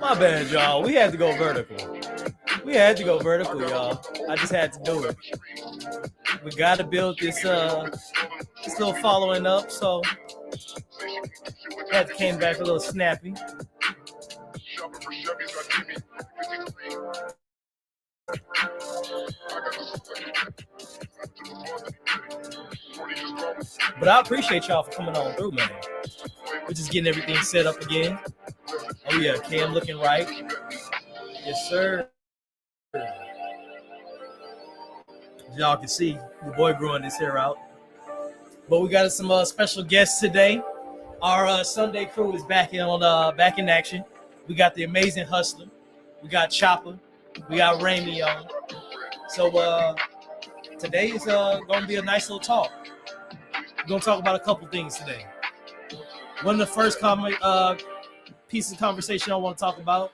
My bad, y'all. We had to go vertical. We had to go vertical, y'all. I just had to do it. We got to build this little following up, so that came back a little snappy. But I appreciate y'all for coming on through, man. We're just getting everything set up again. Oh yeah, Cam looking right. Yes, sir. Y'all can see the boy growing his hair out. But we got some special guests today. Our Sunday crew is back in action. We got the amazing Hustler. We got Chopper. We got Raimi on. So today is going to be a nice little talk. We're going to talk about a couple things today. One of the first pieces of conversation I want to talk about,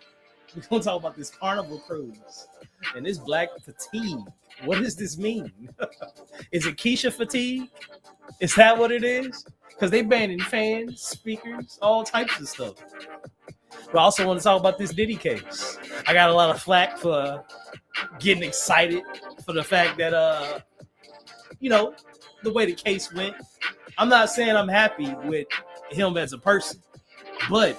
we're going to talk about this Carnival cruise and this black fatigue. What does this mean? Is it Kesha fatigue? Is that what it is? Because they banning fans, speakers, all types of stuff. But I also want to talk about this Diddy case. I got a lot of flack for getting excited for the fact that, the way the case went. I'm not saying I'm happy with him as a person, but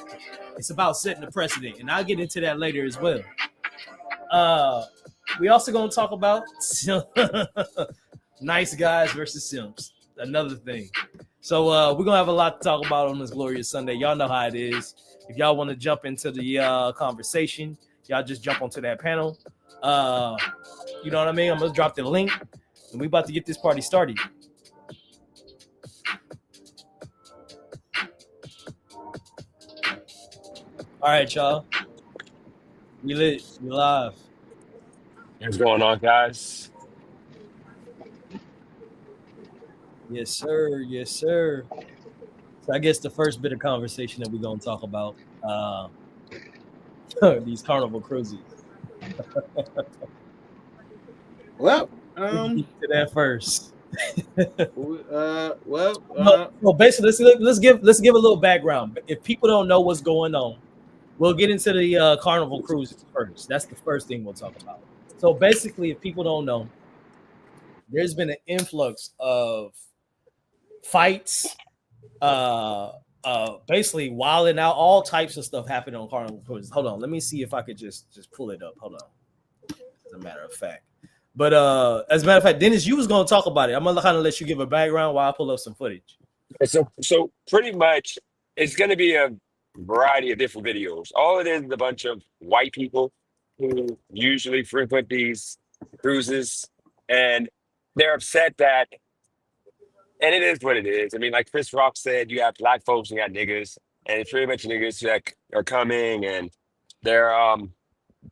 it's about setting the precedent, and I'll get into that later as well. We also going to talk about nice guys versus simps, another thing. So we're going to have a lot to talk about on this glorious Sunday. Y'all know how it is. If y'all want to jump into the conversation, y'all just jump onto that panel. You know what I mean? I'm going to drop the link, and we about to get this party started. All right, y'all. We lit. We live. What's going on, guys? Yes, sir. Yes, sir. So I guess the first bit of conversation that we're going to talk about these Carnival cruises. Well, to that first. well, basically, let's give a little background. If people don't know what's going on, we'll get into the Carnival cruises first. That's the first thing we'll talk about. So basically, if people don't know, there's been an influx of fights, basically wilding out, all types of stuff happening on Carnival cruises. Hold on, let me see if I could just pull it up. Hold on. As a matter of fact. But as a matter of fact, Dennis, you was going to talk about it. I'm going to kind of let you give a background while I pull up some footage. So pretty much, it's going to be a variety of different videos. All it is a bunch of white people who usually frequent these cruises, and they're upset that, and it is what it is. I mean, like Chris Rock said, you have black folks and you got niggas, and it's pretty much niggas that are coming and they're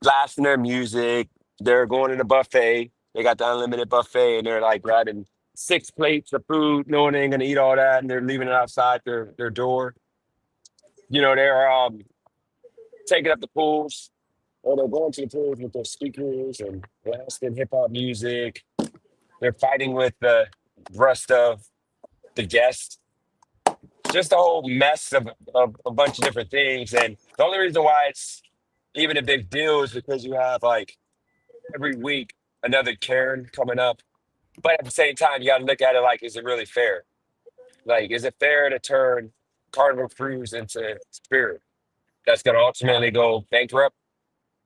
blasting their music. They're going to the buffet. They got the unlimited buffet, and they're like grabbing 6 plates of food, knowing they ain't gonna eat all that, and they're leaving it outside their door. They're taking up the pools, or they're going to the pools with their speakers and blasting hip hop music. They're fighting with the rest of the guests. Just a whole mess of a bunch of different things. And the only reason why it's even a big deal is because you have like every week another Karen coming up. But at the same time, you got to look at it like, is it really fair? Like, is it fair to turn Carnival Cruise into Spirit? That's going to ultimately go bankrupt.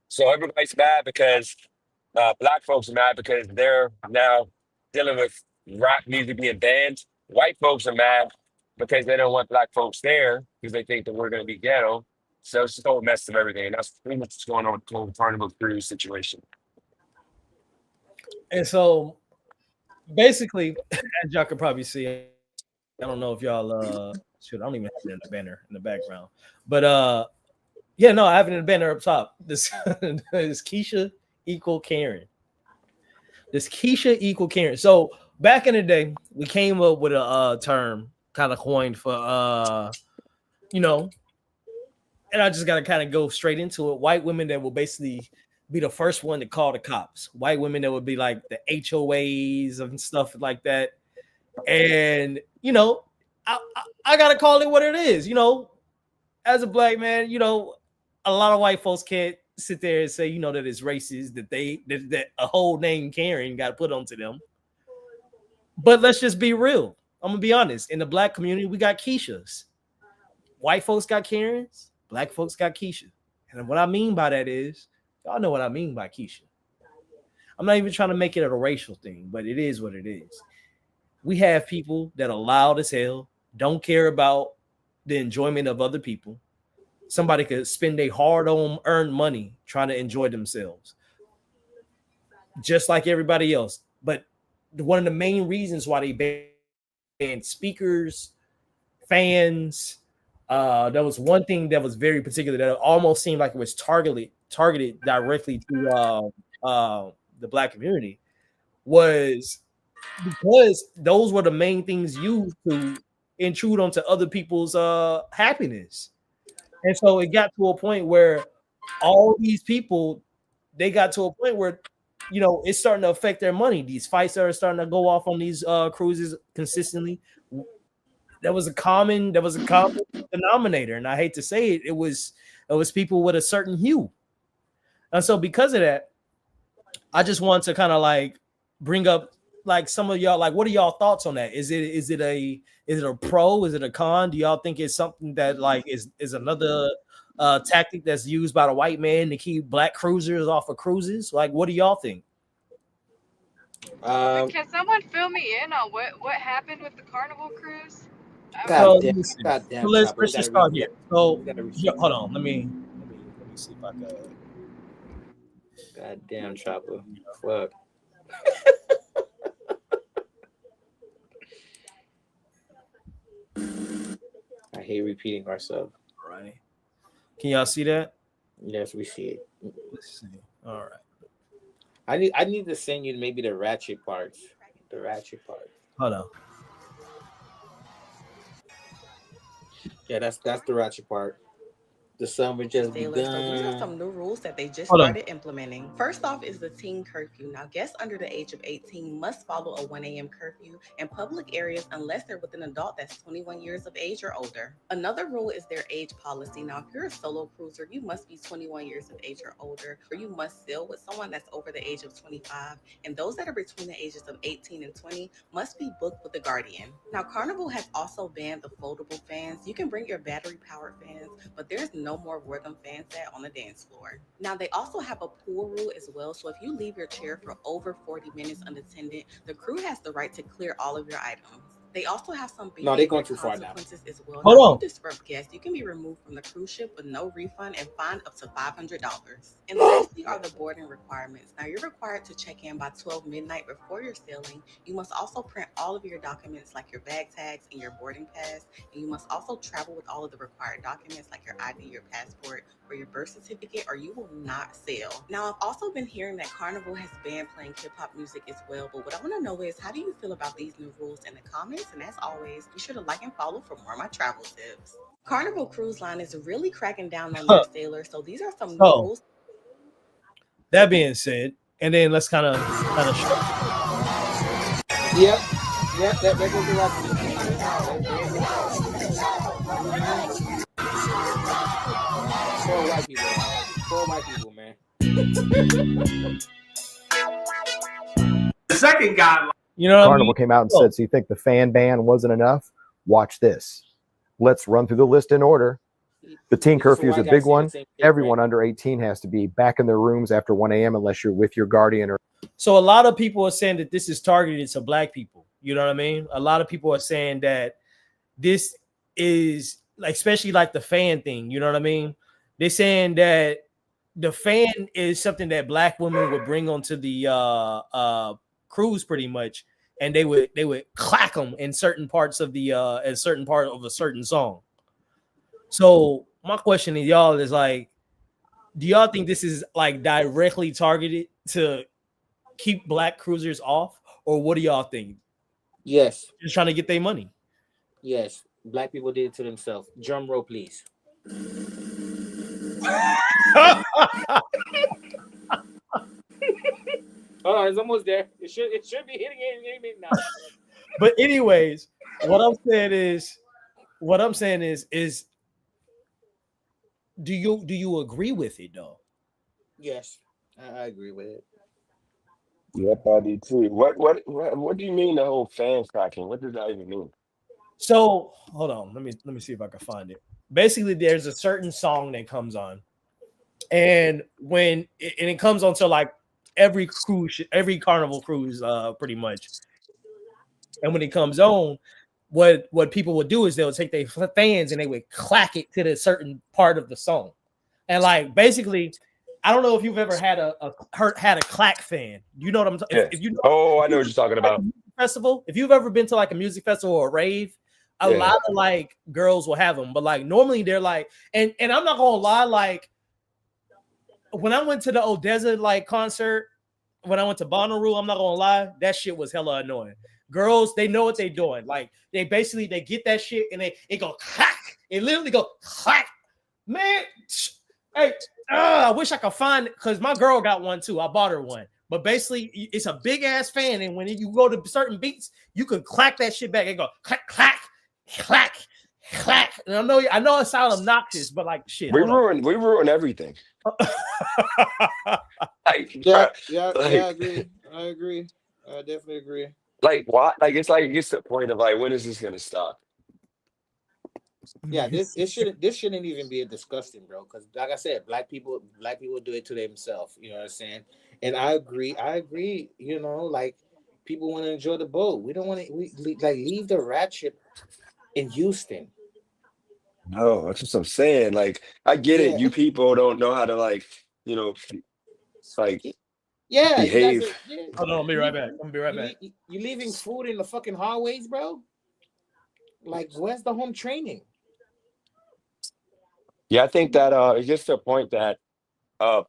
So everybody's mad because black folks are mad because they're now dealing with rock music being banned. White folks are mad because they don't want black folks there because they think that we're going to be ghetto. So it's just a whole mess of everything. And that's pretty much what's going on with the whole Carnival Cruise situation. And so basically, as y'all can probably see, I don't know if y'all I don't even have it in the banner in the background. But I have it in the banner up top. This is Kesha equal Karen. This Kesha equal Karen. So back in the day, we came up with a term kind of coined for and I just gotta kind of go straight into it. White women that will basically be the first one to call the cops. White women that would be like the HOAs and stuff like that. And I gotta call it what it is. As a black man, a lot of white folks can't sit there and say, you know, that it's racist that a whole name Karen got put onto them. But let's just be real. I'm gonna be honest. In the black community, we got Keshas. White folks got Karens. Black folks got Kesha. And what I mean by that is, y'all know what I mean by Kesha. I'm not even trying to make it a racial thing, but it is what it is. We have people that are loud as hell, don't care about the enjoyment of other people. Somebody could spend their hard-earned money trying to enjoy themselves, just like everybody else. But one of the main reasons why they banned speakers, fans, there was one thing that was very particular that almost seemed like it was targeted directly to the black community, was because those were the main things used to intrude onto other people's happiness. And so it got to a point where all these people, they got to a point where, you know, it's starting to affect their money. These fights are starting to go off on these cruises consistently. There was a common denominator, and I hate to say it, it was people with a certain hue. And so because of that, I just want to kind of like bring up like some of y'all, like, what are y'all thoughts on that? Is it a pro? Is it a con? Do y'all think it's something that like is another tactic that's used by the white man to keep black cruisers off of cruises? Like, what do y'all think? Can someone fill me in on what happened with the Carnival cruise? Goddamn Let's Chopper. just start here. So Yeah, hold on, let me see if I can. Goddamn Chopper. Fuck. I hate repeating ourselves. All right. Can y'all see that? Yes, we see it. Let's see. All right. I need to send you maybe the ratchet parts. The ratchet part. Hold on. Yeah, that's the ratchet part. The summer just begun. So these are some new rules that they just started implementing. First off is the teen curfew. Now, guests under the age of 18 must follow a 1 a.m. curfew in public areas unless they're with an adult that's 21 years of age or older. Another rule is their age policy. Now, if you're a solo cruiser, you must be 21 years of age or older, or you must sail with someone that's over the age of 25. And those that are between the ages of 18 and 20 must be booked with a guardian. Now, Carnival has also banned the foldable fans. You can bring your battery-powered fans, but there's no more where them fans at on the dance floor. Now, they also have a pool rule as well. So if you leave your chair for over 40 minutes unattended, the crew has the right to clear all of your items. They also have some they're going too far now. As well. Hold on. If you disrupt guests, you can be removed from the cruise ship with no refund and fined up to $500. And lastly are the boarding requirements. Now, you're required to check in by 12 midnight before you're sailing. You must also print all of your documents like your bag tags and your boarding pass. And you must also travel with all of the required documents like your ID, your passport, or your birth certificate, or you will not sail. Now, I've also been hearing that Carnival has banned playing hip-hop music as well. But what I want to know is, how do you feel about these new rules in the comments? And as always, be sure to like and follow for more of my travel tips. Carnival Cruise Line is really cracking down on their sailors, so these are some new rules. That being said, and then let's kind of Yep, that goes the right. Poor white people, man. The second guy, you know, Carnival came out and said, so you think the fan ban wasn't enough? Watch this. Let's run through the list in order. The teen curfew is a big one. Everyone under 18 has to be back in their rooms after 1 a.m. unless you're with your guardian. So a lot of people are saying that this is targeted to black people. You know what I mean? A lot of people are saying that this is like, especially like the fan thing. You know what I mean? They're saying that the fan is something that black women would bring onto the cruise pretty much, and they would clack them in certain parts of the in certain part of a certain song. So my question to y'all is like, do y'all think this is like directly targeted to keep black cruisers off, or what do y'all think? Yes, just trying to get their money. Yes, black people did it to themselves. Drum roll, please. Oh, it's almost there. It should be hitting it now. But anyways, what I'm saying is do you agree with it though? Yes, I agree with it. Yep, I do too. What do you mean the whole fan cracking? What does that even mean? So hold on, let me see if I can find it. Basically, there's a certain song that comes on, and it comes on to like every cruise, every Carnival cruise, pretty much. And when it comes on, what people would do is they'll take their fans and they would clack it to the certain part of the song, and like basically, I don't know if you've ever had a clack fan. You know what I'm talking? Yeah. If you know, Oh, I if know you what you're talking like a about. music festival, if you've ever been to like a music festival or a rave, a Yeah. lot of like girls will have them, but like normally they're like, and I'm not gonna lie, like when I went to the Odessa like concert, when I went to Bonnaroo, I'm not gonna lie, that shit was hella annoying. Girls, they know what they're doing. Like they basically they get that shit and it go clack. It literally go clack. Man, hey, I wish I could find it because my girl got one too. I bought her one. But basically, it's a big ass fan, and when you go to certain beats, you can clack that shit back and go clack, clack, clack, clack. And I know it sounds obnoxious, but like shit. We Hold on. ruin everything. Like, Yeah, bruh, yeah, yeah. I like, agree. I agree. I definitely agree. like what? Like it gets to the point of like, when is this gonna stop? Yeah, this shouldn't even be a disgusting, bro. Because like I said, black people do it to themselves. You know what I'm saying? And I agree. I agree. You know, like people want to enjoy the boat. We don't want to. Like leave the ratchet in Houston. No, that's what I'm saying. Like, I get it. Yeah, You people don't know how to like, you know, like yeah. You guys behave. are. Yeah, Hold on, I'll be you right leave. back. I'm gonna be right back. You leaving food in the fucking hallways, bro. Like, where's the home training? Yeah, I think that it gets to a point that uh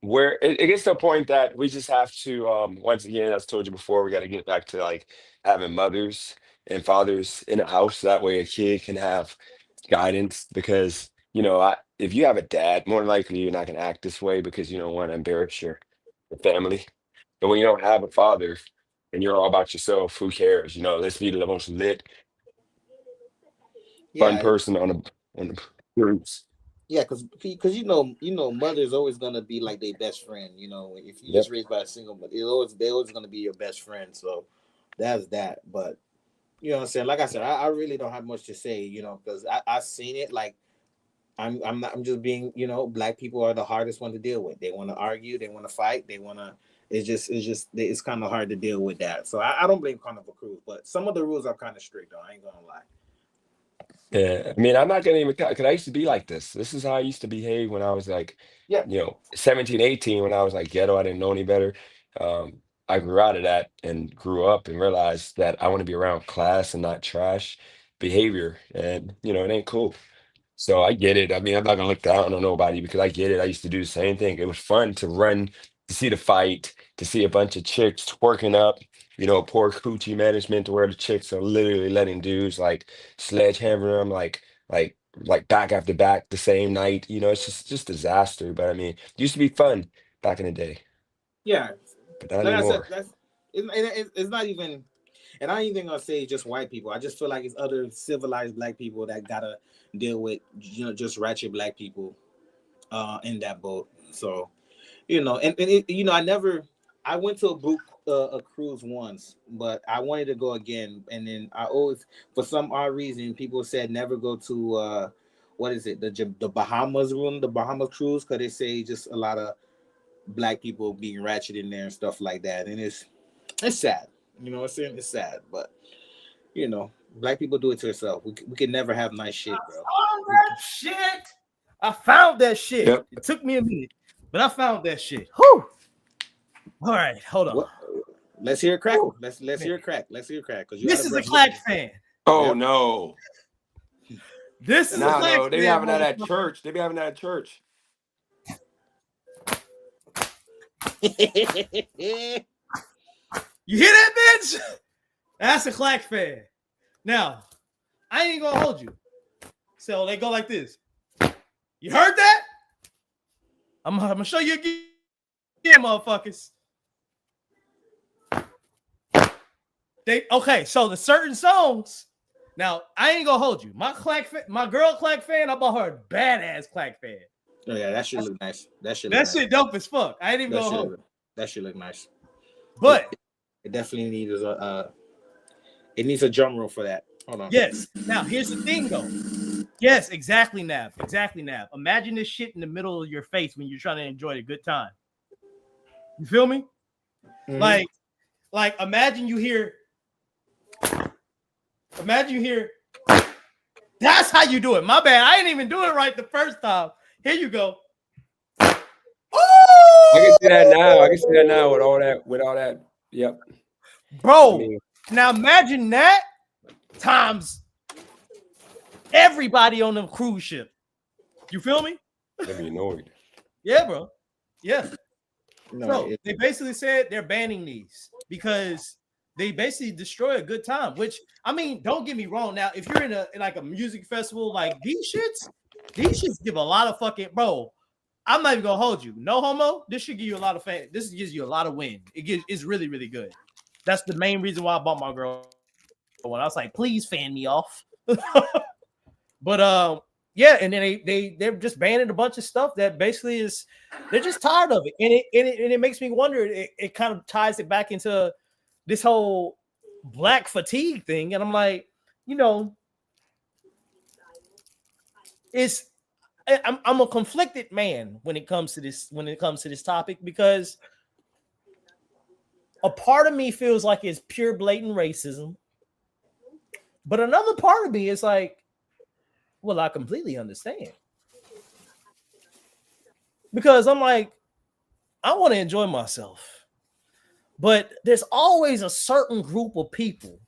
where it gets to a point that we just have to once again, as I told you before, we got to get back to like having mothers and fathers in the house. That way a kid can have guidance because if you have a dad, more than likely you're not gonna act this way because you don't want to embarrass your family. But when you don't have a father and you're all about yourself, who cares? Let's be the most lit, fun Yeah, person on the groups. yeah, because mother is always gonna be like their best friend. You know, if you Yep. just raised by a single mother, they're always gonna be your best friend. So that's that. But you know what I'm saying? Like I said, I really don't have much to say. You know, because I seen it. Like I'm not. I'm just being. You know, black people are the hardest one to deal with. They want to argue. They want to fight. They want to. It's kind of hard to deal with that. So I don't blame Carnival Cruise, but some of the rules are kind of strict. Though I ain't gonna lie. Yeah, I mean, I'm not gonna even because I used to be like this. This is how I used to behave when I was like, Yeah. 17, 18, when I was like ghetto, I didn't know any better. Um, I grew out of that and grew up and realized that I want to be around class and not trash behavior. And, it ain't cool. So I get it. I mean, I'm not gonna look down on nobody because I get it. I used to do the same thing. It was fun to run, to see the fight, to see a bunch of chicks twerking up, poor coochie management to where the chicks are literally letting dudes like sledgehammer them like back after back the same night. It's just disaster. But I mean, it used to be fun back in the day, Yeah. but not Like I said, anymore. it's not even, and I ain't even gonna say just white people. I just feel like it's other civilized black people that gotta deal with just ratchet black people in that boat. So I went to a cruise once, but I wanted to go again, and then I always, for some odd reason, people said never go to what is it, the Bahamas cruise, because they say just a lot of black people being ratchet in there and stuff like that, and it's sad. You know what I'm saying? It's sad, but black people do it to themselves. We can never have nice shit, bro. Found that shit. I found that shit. Yep. It took me a minute, but I found that shit. Whew. All right, hold on. What? Let's hear it crackle. Whew. Let's hear it crack. Let's hear it crack. Because you This out of is a breath. clack fan. Oh Yep. no. This is a No, clack no, they be fan. having that at church. They be having that at church. You hear that, bitch? That's a clack fan. Now, I ain't gonna hold you. So they go like this. You heard that? I'm gonna show you again, motherfuckers. Okay, so the certain songs Now I ain't gonna hold you. My girl clack fan, I bought her a badass clack fan. Oh yeah, that should look nice. That should. That shit dope as fuck. I ain't even gonna hold. That should look nice. But it definitely needs a. It needs a drum roll for that. Hold on. Yes. Now here's the thing, though. Yes, exactly, Nav. Exactly, Nav. Imagine this shit in the middle of your face when you're trying to enjoy a good time. You feel me? Mm-hmm. Like imagine you hear. That's how you do it. My bad. I didn't even do it right the first time. Here you go. Oh! I can see that now with all that. Yep. Bro, now imagine that times everybody on the cruise ship. You feel me? They'd be annoyed. Yeah, bro. Yeah. No, so they basically said they're banning these because they basically destroy a good time, which I mean, don't get me wrong. Now, if you're in a music festival, like these shits give a lot of fucking bro. I'm not even gonna hold you. No homo. This should give you a lot of fan. This gives you a lot of win. It's really, really good. That's the main reason why I bought my girl one. I was like, please fan me off. But yeah, and then they're just banning a bunch of stuff that basically is they're just tired of it. And it makes me wonder, it kind of ties it back into this whole black fatigue thing. And I'm like, I'm a conflicted man when it comes to this topic, because a part of me feels like it's pure blatant racism, but another part of me is like, well, I completely understand, because I'm like, I want to enjoy myself, but there's always a certain group of people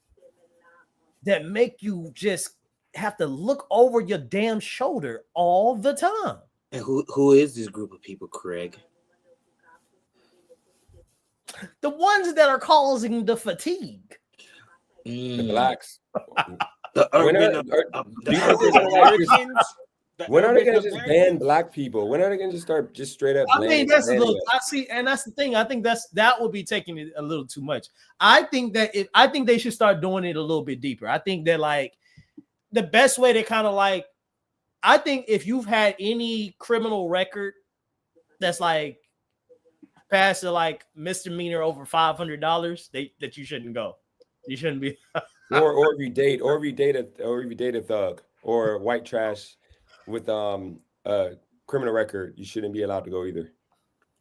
that make you just have to look over your damn shoulder all the time. And who is this group of people, Craig? The ones that are causing the fatigue. The blacks. The Americans. When are they going to just ban black people? When are they going to just start just straight up? I mean, that's a little. I see, and that's the thing. I think that would be taking it a little too much. I think they should start doing it a little bit deeper. I think that like the best way to kind of like, I think if you've had any criminal record that's like past the like misdemeanor over $500, that you shouldn't go. You shouldn't be. or if you date a thug or white trash with a criminal record, you shouldn't be allowed to go either.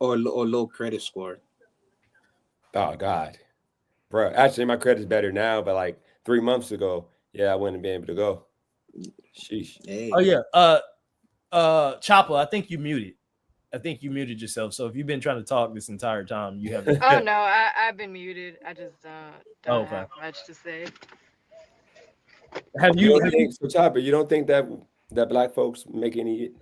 Or low credit score. Oh God, bro. Actually, my credit's better now, but like 3 months ago, yeah, I wouldn't be able to go. Sheesh. Hey. Oh yeah. Chopper, I think you muted. I think you muted yourself. So if you've been trying to talk this entire time, you haven't. Oh no, I've been muted. I just don't have much to say. Have you? So Chopper, you don't think that black folks make any?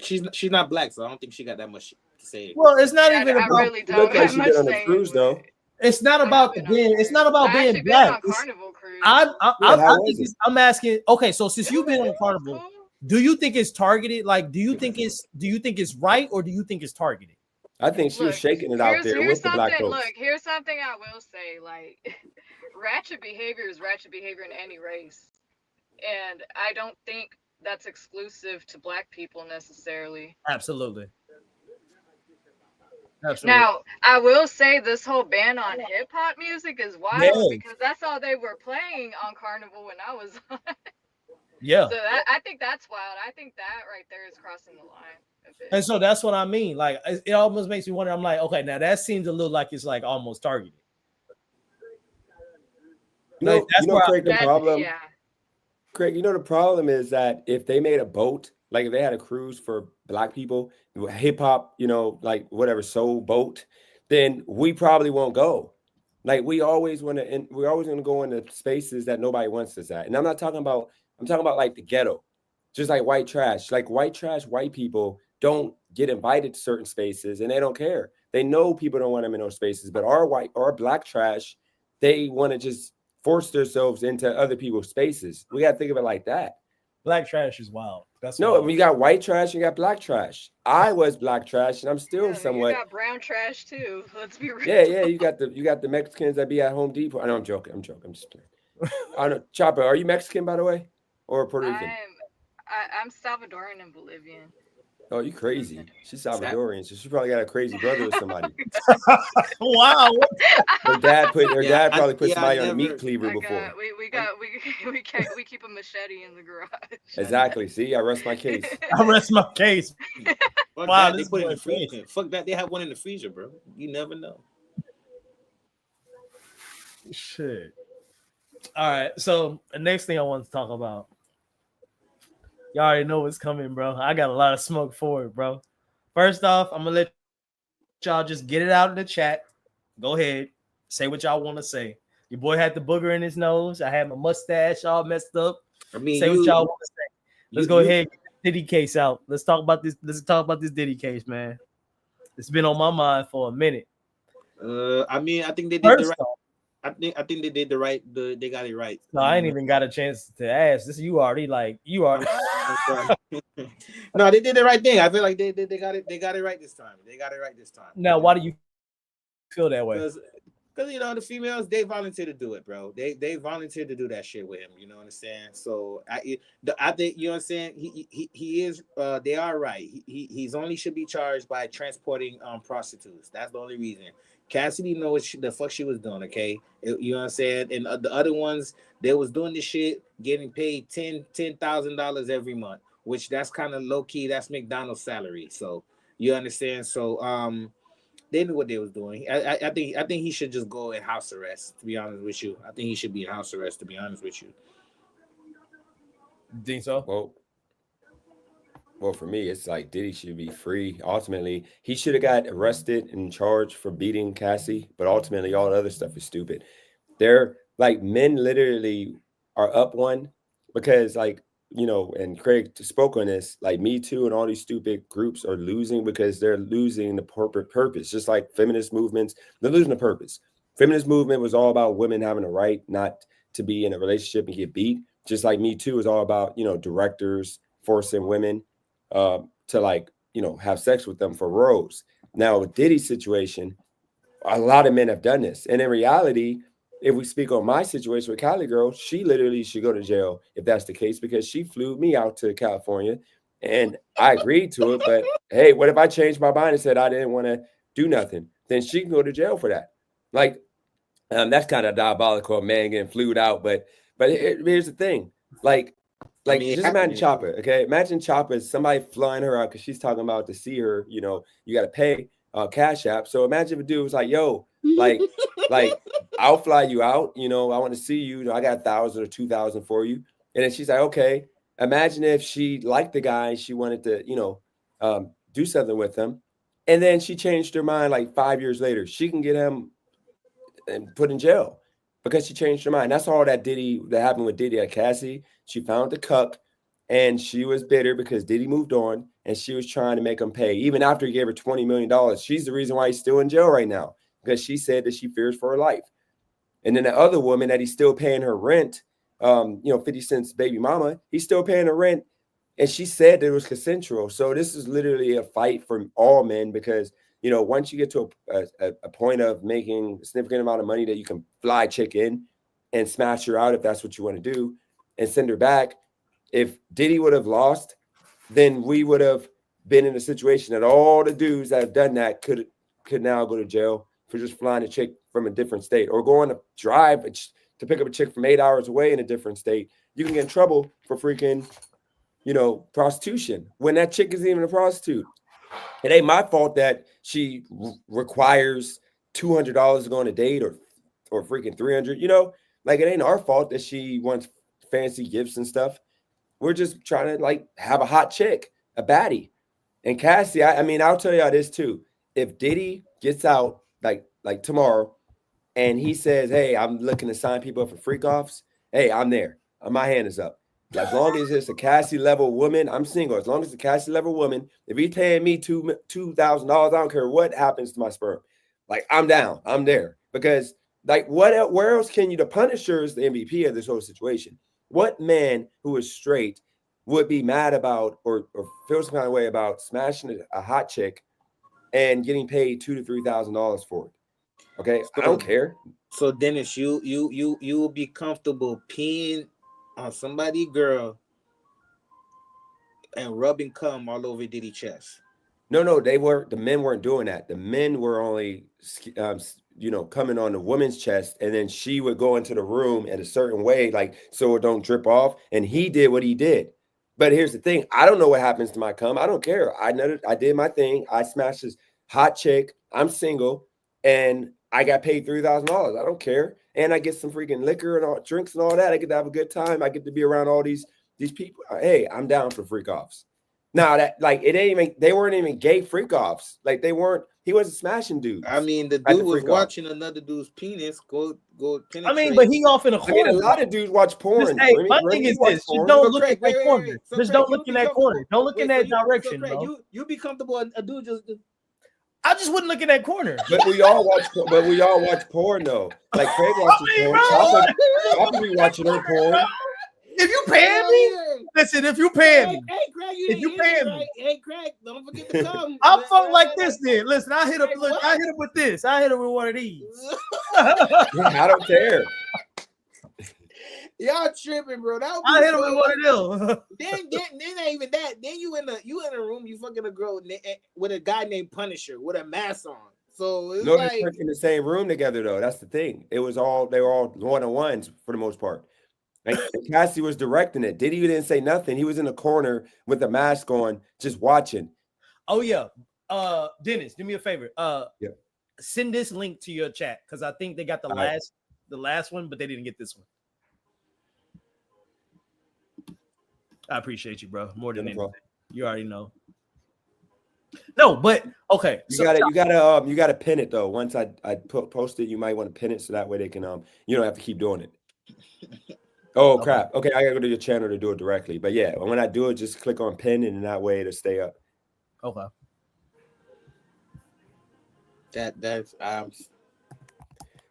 She's not black, so I don't think she got that much to say. Well, it's not even about. I really don't have much on the cruise though. It's not about being. It's not about being black. On Carnival cruise. I'm asking. Okay, so since you've been on Carnival, do you think it's targeted? Like, do you think it's right, or do you think it's targeted? I think she was shaking it out there with the black folks. Look, here's something I will say. Like, ratchet behavior is ratchet behavior in any race, and I don't think that's exclusive to black people necessarily. Absolutely. Now, I will say this whole ban on hip hop music is wild because that's all they were playing on Carnival when I was on. Yeah. So I think that's wild. I think that right there is crossing the line. And so that's what I mean. Like, it almost makes me wonder. I'm like, okay, now that seems a little like it's like almost targeted. Craig, the problem. Yeah. Craig, the problem is that if they made a boat, like if they had a cruise for black people, hip hop, like whatever soul boat, then we probably won't go. Like we're always going to go into spaces that nobody wants us at. And I'm talking about like the ghetto, just like white trash. Like white trash, white people don't get invited to certain spaces and they don't care. They know people don't want them in those spaces, but our black trash, they want to just force themselves into other people's spaces. We got to think of it like that. Black trash is wild. We got white trash and you got black trash. I was black trash and I'm still somewhat. You got brown trash too. Let's be real. Yeah. You got the Mexicans that be at Home Depot. I know I'm joking. I'm just playing. I don't know. Chopper, are you Mexican, by the way? Or Puerto Rican? I'm Salvadoran and Bolivian. Oh, you crazy. She's Salvadorian, so she probably got a crazy brother or somebody. Wow. Her dad probably put somebody on a meat cleaver before. We keep a machete in the garage. Exactly. See, I rest my case. I rest my case. Fuck Wow, that, this they put it in the boy crazy. freezer. Fuck that, they have one in the freezer, bro. You never know. Shit. All right. So the next thing I want to talk about. Y'all already know what's coming, bro. I got a lot of smoke for it, bro. First off, I'm gonna let y'all just get it out in the chat. Go ahead, say what y'all want to say. Your boy had the booger in his nose. I had my mustache all messed up. I mean, say what y'all want to say. Let's go ahead and get the Diddy case out. Let's talk about this. Let's talk about this Diddy case, man. It's been on my mind for a minute. I mean, I think they did the right. I think they did the right. They got it right. No, I ain't even got a chance to ask. This you already. No, they did the right thing. I feel like they got it. They got it right this time. Now, why do you feel that way? Because the females, they volunteered to do it, bro. They volunteered to do that shit with him. You know what I'm saying? So I think you know what I'm saying. He is. They are right. He's only should be charged by transporting prostitutes. That's the only reason. Cassidy knows what the fuck she was doing. Okay, you know what I'm saying. And the other ones, they was doing this shit, getting paid $10,000 every month, which that's kind of low key. That's McDonald's salary. So you understand. So they knew what they was doing. I think he should just go in house arrest. To be honest with you, I think he should be in house arrest. To be honest with you. Think so? Well, for me, it's like Diddy should be free. Ultimately, he should have got arrested and charged for beating Cassie, but ultimately, all the other stuff is stupid. They're like, men literally are up one because, like, and Craig spoke on this, like Me Too and all these stupid groups are losing because they're losing the purpose. Just like feminist movements, they're losing the purpose. Feminist movement was all about women having a right not to be in a relationship and get beat. Just like Me Too is all about, directors forcing women to have sex with them for roles. Now with Diddy's situation, a lot of men have done this. And in reality, if we speak on my situation with Cali Girl, she literally should go to jail if that's the case, because she flew me out to California and I agreed to it. But hey, what if I changed my mind and said I didn't want to do nothing? Then she can go to jail for that. Like, that's kind of diabolical, a man getting flued out. But here's the thing. Just imagine Chopper, okay? Imagine Chopper, somebody flying her out because she's talking about to see her, you got to pay Cash App. So imagine if a dude was like, yo, like I'll fly you out, I want to see you, I got 1,000 or 2,000 for you. And then she's like, okay. Imagine if she liked the guy, she wanted to, do something with him. And then she changed her mind like 5 years later. She can get him and put in jail because she changed her mind. That's all that happened with Diddy at Cassie. She found the cuck and she was bitter because Diddy moved on and she was trying to make him pay. Even after he gave her $20 million, she's the reason why he's still in jail right now, because she said that she fears for her life. And then the other woman that he's still paying her rent, 50 Cent's baby mama, he's still paying her rent. And she said that it was consensual. So this is literally a fight for all men because, once you get to a point of making a significant amount of money that you can fly chick in and smash her out if that's what you want to do and send her back. If Diddy would have lost, then we would have been in a situation that all the dudes that have done that could now go to jail for just flying a chick from a different state or going to drive to pick up a chick from 8 hours away in a different state. You can get in trouble for freaking, prostitution when that chick isn't even a prostitute. It ain't my fault that she requires $200 to go on a date or freaking $300, like it ain't our fault that she wants fancy gifts and stuff. We're just trying to have a hot chick, a baddie. And Cassie, I mean, I'll tell y'all this too. If Diddy gets out like tomorrow and he says, hey, I'm looking to sign people up for freak offs, hey, I'm there. My hand is up. As long as it's a Cassie level woman, I'm single. As long as it's a Cassie level woman, if he's paying me $2,000, I don't care what happens to my sperm. I'm down. I'm there. Because where else can you? The Punisher is the MVP of this whole situation. What man who is straight would be mad about or feel some kind of way about smashing a hot chick and getting paid $2,000 to $3,000 for it? Okay, I don't care. So Dennis, you will be comfortable peeing on somebody's girl and rubbing cum all over Diddy chest. No, the men weren't doing that. The men were only, coming on the woman's chest, and then she would go into the room in a certain way, like so it don't drip off. And he did what he did. But here's the thing: I don't know what happens to my cum. I don't care. I did my thing. I smashed this hot chick. I'm single, and I got paid $3,000. I don't care, and I get some freaking liquor and all drinks and all that. I get to have a good time. I get to be around all these people. Hey, I'm down for freak offs. Now that they weren't even gay freak offs. Like he wasn't smashing dudes. I mean, the dude was watching another dude's penis go penetrate. I mean, but he off in a corner. I mean, a lot of dudes watch porn. My thing is this: just don't look at that corner. Just don't look in that corner. Don't look in that direction, bro. You be comfortable. A dude just. I just wouldn't look in that corner. But we all watch porn though. Like Craig watches porn. I'll be watching her porn. If you paying me, listen. If you paying me, hey Craig, hey Craig, don't forget to come. I'm fucked like this. Then listen, I hit him. Look, I hit him with this. I hit him with one of these. I don't care. Y'all tripping, bro. I hit him with one of them. Then ain't even that. Then you in a room, you fucking a girl with a guy named Punisher with a mask on. So it's no, like they weren't in the same room together though. That's the thing. They were all one-on-ones for the most part. Like Cassie was directing it. Diddy didn't say nothing. He was in the corner with the mask on, just watching. Oh yeah. Dennis, do me a favor. Yeah. Send this link to your chat because I think they got the last one, but they didn't get this one. I appreciate you, bro. More than anything. You already know. No, but okay. You gotta pin it though. Once I post it, you might want to pin it so that way they can you don't have to keep doing it. Oh crap. Okay, I gotta go to your channel to do it directly. But yeah, when I do it, just click on pin and that way it'll stay up. Okay. That's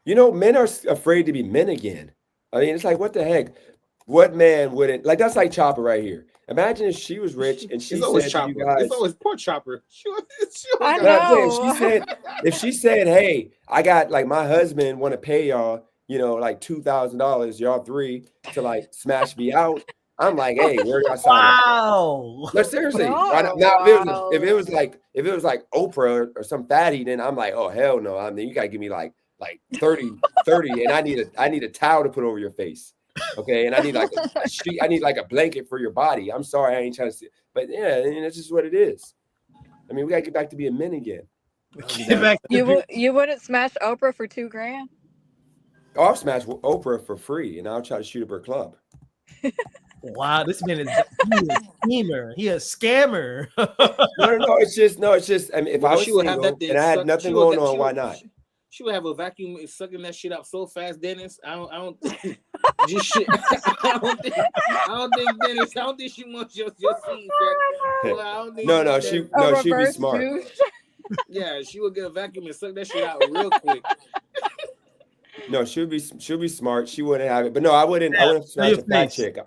men are afraid to be men again. I mean, it's like, what the heck? What man wouldn't like? That's like Chopper right here. Imagine if she was rich and she said to you guys, it's always poor Chopper. I know. If she said, hey, I got like my husband want to pay y'all, like $2,000, y'all three to like smash me out. I'm like, hey, where y'all sign? Wow. But seriously, now if it was like Oprah or some fatty, then I'm like, oh hell no. I mean, you gotta give me like 30, and I need a towel to put over your face. Okay, and I need like a sheet, I need like a blanket for your body. I'm sorry, I ain't trying to see, but yeah, and that's just what it is. I mean, we gotta get back to being men again. You wouldn't smash Oprah for $2,000? Oh, I'll smash Oprah for free, and I'll try to shoot up her club. Wow, this man is a schemer. He a scammer. No. It's just. I mean, if I was single and I had nothing going on, why not? She would have a vacuum sucking that shit up so fast, Dennis. I don't just shit. I don't think Dennis. I don't think she wants your seed. No. She'd be smart. Yeah, she would get a vacuum and suck that shit out real quick. No, she'll be smart. She wouldn't have it. But no, I wouldn't. I wouldn't smash a fat chick.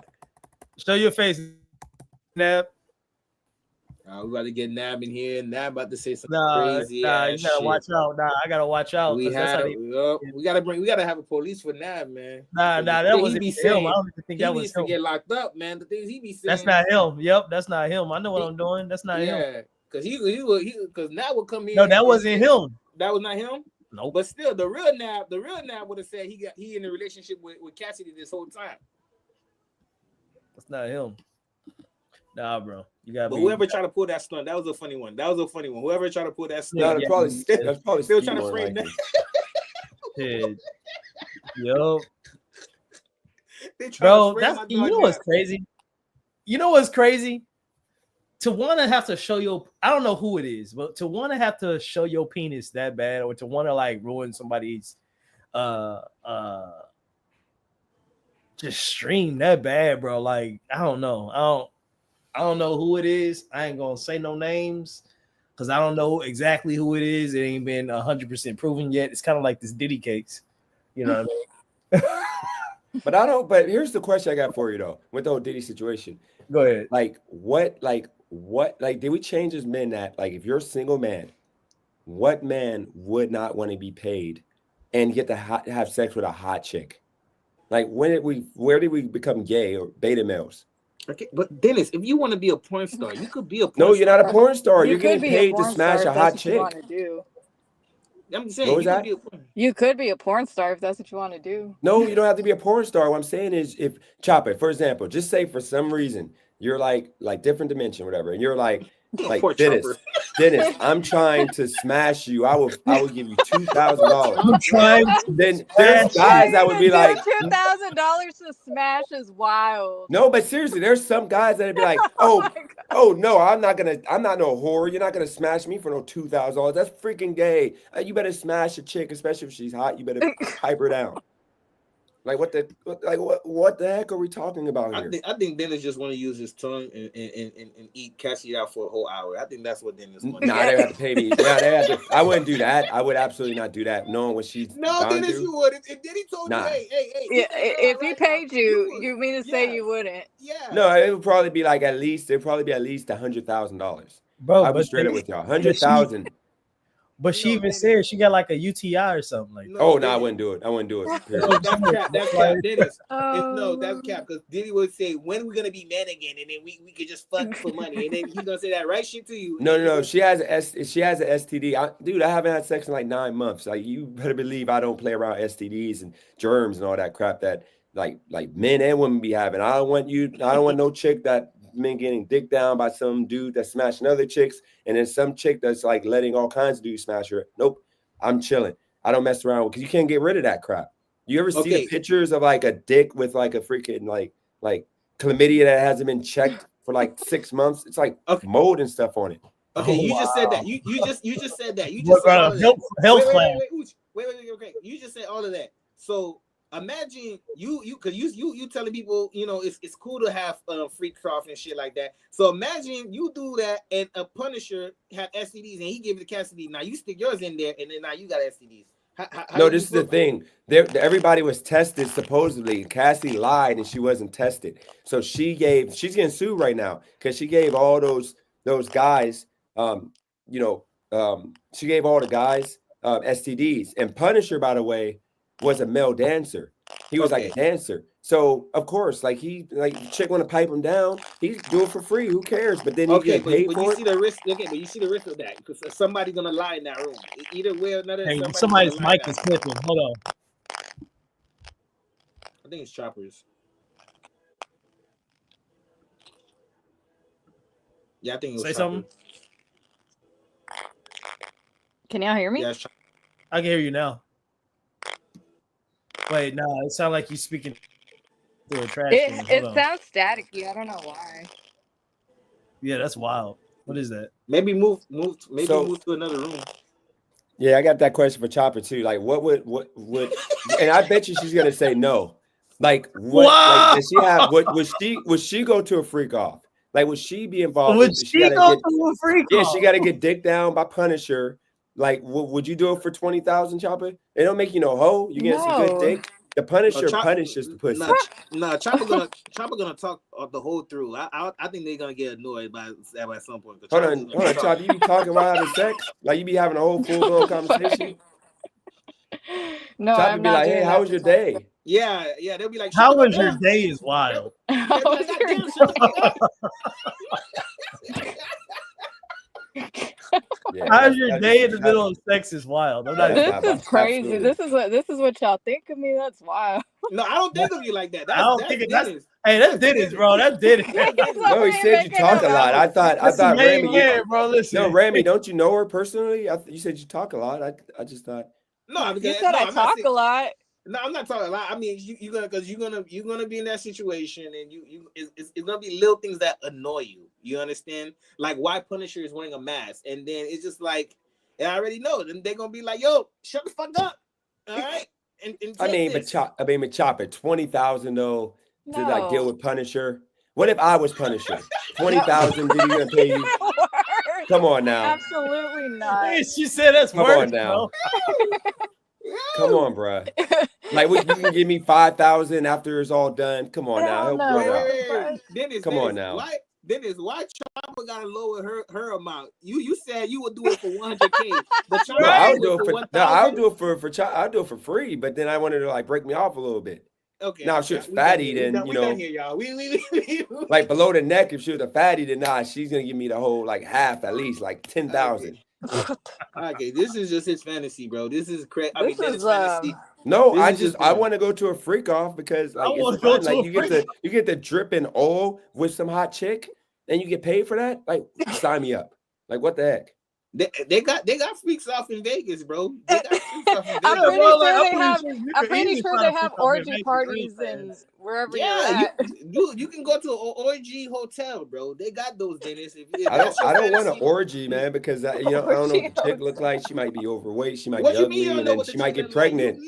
Show your face, Nab. We about to get Nab in here. Nab about to say something crazy. You gotta watch out. I gotta watch out. We gotta have a police for Nab, man. That wasn't him. I don't even think that was him. Get locked up, man. The things he be saying. That's not him. Yep, that's not him. I know what I'm doing. That's not him. Yeah, because Nab would come in. No, that wasn't him. That was not him. No, but still, the real Nab would have said he in a relationship with Cassidy this whole time. That's not him. Nah, bro. You got. But whoever tried to pull that stunt, that was a funny one. Whoever tried to pull that stunt, that's probably still trying to frame that. Yo, bro, you know what's crazy? You know what's crazy? To want to have to show your, I don't know who it is, but to want to have to show your penis that bad, or to want to like ruin somebody's just stream that bad, bro. Like, I don't know who it is. I ain't gonna say no names because I don't know exactly who it is. It ain't been 100% proven yet. It's kind of like this Diddy case, you know what I mean? But here's the question I got for you though, with the whole Diddy situation. Go ahead. What did we change as men that, like, if you're a single man, what man would not want to be paid and get to have sex with a hot chick? Like, where did we become gay or beta males? Okay, but Dennis, if you want to be a porn star, you could be a porn No, star. you're not a porn star. You You're getting could be a paid to porn smash star a if hot that's what you want chick. to do. I'm saying What was you could that? be a porn. You could be a porn star if that's what you want to do. No, you don't have to be a porn star. What I'm saying is, if Chopper, for example, just say for some reason you're like different dimension, whatever, and you're like Poor Dennis, Chopper. Dennis, I'm trying to smash you. I will give you $2,000. I'm trying to Then there's guys that would be like, $2,000 to smash is wild. no, but seriously, there's some guys that'd be like, oh no, I'm not no whore. You're not gonna smash me for no $2,000. That's freaking gay. You better smash a chick, especially if she's hot. You better pipe her down. Like what the heck are we talking about here? I think Dennis just want to use his tongue and eat Cassie out for a whole hour. I think that's what Dennis wants. Nah, they have to pay me. Nah, I wouldn't do that. I would absolutely not do that. Knowing what she's Dennis, you would. If Diddy told you, hey, yeah, if he paid you mean to say you wouldn't? Yeah. No, it would probably be like at least $100,000. Bro, I was straight up with y'all. 100,000. But she even said she got like a UTI or something like that. Oh no, I wouldn't do it. I wouldn't do it. No, that's cap. That's cap, Dennis. No, that's cap. Because Diddy would say, "When are we gonna be men again?" And then we could just fuck for money. And then he's gonna say that right shit to you. No. She has an STD. Dude, I haven't had sex in like 9 months. Like, you better believe I don't play around STDs and germs and all that crap that like men and women be having. I don't want no chick that men getting dick down by some dude that's smashing other chicks, and then some chick that's like letting all kinds of dudes smash her. Nope, I'm chilling. I don't mess around because you can't get rid of that crap. You ever see the pictures of like a dick with like a freaking like chlamydia that hasn't been checked for like 6 months? It's like mold and stuff on it. Okay, you just said that. You just said that. You just said all of that. Wait, okay. You just said all of that. So imagine you telling people, it's cool to have freaks off and shit like that. So imagine you do that and a Punisher have STDs and he gave it to Cassidy. Now you stick yours in there and then now you got STDs. No, this is the thing. Everybody was tested supposedly. Cassie lied and she wasn't tested. So she's getting sued right now because she gave all those guys, she gave all the guys STDs. And Punisher, by the way, was a male dancer. He was like a dancer. So of course, the chick want to pipe him down, he's do it for free. Who cares? But then he get paid for it. See the risk. Okay, but you see the risk of that because somebody's gonna lie in that room. Either way or another. Hey, somebody's mic is flipping. Hold on. I think it's Choppers. Yeah, I think it was Say something. Can y'all hear me? Yeah, I can hear you now. Wait, no, it sounds like you speaking through a trash can. It sounds staticky. I don't know why. Yeah, that's wild. What is that? Maybe move to another room. Yeah, I got that question for Chopper too. Like, what would and I bet you she's gonna say no. Like, what? Wow! Like, does she have? Would she go to a freak off? Like, would she be involved? Would she go to a freak off? Yeah, she got to get dick down by Punisher. Like, would you do it for 20,000, Chopper? It don't make you no hoe. You get some good dick. The Punisher punishes the pussy. No, Chopper gonna talk the whole through. I think they're gonna get annoyed by some point. Hold on, Chopper. You be talking while having sex? Like, you be having a whole full-blown conversation? No, Chopper be like, hey, how was your day? Yeah, they'll be like, how was your day is wild. Yeah, how's your day in the middle of sex is wild. This is crazy. This is what y'all think of me. That's wild. No, I don't think of you like that. I don't think that's that's Diddy, bro. That's Diddy. No, he said you talk a lot. I thought Rami. Bro, listen. No, Rami, don't you know her personally? You said you talk a lot. I just thought. No, you said I talk a lot. No, I'm not talking a lot. I mean, you're gonna be in that situation, and it's gonna be little things that annoy you. You understand? Like why Punisher is wearing a mask, and then it's just like, and I already know. Then they're gonna be like, "Yo, shut the fuck up!" All right. And but Chopper, 20,000 though to like deal with Punisher. What if I was Punisher? 20,000? Did he gonna pay you? Come on now. Absolutely not. Hey, she said that's Come worse, on now. bro. Come on, bro. Like, you can give me 5,000 after it's all done. Come on now. Dennis, Come on now. Dennis, why Chopper gotta lower her amount? You said you would do it for 100K. But no, I'll do it for I'll do it for free. But then I wanted to like break me off a little bit. Okay. Now if she was fatty, then you know, here, y'all. like below the neck. If she was a fatty, then she's gonna give me the whole like half at least, like 10,000. Okay, this is just his fantasy, bro. This is crazy. I mean, this is fantasy. No, I want to go to a freak off because like it's fun. Like you get the dripping oil with some hot chick and you get paid for that. Like sign me up. Like what the heck? They got freaks off in Vegas, bro. They got freaks off in Vegas. I'm pretty sure they have orgy parties and wherever you're at. You can go to an orgy hotel, bro. They got those, Dennis. I don't want an orgy, man, because I don't know what the chick look like. She might be overweight. She might be ugly, and then she might get pregnant.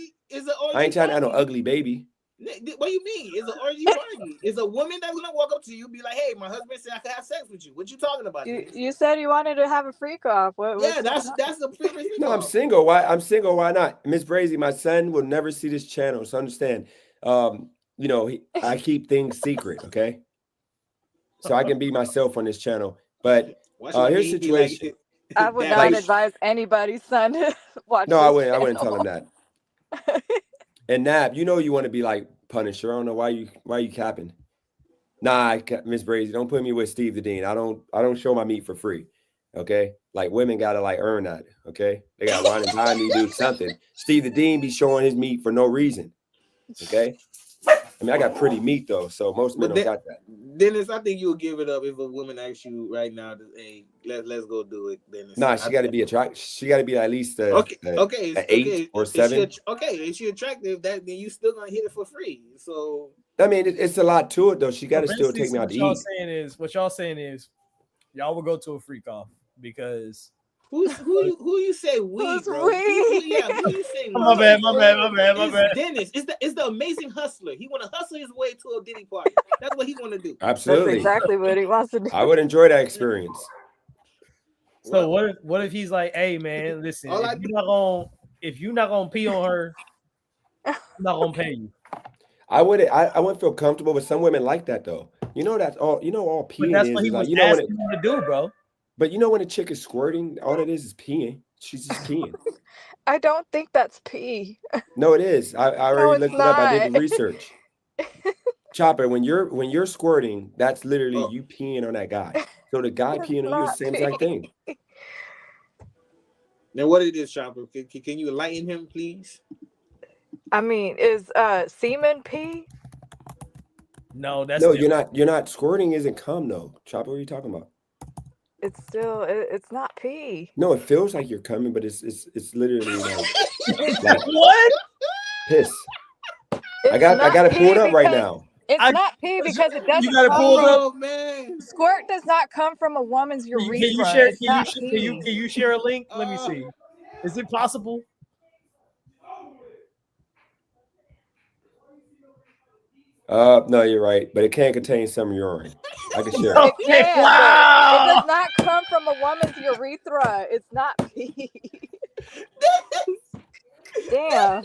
I ain't trying to have no ugly baby. What do you mean? It's an orgy party. It's a woman that's gonna walk up to you, be like, "Hey, my husband said I could have sex with you. What you talking about?" You said you wanted to have a freak off. That's the freak. No, I'm single. Why? I'm single. Why not? Miss Brazy, my son will never see this channel, so understand. You know, I keep things secret, okay? So I can be myself on this channel. But here's the situation. I would not advise anybody's son to watch. No, I wouldn't tell him that. And Nab, you know you want to be like Punisher. I don't know why you capping. Nah, Miss Brazy, don't put me with Steve the Dean. I don't show my meat for free. Okay, like women gotta like earn that. Okay, they gotta wine and dine me, do something. Steve the Dean be showing his meat for no reason. Okay, I mean I got pretty meat though, so most men don't got that. Dennis, I think you'll give it up if a woman asks you right now, "Hey, let's go do it." Dennis, nah, she got to be attractive. She got to be at least an 8 or 7. Is she attractive? Then you still gonna hit it for free. So I mean, it's a lot to it though. She got to still take me out to eat. What y'all saying is, y'all will go to a freak off because who you say we, bro? We? Who you say? My bad. Dennis, it's the amazing hustler. He want to hustle his way to a Diddy party. That's what he want to do. Absolutely, that's exactly what he wants to do. I would enjoy that experience. So what if he's like, "Hey man, listen, if you're not gonna pee on her, I'm not gonna pay you." I wouldn't feel comfortable, but some women like that though. You know that's all. You know all peeing that's is. What he was like, you know asking him to do, bro. But you know when a chick is squirting, all it is peeing. She's just peeing. I don't think that's pee. No, it is. I already looked it up. I did the research. Chopper, when you're squirting, that's literally you peeing on that guy. So the guy peeing on you is the same exact thing. Now what it is, Chopper? Can you enlighten him, please? I mean, is semen pee? No, that's you're not squirting. Isn't cum though, Chopper? What are you talking about? It's still it's not pee. No, it feels like you're coming, but it's literally like what? Piss. I got to pull it up right now. It's not pee because it doesn't. You got to pull it up, man. Squirt does not come from a woman's urethra. Can you share a link? Let me see. Is it possible? No, you're right, but it can contain some urine. I can share. It can, wow. It does not come from a woman's urethra. It's not pee. Damn.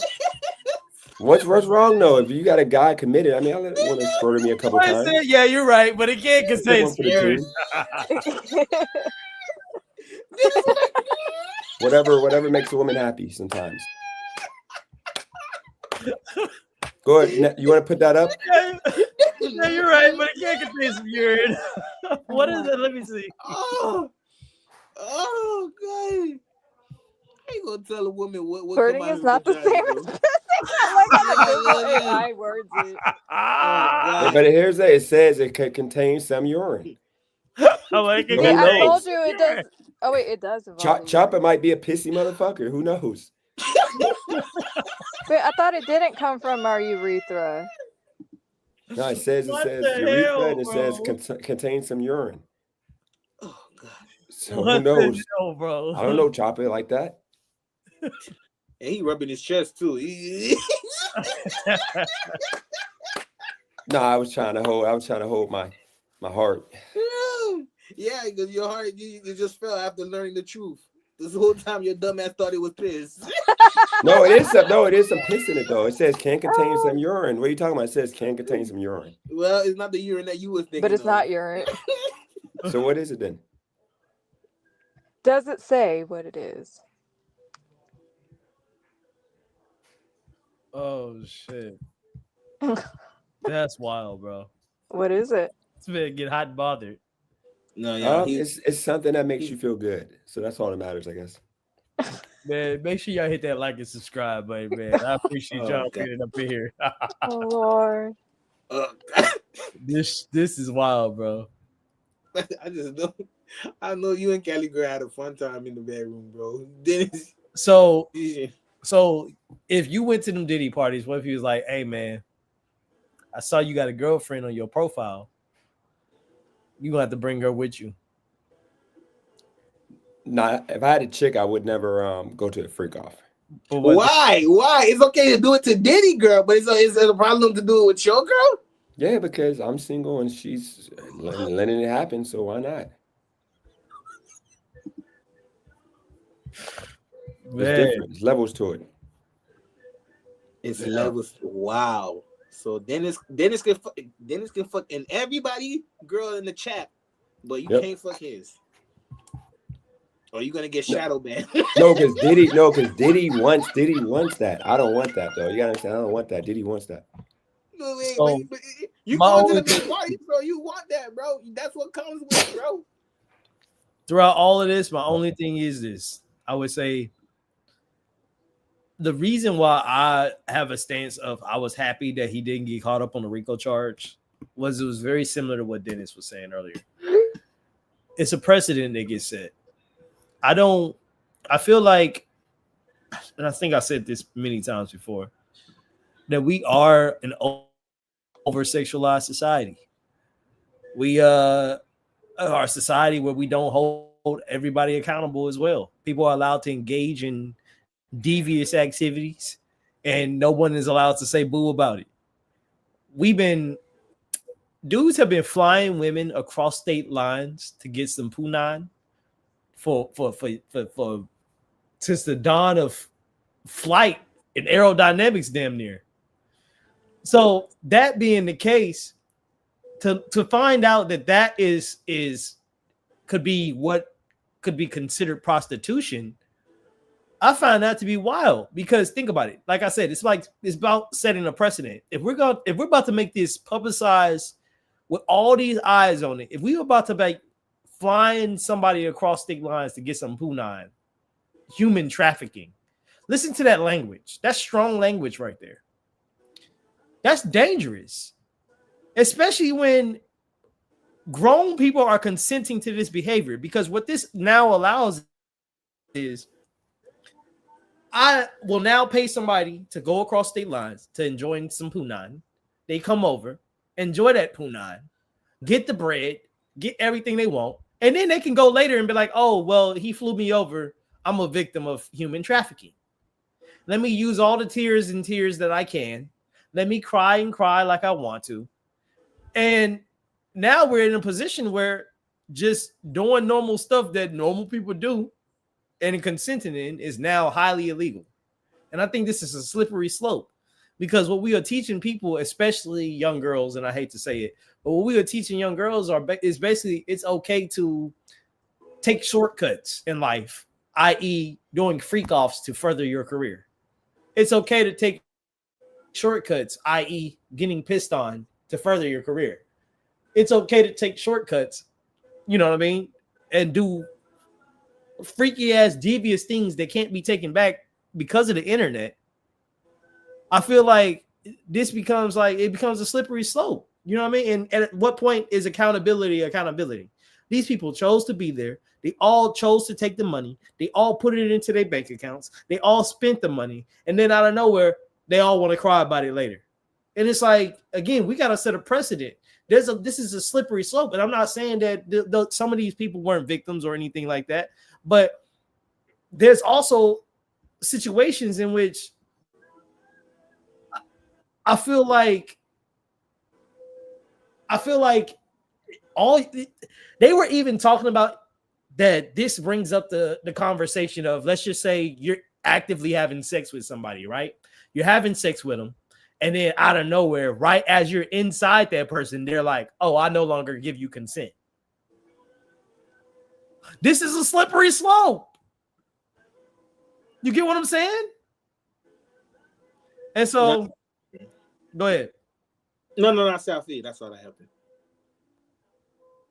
What's wrong though? If you got a guy committed, I mean, I want to squirt me a couple times. Yeah, you're right, but it can't contain urine. Whatever makes a woman happy sometimes. Go ahead. You want to put that up? Yeah, you're right, but it can't contain some urine. What is it? Let me see. Oh, God. I ain't gonna tell a woman what Squirting is not the same as pissing. I words it. But here's that. It says it could contain some urine. I told you it does. Oh wait, it does. Chopper might be a pissy motherfucker. Who knows? But I thought it didn't come from our urethra. No, it says urethra and it says contain some urine. Oh God. So who knows? Hell, bro? I don't know, Chopper like that. And he rubbing his chest too. No, I was trying to hold my heart. Yeah, because your heart you just fell after learning the truth. This whole time your dumb ass thought it was piss. No, it is some piss in it though. It says can contain some urine. What are you talking about? It says can contain some urine. Well, it's not the urine that you were thinking. But it's not urine. So what is it then? Does it say what it is? Oh shit. That's wild, bro. What is it? This man get hot and bothered. No, yeah, it's something that makes you feel good. So that's all that matters, I guess. Man, make sure y'all hit that like and subscribe, buddy, man. I appreciate y'all being up in here. Oh Lord. This is wild, bro. I just know. I know you and Kelly girl had a fun time in the bedroom, bro. Dennis. So if you went to them Diddy parties, what if he was like, "Hey, man, I saw you got a girlfriend on your profile. You gonna have to bring her with you." Nah, if I had a chick, I would never go to a freak off. Why? Why? It's okay to do it to Diddy girl, but is it a problem to do it with your girl? Yeah, because I'm single and she's letting it happen, so why not? It's different. There's levels to it. It's levels. Wow. So Dennis can fuck and everybody girl in the chat, but you can't fuck his. Or you gonna get shadow banned? No, because Diddy wants that. I don't want that though. You gotta understand. I don't want that. Diddy wants that. No, but you go to the big party, bro. You want that, bro. That's what comes with it, bro. Throughout all of this, my only thing is this. I would say the reason why I have a stance of I was happy that he didn't get caught up on the RICO charge was it was very similar to what Dennis was saying earlier. It's a precedent that gets set. I feel like, and I think I said this many times before, that we are an over-sexualized society. We are a society where we don't hold everybody accountable as well. People are allowed to engage in devious activities and no one is allowed to say boo about it. Dudes have been flying women across state lines to get some punani for since the dawn of flight and aerodynamics damn near. So that being the case, to find out that is could be what could be considered prostitution, I find that to be wild because think about it. Like I said, it's about setting a precedent. If we're about to make this publicized with all these eyes on it, if we were about to make flying somebody across state lines to get some punani, human trafficking. Listen to that language. That's strong language right there. That's dangerous, especially when grown people are consenting to this behavior. Because what this now allows is I will now pay somebody to go across state lines to enjoy some punani. They come over, enjoy that punani, get the bread, get everything they want. And then they can go later and be like, oh, well, he flew me over. I'm a victim of human trafficking. Let me use all the tears that I can. Let me cry and cry like I want to. And now we're in a position where just doing normal stuff that normal people do and consenting in is now highly illegal. And I think this is a slippery slope because what we are teaching people, especially young girls, and I hate to say it, but what we are teaching young girls is basically it's okay to take shortcuts in life, i.e. doing freak offs to further your career. It's okay to take shortcuts, i.e. getting pissed on to further your career. It's okay to take shortcuts, you know what I mean, and do freaky ass devious things that can't be taken back because of the internet. I feel like this becomes a slippery slope. You know what I mean? And at what point is accountability? These people chose to be there. They all chose to take the money. They all put it into their bank accounts. They all spent the money. And then out of nowhere, they all want to cry about it later. And it's like, again, we got to set a precedent. This is a slippery slope. And I'm not saying that some of these people weren't victims or anything like that. But there's also situations in which I feel like they were even talking about that. This brings up the conversation of, let's just say you're actively having sex with somebody, right? You're having sex with them. And then out of nowhere, right as you're inside that person, they're like, oh, I no longer give you consent. This is a slippery slope. You get what I'm saying? And so, go ahead. No, not Southeast. That's all I have to.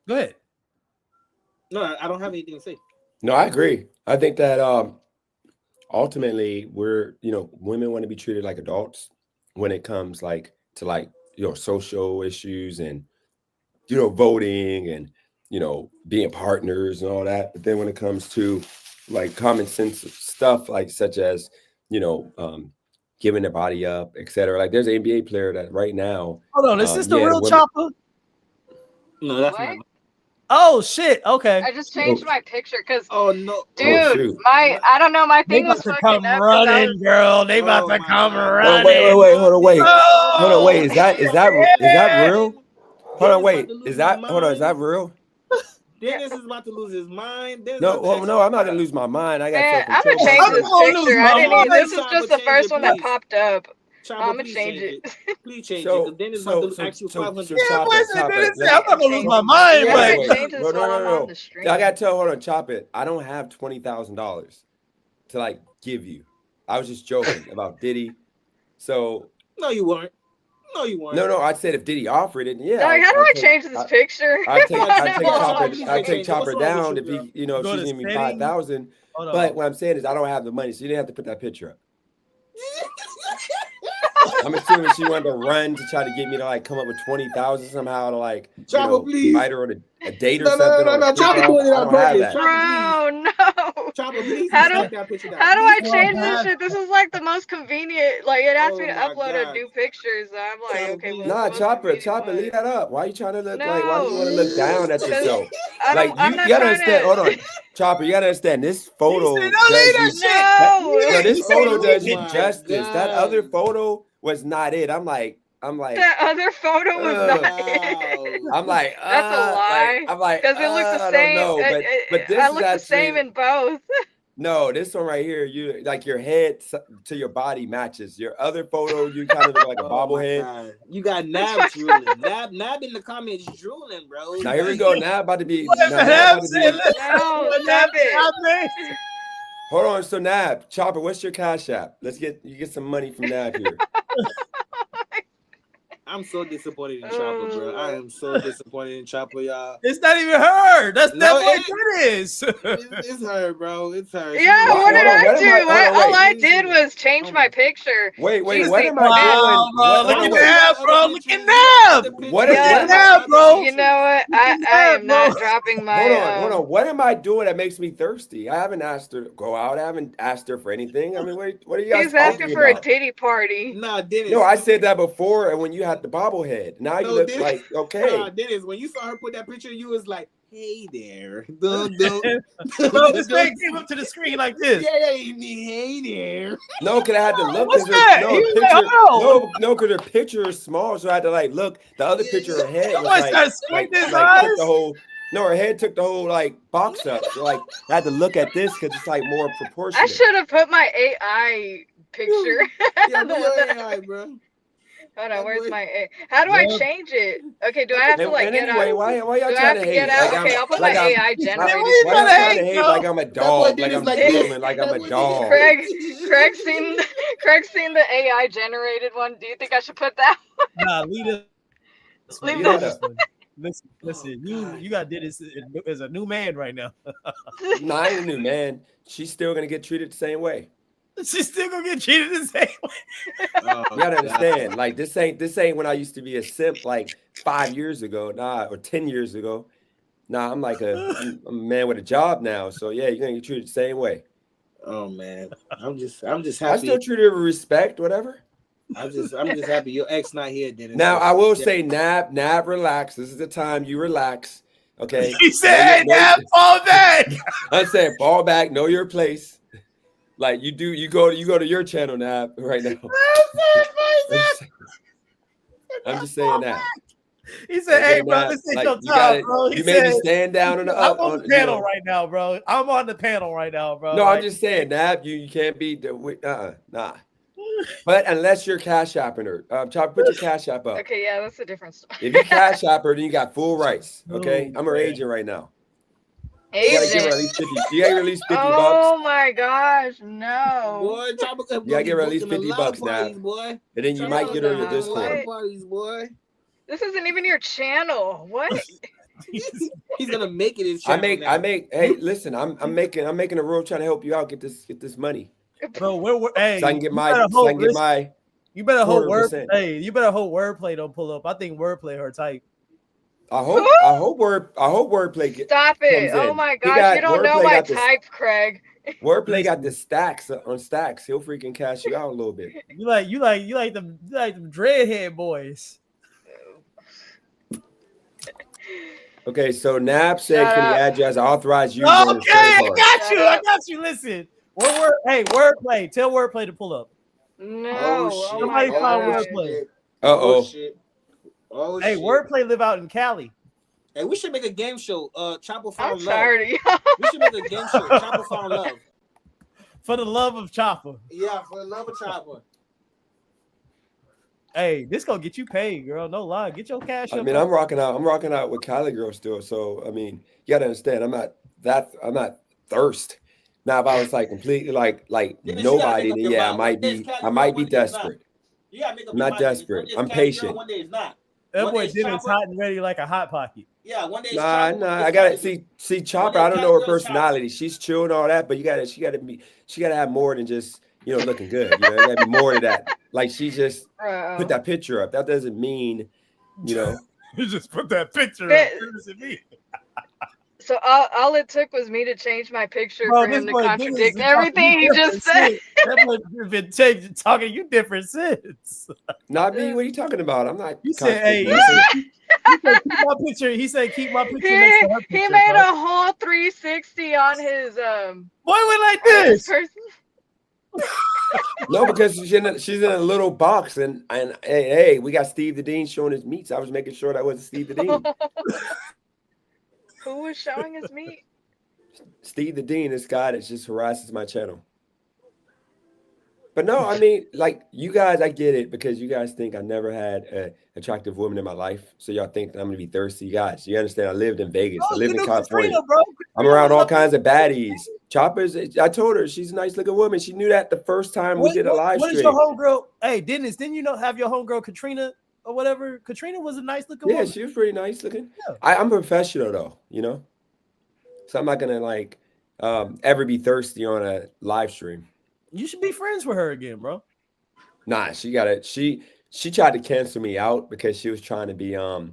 Go ahead. No, I don't have anything to say. No, I agree. I think that ultimately women want to be treated like adults when it comes to social issues and voting and being partners and all that. But then when it comes to like common sense stuff such as giving their body up, etc. Like there's an NBA player that right now. Hold on, is this the real Chopper? No, that's not. Oh shit! Okay. I just changed my picture because no, dude, I don't know, my thing was fucking come up. running, girl. They about to come running. Wait, hold on, wait. Is that real? Hold on, wait. Is that real? Dennis is about to lose his mind. No, I'm not gonna lose my mind. I got. Man, I'm gonna change this picture. I didn't even. This is just the first one that popped up. I'm gonna change it. Please change it. Dennis is about to ask you 500. Yeah, listen, Dennis, I'm not gonna lose my mind, but no. I gotta tell. Hold on, chop it. I don't have $20,000 to give you. I was just joking about Diddy. So no, you weren't. No. I said if Diddy offered it, yeah. Dog, how do I change this picture? I take Chopper down if he, if she's giving me 5,000. But what I'm saying is I don't have the money, so you didn't have to put that picture up. I'm assuming she wanted to run to try to get me to come up with 20,000 somehow to Chopper, please. invite her on a date or something. No, Chopper doing it on purpose. Bro, no. Chopper, please. How do I change this shit? This is the most convenient. It asks me to upload a new picture, so I'm like, okay. Well, nah, Chopper, leave that up. Why are you trying to look why do you want to look down at yourself? You gotta understand. Hold on, Chopper, you gotta understand this photo. This photo does you justice. That other photo was not it. I'm like that other photo was not it. I'm like that's a lie. I'm like because it looks the same. I don't know, but this I look the same in both. No, this one right here, you your head to your body matches. Your other photo, you kind of look like a bobblehead. You got Nab drooling. Nab in the comments drooling, bro. Now here we go. Nab about to be. Hold on, so Nab, Chopper, what's your Cash App? You get some money from Nab here. I'm so disappointed in Chopper, bro. I am so disappointed in Chopper, y'all. It's not even her. That's what it is. It's her, bro. It's her. Yeah, what did I do? All I did was change my picture. Wait, what am I doing? Bro, look at that, bro. Look at that. What am I, bro? You know what? I am not dropping my. Hold on. What am I doing that makes me thirsty? I haven't asked her to go out. I haven't asked her for anything. I mean, what are you guys He's asking for a Diddy party. Nah, Dennis. No, I said that before, and when you had the bobblehead. Now you look like okay. Dennis, when you saw her put that picture, you was like, "Hey there." Bro, this man came up to the screen like this. Yeah, hey there. No, because I had to look. What's that? No, because her picture is small, so I had to look. The other picture, her head was took the whole. No, her head took the whole box up. So I had to look at this because it's more proportionate. I should have put my AI picture. Yeah, AI, bro. Hold on, where's my A? How do I change it? Okay, do I have to get out? Why y'all trying to hate? Okay, I'll put my AI generated. Why y'all trying to hate like I'm a dog? Like I'm human? Like I'm a dog? Craig's seen the AI generated one. Do you think I should put that one? Nah, leave this one. Listen. You got Diddy as a new man right now. No, I ain't a new man. She's still gonna get treated the same way. She's still gonna get treated the same way. You gotta understand, this ain't when I used to be a simp 5 years ago, or 10 years ago. I'm I'm a man with a job now, so yeah, you're gonna get treated the same way. Oh man, I'm just happy. I still treat her with respect, whatever. I'm just happy your ex not here, Dennis. Now I will say, Nab, relax. This is the time you relax. Okay. He said, Nab, fall back. I said, fall back. Know your place. You go to your channel now right now. I'm just saying that. He said, "Hey, bro, this ain't your time, bro." You made me stand down on the. I'm on the panel right now, bro. I'm on the panel right now, bro. No, I'm just saying, Nab, you can't be nah. But unless you're Cash Apping her, put your Cash App up. Okay, yeah, that's a different story. If you Cash App her, then you got full rights. Okay, I'm her agent right now. You gotta give her Agent. at least 50. You gotta give her at least 50 bucks. Oh my gosh, no. Boy, Chopper You gotta give her at least 50 bucks now. boy. And then you might get her your Discord. Parties, boy. This isn't even your channel. What? He's gonna make it his channel. I make. Hey, listen, I'm making a room trying to help you out get this money. Bro, hey, so I can get my. You better hope 100%. you better hope wordplay don't pull up. I think wordplay her type. I hope wordplay. Stop it! Oh my gosh, you don't know my type, Craig. Wordplay got the stacks on stacks. He'll freaking cash you out a little bit. You like them dreadhead boys. Okay, so Nab said, "Can he add you as an authorized user?" Okay, I got you. Listen, wordplay. Tell wordplay to pull up. No, somebody find wordplay. Hey, wordplay live out in Cali. Hey, we should make a game show. Chopper found I'm love. tired of you. We should make a game show. Chopper found love. For the love of Chopper. Yeah, for the love of Chopper. Hey, this gonna get you paid, girl. No lie. Get your cash. I mean, I'm rocking out with Cali girl still. So I mean, you gotta understand, I'm not thirst. Now, if I was like completely like nobody, then yeah, I might be desperate. I'm not desperate. I'm patient. One day it's not. That boy Dennis hot and ready like a hot pocket. Yeah, one day. Nah. I gotta see Chopper. I don't know her personality. She's chill and all that, but she gotta have more than just looking good. There gotta be more to that. Like she just put that picture up. That doesn't mean You just put that picture up. What does it mean? So all it took was me to change my picture for him to contradict everything he just said. That boy been talking to you different since. Not me. What are you talking about? I'm not. He said, "Hey, keep my picture." He said, "Keep my picture next to her picture." He made a whole 360 on his Boy went like this. No, because she's in a little box, and hey, we got Steve the Dean showing his meats. I was making sure that wasn't Steve the Dean. Who was showing his meat? Steve the Dean, this guy that just harasses my channel. But no, I mean, like you guys, I get it because you guys think I never had an attractive woman in my life. So y'all think that I'm gonna be thirsty. You guys, you understand? I lived in Vegas. I lived in California. Katrina, bro. I'm around all kinds of baddies. Choppers. I told her she's a nice looking woman. She knew that the first time we did a live stream. What is your homegirl? Hey, Dennis, didn't you have your homegirl Katrina or whatever? Katrina was a nice looking woman. Yeah, she was pretty nice looking. Yeah. I'm professional though, so I'm not gonna ever be thirsty on a live stream. You should be friends with her again, bro. Nah, she tried to cancel me out because she was trying to be a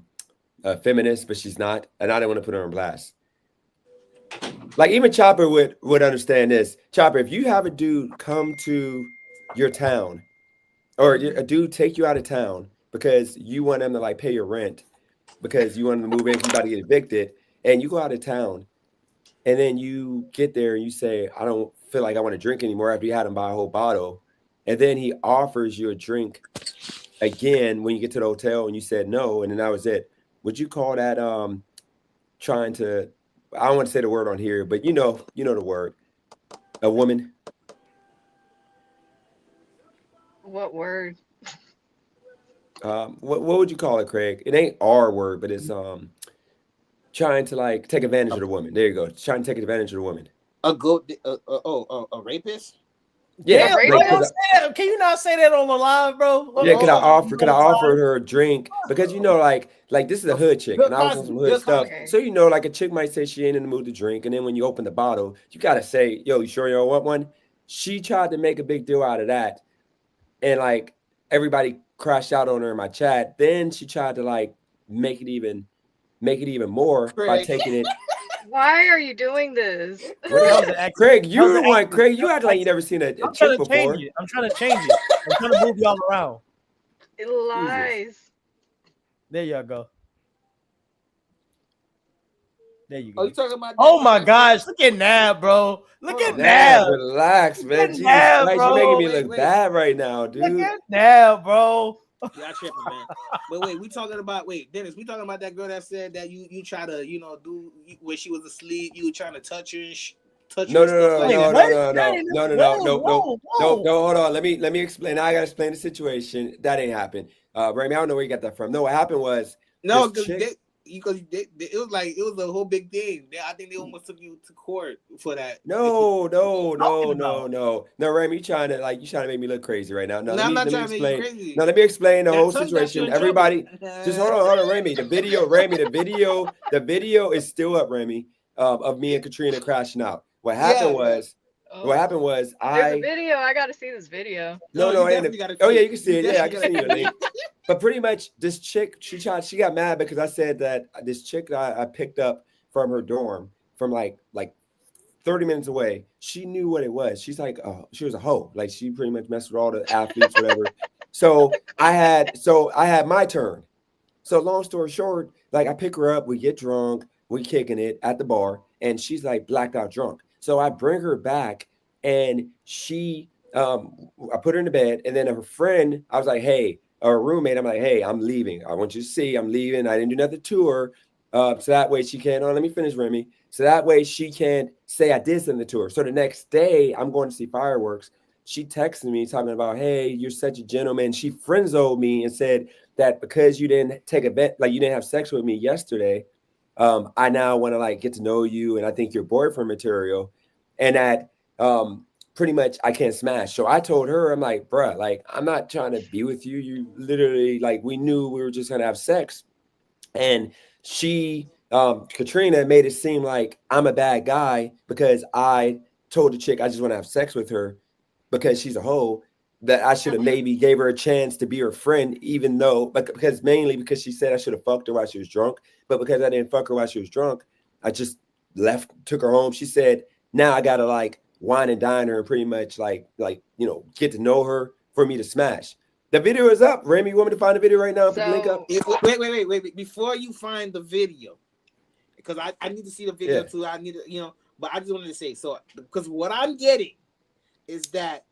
feminist, but she's not, and I didn't want to put her on blast. Like even Chopper would understand this. Chopper, if you have a dude come to your town, or a dude take you out of town because you want them to pay your rent, because you want them to move in, you about to get evicted, and you go out of town, and then you get there and you say, I don't feel like I want to drink anymore after you had him buy a whole bottle, and then he offers you a drink again when you get to the hotel and you said no, and then that was it. Would you call that trying to, I don't want to say the word on here, but you know the word, a woman? What word? What would you call it, Craig? It ain't our word, but it's trying to take advantage of the woman. There you go. Trying to take advantage of the woman. A rapist? Yeah. Can you not say that on the live, bro? Yeah, could I offer her a drink? Because this is a hood chick, and I was on some hood stuff. So a chick might say she ain't in the mood to drink, and then when you open the bottle, you gotta say, yo, you sure you don't want one? She tried to make a big deal out of that, and everybody crashed out on her in my chat. Then she tried to make it even more by taking it. Why are you doing this? Craig, you're the one. Craig, you act like you never seen a chick before. I'm trying to change it. I'm trying to move y'all around. It lies. There y'all go. There you go. Oh, you talking about? Oh my gosh! Look at Nab, bro. Look at Nab. Relax, man. Jesus Nab, Christ, bro. you're making me look bad right now, dude. Look at Nab, bro. Yeah, I tripping, man. But wait, Dennis, we talking about that girl that said that you try to, do when she was asleep, you were trying to touch her and touch her. No. Hold on. Let me explain. Now I gotta explain the situation. That ain't happened. Remy, I don't know where you got that from. No, what happened was because it was a whole big thing. I think they almost took you to court for that. No, Remy, you trying to make me look crazy right now. No, I'm not let me trying to make you explain. crazy. No, let me explain the whole Tongue got you situation. in Everybody, trouble. just hold on, Remy. The video is still up, Remy, of me and Katrina crashing out. What happened was, There's a video. I got to see this video. No, you definitely gotta see oh yeah, it. you can see it. Yeah, I can see your link. But pretty much, this chick, she got mad because I said that this chick that I picked up from her dorm from like 30 minutes away, she knew what it was. She's like, oh, she was a hoe. Like, she pretty much messed with all the athletes, whatever. So I had my turn. So long story short, like, I pick her up, we get drunk, we kicking it at the bar, and she's like blacked out drunk. So I bring her back, and she I put her in the bed, and then her friend, I was like, hey, her roommate, I'm like, hey, I'm leaving. I want you to see I'm leaving. I didn't do nothing to her. So that way she can't, let me finish, Remy. So that way she can't say I did something to her. So the next day I'm going to see fireworks. She texted me talking about, hey, you're such a gentleman. She friend-zoned me and said that because you didn't take a bet, like you didn't have sex with me yesterday, I now want to like get to know you, and I think you're boyfriend material, and that pretty much I can't smash. So I told her, I'm like, bruh, like, I'm not trying to be with you. You literally, like, we knew we were just gonna have sex. And she, Katrina, made it seem like I'm a bad guy because I told the chick I just want to have sex with her because she's a hoe, that I should have maybe gave her a chance to be her friend, even though, because mainly because she said I should have fucked her while she was drunk. But because I didn't fuck her while she was drunk, I just left, took her home. She said, now I gotta like wine and dine her and pretty much like get to know her for me to smash. The video is up. Remy, you want me to find the video right now? Put the link up. Wait. Before you find the video, because I need to see the video too. I need to, but I just wanted to say, so because what I'm getting is that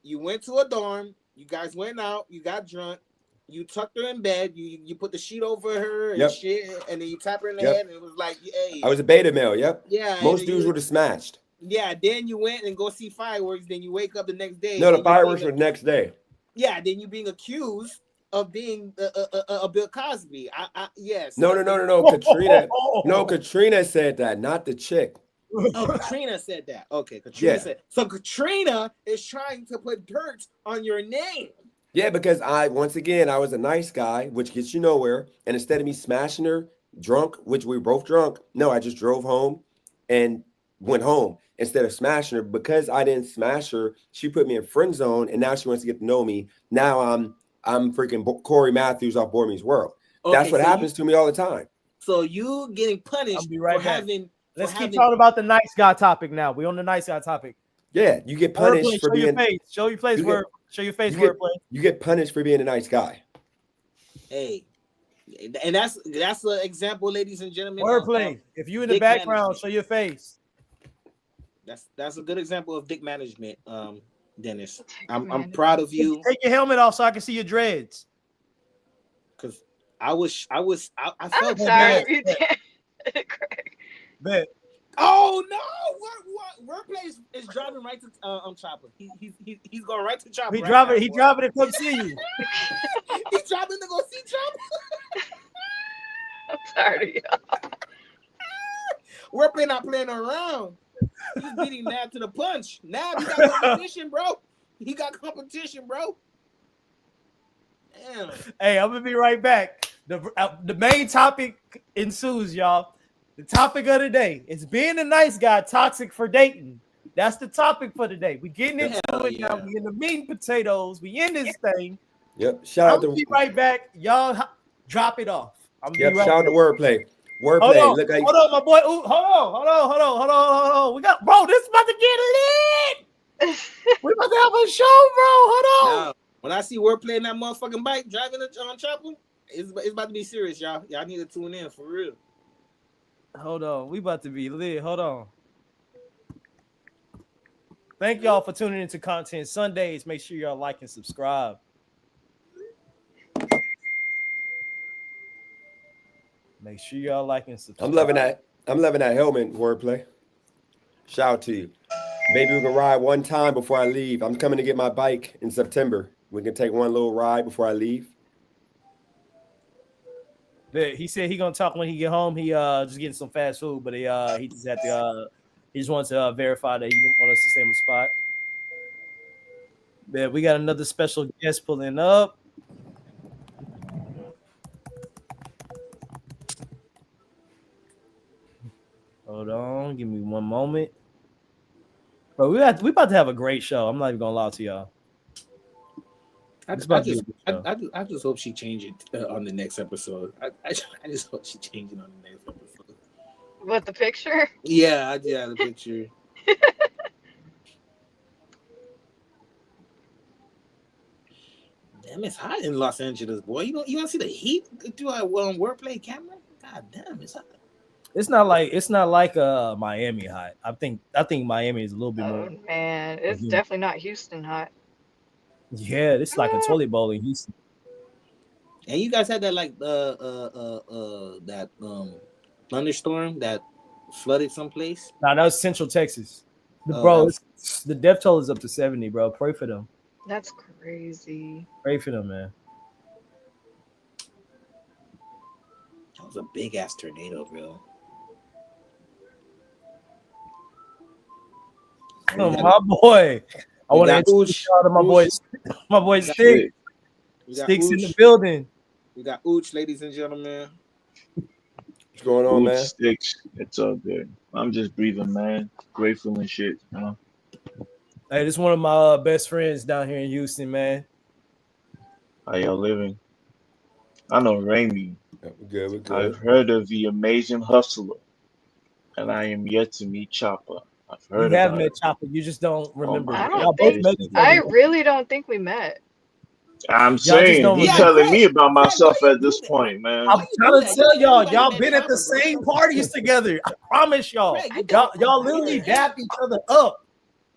you went to a dorm, you guys went out, you got drunk, you tucked her in bed, you put the sheet over her and shit, and then you tap her in the head, and it was like, hey. I was a beta male, Yeah. Most dudes would have smashed. Yeah, then you went and go see fireworks, then you wake up the next day. No, the fireworks were the next day. Yeah, then you being accused of being a Bill Cosby. Yes. No. Katrina. No, Katrina said that, not the chick. Oh, Katrina said that. Okay, Katrina said. So Katrina is trying to put dirt on your name. Yeah, because I was a nice guy, which gets you nowhere. And instead of me smashing her drunk, which we were both drunk, no, I just drove home and went home instead of smashing her. Because I didn't smash her, she put me in friend zone, and now she wants to get to know me. Now I'm freaking Corey Matthews off Boy Meets World. Okay, that's what happens to me all the time. So you getting punished for having. Let's keep talking about the nice guy topic now. We on the nice guy topic. Yeah, you get punished for being. Show your face. Show your face. Wordplay. You get punished for being a nice guy. Hey, and that's an example, ladies and gentlemen. Wordplay. If you in the background, show your face. That's a good example of dick management, Dennis. I'm proud of you. Take your helmet off so I can see your dreads. Because I felt I'm sorry, you did. Craig. Bet. Oh no! Wordplay is driving right to Chopper. He's going right to Chopper. He driving to come see you. He's driving to go see Chopper. I'm sorry, y'all. Wordplay not playing around. He's beating Nab to the punch. Nab, he got competition, bro. Damn. Hey, I'm gonna be right back. The main topic ensues, y'all. The topic of the day is being a nice guy toxic for dating. That's the topic for today. We getting into it now. We in the meat and potatoes. We in this thing. Yep. Shout out to be right back. Y'all drop it off. Yep. Shout out to Wordplay. Hold on, my boy. Ooh, hold on. We got, bro. This is about to get lit. We about to have a show, bro. Hold on. Now, when I see Wordplay in that motherfucking bike driving on Chopper, it's about to be serious, y'all. Y'all need to tune in for real. Hold on. We about to be lit. Hold on. Thank y'all for tuning into Content Sundays. Make sure y'all like and subscribe. Make sure y'all like and subscribe. I'm loving that helmet, Wordplay. Shout out to you. Maybe we can ride one time before I leave. I'm coming to get my bike in September. We can take one little ride before I leave. But he said he gonna talk when he get home. He just getting some fast food, but he just had to he just wants to verify that he didn't want us to stay on the spot. Yeah, we got another special guest pulling up. Hold on, give me one moment. But we about to have a great show. I'm not even gonna lie to y'all. I just hope she change it on the next episode. I just hope she change it on the next episode. What, the picture? Yeah, the picture. Damn, it's hot in Los Angeles, boy. You don't see the heat through our wordplay camera? God damn, it's hot. It's not like Miami hot. I think Miami is a little bit more. Oh man, it's definitely not Houston hot. Yeah, it's like a toilet bowl in Houston. And you guys had that thunderstorm that flooded someplace? Nah, that was Central Texas. Bro, the death toll is up to 70, bro. Pray for them. That's crazy. Pray for them, man. That was a big ass tornado, bro. Oh, my boy. I want to introduce y'all to my boy Sticks. Sticks in the building. We got Ooch, ladies and gentlemen. What's going on, man? Sticks. It's all good. I'm just breathing, man. Grateful and shit, you know. Hey, this is one of my best friends down here in Houston, man. How y'all living? I know Raimi. Yeah, we're good. I've heard of the amazing hustler, and I am yet to meet Chopper. I've heard. You have met Chopper. You just don't remember. I really don't think we met. I'm saying you're telling me about myself at this point, man. I'm trying to tell y'all been at the same parties together. I promise y'all. Y'all literally dapped each other up.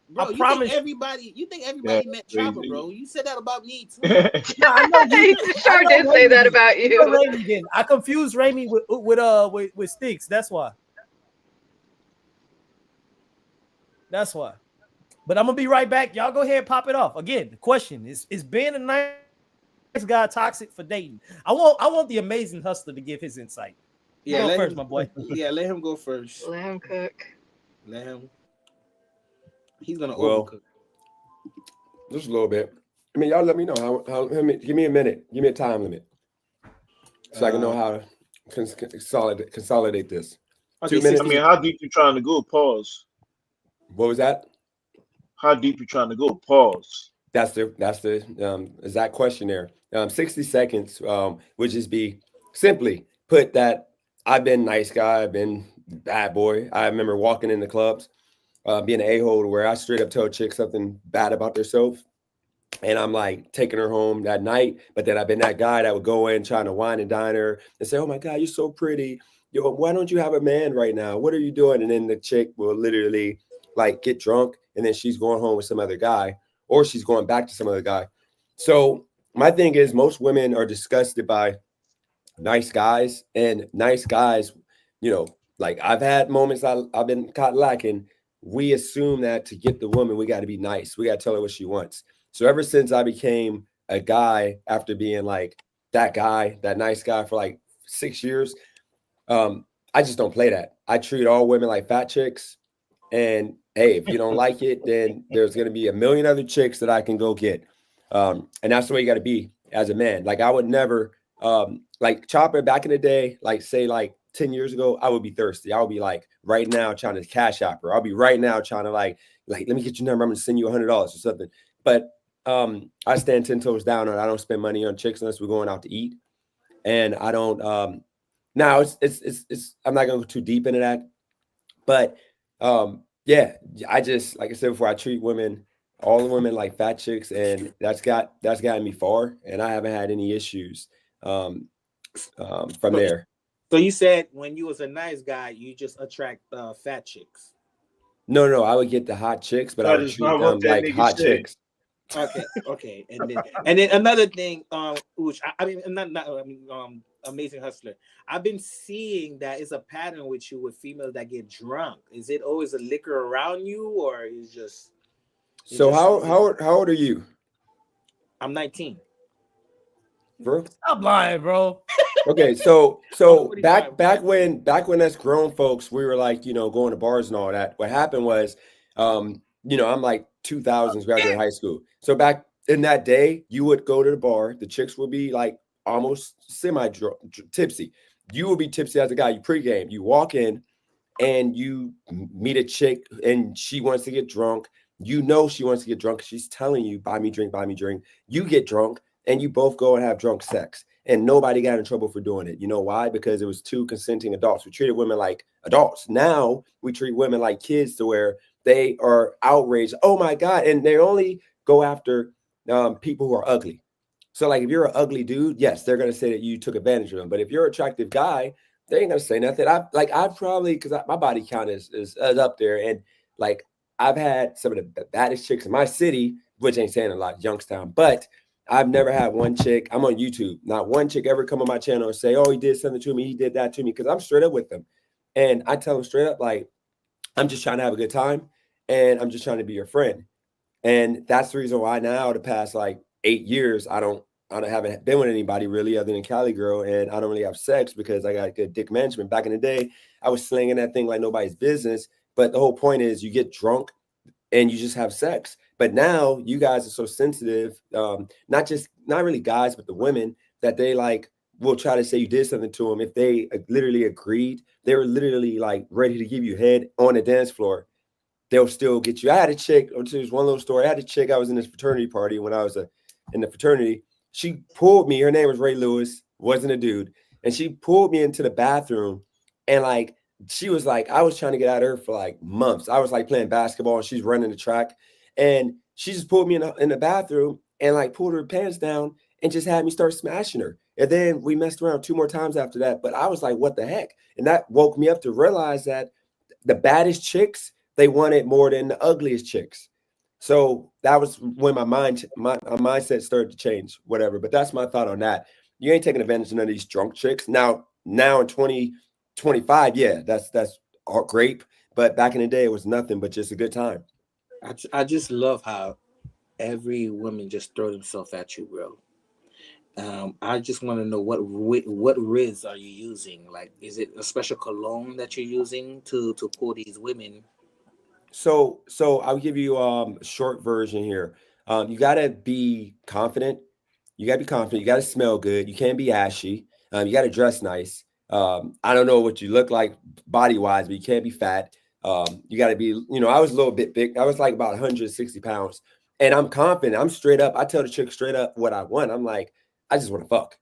Bro, I promise. You think everybody met Chopper, bro? You said that about me too. Yeah, I know He sure did say that about you. I confused Raimi with Sticks. That's why. But I'm gonna be right back. Y'all go ahead and pop it off. Again, the question is being a nice guy toxic for dating? I want the amazing hustler to give his insight. Yeah, go first, my boy. Yeah, let him go first. Let him cook. Let him. He's gonna overcook. Just a little bit. I mean, y'all let me know how give me a minute. Give me a time limit. So I can know how to consolidate this. Okay, 2 minutes. I mean, how deep you trying to go? Pause. What was that? How deep you trying to go? Pause. That's the exact question there. 60 seconds would just be simply put that I've been nice guy, I've been bad boy. I remember walking in the clubs, being an a-hole where I straight up tell a chick something bad about themselves. And I'm like taking her home that night, but then I've been that guy that would go in trying to wine and dine her and say, "Oh my God, you're so pretty. Yo, why don't you have a man right now? What are you doing?" And then the chick will literally like get drunk and then she's going home with some other guy or she's going back to some other guy. So my thing is most women are disgusted by nice guys, and nice guys, you know, like I've had moments I've been caught lacking. We assume that to get the woman, we got to be nice. We got to tell her what she wants. So ever since I became a guy, after being like that guy, that nice guy for like 6 years, I just don't play that. I treat all women like fat chicks. And hey, if you don't like it, then there's going to be a million other chicks that I can go get. And that's the way you got to be as a man. Like I would never, like Chopper back in the day, like say like 10 years ago, I would be thirsty. I would be like right now trying to cash app her. I'll be right now trying to like, let me get your number. I'm going to send you $100 or something. But I stand 10 toes down and I don't spend money on chicks unless we're going out to eat. And I don't, now it's, I'm not going to go too deep into that, but yeah, I just, like I said before, I treat women, all the women like fat chicks, and that's gotten me far, and I haven't had any issues from there. So you said when you was a nice guy, you just attract fat chicks. No, I would get the hot chicks, but I would treat them like hot chicks. Okay, and then another thing, which Amazing Hustler. I've been seeing that it's a pattern with you with females that get drunk. Is it always a liquor around you, or is just? So how old are you? I'm 19. Bro, stop lying, bro. Okay, so back when us grown folks, we were like, going to bars and all that. What happened was, I'm like 2000s graduate high school. So back in that day, you would go to the bar, the chicks would be like almost semi tipsy. You would be tipsy as a guy. You pregame, you walk in, and you meet a chick, and she wants to get drunk. She wants to get drunk. She's telling you, buy me drink, buy me drink. You get drunk, and you both go and have drunk sex. And nobody got in trouble for doing it. You know why? Because it was two consenting adults. We treated women like adults. Now we treat women like kids, to where they are outraged. Oh my God. And they only go after people who are ugly. So like if you're an ugly dude, yes, they're going to say that you took advantage of them. But if you're an attractive guy, they ain't going to say nothing. I've probably, because my body count is up there. And like I've had some of the baddest chicks in my city, which ain't saying a lot, Youngstown, but I've never had one chick. I'm on YouTube. Not one chick ever come on my channel and say, oh, he did something to me. He did that to me. Because I'm straight up with them. And I tell them straight up, like, I'm just trying to have a good time. And I'm just trying to be your friend. And that's the reason why now, the past like 8 years, I haven't been with anybody really other than Cali girl. And I don't really have sex because I got good dick management. Back in the day, I was slinging that thing like nobody's business. But the whole point is you get drunk and you just have sex. But now you guys are so sensitive, not really guys, but the women, that they like will try to say you did something to them. If they literally agreed, they were literally like ready to give you head on the dance floor, they'll still get you. I had a chick, there's one little story. I had a chick, I was in this fraternity party when I was in the fraternity. She pulled me, her name was Ray Lewis, wasn't a dude. And she pulled me into the bathroom, and like, she was like, I was trying to get out of her for like months. I was like playing basketball and she's running the track. And she just pulled me in the bathroom and like pulled her pants down and just had me start smashing her. And then we messed around 2 more times after that. But I was like, what the heck? And that woke me up to realize that the baddest chicks, they want it more than the ugliest chicks. So that was when my mindset started to change, whatever. But that's my thought on that. You ain't taking advantage of none of these drunk chicks. Now in 2025, yeah, that's great. But back in the day, it was nothing but just a good time. I just love how every woman just throw themselves at you, bro. I just want to know what Riz are you using? Like, is it a special cologne that you're using to pull these women? So I'll give you a short version here. You gotta be confident. You gotta smell good. You can't be ashy. You gotta dress nice. I don't know what you look like body wise, but you can't be fat. You got to be, I was a little bit big. I was like about 160 pounds, and I'm confident. I'm straight up. I tell the chick straight up what I want. I'm like, I just want to fuck.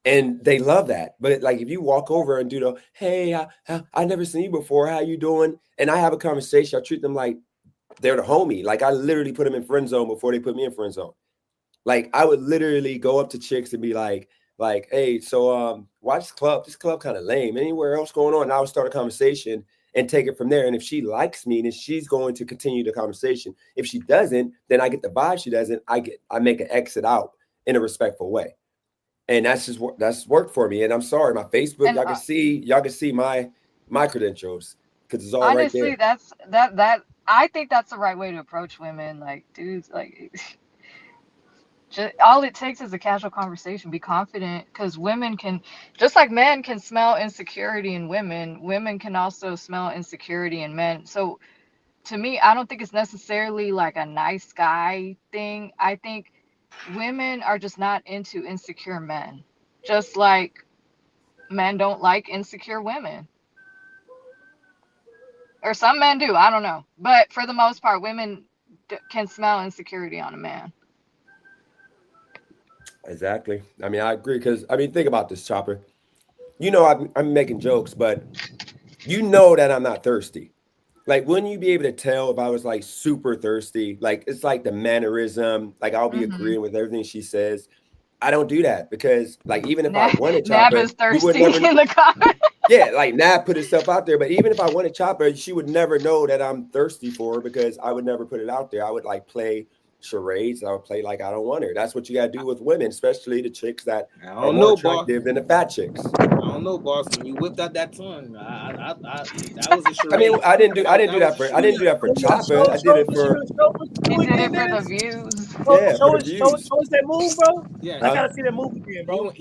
And they love that. But like, if you walk over and do the, hey, I never seen you before. How you doing? And I have a conversation. I treat them like they're the homie. Like I literally put them in friend zone before they put me in friend zone. Like I would literally go up to chicks and be like, hey, so why this club? This club kind of lame. Anywhere else going on? And I would start a conversation and take it from there. And if she likes me, then she's going to continue the conversation. If she doesn't, then I get the vibe she doesn't. I make an exit out in a respectful way. And that's worked for me. And I'm sorry, my Facebook, and y'all can see my credentials because it's all honestly, right there. That's I think that's the right way to approach women. Like dudes, like all it takes is a casual conversation. Be confident, because women can, just like men can smell insecurity in women can also smell insecurity in men. So to me, I don't think it's necessarily like a nice guy thing. I think women are just not into insecure men, just like men don't like insecure women, or some men do, I don't know, but for the most part women can smell insecurity on a man. Exactly. I mean, I agree, because I mean, think about this, Chopper. I'm making jokes, but that I'm not thirsty. Like, wouldn't you be able to tell if I was like super thirsty? Like, it's like the mannerism. Like, I'll be agreeing with everything she says. I don't do that because, like, even if I wanted Chopper, Nab is thirsty in the comments. Yeah, like Nab put herself out there, but even if I wanted Chopper, she would never know that I'm thirsty for her because I would never put it out there. I would like play charades. And I would play like I don't want her. That's what you got to do with women, especially the chicks that I are don't more know, attractive than the fat chicks. I don't know, boss. When you whipped out that tongue, that was a charade. I mean, I didn't do that for Chopper. I did it for. He did it for the views. Yeah, show for us the views. that move, bro. Yeah, I gotta see that move again, bro. I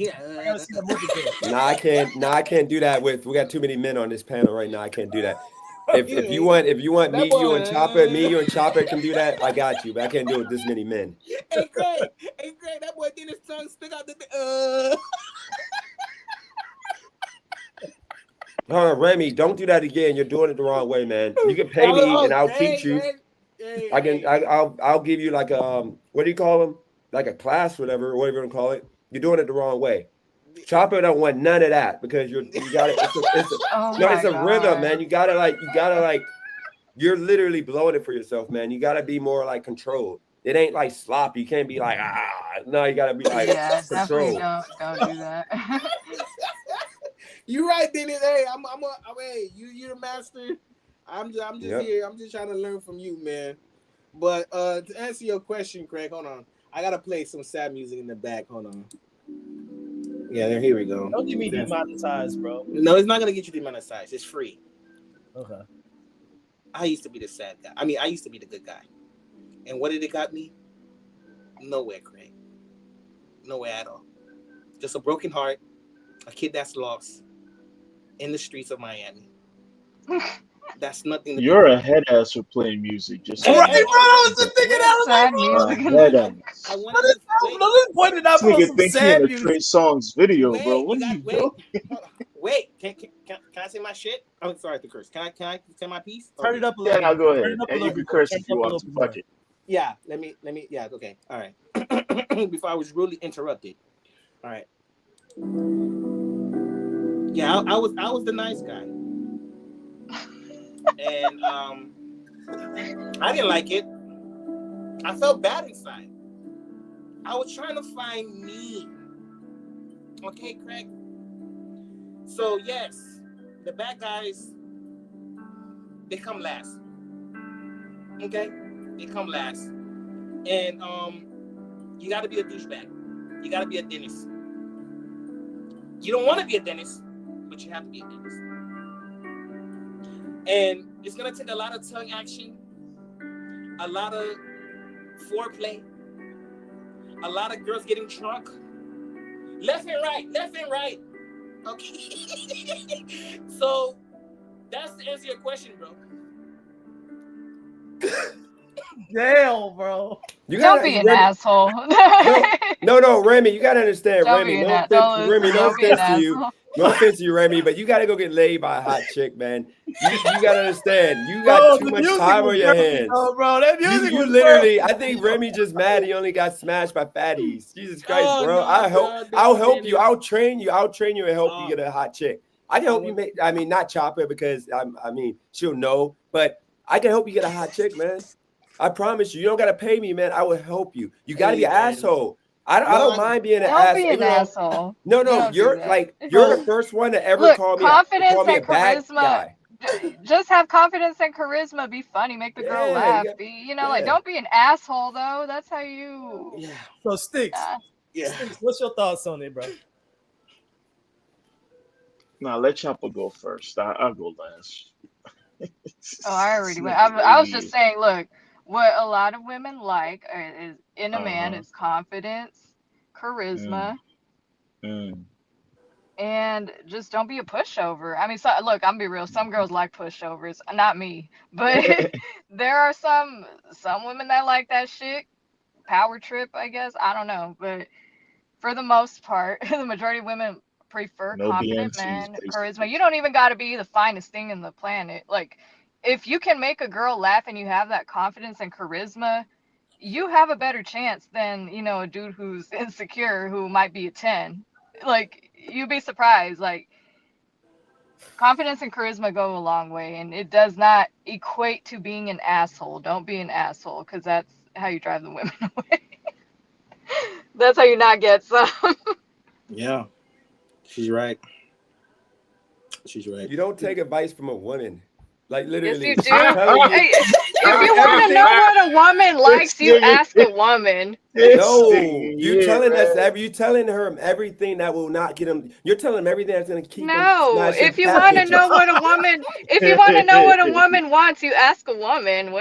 gotta see that move again. I can't do that with. We got too many men on this panel right now. I can't do that. If you want me, you and Chopper can do that. I got you, but I can't do it with this many men. Hey, Greg, that boy did his tongue stick out the. Hold on, Remy, don't do that again. You're doing it the wrong way, man. You can pay me and I'll teach you. I'll give you like a what do you call them? Like a class, whatever you want to call it. You're doing it the wrong way. Chopper don't want none of that because you got it. It's a rhythm, man. You gotta like you're literally blowing it for yourself, man. You gotta be more like controlled. It ain't like sloppy. You can't be like no, you gotta be like controlled. Don't do that. You're right, Dennis. Hey, hey, you're the master. I'm just here. I'm just trying to learn from you, man. But to answer your question, Craig, hold on. I gotta play some sad music in the back. Hold on. Yeah, here we go. Don't get me demonetized, bro. No, it's not gonna get you demonetized. It's free. Okay. I used to be the sad guy. I mean, I used to be the good guy. And what did it got me? Nowhere, Craig. Nowhere at all. Just a broken heart, a kid that's lost in the streets of Miami. That's nothing. You're a head ass for playing music. Just right, bro. I was just thinking that. Sad music. head ass. I wanted to pointed out This for nigga some think he sad in a music. Trey Songz video, bro. What are you doing? Wait, can I say my shit? I'm sorry to curse. Can I say my piece? Turn it up a little. Yeah, now go ahead. Turn it up a And you little can bit. curse Turn if it up you a want little to. bit. Fuck it. Yeah, let me. Yeah, okay. All right. Before I was really interrupted. All right. Yeah, I was the nice guy. And I didn't like it. I felt bad inside. I was trying to find me. Okay, Craig? So yes, the bad guys, they come last. Okay? They come last. And you gotta be a douchebag. You gotta be a dentist. You don't want to be a dentist, but you have to be a dentist. And it's gonna take a lot of tongue action, a lot of foreplay, a lot of girls getting drunk, left and right. Okay. So that's to answer your question, bro. Damn, bro. Don't be an asshole. No, Remy, you gotta understand, Don't Remy. be No an offense to you. asshole. No offense to you, Remy, but you gotta go get laid by a hot chick, man. You gotta understand. You got too much time on your hands. Oh, bro, that music You was literally. perfect. I think Remy just mad he only got smashed by fatties. Jesus Christ, bro. No, I'll help you. I'll train you and help you get a hot chick. I can help you make. I mean, not Chopper because I mean she'll know, but I can help you get a hot chick, man. I promise you. You don't gotta pay me, man. I will help you. You gotta be an asshole. I don't mind being an asshole. Don't be an asshole. No, you're the first one to ever call me a bad guy. Just have confidence and charisma. Be funny. Make the girl laugh. Like don't be an asshole though. That's how you. Yeah. So Sticks. Sticks, what's your thoughts on it, bro? Now let Chopper go first. I'll go last. I already went. I was just saying. Look, what a lot of women like is in a man is confidence, charisma. And just don't be a pushover. I mean, look, I'm be real. Some girls like pushovers, not me, but there are some women that like that shit. Power trip, I guess. I don't know, but for the most part, the majority of women prefer confident men, charisma. You don't even got to be the finest thing in the planet. Like, if you can make a girl laugh and you have that confidence and charisma, you have a better chance than a dude who's insecure who might be a 10. Like, you'd be surprised. Like, confidence and charisma go a long way, and it does not equate to being an asshole. Don't be an asshole, because that's how you drive the women away. That's how you not get some. Yeah, she's right. She's right. You don't take advice from a woman. Like literally. Yes, you do. if you want to know what a woman likes, you ask a woman. No, you're telling us you telling her everything that will not get him. You're telling him everything that's gonna keep him. No, if you want to know what a woman wants, you ask a woman.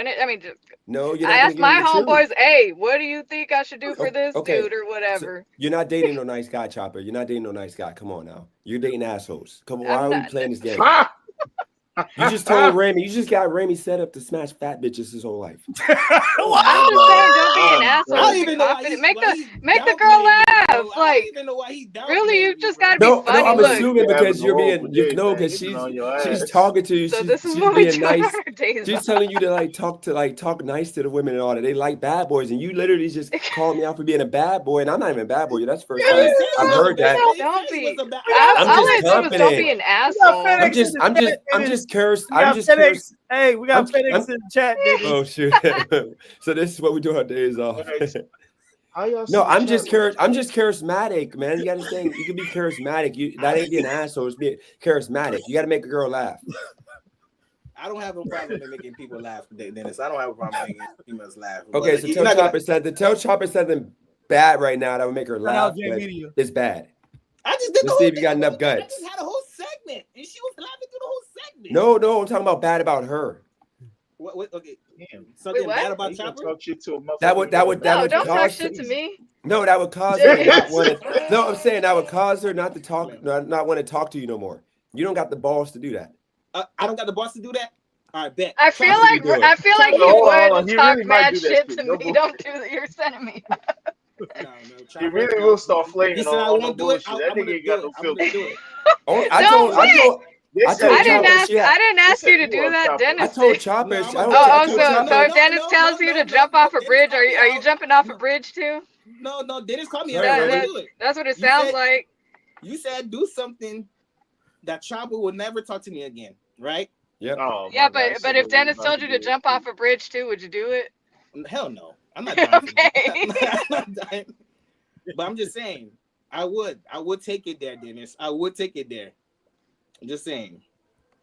No, you're I not asked my gonna give him the homeboys, truth. hey, what do you think I should do for this Okay, dude or whatever? So you're not dating no nice guy, Chopper. You're not dating no nice guy. Come on now. You're dating assholes. Come on, why are we playing this game? You just told Remy, you just got Remy set up to smash fat bitches his whole life. I'm just saying, don't be an asshole. I don't even know make the girl laugh. Like, really, you just gotta be funny. No, I'm Look, assuming because you're being because she's talking to you. So she's this is what we being do nice. on our days She's off. telling you to talk nice to the women and all that. They like bad boys, and you literally just called me out for being a bad boy, and I'm not even a bad boy. That's the first time I've heard that. Don't be. I'm just confident. Don't be an asshole. I'm just cursed. I'm just cursed. Hey, we got FedEx in the chat, Diddy. Oh shoot! So this is what we do on days off. No, I'm just charismatic, man. You gotta say you can be charismatic. That ain't being an asshole. It's being charismatic. You gotta make a girl laugh. I don't have a problem in making people laugh, Dennis. I don't have a problem making females laugh. Okay, so tell Chopper something bad right now that would make her laugh. It's bad. I just did. Let's see if you got enough guts. I just had a whole segment, and she was laughing through the whole segment. No, I'm talking about bad about her. What okay, something bad about Chopper? That would don't cause talk shit to me. No, that would cause her not want to. No, I'm saying that would cause her not to talk, not want to talk to you no more. You don't got the balls to do that. I don't got the balls to do that. All right, bet. I feel like you would talk mad shit to me. Don't do that. You're sending me. No, He really will start flaming. He said I won't do it. That nigga ain't got no filter. I didn't ask you to do that, Dennis. I told Chopper. So if Dennis tells you to jump off a bridge, are you jumping off a bridge too? No, Dennis called me. That's what it sounds like. You said do something that Chopper will never talk to me again, right? Yep. Yeah, but if Dennis told you to jump off a bridge too, would you do it? Hell no. I'm not dying. I'm not dying. But I'm just saying, I would take it there, Dennis. I would take it there. I'm just saying.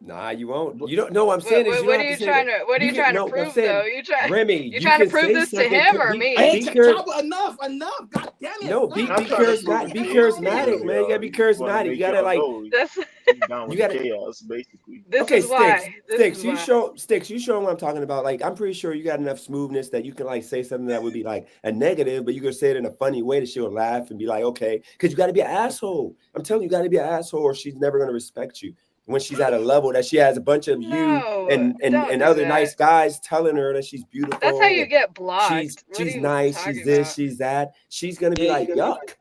Nah, you won't. You don't know what I'm saying. What are you trying to prove, though? You're trying to prove this to him or me? Enough. God damn it. No, be charismatic. Be charismatic, man. You gotta be charismatic. You gotta like. You gotta chaos, basically. Okay, Sticks. You show what I'm talking about. Like, I'm pretty sure you got enough smoothness that you can like say something that would be like a negative, but you can say it in a funny way that she'll laugh and be like, okay, because you got to be an asshole. I'm telling you, got to be an asshole, or she's never gonna respect you. When she's at a level that she has a bunch of you and other nice guys telling her that she's beautiful. That's how you get blocked. She's nice. She's this. She's that. She's gonna be like, yuck.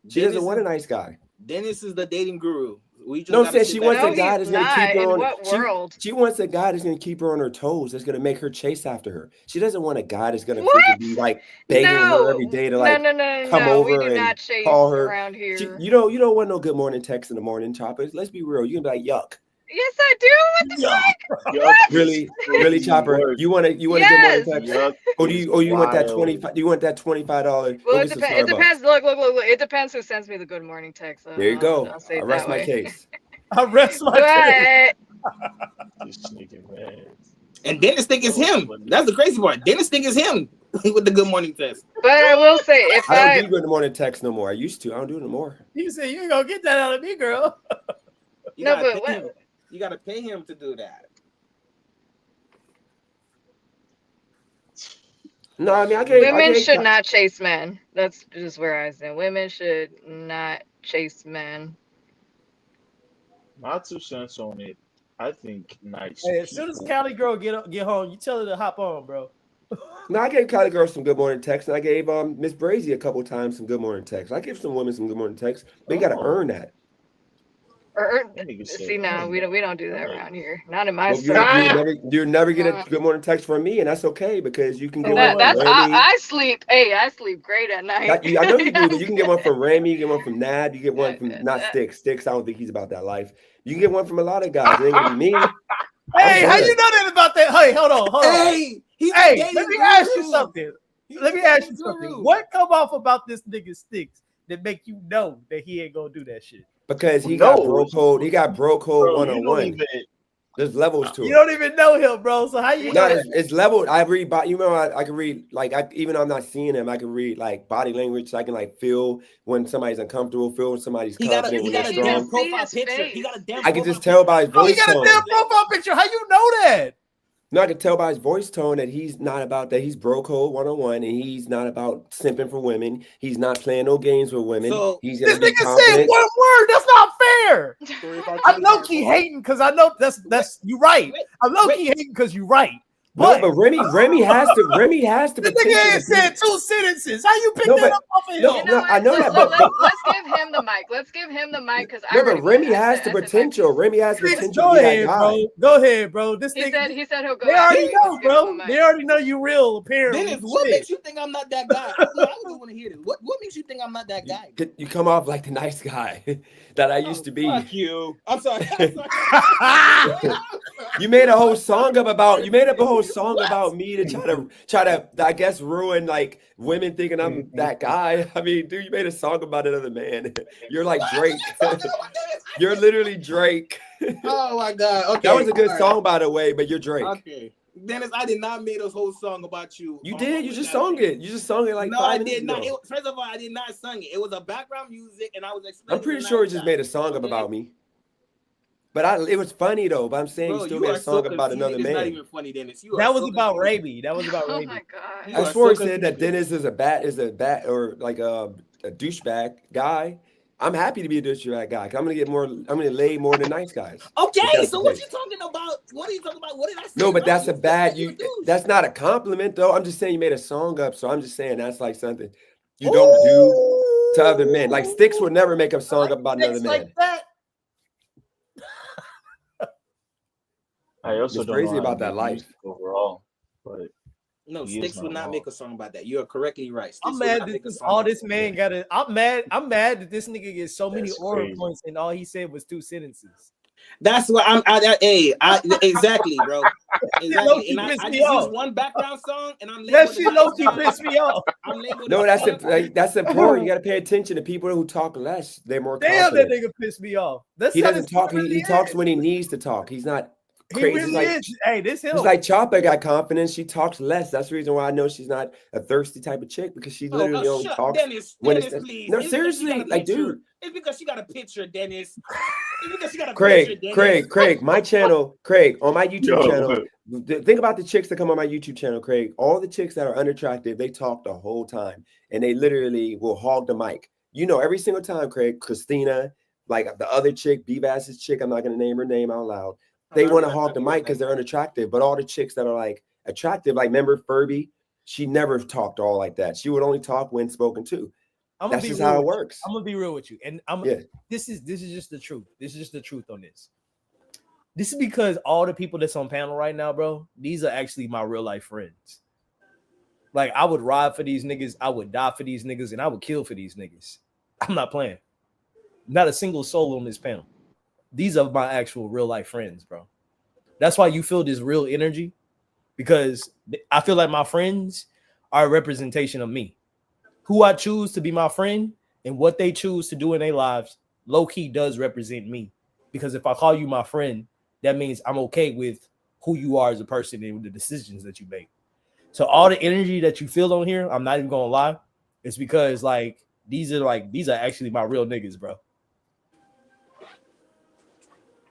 She doesn't want a nice guy. Dennis is the dating guru. She wants a guy that's gonna keep her on. What world? She wants a guy that's gonna keep her on her toes. That's gonna make her chase after her. She doesn't want a guy that's gonna be like begging her every day to like come over and call her. Around here. You don't want no good morning text in the morning, Chopper. Let's be real. You can be like, yuck. Yes, I do. What the fuck? What? Really, Chopper? You want a good morning text? Or you want that $25? Do you want that $25? Well, it depends. Look. It depends who sends me the good morning text. There you go. I rest my case. I rest my case. And Dennis think it's him. That's the crazy part. Dennis think it's him with the good morning text. But I will say, if I don't do good morning text no more. I used to. I don't do it no more. You say you ain't gonna get that out of me, girl. You gotta pay him to do that. No, I mean, women should not chase men. That's just where I stand. Women should not chase men. My 2 cents on it. I think nice. Hey, as soon as Cali girl get home, you tell her to hop on, bro. No, I gave Cali girl some good morning texts, and I gave Miss Brazy a couple times some good morning texts. I give some women some good morning texts, but you gotta earn that. See, no, we don't do that around here. Not in my city. You never get a good morning text from me, and that's okay because you can get one. I sleep. Hey, I sleep great at night. I know you do, but you can get one from Ramy, you get one from Nad, you get one from Sticks. Sticks, I don't think he's about that life. You can get one from a lot of guys. It ain't gonna be me. Hey, how you know that about that? Hey, hold on. Hey, let me ask you something. What come off about this nigga Sticks that make you know that he ain't gonna do that shit? Because he got bro code. He got bro code 101. There's levels to it. You don't even know him, bro. So how you know? It's leveled. I read you know, I can read like even though I'm not seeing him, I can read like body language. So I can like feel when somebody's uncomfortable, feel when somebody's confident, when they're strong. Profile picture. He got a damn. I can just tell by his voice He got a damn profile picture. How you know that? No, I can tell by his voice tone that he's not about that. He's bro code 101, and he's not about simping for women. He's not playing no games with women. So he's this gonna be nigga said confident. one word. That's not fair. I'm low key hating because I know that's you right. I'm low key hating because you right. But Remy has to. The nigga said 2 sentences. How you pick that up off of him? I know that. Let's give him the mic. Let's give him the mic because but Remy has the potential. Remy has the potential. Go ahead, bro. Go ahead, bro. This he nigga. He said he'll go. They already know, bro. They already know you real. Apparently. Dennis, what makes you think I'm not that guy? I just want to hear this. What makes you think I'm not that guy? You come off like the nice guy that I used to be. Fuck you. I'm sorry. You made a whole song about me to try to I guess ruin like women thinking I'm that guy. I mean, dude, you made a song about another man. You're like Drake. You're literally Drake. Oh my god. Okay. That was a good song, by the way, but you're Drake. Okay. Dennis, I did not make this whole song about you. You did. You just sung it. You just sung it like 5 I minutes did not. ago. First of all, I did not sing it. It was a background music, and I was I'm pretty sure he just made a song about me. But it was funny though. But I'm saying he still made a song about another man. It's not even funny, Dennis. That was about Raby. That was about Raby. Oh my god. I swore he said that Dennis is a bat or like a douchebag guy. I'm happy to be a douchebag guy. I'm gonna lay more than nice guys. Okay, so what you talking about? What are you talking about? What did I say? No, but that's that's not a compliment though. I'm just saying you made a song up, so I'm just saying that's like something you don't do to other men. Like Styx would never make a song up about another man. Like that. I also it's don't crazy know about that life overall, but no, Styx would not make a song about that. You are correctly right. I'm mad that all this man got it. I'm mad that this nigga gets so many oral points and all he said was 2 sentences. That's what exactly, bro. Exactly. And I just use one background song, and I'm that shit low key pissed me off. No, that's important. You got to pay attention to people who talk less. They're more. Damn, confident. that nigga pissed me off. He doesn't talk. He talks when he needs to talk. He's not. He really is. Hey, this him. It's like Chopper got confidence. She talks less. That's the reason why I know she's not a thirsty type of chick because she literally don't talk. Dennis, please. No, seriously, like, dude. It's because she got a picture, Dennis. It's because she got a picture, Dennis. Craig, my channel, Craig, on my YouTube channel. Think about the chicks that come on my YouTube channel, Craig. All the chicks that are unattractive, they talk the whole time, and they literally will hog the mic. You know, every single time, Craig, Christina, like the other chick, B-Bass's chick. I'm not gonna name her name out loud. They want to hog the mic because they're unattractive. But all the chicks that are like attractive, like remember Furby, she never talked all like that. She would only talk when spoken to. That's just how it works. I'm gonna be real with you, and this is just the truth. This is just the truth on this. This is because all the people that's on panel right now, bro, these are actually my real life friends. Like I would ride for these niggas, I would die for these niggas, and I would kill for these niggas. I'm not playing. Not a single soul on this panel. These are my actual real life friends, bro. That's why you feel this real energy, because I feel like my friends are a representation of me. Who I choose to be my friend and what they choose to do in their lives, low key does represent me. Because if I call you my friend, that means I'm okay with who you are as a person and the decisions that you make. So all the energy that you feel on here, I'm not even gonna lie, it's because these are actually my real niggas, bro.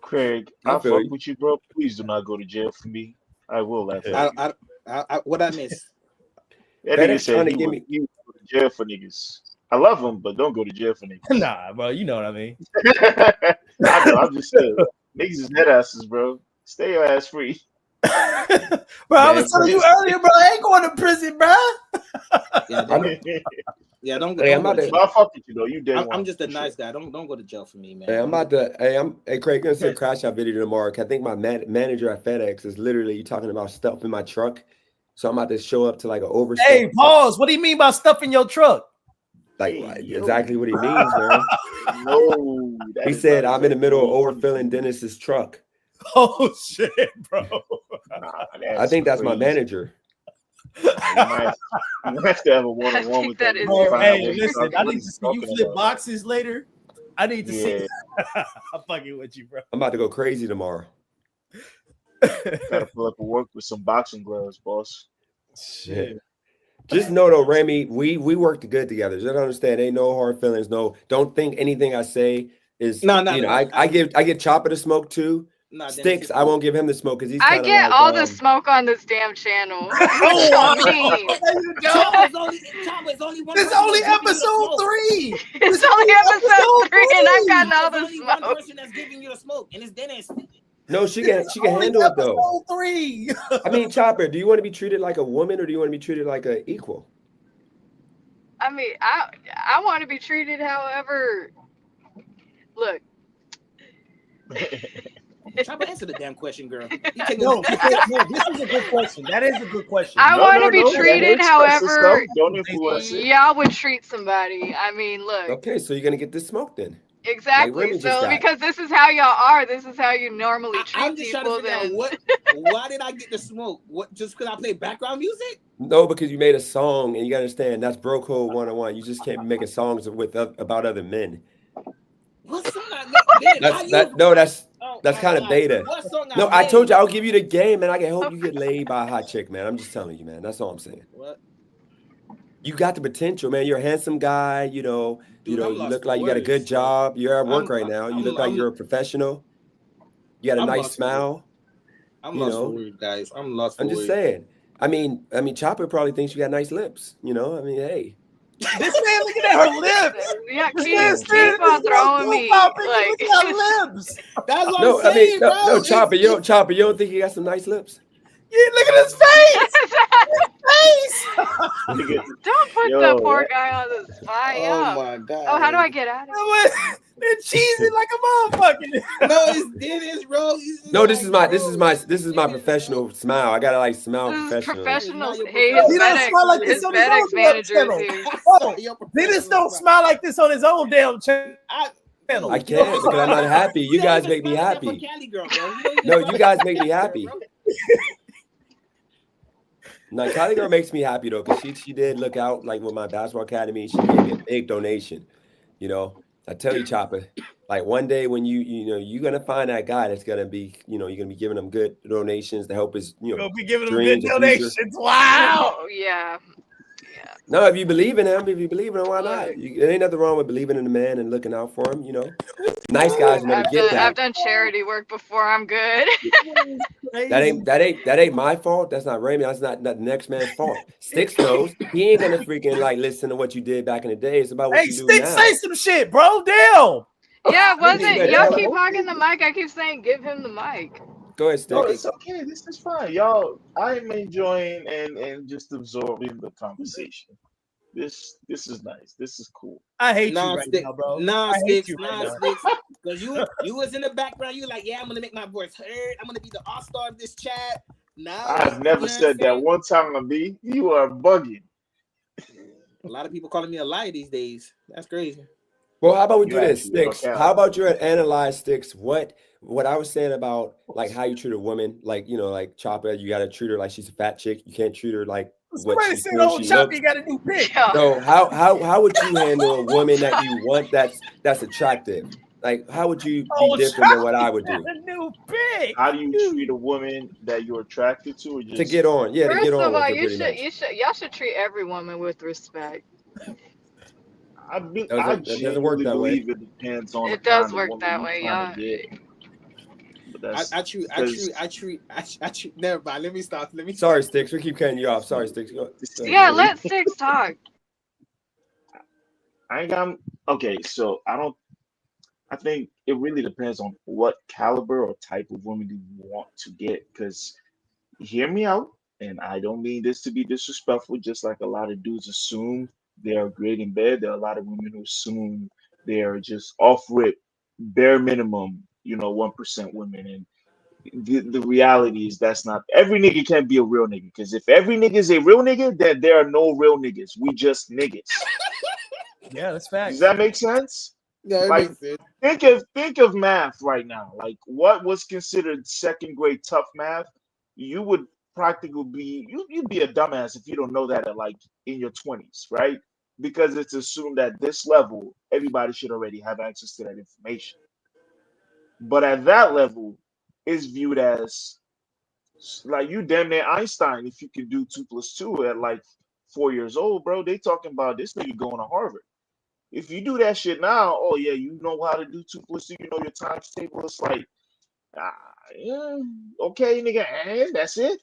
Craig, I fuck with you, bro. Please do not go to jail for me. I will laugh at you. What I miss? That nigga said he would go to jail for niggas. I love him, but don't go to jail for niggas. Nah, bro, you know what I mean. I know, I'm just saying. Niggas is head asses, bro. Stay your ass free. Bro, I was telling you earlier, bro. I ain't going to prison, bro. Yeah, don't go. I fuck with you though. You dead. I'm just a nice guy. Don't go to jail for me, man. Hey, Craig, gonna send a crash out video tomorrow. I think my manager at FedEx is literally talking about stuff in my truck. So I'm about to show up to like an overstuff. Hey, pause. What do you mean by stuff in your truck? Like exactly what he means, man. No, he said I'm in the middle of overfilling Dennis's truck. Oh shit, bro. I think that's my manager. You have to have a one-on-one with that. Hey, listen, I need to see you flip boxes later. I need to see. I'm fucking with you, bro. I'm about to go crazy tomorrow. Gotta pull up and work with some boxing gloves, boss. Shit. Just know though, Remy, we worked good together. Just understand, ain't no hard feelings. No, don't think anything I say is I give Chopper the smoke too. Sticks, I won't give him the smoke because he's I get like, all the smoke on this damn channel. It's only episode 3. It's only episode 3, and I've gotten all the only smoke. one person that's giving you the smoke, and it's Dennis. No, she can handle it though. 3. I mean, Chopper, do you want to be treated like a woman or do you want to be treated like an equal? I mean, I want to be treated however. Look. Chopper, answer the damn question, girl. No, this is a good question. That is a good question. I want to be treated however y'all would treat somebody. I mean, look. Okay, so you're gonna get this smoke then. Exactly. So because this is how y'all are, this is how you normally treat I'm just people. Trying to figure out why did I get the smoke? What, just because I play background music? No, because you made a song and you gotta understand that's bro code 101. You just can't be making songs about other men. What song I that's kind of beta. No, I told you I'll give you the game, and I can help you get laid by a hot chick, man. I'm just telling you, man. That's all I'm saying. What? You got the potential, man. You're a handsome guy. You look like you got a good job. You're at work right now. You look like you're a professional. You got a nice smile. I'm lost for words, guys. I'm lost for words. I'm just saying. I mean, Chopper probably thinks you got nice lips. I mean, hey. This man looking at her lips. Yeah, keep on throwing me. Like, look at her lips. That's what I'm saying, bro. No, Chopper, you don't think he got some nice lips? Yeah, look at his face. Don't put the poor guy on the spot. Oh my god. Oh, how do I get out of here? It's cheesy like a motherfucker. No, it's bro. No, this is my professional smile. I gotta like smile professional. Professional. Hey, his FedEx manager here. Dennis don't smile like this on his own damn channel. I can't because I'm not happy. You guys make me happy. No, you guys make me happy. No, Cali Girl makes me happy though, because she did look out like with my basketball academy. She gave me a big donation. I tell you, Chopper, like one day when you're gonna find that guy that's gonna be, you're gonna be giving him good donations to help his, you'll be giving him good donations. Wow. Oh, yeah. No, if you believe in him, why not? There ain't nothing wrong with believing in the man and looking out for him. Nice guys never get that. I've done charity work before. I'm good. that ain't my fault. That's not Raymond. That's not the next man's fault. Sticks knows he ain't gonna freaking like listen to what you did back in the day. It's about what you do now. Sticks, say some shit, bro. Damn. Yeah, y'all keep hogging the mic. I keep saying give him the mic. Go ahead, Sticks. No, it's okay. This is fine, y'all. I'm enjoying and just absorbing the conversation. This is nice. This is cool. I hate you right now, bro. Sticks. Because you was in the background. You like, yeah, I'm gonna make my voice heard. I'm gonna be the all-star of this chat. I've never said that one time on me. You are bugging. A lot of people calling me a liar these days. That's crazy. Well, how about we do this, Sticks? How about you analyze, Sticks, what I was saying about like how you treat a woman, like like Chopper, you gotta treat her like she's a fat chick. You can't treat her like somebody said, "Oh, Chopper, you got a new pick." So how would you handle a woman that you want that's attractive? Like how would you be different than what I would do? A new pick. How do you treat a woman that you're attracted to? Or just... To get on, yeah. First to get on. First of all, y'all should treat every woman with respect. I doesn't work that way. It depends on. It does work that way, y'all. I treat. Never mind. Let me stop. Sorry, Sticks. We keep cutting you off. Sorry, Sticks. Yeah, let Sticks talk. Okay. So I think it really depends on what caliber or type of woman you want to get. Because hear me out, and I don't mean this to be disrespectful. Just like a lot of dudes assume they are great in bed, there are a lot of women who assume they are just off rip, bare minimum, 1% women. And the reality is that's not every nigga can't be a real nigga. Because if every nigga is a real nigga, then there are no real niggas. We just niggas. Yeah, that's fact. Does that make sense? Yeah, like think of math right now. Like what was considered second grade tough math, you would practically be you'd be a dumbass if you don't know that at like in your 20s, right? Because it's assumed at this level everybody should already have access to that information. But at that level, it's viewed as Like you damn near Einstein if you can do 2 + 2 at like 4 years old, bro. They talking about this nigga going to Harvard. If you do that shit now, oh yeah, you know how to do 2 + 2, you know your times table. It's like, yeah, okay, nigga, and that's it.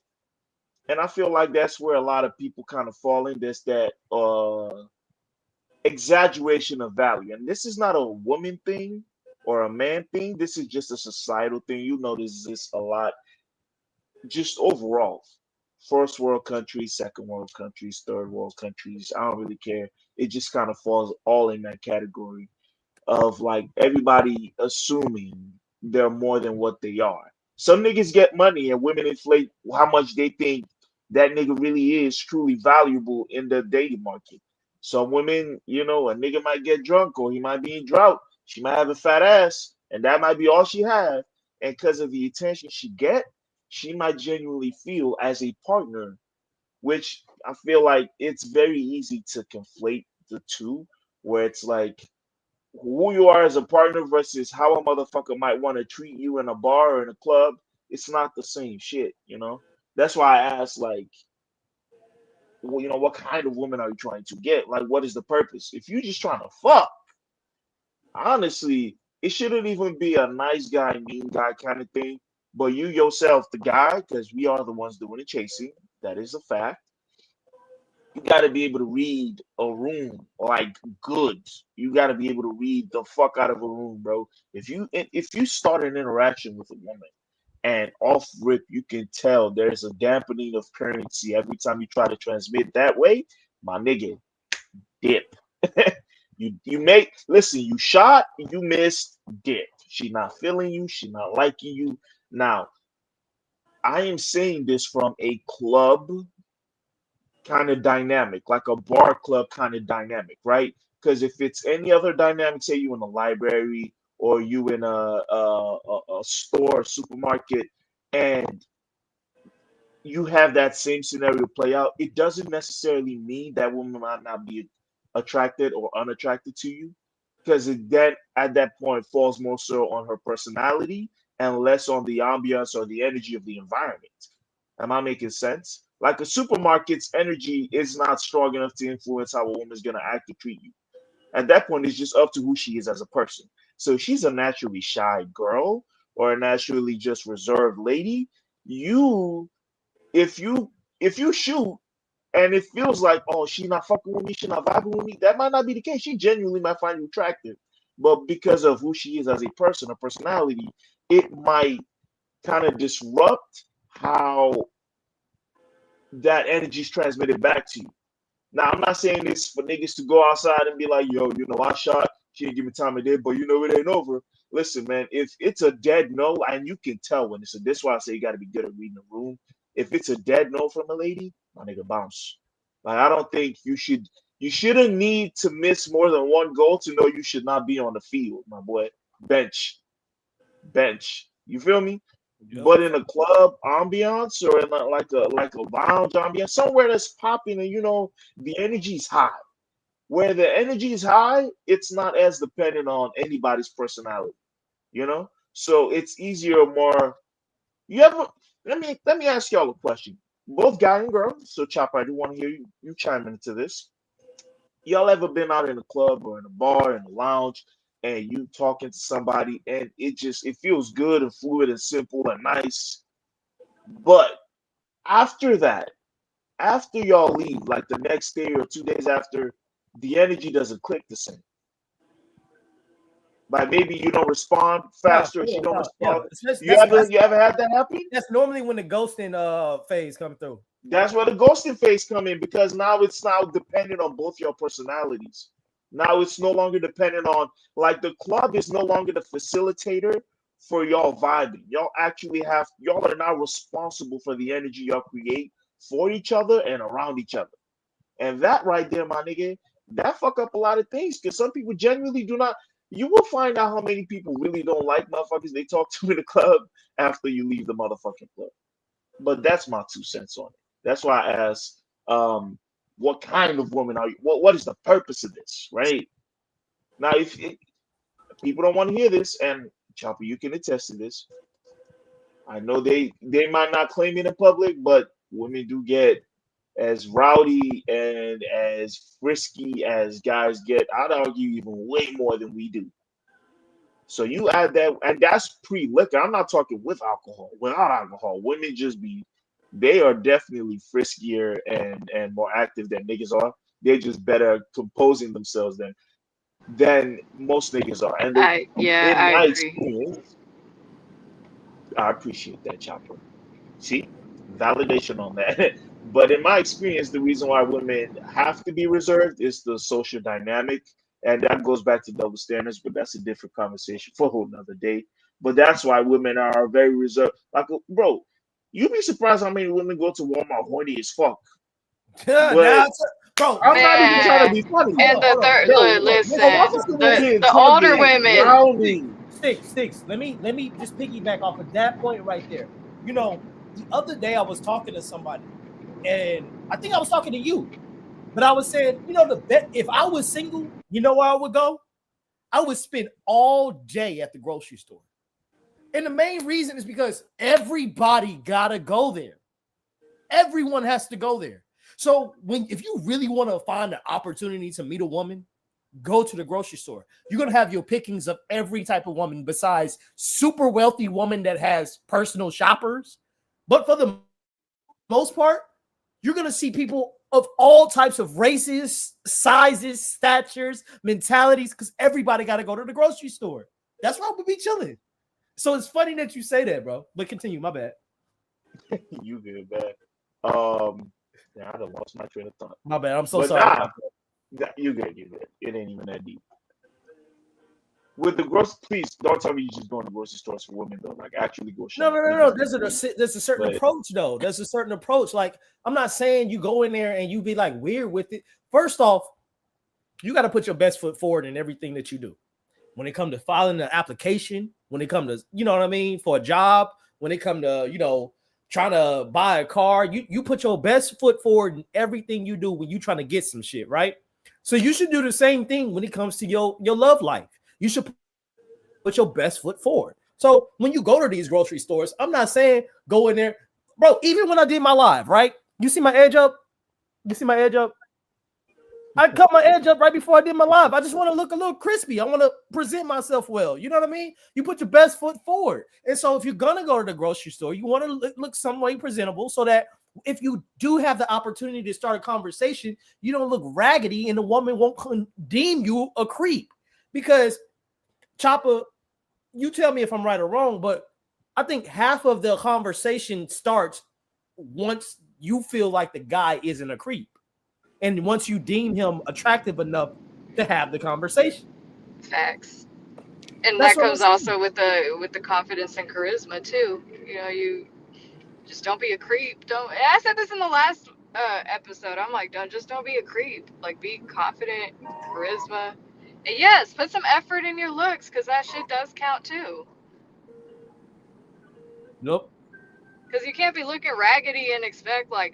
And I feel like that's where a lot of people kind of fall in. This that exaggeration of value, and this is not a woman thing or a man thing. This is just a societal thing. You notice this a lot, just overall. First world countries, second world countries, third world countries. I don't really care. It just kind of falls all in that category of like everybody assuming they're more than what they are. Some niggas get money and women inflate how much they think that nigga really is truly valuable in the dating market. Some women, a nigga might get drunk or he might be in drought. She might have a fat ass and that might be all she have. And because of the attention she get, she might genuinely feel as a partner, which I feel like it's very easy to conflate the two, where it's like who you are as a partner versus how a motherfucker might want to treat you in a bar or in a club. It's not the same shit. That's why I asked, like, well, what kind of woman are you trying to get? Like, what is the purpose? If you're just trying to fuck, honestly, it shouldn't even be a nice guy, mean guy kind of thing. But you yourself, the guy, because we are the ones doing the chasing. That is a fact. You got to be able to read a room like good. You got to be able to read the fuck out of a room, bro. If you start an interaction with a woman and off rip you can tell there's a dampening of currency every time you try to transmit that way, my nigga, dip. you make listen. You shot, you missed, dip. She not feeling you. She not liking you. Now, I am saying this from a club kind of dynamic, like a bar club kind of dynamic, right? Because if it's any other dynamic, say you in a library or you in a store, supermarket, and you have that same scenario play out, it doesn't necessarily mean that woman might not be attracted or unattracted to you, because then at that point falls more so on her personality and less on the ambiance or the energy of the environment. Am I making sense? Like a supermarket's energy is not strong enough to influence how a woman's gonna act or treat you. At that point, it's just up to who she is as a person. So if she's a naturally shy girl or a naturally just reserved lady, you if you if you shoot and it feels like, oh, she not fucking with me, she not vibing with me, that might not be the case. She genuinely might find you attractive. But because of who she is as a person, a personality, it might kind of disrupt how that energy is transmitted back to you. Now, I'm not saying this for niggas to go outside and be like, yo, I shot. She didn't give me time of day, but it ain't over. Listen, man, if it's a dead no, and you can tell when it's a, this is why I say you got to be good at reading the room. If it's a dead no from a lady, my nigga, bounce. Like, I don't think you shouldn't need to miss more than one goal to know you should not be on the field, my boy. Bench. You feel me? Yep. But in a club ambiance or in like a lounge ambiance, somewhere that's popping and the energy's high. Where the energy is high, it's not as dependent on anybody's personality. So it's easier, more. You ever? Let me ask y'all a question. Both guy and girl. So Chopper, I do want to hear you chime into this. Y'all ever been out in a club or in a bar in a lounge and you talking to somebody and it feels good and fluid and simple and nice, but after that, after y'all leave, like the next day or 2 days after, the energy doesn't click the same. Like maybe you don't respond faster, or she don't respond. You ever had that happen? That's normally when the ghosting phase come through. That's where the ghosting phase come in, because now it's dependent on both your personalities. Now it's no longer dependent on, like, the club is no longer the facilitator for y'all vibing. Y'all are now responsible for the energy y'all create for each other and around each other. And that right there, my nigga, that fuck up a lot of things, because some people genuinely do not. You will find out how many people really don't like motherfuckers they talk to in the club after you leave the motherfucking club. But that's my 2 cents on it. That's why I asked, what kind of woman are you? What is the purpose of this, right? Now, if people don't want to hear this, and Chopper, you can attest to this, I know they might not claim it in public, but women do get as rowdy and as frisky as guys get. I'd argue even way more than we do. So you add that, and that's pre-liquor. I'm not talking with alcohol. Without alcohol, women just they are definitely friskier and more active than niggas are. They're just better composing themselves than most niggas are. And in I my agree. experience, I appreciate that, Chopper. See, validation on that. But in my experience, the reason why women have to be reserved is the social dynamic. And that goes back to double standards, but that's a different conversation for a whole nother day. But that's why women are very reserved. Like, bro, you'd be surprised how many women go to Walmart horny as fuck. But bro, I'm not even trying to Man, be funny. and the third, Listen, A listen, lot of school the kids older hungry, women. drowning. Sticks. Let me just piggyback off of that point right there. You know, the other day I was talking to somebody, and I think I was talking to you, but I was saying, you know, the bet if I was single, you know where I would go? I would spend all day at the grocery store. And the main reason is because everybody gotta go there. Everyone has to go there. So if you really want to find an opportunity to meet a woman, go to the grocery store. You're going to have your pickings of every type of woman besides super wealthy woman that has personal shoppers. But for the most part, you're going to see people of all types of races, sizes, statures, mentalities, because everybody got to go to the grocery store. That's why we'll be chilling. So it's funny that you say that, bro. But continue, my bad. You good, man. Yeah, I done lost my train of thought. My bad. I'm so sorry. You good. It ain't even that deep. With the please don't tell me you just going to grocery stores for women though. Like actually go shopping. No. There's a certain approach though. There's a certain approach. Like I'm not saying you go in there and you be like weird with it. First off, you got to put your best foot forward in everything that you do. When it comes to filing an application, when it comes to, you know what I mean, for a job, when it comes to, you know, trying to buy a car, you put your best foot forward in everything you do when you trying to get some shit, right? So you should do the same thing when it comes to your love life. You should put your best foot forward. So when you go to these grocery stores, I'm not saying go in there, bro. Even when I did my live, right? You see my edge up? I cut my edge up right before I did my live. I just want to look a little crispy. I want to present myself well. You know what I mean? You put your best foot forward. And so if you're going to go to the grocery store, you want to look some way presentable so that if you do have the opportunity to start a conversation, you don't look raggedy and the woman won't deem you a creep. Because, Chopper, you tell me if I'm right or wrong, but I think half of the conversation starts once you feel like the guy isn't a creep. And once you deem him attractive enough to have the conversation. Facts. And that comes also with the confidence and charisma too. You know, you just don't be a creep. I said this in the last episode. I'm like, don't be a creep. Like, be confident, charisma. And yes, put some effort in your looks because that shit does count too. Nope. Because you can't be looking raggedy and expect well,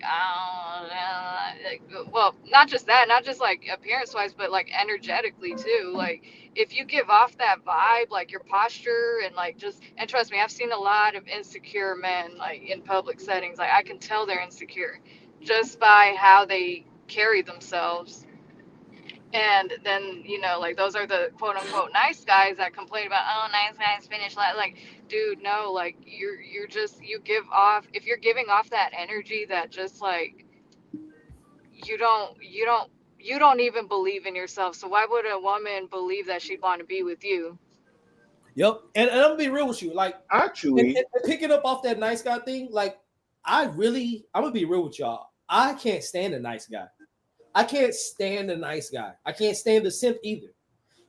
not just that, not just like appearance wise, but like energetically too. Like if you give off that vibe, like your posture and like and trust me, I've seen a lot of insecure men like in public settings. Like I can tell they're insecure just by how they carry themselves. And then, you know, like those are the quote unquote nice guys that complain about, oh, nice guys finish last. Like, dude, no, like you give off, if you're giving off that energy that just like, you don't even believe in yourself. So why would a woman believe that she'd want to be with you? Yep. And I'm gonna be real with you. Like, actually, and picking up off that nice guy thing, like, I'm gonna be real with y'all. I can't stand a nice guy. I can't stand a nice guy. I can't stand a simp either.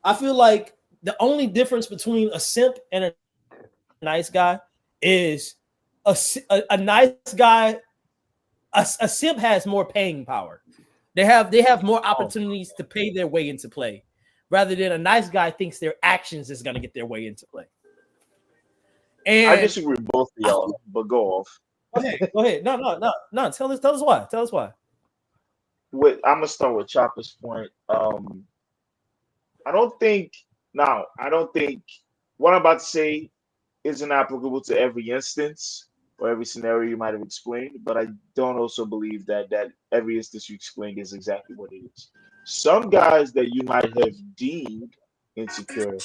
I feel like the only difference between a simp and a nice guy is a nice guy. A simp has more paying power. They have more opportunities to pay their way into play, rather than a nice guy thinks their actions is going to get their way into play. And I disagree with both of y'all, but go off. Go ahead. No. Tell us why. I'm gonna start with Chopper's point. I don't think what I'm about to say isn't applicable to every instance or every scenario you might have explained, but I don't also believe that every instance you explained is exactly what it is. Some guys that you might have deemed insecure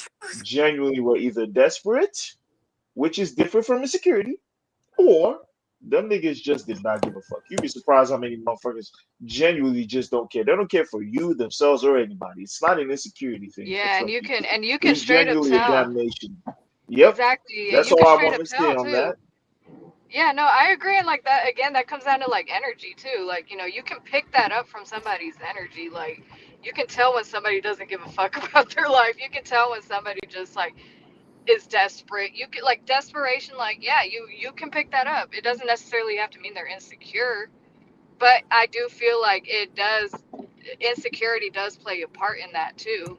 genuinely were either desperate, which is different from insecurity, or them niggas just did not give a fuck. You'd be surprised how many motherfuckers genuinely just don't care. They don't care for you, themselves, or anybody. It's not an insecurity thing for Yeah, some people. and you can It's straight up genuinely a tell. damnation. Yep. Exactly, and That's you can all I straight want up to say tell on that. too. Yeah, no, I agree. And like that, again, that comes down to like energy too. Like, you can pick that up from somebody's energy. Like, you can tell when somebody doesn't give a fuck about their life. You can tell when somebody just like is desperate. You can like desperation, like, yeah, you can pick that up. It doesn't necessarily have to mean they're insecure, but I do feel like insecurity does play a part in that too.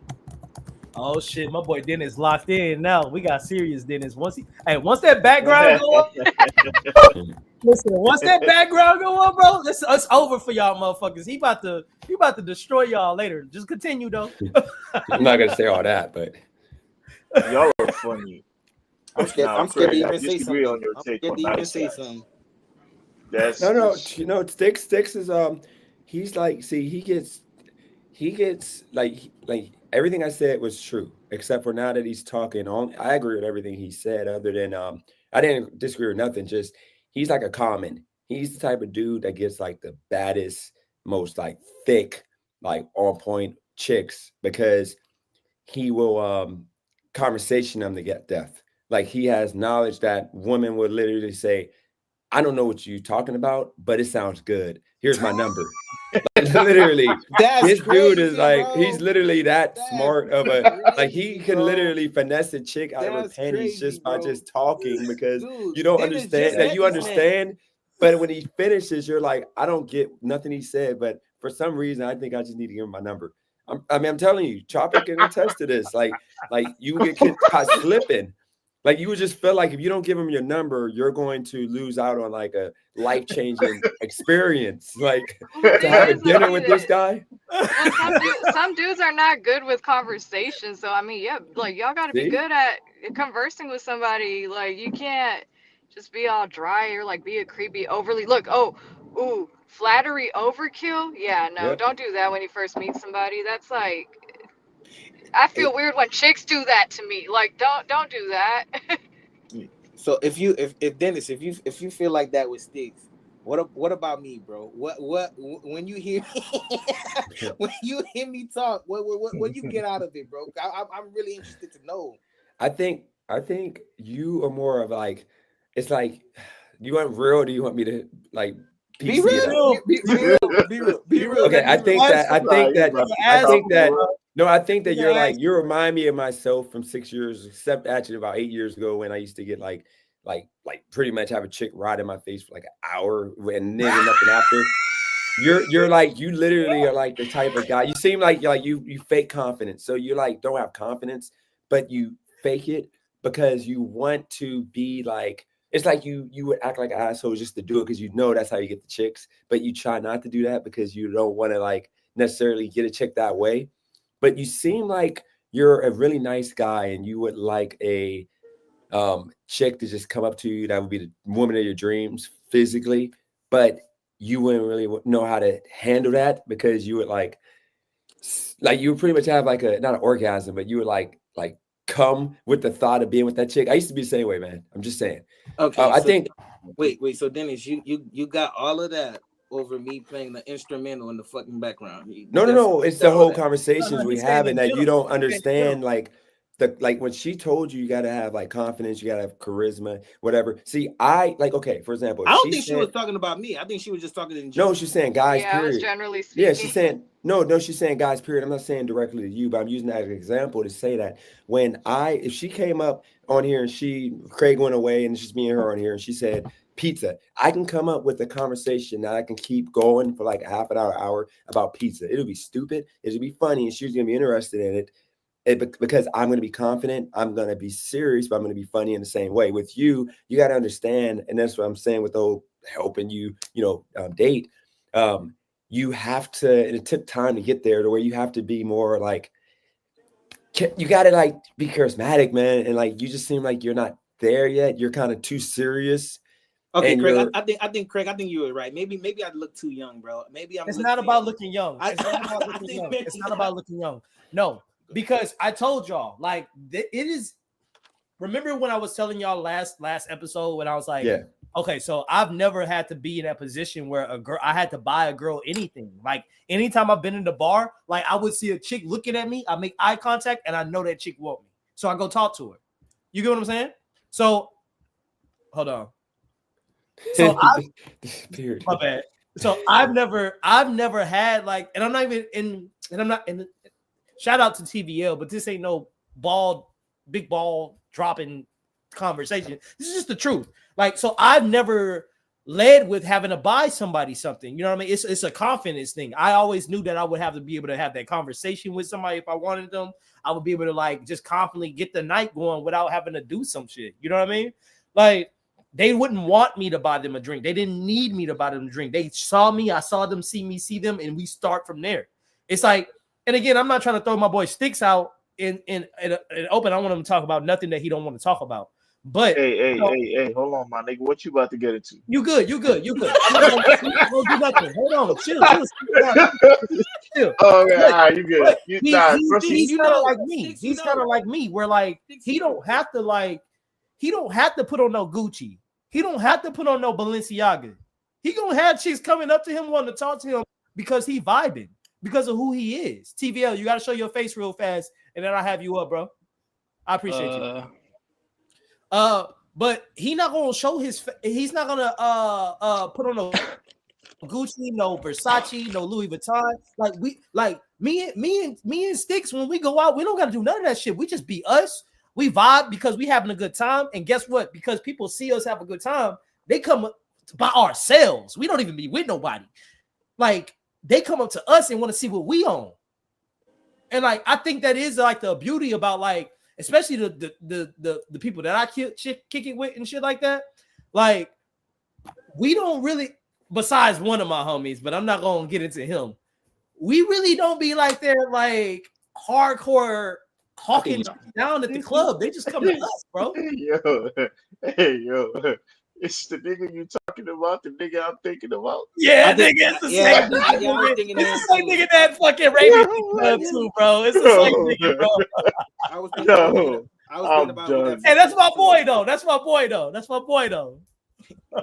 Oh shit, my boy Dennis locked in now. We got serious Dennis. Once that background go up, listen, once that background go up, bro, it's over for y'all motherfuckers. He about to destroy y'all later. Just continue though. I'm not gonna say all that, but Y'all are funny. I'm scared. Now, I'm scared to Craig, I even say disagree on something. your I'm take scared on to even nice say guys. something. That's no, just Sticks is he's like, see, he gets like everything I said was true, except for now that he's talking on. I agree with everything he said, other than I didn't disagree with nothing. Just he's like a common. He's the type of dude that gets like the baddest, most like thick, like on point chicks because he will conversation them to get death. Like he has knowledge that women would literally say, I don't know what you're talking about, but it sounds good. Here's my number. Literally, That's this dude is crazy, like, bro. he's literally that That's smart of a, like he crazy, can bro. literally finesse a chick out of her That's panties crazy, just by bro. just talking because Dude, you don't Dennis understand just that met you this man. understand. But when he finishes, you're like, I don't get nothing he said, but for some reason, I think I just need to give him my number. I'm telling you, Chopper can attest to this. Like you get caught slipping. Like you would just feel like if you don't give him your number, you're going to lose out on like a life-changing experience. Like to have a dinner with this guy. Well, some dudes are not good with conversation. So I mean, yeah, like y'all got to be See? good at conversing with somebody. Like you can't just be all dry or like be a creepy overly look. Ooh, flattery overkill. Yeah, no, Yep. don't do that when you first meet somebody. That's like, I feel weird when chicks do that to me. Like, don't do that. So if Dennis, if you feel like that with Sticks, what about me, bro? What when you hear me talk, what you get out of it, bro? I'm really interested to know. I think you are more of like, it's like, you want real or do you want me to like Be PC it real. up? Be real. Okay, I think that you remind me of myself from 6 years, except actually about 8 years ago when I used to get like pretty much have a chick ride in my face for like an hour and then nothing after. You're like, you literally are like the type of guy. You seem like you fake confidence. So you like don't have confidence, but you fake it because you want to be like, it's like you would act like an asshole just to do it because you know that's how you get the chicks, but you try not to do that because you don't want to like necessarily get a chick that way. But you seem like you're a really nice guy and you would like a chick to just come up to you that would be the woman of your dreams physically, but you wouldn't really know how to handle that because you would like you would pretty much have like not an orgasm, but you would like come with the thought of being with that chick. I used to be the same way, man. I'm just saying. Okay, I think. Wait. So Dennis, you got all of that over me playing the instrumental in the fucking background. No. It's the whole conversations we have, and that you don't understand like when she told you got to have like confidence, you got to have charisma, whatever. See, okay, for example, I don't think she was talking about me. I think she was just talking in general. No, she's saying guys, yeah, period. I was generally speaking. Yeah, she's saying no, she's saying guys, period. I'm not saying directly to you, but I'm using that as an example to say that if she came up on here and Craig went away and it's just me and her on here and she said pizza, I can come up with a conversation that I can keep going for like a half an hour about pizza. It'll be stupid, it'll be funny, and she's gonna be interested in it. Because I'm going to be confident, I'm going to be serious, but I'm going to be funny in the same way. With you, you got to understand, and that's what I'm saying with the whole helping you, date. You have to, and it took time to get there to where you have to be more like, you got to like be charismatic, man. And like, you just seem like you're not there yet. You're kind of too serious. Okay, Craig. I think Craig. I think you were right. Maybe I look too young, bro. Maybe I'm. It's not about looking young. It's not about looking young. It's not about looking young. No, because I told y'all, like, it is. Remember when I was telling y'all last episode when I was like, yeah. Okay, so I've never had to be in that position where I had to buy a girl anything. Like anytime I've been in the bar, like I would see a chick looking at me, I make eye contact, and I know that chick want me, so I go talk to her. You get what I'm saying? So, hold on. So my bad. So I've never had like, and I'm not even in, and I'm not in. Shout out to TVL, but this ain't no big ball dropping conversation. This is just the truth. Like, so I've never led with having to buy somebody something. You know what I mean? It's a confidence thing. I always knew that I would have to be able to have that conversation with somebody if I wanted them. I would be able to like just confidently get the night going without having to do some shit. You know what I mean? Like, they wouldn't want me to buy them a drink. They didn't need me to buy them a drink. They saw me, I saw them, see me, see them, and we start from there. It's like, and again, I'm not trying to throw my boy Sticks out in open. I want him to talk about nothing that he don't want to talk about. But hey, hold on, my nigga. What you about to get into? You good. I'm not gonna do nothing. Hold on, chill. Oh, okay, all right, you good. He's kind of like me. He's kind of like me, where like he don't have to put on no Gucci. He don't have to put on no Balenciaga. He gonna have chicks coming up to him wanting to talk to him because he vibing, because of who he is. TVL, you got to show your face real fast, and then I'll have you up, bro. I appreciate you. But he not gonna show he's not gonna put on no Gucci, no Versace, no Louis Vuitton. Like me and Sticks, when we go out, we don't gotta do none of that shit. We just be us. We vibe because we having a good time. And guess what? Because people see us have a good time, they come by ourselves. We don't even be with nobody. Like, they come up to us and want to see what we own. And like, I think that is like the beauty about like, especially the people that I kick it with and shit like that. Like, we don't really, besides one of my homies, but I'm not gonna get into him. We really don't be like they're like hardcore hawking down at the club. They just come to us, bro. Yo, it's the nigga you talking about, the nigga I'm thinking about. Yeah, nigga, it's the same nigga. It's the same nigga that fucking Raven too, bro. It's the same nigga, bro. I was thinking about that. Hey, that's my boy though. That's my boy though.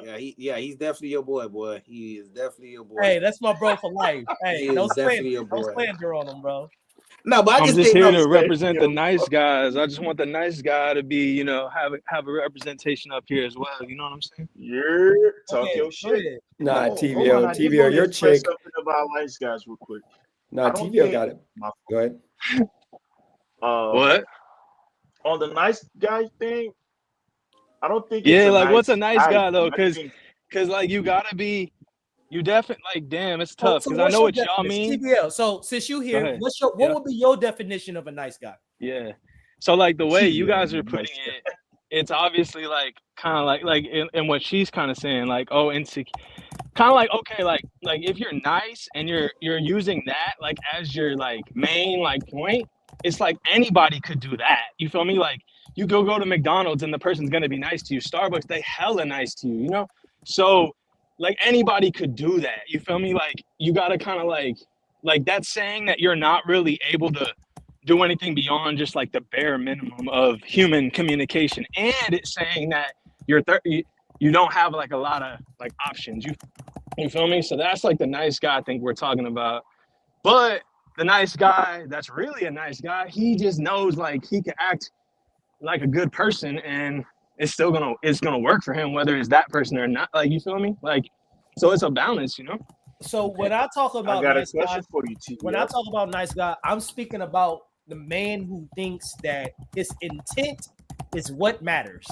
Yeah, he's definitely your boy. He is definitely your boy. Hey, that's my bro for life. Hey, don't slander on him, bro. No, but I'm just here to represent the nice guys. I just want the nice guy to be, you know, have a representation up here as well. You know what I'm saying? Yeah, talk your shit. Nah, TVO, your chick. Something about nice guys, real quick. Nah, TVO got it. Go ahead. What? On the nice guy thing, I don't think. Yeah, like, what's a nice guy though? Because like, you gotta be. You definitely, like, damn, it's tough because I know what y'all mean. TVL. So since you here, what would be your definition of a nice guy? Yeah. So like the way you guys are putting it, it's obviously like kind of like in what she's kind of saying, like, oh, insecure, kind of like, okay, like if you're nice and you're using that like as your like main like point, it's like anybody could do that. You feel me? Like, you go to McDonald's and the person's gonna be nice to you. Starbucks, they hella nice to you, you know? So like, anybody could do that. You feel me? Like, you gotta kind of like that's saying that you're not really able to do anything beyond just like the bare minimum of human communication, and it's saying that you don't have like a lot of like options. You feel me? So that's like the nice guy I think we're talking about. But the nice guy that's really a nice guy, he just knows like he can act like a good person, and it's gonna work for him whether it's that person or not. Like, you feel me? Like, so it's a balance, you know. So when I talk about I got nice a question guy, for you, TVL. when I talk about nice guy, I'm speaking about the man who thinks that his intent is what matters.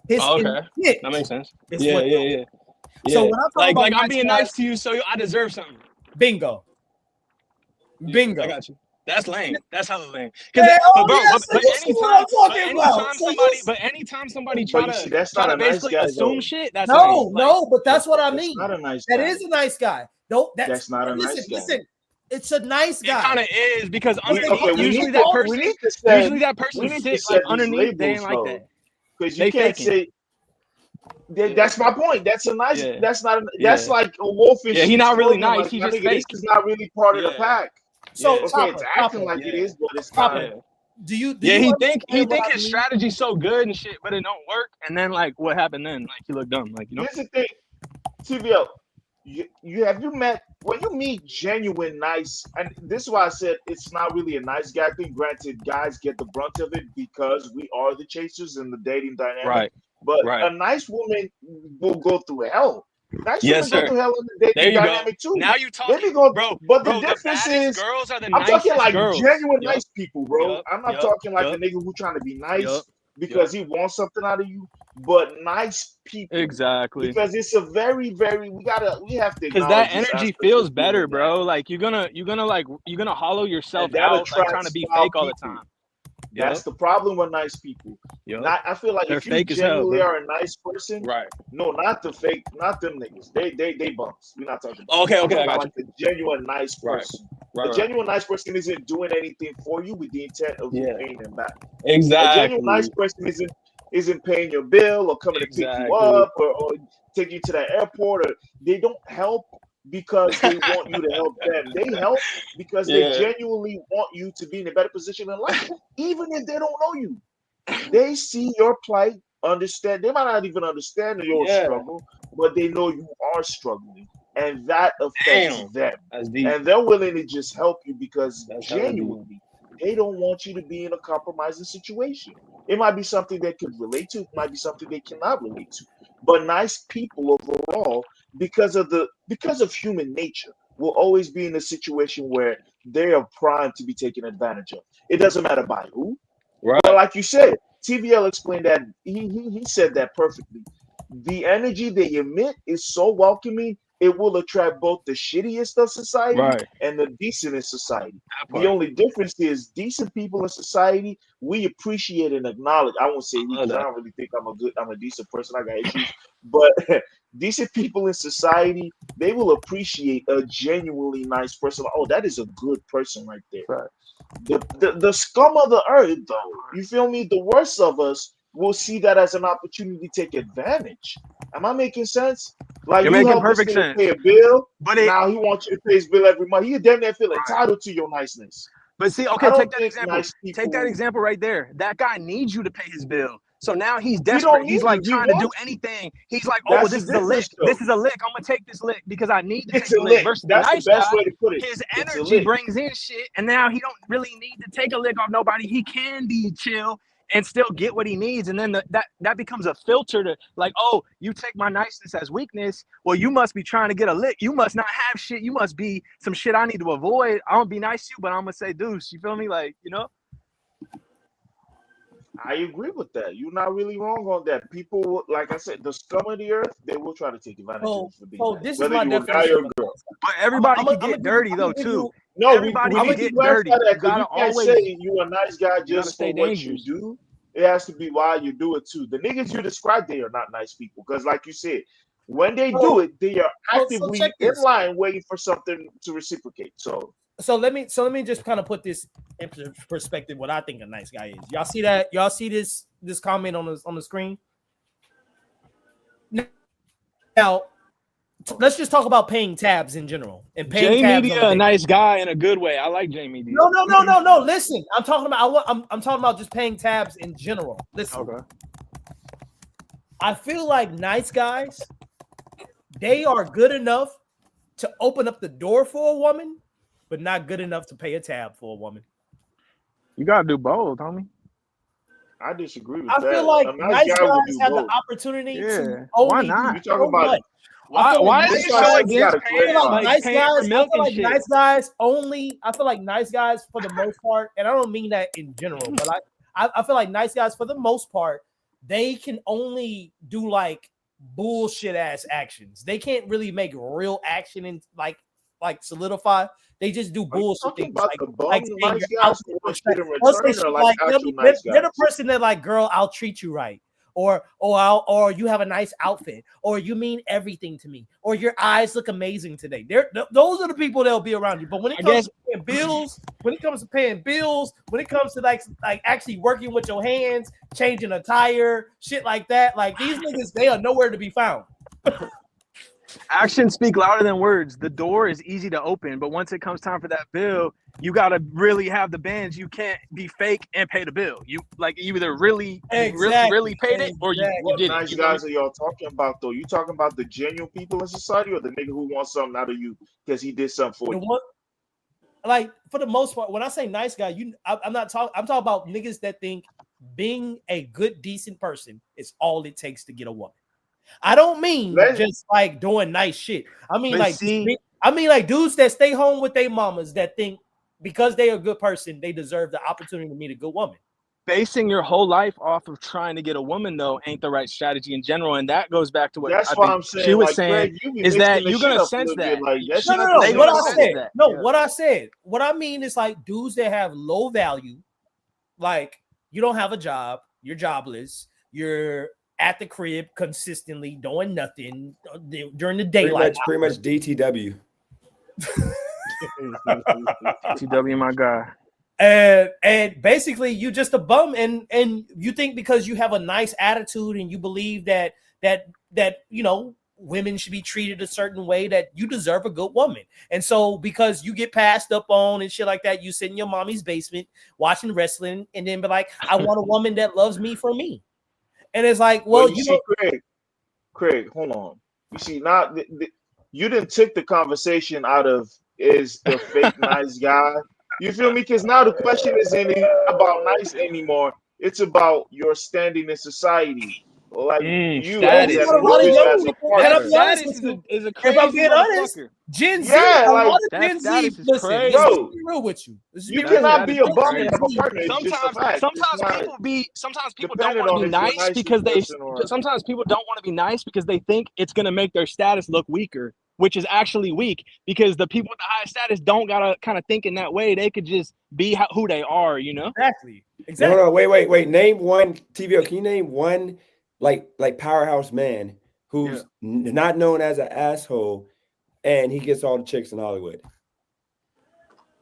His intent. That makes sense. Yeah. So when I talk about I'm being nice to you, so I deserve something. Bingo. I got you. That's lame. That's hella lame. But anytime somebody try to basically assume shit, that's lame. But that's what I mean. Not a nice guy. That is a nice guy. No, that's not a nice guy. Listen, it's a nice guy. It kind of is, because underneath, usually that person sits like underneath. They ain't like that. because you can't say. That's my point. That's a nice. Yeah. That's not. That's like a wolf in Yeah, sheep's he's not really clothing. nice. Like, He's my just nigga, fake. this is not really part of the pack. So okay, it's acting like it is, but it's not. Do you he think his strategy's so good and shit, but it don't work. And then like, what happened then? Like, he looked dumb. Like, you know. Here's the thing, TVL. You met when you meet genuine nice, and this is why I said it's not really a nice guy thing. Granted, guys get the brunt of it because we are the chasers in the dating dynamic. Right. But a nice woman will go through hell. Nice women go through hell in the dating dynamic too. Now you talking, bro. But the difference is, girls are the I'm talking like girls. genuine nice people, bro. I'm not talking like the nigga who trying to be nice because he wants something out of you, but nice people. Exactly. Because it's a very, very we have to, because that energy feels better, bro. Like you're gonna hollow yourself out like trying to be fake all the time. That's the problem with nice people. I feel like if you genuinely are a nice person, right? No, not the fake, not them niggas. They bumps. We're not talking about. Okay, I got like the genuine nice person. The genuine nice person isn't doing anything for you with the intent of paying them back. Exactly. A genuine nice person isn't paying your bill or coming to pick you up or take you to the airport, or they don't help because they want you to help them. They help because they genuinely want you to be in a better position in life, even if they don't know you. They see your plight, understand. They might not even understand your struggle, but they know you are struggling, and that affects them. And they're willing to just help you because genuinely they don't want you to be in a compromising situation. It might be something they could relate to. It might be something they cannot relate to. But nice people overall, because of human nature, will always be in a situation where they are primed to be taken advantage of. It doesn't matter by who. Right. But like you said, TVL explained that. He said that perfectly. The energy they emit is so welcoming, it will attract both the shittiest of society and the decent in society. The only difference is decent people in society, we appreciate and acknowledge. I won't say we, because I don't really think I'm a decent person. I got issues. But decent people in society, they will appreciate a genuinely nice person. Oh, that is a good person right there. Right. The scum of the earth, though, you feel me? The worst of us will see that as an opportunity to take advantage. Am I making sense? Like, you're making perfect sense. Pay a bill, but now he wants you to pay his bill every month. He damn near feel entitled to your niceness. But see, okay, take that example. Take that example right there. That guy needs you to pay his bill. So now he's desperate. He's like trying to do anything. He's like, oh, this is a lick. This is a lick. I'm gonna take this lick because I need to take the lick. Versus the nice guy, his energy brings in shit, and now he don't really need to take a lick off nobody. He can be chill and still get what he needs, and then that becomes a filter to like, oh, you take my niceness as weakness. Well, you must be trying to get a lick. You must not have shit. You must be some shit I need to avoid. I'm gonna be nice to you, but I'm gonna say deuce. You feel me? Like, you know. I agree with that. You're not really wrong on that. People, like I said, the scum of the earth, they will try to take advantage of it. This is my definition. But everybody can get dirty though too. No, everybody can get dirty. You can't say you're a nice guy just for what you do. It has to be why you do it too. The niggas you described, they are not nice people because, like you said, when they do it, they are actively in line waiting for something to reciprocate. So let me just kind of put this in perspective. What I think a nice guy is. Y'all see that? Y'all see this comment on the screen? Now, let's just talk about paying tabs in general and paying tabs. Jamie a nice guy in a good way. I like Jamie D. No. Listen, I'm talking about just paying tabs in general. Listen, okay. I feel like nice guys, they are good enough to open up the door for a woman, but not good enough to pay a tab for a woman. You gotta do both, homie. I disagree with that. I feel like nice guys have the opportunity to only. Why not? You talking about? Why is it so against paying? I feel like nice guys only. I feel like nice guys for the most part, and I don't mean that in general, but I feel like nice guys for the most part, they can only do like bullshit ass actions. They can't really make real action and like solidify. They just do bullshit things. They're the person that like, girl, I'll treat you right. or you have a nice outfit, or you mean everything to me, or your eyes look amazing today. Those are the people that'll be around you. But when it comes to paying bills, when it comes to like actually working with your hands, changing a tire, shit like that, like these niggas, they are nowhere to be found. Actions speak louder than words. The door is easy to open, but once it comes time for that bill, you gotta really have the bands. You can't be fake and pay the bill. You either really paid it or you didn't. Nice guys are y'all talking about though? You talking about the genuine people in society, or the nigga who wants something out of you because he did something for you? Like for the most part, when I say nice guy, I'm talking about niggas that think being a good, decent person is all it takes to get a woman. I don't mean just like doing nice shit. I mean like dudes that stay home with their mamas that think because they're a good person, they deserve the opportunity to meet a good woman. Basing your whole life off of trying to get a woman though ain't the right strategy in general, and that goes back to what I'm saying. She was saying is that you're gonna sense that. What I mean is like dudes that have low value, like you don't have a job, you're jobless, you're at the crib consistently doing nothing during the daylight. Pretty much DTW. DTW, my guy. And basically you just a bum, and you think because you have a nice attitude and you believe that you know women should be treated a certain way, that you deserve a good woman. And so because you get passed up on and shit like that, you sit in your mommy's basement watching wrestling and then be like, I want a woman that loves me for me. And it's like, well, you see, Craig, hold on. You see, now you didn't take the conversation out of is the fake nice guy. You feel me? Because now the question isn't about nice anymore. It's about your standing in society. Like status. If I'm being honest, Gen Z, a lot of Gen Z, listen, let's be real with you. You cannot be a bum and have a partner. Sometimes people don't want to be nice because sometimes people don't want to be nice because they think it's going to make their status look weaker, which is actually weak, because the people with the highest status don't gotta kind of think in that way. They could just be who they are, you know? Exactly. No, wait. Name one, TVO. Can you name one like powerhouse man who's not known as an asshole and he gets all the chicks in Hollywood?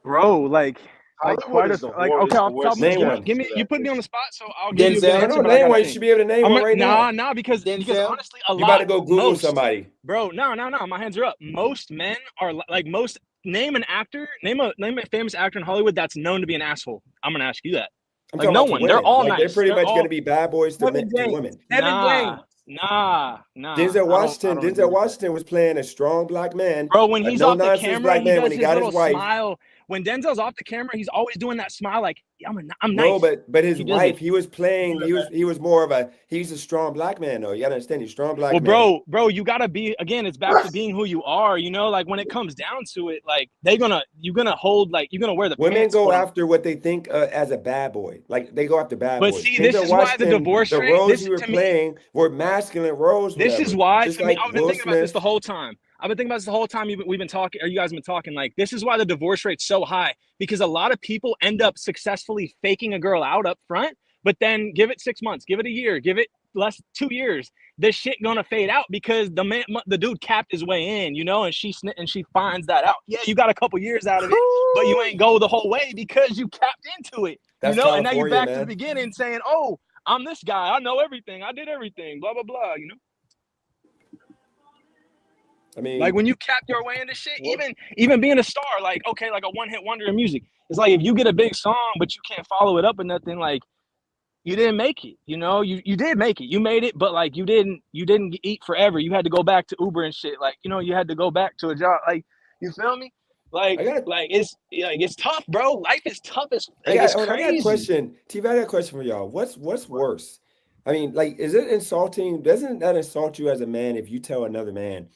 Bro, like quite a okay. I'll name one. Give me. You put me on the spot, so I'll give you. I know name one. You should be able to name one right now. Nah, because honestly, you about to go Google somebody, bro. No. My hands are up. Most men are like most. Name an actor. Name a famous actor in Hollywood that's known to be an asshole. I'm gonna ask you that. Like no one. They're all nice. They're pretty much gonna be bad boys to women. Nah. Denzel Washington was playing a strong black man. Bro, when he's off the camera, he does when he got his wife. Smile. When Denzel's off the camera, he's always doing that smile, like I'm nice. No, but his wife, he was playing. He was more of a. He's a strong black man, though. You gotta understand, he's a strong black man. Well, bro, you gotta be. Again, it's back to being who you are. You know, like when it comes down to it, like you're gonna wear the. Women go after what they think as a bad boy. Like they go after bad boys. But see, this is why the divorce rate. The roles you were playing were masculine roles. This is why. I've been thinking about this the whole time. We've been talking, or you guys have been talking, like, this is why the divorce rate's so high, because a lot of people end up successfully faking a girl out up front, but then give it 6 months, give it a year, give it 2 years. This shit gonna fade out because the dude capped his way in, you know, and she finds that out. Yeah, you got a couple years out of it, but you ain't go the whole way because you capped into it, you know, and now you're back to the beginning saying, oh, I'm this guy, I know everything, I did everything, blah, blah, blah, you know? I mean, like when you cap your way into shit, even being a star, like, okay, like a one-hit wonder in music. It's like if you get a big song, but you can't follow it up with nothing, like you didn't make it, you know, you did make it, you made it, but like you didn't eat forever. You had to go back to Uber and shit. Like, you know, you had to go back to a job. Like, you feel me? It's tough, bro. Life is tough as it's crazy. I got a question. TV, I got a question for y'all. What's worse? I mean, like, is it insulting? Doesn't that insult you as a man if you tell another man,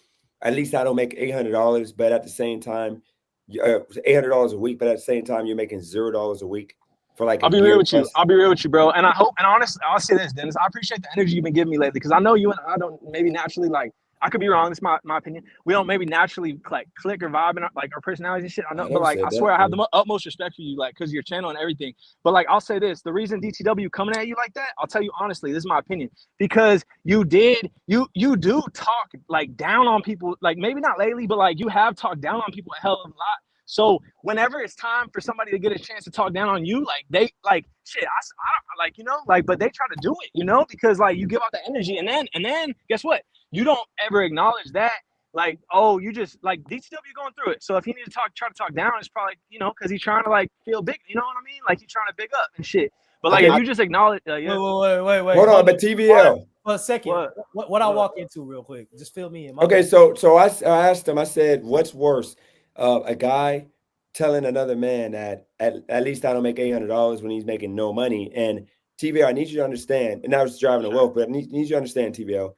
at least I don't make $800, but at the same time, $800 a week, but at the same time, you're making $0 a week for like. I'll be real with you, bro. And I hope, and honestly, I'll say this, Dennis. I appreciate the energy you've been giving me lately, because I know you and I don't maybe naturally like. I could be wrong. It's my opinion. We don't maybe naturally like click or vibe and like our personalities and shit. I know, but like I swear I have the utmost respect for you, like because your channel and everything. But like I'll say this: the reason DTW coming at you like that, I'll tell you honestly, this is my opinion, because you do talk like down on people, like maybe not lately, but like you have talked down on people a hell of a lot. So whenever it's time for somebody to get a chance to talk down on you, like they like shit, I don't like, you know, like, but they try to do it, you know, because like you give out the energy, and then guess what? You don't ever acknowledge that, like, oh, you just like DTW going through it. So if he need to try to talk down, it's probably, you know, because he's trying to like feel big, you know what I mean? Like he's trying to big up and shit. But like if you just acknowledge, yeah. Wait. Hold on, but TVL. For a second, what I walk into real quick, just fill me in. Okay, so I asked him. I said, "What's worse, a guy telling another man that at least I don't make $800 when he's making no money?" And TVL, I need you to understand. And I was driving the wealth, but I need you to understand, TVL.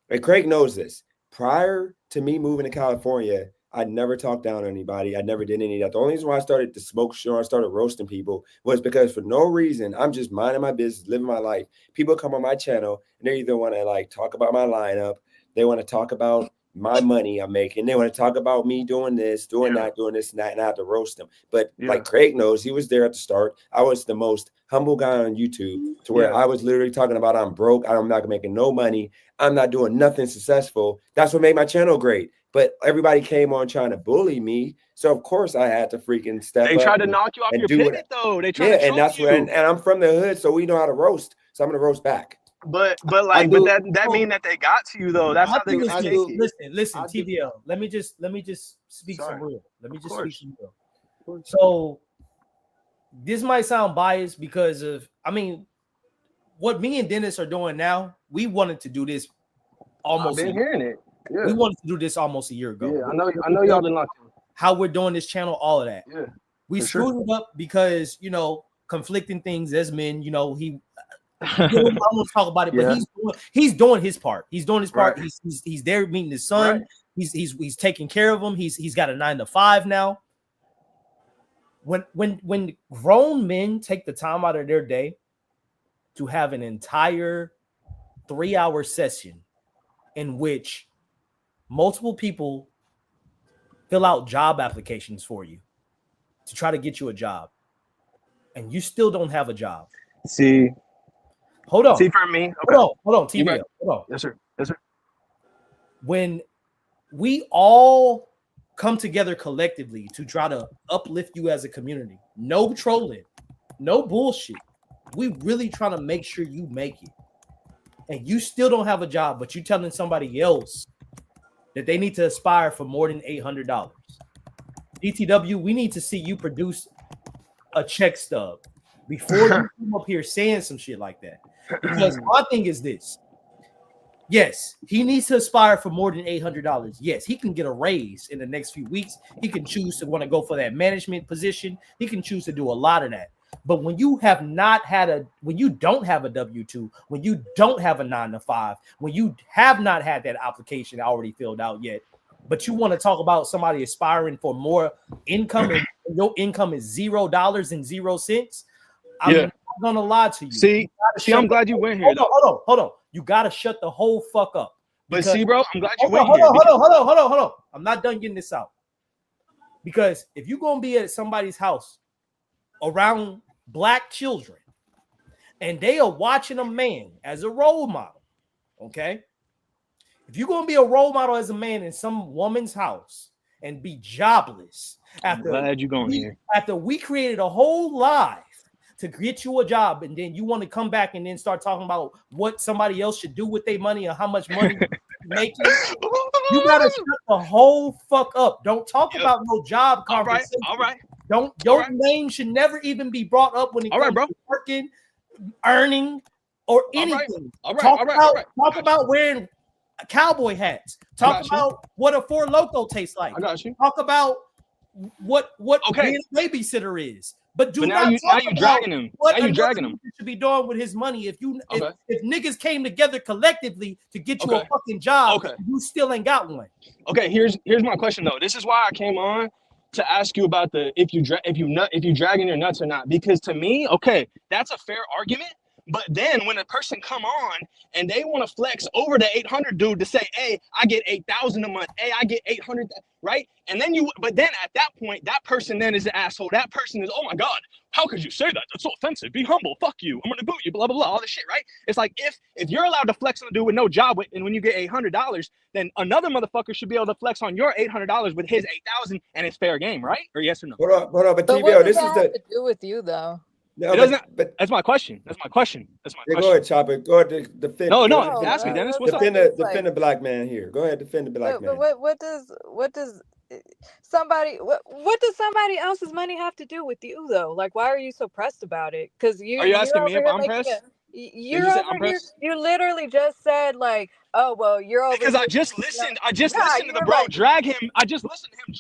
And Craig knows this. Prior to me moving to California, I never talked down on anybody. I never did any of that. The only reason why I started the smoke show, I started roasting people, was because for no reason, I'm just minding my business, living my life. People come on my channel and they either want to like talk about my lineup, they want to talk about my money I'm making, they want to talk about me doing this, doing that, doing this and that, and I have to roast them. But like Craig knows, he was there at the start. I was the most humble guy on YouTube, to where I was literally talking about I'm broke, I'm not making no money, I'm not doing nothing successful. That's what made my channel great. But everybody came on trying to bully me, so of course I had to freaking step up. They tried to knock you off your pivot, though. They tried to and that's what. And I'm from the hood, so we know how to roast. So I'm gonna roast back. But that mean that they got to you though. That's how they take it. Listen, TVL. Let me just speak some real. Let me just speak some real. So this might sound biased because of, I mean, what me and Dennis are doing now. We wanted to do this almost. I've been hearing it. Yeah. We wanted to do this almost a year ago. Yeah, I know y'all been locked in. How we're doing this channel, all of that. Yeah. We screwed it up because, you know, conflicting things as men, you know, I won't talk about it, but he's doing his part. He's doing his part. Right. He's there meeting his son. Right. He's taking care of him. He's got a 9-to-5 now. When grown men take the time out of their day to have an entire 3-hour session in which multiple people fill out job applications for you to try to get you a job, and you still don't have a job. See, hold on. See, for me, okay. Hold on, TVL. Hold on. Yes, sir. When we all come together collectively to try to uplift you as a community, no trolling, no bullshit. We really trying to make sure you make it, and you still don't have a job, but you telling somebody else that they need to aspire for more than $800. DTW, we need to see you produce a check stub before you come up here saying some shit like that. Because my thing is this. Yes, he needs to aspire for more than $800. Yes, he can get a raise in the next few weeks. He can choose to want to go for that management position. He can choose to do a lot of that. But when you don't have a W-2, when you don't have a 9-to-5, when you have not had that application already filled out yet, but you want to talk about somebody aspiring for more income and your income is $0.00, I'm not gonna lie to you. See, I'm glad you went here. Hold on. You gotta shut the whole fuck up. But see, bro, I'm glad you went here. Hold on. I'm not done getting this out. Because if you're gonna be at somebody's house around Black children and they are watching a man as a role model, okay? If you're going to be a role model as a man in some woman's house and be jobless after we created a whole life to get you a job, and then you want to come back and then start talking about what somebody else should do with their money or how much money you're making, you got to shut the whole fuck up. Don't talk about no job conversation. All right. Your name should never even be brought up when it comes to working, earning, or anything. Talk about wearing cowboy hats. Talk about what a Four Loko tastes like. I got you. Talk about what being a babysitter is. But now you're dragging him. What should be doing with his money if niggas came together collectively to get you a fucking job, you still ain't got one. Okay, here's my question though. This is why I came on to ask you about if you dragging your nuts or not, because to me, okay, that's a fair argument. But then when a person come on and they want to flex over the 800 dude to say, hey, I get 8,000 a month. Hey, I get 800, right? And then but then at that point, that person then is an asshole. That person is, oh my God, how could you say that? That's so offensive. Be humble. Fuck you. I'm gonna boot you. Blah blah blah. All this shit, right? It's like if you're allowed to flex on a dude with no job, and when you get $800, then another motherfucker should be able to flex on your $800 with his 8,000, and it's fair game, right? Or yes or no? Hold on, but But TVO, what does this that is have the. to do with you, though? No, It doesn't. but That's my question. That's my question. yeah, go ahead, Chopper. Go ahead, defend. No, go no. ahead, Ask me, Dennis. What's up? defend the black man here. Go ahead, defend the black But man. what does what does somebody else's money have to do with you though? Like, why are you so pressed about it? Because Are you asking me if I'm pressed? You're over here. You literally just said like, oh well, you're over because here. I just listened to the bro drag him. I just listened to him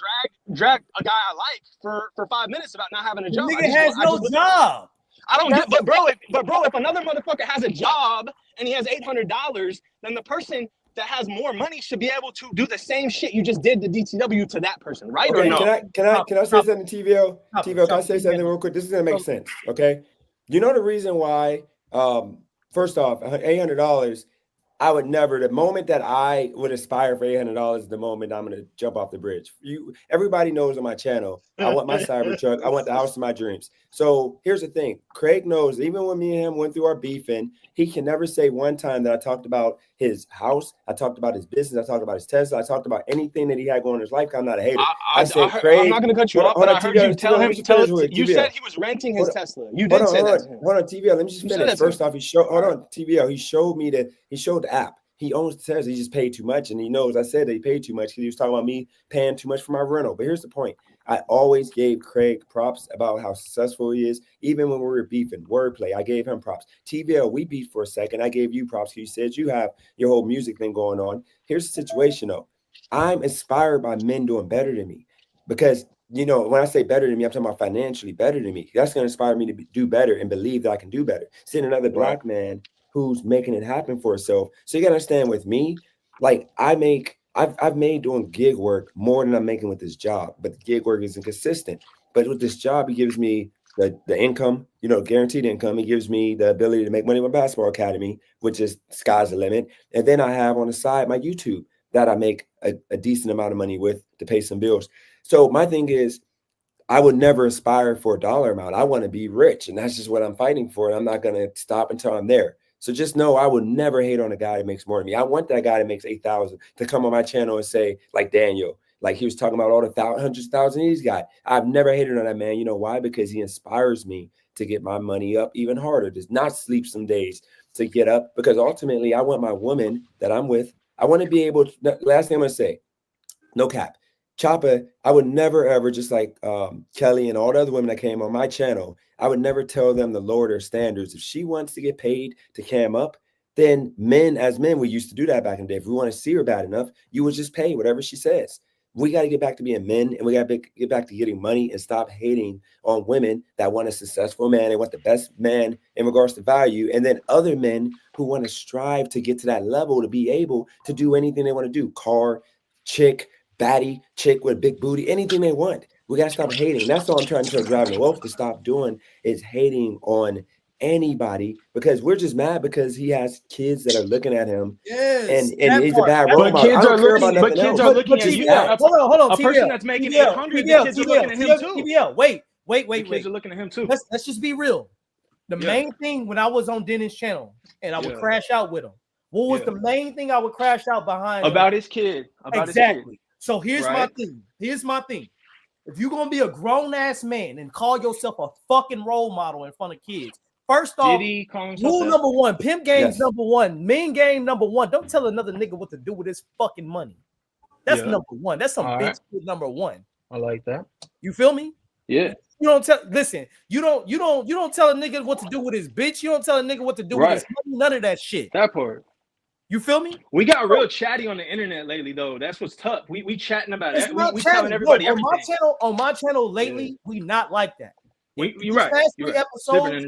drag a guy I like for 5 minutes about not having a The job. nigga has no job. I don't get, but bro, if another motherfucker has a job and he has $800, then the person that has more money should be able to do the same shit you just did to DTW to that person, right? Okay, Or no? can I say something, TVO? TVO, can I say something real quick? This is gonna make sense. Okay, you know the reason why? First off, $800. I would never. The moment that I would aspire for $800, the moment I'm gonna jump off the bridge. Everybody knows on my channel, I want my Cybertruck. I want the house of my dreams. So here's the thing: Craig knows. Even when me and him went through our beefing, he can never say one time that I talked about his house. I talked about his business. I talked about his Tesla. I talked about anything that he had going in his life. I'm not a hater. I said, Craig. I'm not gonna cut you off, but I heard you tell him. You said he was renting his Tesla. You did say that. Hold on, TVO. Let me just finish. First off, hold on, TVO. He showed me he showed the app. He owns the Tesla. He just paid too much, and he knows. I said that he paid too much because he was talking about me paying too much for my rental. But here's the point: I always gave Craig props about how successful he is, even when we were beefing. Wordplay, I gave him props. TVL, we beefed for a second. I gave you props because you said you have your whole music thing going on. Here's the situation, though: I'm inspired by men doing better than me because. You know, when I say better than me, I'm talking about financially better than me. That's going to inspire me to do better and believe that I can do better. Seeing another black man who's making it happen for himself. So you got to understand with me, like I've made doing gig work more than I'm making with this job, but the gig work isn't consistent. But with this job, it gives me the income, guaranteed income. It gives me the ability to make money with Basketball Academy, which is sky's the limit. And then I have on the side my YouTube that I make a decent amount of money with to pay some bills. So my thing is, I would never aspire for a dollar amount. I want to be rich, and that's just what I'm fighting for. And I'm not going to stop until I'm there. So just know I would never hate on a guy that makes more than me. I want that guy that makes 8,000 to come on my channel and say, like Daniel, like he was talking about all the hundreds of thousands he's got. I've never hated on that man. You know why? Because he inspires me to get my money up even harder, to not sleep some days, to get up. Because ultimately, I want my woman that I'm with. I want to be able to, last thing I'm going to say, no cap. Choppa, I would never, ever, just like Kelly and all the other women that came on my channel, I would never tell them to lower their standards. If she wants to get paid to cam up, then as men, we used to do that back in the day. If we want to see her bad enough, you would just pay whatever she says. We got to get back to being men, and we got to get back to getting money and stop hating on women that want a successful man. They want the best man in regards to value. And then other men who want to strive to get to that level to be able to do anything they want to do. Car, chick, baddie, chick with a big booty, anything they want. We got to stop hating. That's all I'm trying to tell Driving the Wealth to stop doing, is hating on anybody, because we're just mad because he has kids that are looking at him. Yes, and he's a bad role model. I don't care about nothing else. Kids are looking at you. Hold on. A person that's making 800, the kids are looking at him too. Wait. Kids are looking at him too. Let's just be real. The main thing when I was on Dennis' channel and I would crash out with him, what was the main thing I would crash out behind? About his kid. Exactly. So here's my thing. If you're gonna be a grown-ass man and call yourself a fucking role model in front of kids, first off, rule number one, pimp game's number one, mean game number one. Don't tell another nigga what to do with his fucking money. That's number one. That's some bitch shit number one. I like that. You feel me? Yeah. You don't tell you don't tell a nigga what to do with his bitch. You don't tell a nigga what to do with his money. None of that shit. That part. You feel me? We got real chatty on the internet lately, though. That's what's tough. We chatting about it. We telling everybody everything. On my channel lately, we not like that. You're right. Episodes,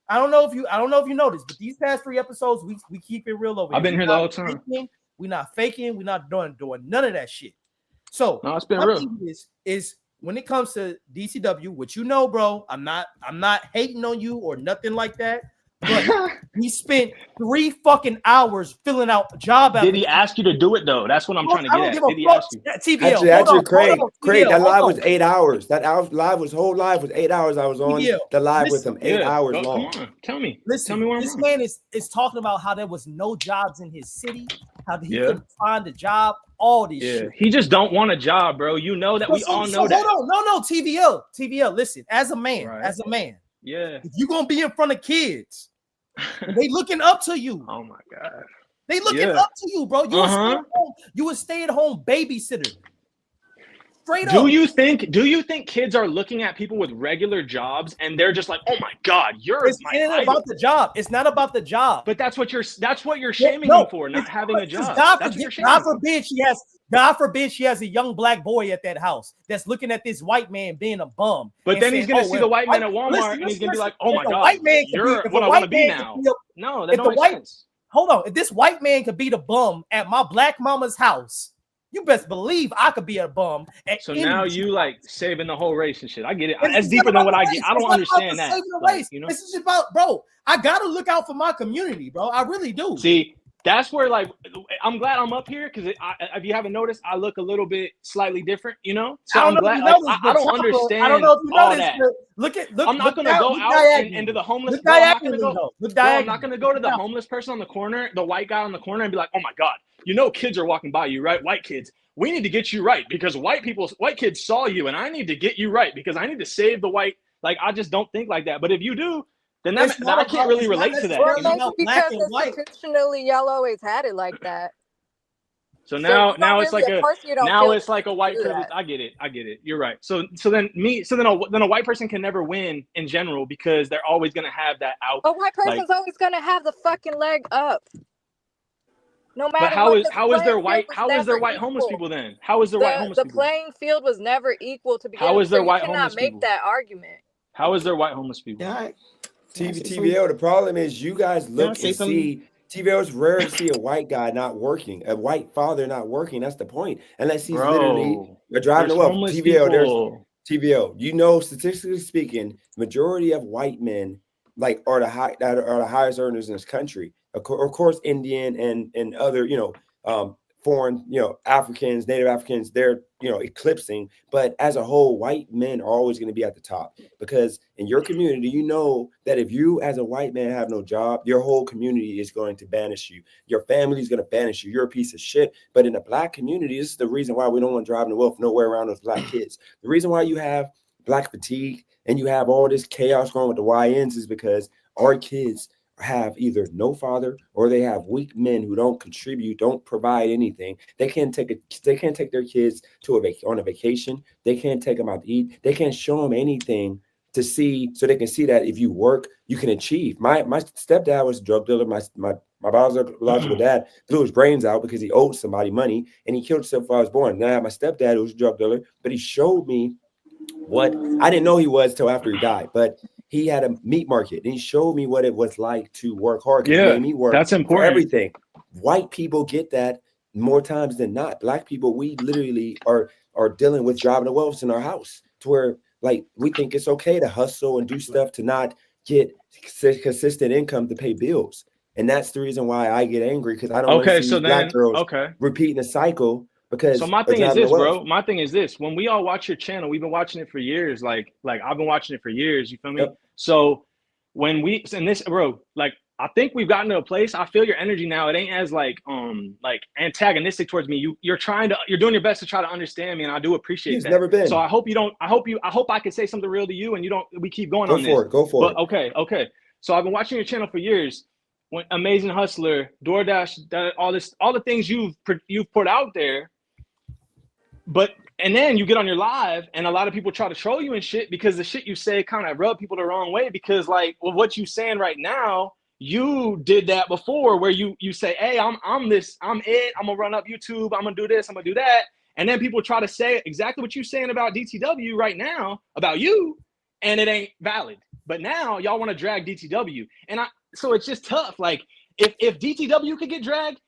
I don't know if you noticed, but these past 3 episodes, we keep it real over here. I've been here the whole time. We're not faking. We're not doing none of that shit. So no, it's been real. Is when it comes to DCW, which bro, I'm not hating on you or nothing like that. but he spent 3 fucking hours filling out job Did he applications. ask you to do it though? That's what I'm trying to I get don't at. give a Did he fuck. ask you? TVL, Actually, Craig, TVL, that live hold was on. 8 hours. That live was whole live was 8 hours. I was on TVL, the live with listen. him 8 hours Come long. on, tell me. Listen, Tell me where I'm this wrong. man is talking about how there was no jobs in his city, how he Yeah. couldn't find a job, all this shit. He just don't want a job, bro. You know that. We all know that. Hold on, no, TVL. Listen, as a man, yeah, if you're gonna be in front of kids, they looking up to you. Oh my god, they looking up to you, bro. You a stay-at-home babysitter. Straight up. Do you think kids are looking at people with regular jobs and they're just like, oh my god, It's not about the job. It's not about the job. But that's what you're shaming them for, not having a job. God forbid she has a young black boy at that house that's looking at this white man being a bum. But then he's gonna see the white man at Walmart and he's gonna be like, oh my god, you're what I want to be now. No, that don't make sense. Hold on, if this white man could be the bum at my black mama's house, you best believe I could be a bum. So now you like saving the whole race and shit. I get it. That's deeper than what I get. I don't understand that. Like, you know? This is about, bro. I gotta look out for my community, bro. I really do. See, that's where like I'm glad I'm up here because if you haven't noticed, I look a little bit slightly different, you know. So I'm glad. I don't understand. I don't know if you all noticed. that. Look. I'm not gonna go out into the homeless. I'm not gonna go to the homeless person on the corner, the white guy on the corner, and be like, oh my god, you know, kids are walking by you, right? White kids. We need to get you right because white kids saw you, and I need to get you right because I need to save the white. Like I just don't think like that. But if you do, then I can't really relate to that. Well, maybe because institutionally, y'all always had it like that. So now it's like it's like a white privilege. I get it. You're right. So then a white person can never win in general because they're always gonna have that out. A white person's always gonna have the fucking leg up. No matter. But how is there white homeless people then? How is there white homeless people? The playing field was never equal to begin with. How is there white homeless people? You cannot make that argument. How is there white homeless people? Yeah. TVL, the problem is you guys look and see TVL is rare to see a white guy not working, a white father not working. That's the point. Unless he's literally driving the well. TVL. You know, statistically speaking, majority of white men like are the highest earners in this country. Of course, Indian and other, foreign, Africans, Native Africans, they're, eclipsing. But as a whole, white men are always going to be at the top because in your community, you know that if you as a white man have no job, your whole community is going to banish you. Your family is going to banish you. You're a piece of shit. But in the black community, this is the reason why we don't want driving the wealth nowhere around those black kids. The reason why you have black fatigue and you have all this chaos going with the YNs is because our kids have either no father or they have weak men who don't contribute, don't provide anything. They can't take their kids on a vacation. They can't take them out to eat. They can't show them anything to see so they can see that if you work, you can achieve. My stepdad was a drug dealer. My biological dad blew his brains out because he owed somebody money and he killed himself before I was born. Now I have my stepdad who was a drug dealer, but he showed me what I didn't know he was till after he died, but he had a meat market and he showed me what it was like to work hard. Yeah, made me work that's important. For everything. White people get that more times than not. Black people, we literally are dealing with driving the wealth in our house to where like we think it's okay to hustle and do stuff to not get consistent income to pay bills. And that's the reason why I get angry because I don't want to see black girls repeating the cycle. Because my thing is this, bro. My thing is this. When we all watch your channel, we've been watching it for years. Like I've been watching it for years. You feel me? Yep. So when bro, like I think we've gotten to a place. I feel your energy now. It ain't as like antagonistic towards me. You're doing your best to try to understand me, and I do appreciate that. Never been. So I hope I can say something real to you, and we keep going on this. Go for it. Okay. So I've been watching your channel for years. When Amazing Hustler, DoorDash, all the things you've put out there. And then you get on your live and a lot of people try to troll you and shit because the shit you say kind of rub people the wrong way because like what you saying right now, you did that before where you say, hey, I'm it, I'm gonna run up YouTube, I'm gonna do this, I'm gonna do that. And then people try to say exactly what you're saying about DTW right now about you, and it ain't valid. But now y'all want to drag DTW. So it's just tough. Like if DTW could get dragged,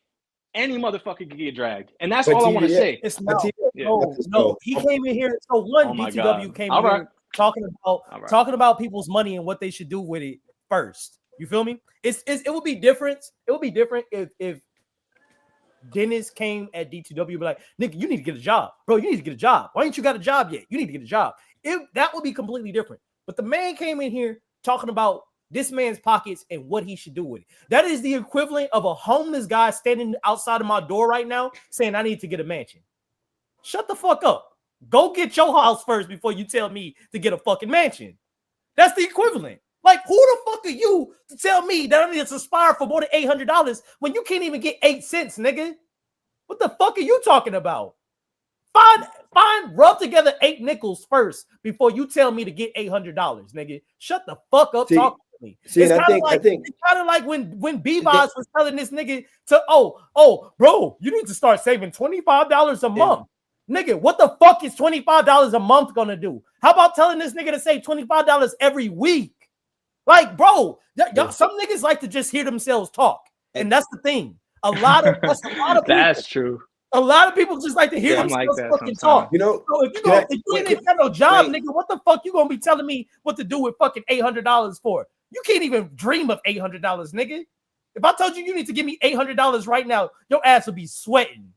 any motherfucker could get dragged, and that's all I want to say. It's not. No. He came in here. So DTW came in here talking about people's money and what they should do with it first. You feel me? It would be different. It would be different if Dennis came at DTW and be like, nigga, you need to get a job. Bro, you need to get a job. Why ain't you got a job yet? You need to get a job. That would be completely different. But the man came in here talking about this man's pockets and what he should do with it. That is the equivalent of a homeless guy standing outside of my door right now saying I need to get a mansion. Shut the fuck up. Go get your house first before you tell me to get a fucking mansion. That's the equivalent. Like, who the fuck are you to tell me that I need to aspire for more than $800 when you can't even get 8 cents, nigga? What the fuck are you talking about? Rub together 8 nickels first before you tell me to get $800, nigga. Shut the fuck up talking to me. It's kind of like when B-Boss was telling this nigga to, bro, you need to start saving $25 a month. Nigga, what the fuck is $25 a month gonna do? How about telling this nigga to save $25 every week? Like, bro, some niggas like to just hear themselves talk, and that's the thing. That's true. A lot of people just like to hear themselves fucking talk. You know, so if you ain't got no job, nigga, what the fuck you gonna be telling me what to do with fucking $800 for? You can't even dream of $800, nigga. If I told you need to give me $800 right now, your ass would be sweating.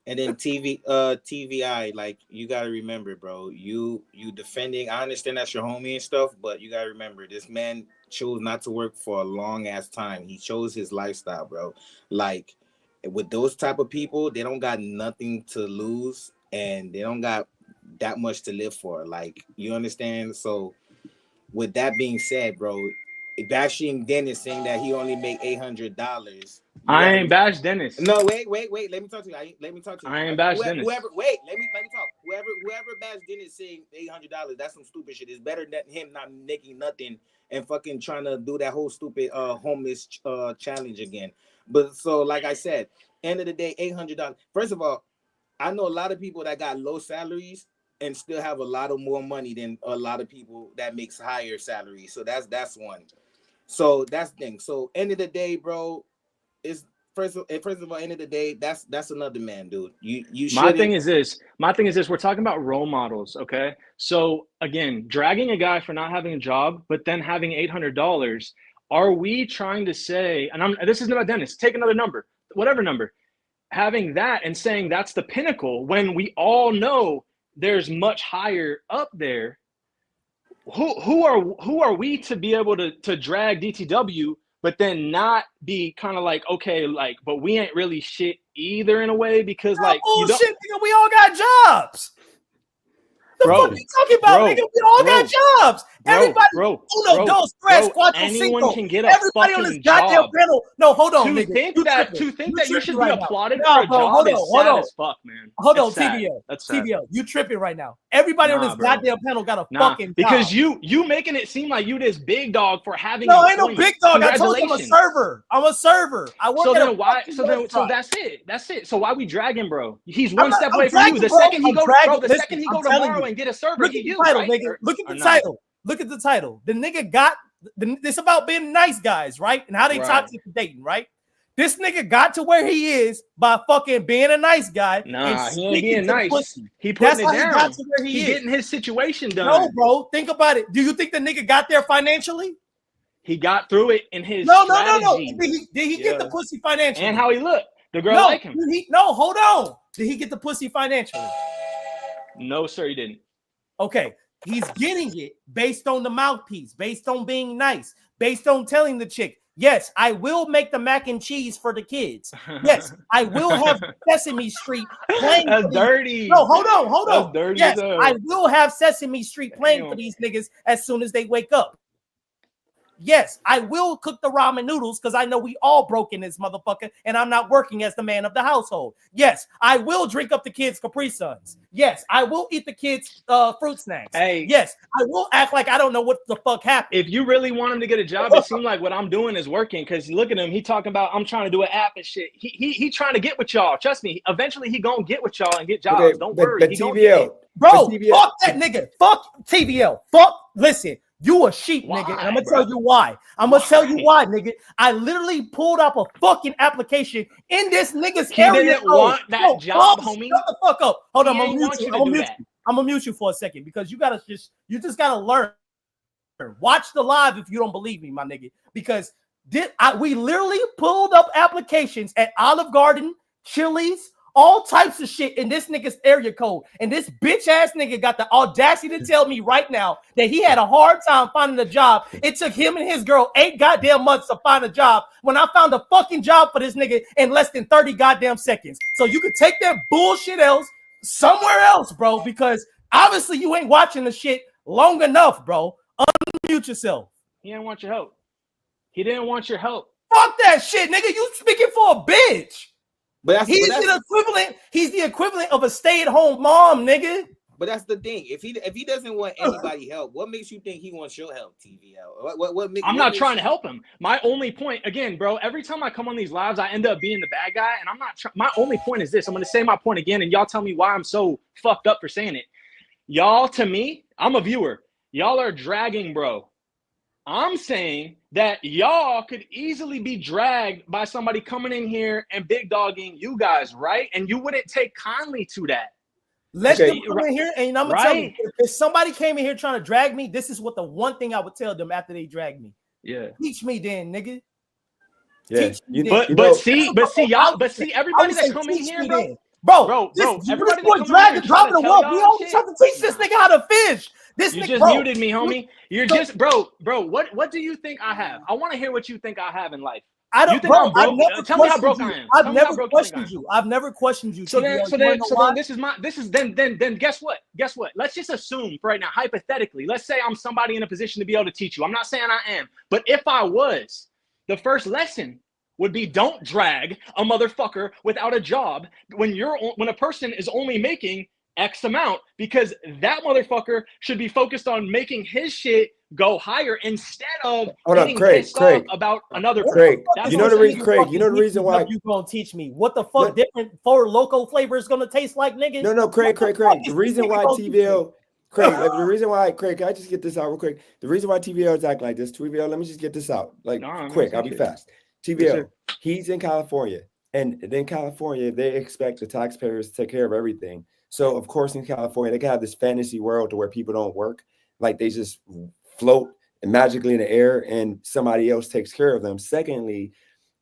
And then TVI, like, you gotta remember, bro, you defending. I understand that's your homie and stuff, but you gotta remember, this man chose not to work for a long ass time. He chose his lifestyle, bro. Like, with those type of people, they don't got nothing to lose and they don't got that much to live for. Like, you understand? So, with that being said, bro, bashing Dennis saying that he only make $800. I ain't bash Dennis. No, wait. Let me talk to you. I ain't bash Dennis. Let me talk. Whoever bashed Dennis saying $800, that's some stupid shit. It's better than him not making nothing and fucking trying to do that whole stupid homeless challenge again. But so, like I said, end of the day, $800. First of all, I know a lot of people that got low salaries and still have a lot of more money than a lot of people that makes higher salaries. So that's one. So that's the thing. So end of the day, bro, is first of all, end of the day, that's another man, dude. You should. My thing is this. We're talking about role models, okay? So again, dragging a guy for not having a job, but then having $800. Are we trying to say? And this isn't about Dennis. Take another number, whatever number. Having that and saying that's the pinnacle when we all know there's much higher up there. Who are we to be able to drag DTW? But then not be kind of like, okay, like, but we ain't really shit either in a way because like bullshit, nigga, we all got jobs. The fuck you talking about, nigga? We all got jobs. Everybody, anyone can get a everybody on this goddamn job. Panel. No, hold on, to nigga. think that you should be applauded for a job is sad as fuck, man. Hold on, TVL, you tripping right now. Everybody on this goddamn panel got a fucking job. Because you making it seem like you this big dog for having. No, ain't no big dog. I told you I'm a server. I work so at then why? So that's it. So why we dragging, bro? He's one step away from you. The second he go tomorrow and get a server, look at the title, nigga. Look at the title. Look at the title. The nigga got this about being nice guys, right? And how they toxic dating, right? This nigga got to where he is by fucking being a nice guy. Nah, he ain't being nice. He putting it down. He getting his situation done. No, bro. Think about it. Do you think the nigga got there financially? He got through it in his No. strategy. Did he get the pussy financially? And how he looked. The girl like him. Hold on. Did he get the pussy financially? No, sir, he didn't. Okay. He's getting it based on the mouthpiece, based on being nice, based on telling the chick, yes, I will make the mac and cheese for the kids. Yes, I will have Sesame Street playing. That's dirty. No, hold on. That's dirty. Yes, I will have Sesame Street playing for these niggas as soon as they wake up. Yes, I will cook the ramen noodles because I know we all broke in this motherfucker and I'm not working as the man of the household. Yes, I will drink up the kids' Capri Suns. Yes, I will eat the kids' fruit snacks. Hey, yes, I will act like I don't know what the fuck happened. If you really want him to get a job, it seems like what I'm doing is working because look at him. He talking about I'm trying to do an app and shit. He trying to get with y'all. Trust me. Eventually he gonna get with y'all and get jobs. Okay, don't worry. But he TVL, bro, fuck that nigga. Fuck TVL. Listen. You a sheep, nigga, and I'm gonna tell you why. Nigga. I literally pulled up a fucking application in this nigga's area. He didn't want that job, homie. Shut the fuck up. Hold on, I'm gonna mute you for a second because you just gotta learn. Watch the live if you don't believe me, my nigga, because We literally pulled up applications at Olive Garden, Chili's, all types of shit in this nigga's area code. And this bitch ass nigga got the audacity to tell me right now that he had a hard time finding a job. It took him and his girl 8 goddamn months to find a job when I found a fucking job for this nigga in less than 30 goddamn seconds. So you could take that bullshit else somewhere else, bro, because obviously you ain't watching the shit long enough, bro. Unmute yourself. He didn't want your help. He didn't want your help. Fuck that shit, nigga. You speaking for a bitch. He's the equivalent of a stay-at-home mom, nigga. But that's the thing. If he doesn't want anybody help, what makes you think he wants your help, TVL? I'm not trying to help him. My only point, again, bro, every time I come on these lives, I end up being the bad guy, and I'm not my only point is this. I'm going to say my point again, and y'all tell me why I'm so fucked up for saying it. Y'all, to me, I'm a viewer. Y'all are dragging, bro. I'm saying that y'all could easily be dragged by somebody coming in here and big dogging you guys, right? And you wouldn't take kindly to that. Let them come in here, and I'm gonna tell you, if somebody came in here trying to drag me, this is what the one thing I would tell them after they drag me. Yeah. Teach me then, nigga. Yeah. But see, everybody that come in here, bro, everybody that drag the drop of the wall. We always have to teach this nigga how to fish. You just muted me, homie. You're just, bro. What do you think I have? I want to hear what you think I have in life. I don't, bro. Tell me how broke I am. I've never questioned you. I've never questioned you. So then guess what? Guess what? Let's just assume for right now, hypothetically, let's say I'm somebody in a position to be able to teach you. I'm not saying I am, but if I was, the first lesson would be don't drag a motherfucker without a job when a person is only making X amount, because that motherfucker should be focused on making his shit go higher instead of getting pissed off about another person. You know the reason why you gonna teach me what the fuck different four local flavor is gonna taste like, nigga. No, Craig. The reason why TVL, the reason why, Craig, can I just get this out real quick? The reason why TVL is acting like this, TVL, let me just get this out, quick. I'll be fast. TVL, he's in California, and in California they expect the taxpayers to take care of everything. So of course in California they can have this fantasy world to where people don't work, like they just float magically in the air and somebody else takes care of them. Secondly,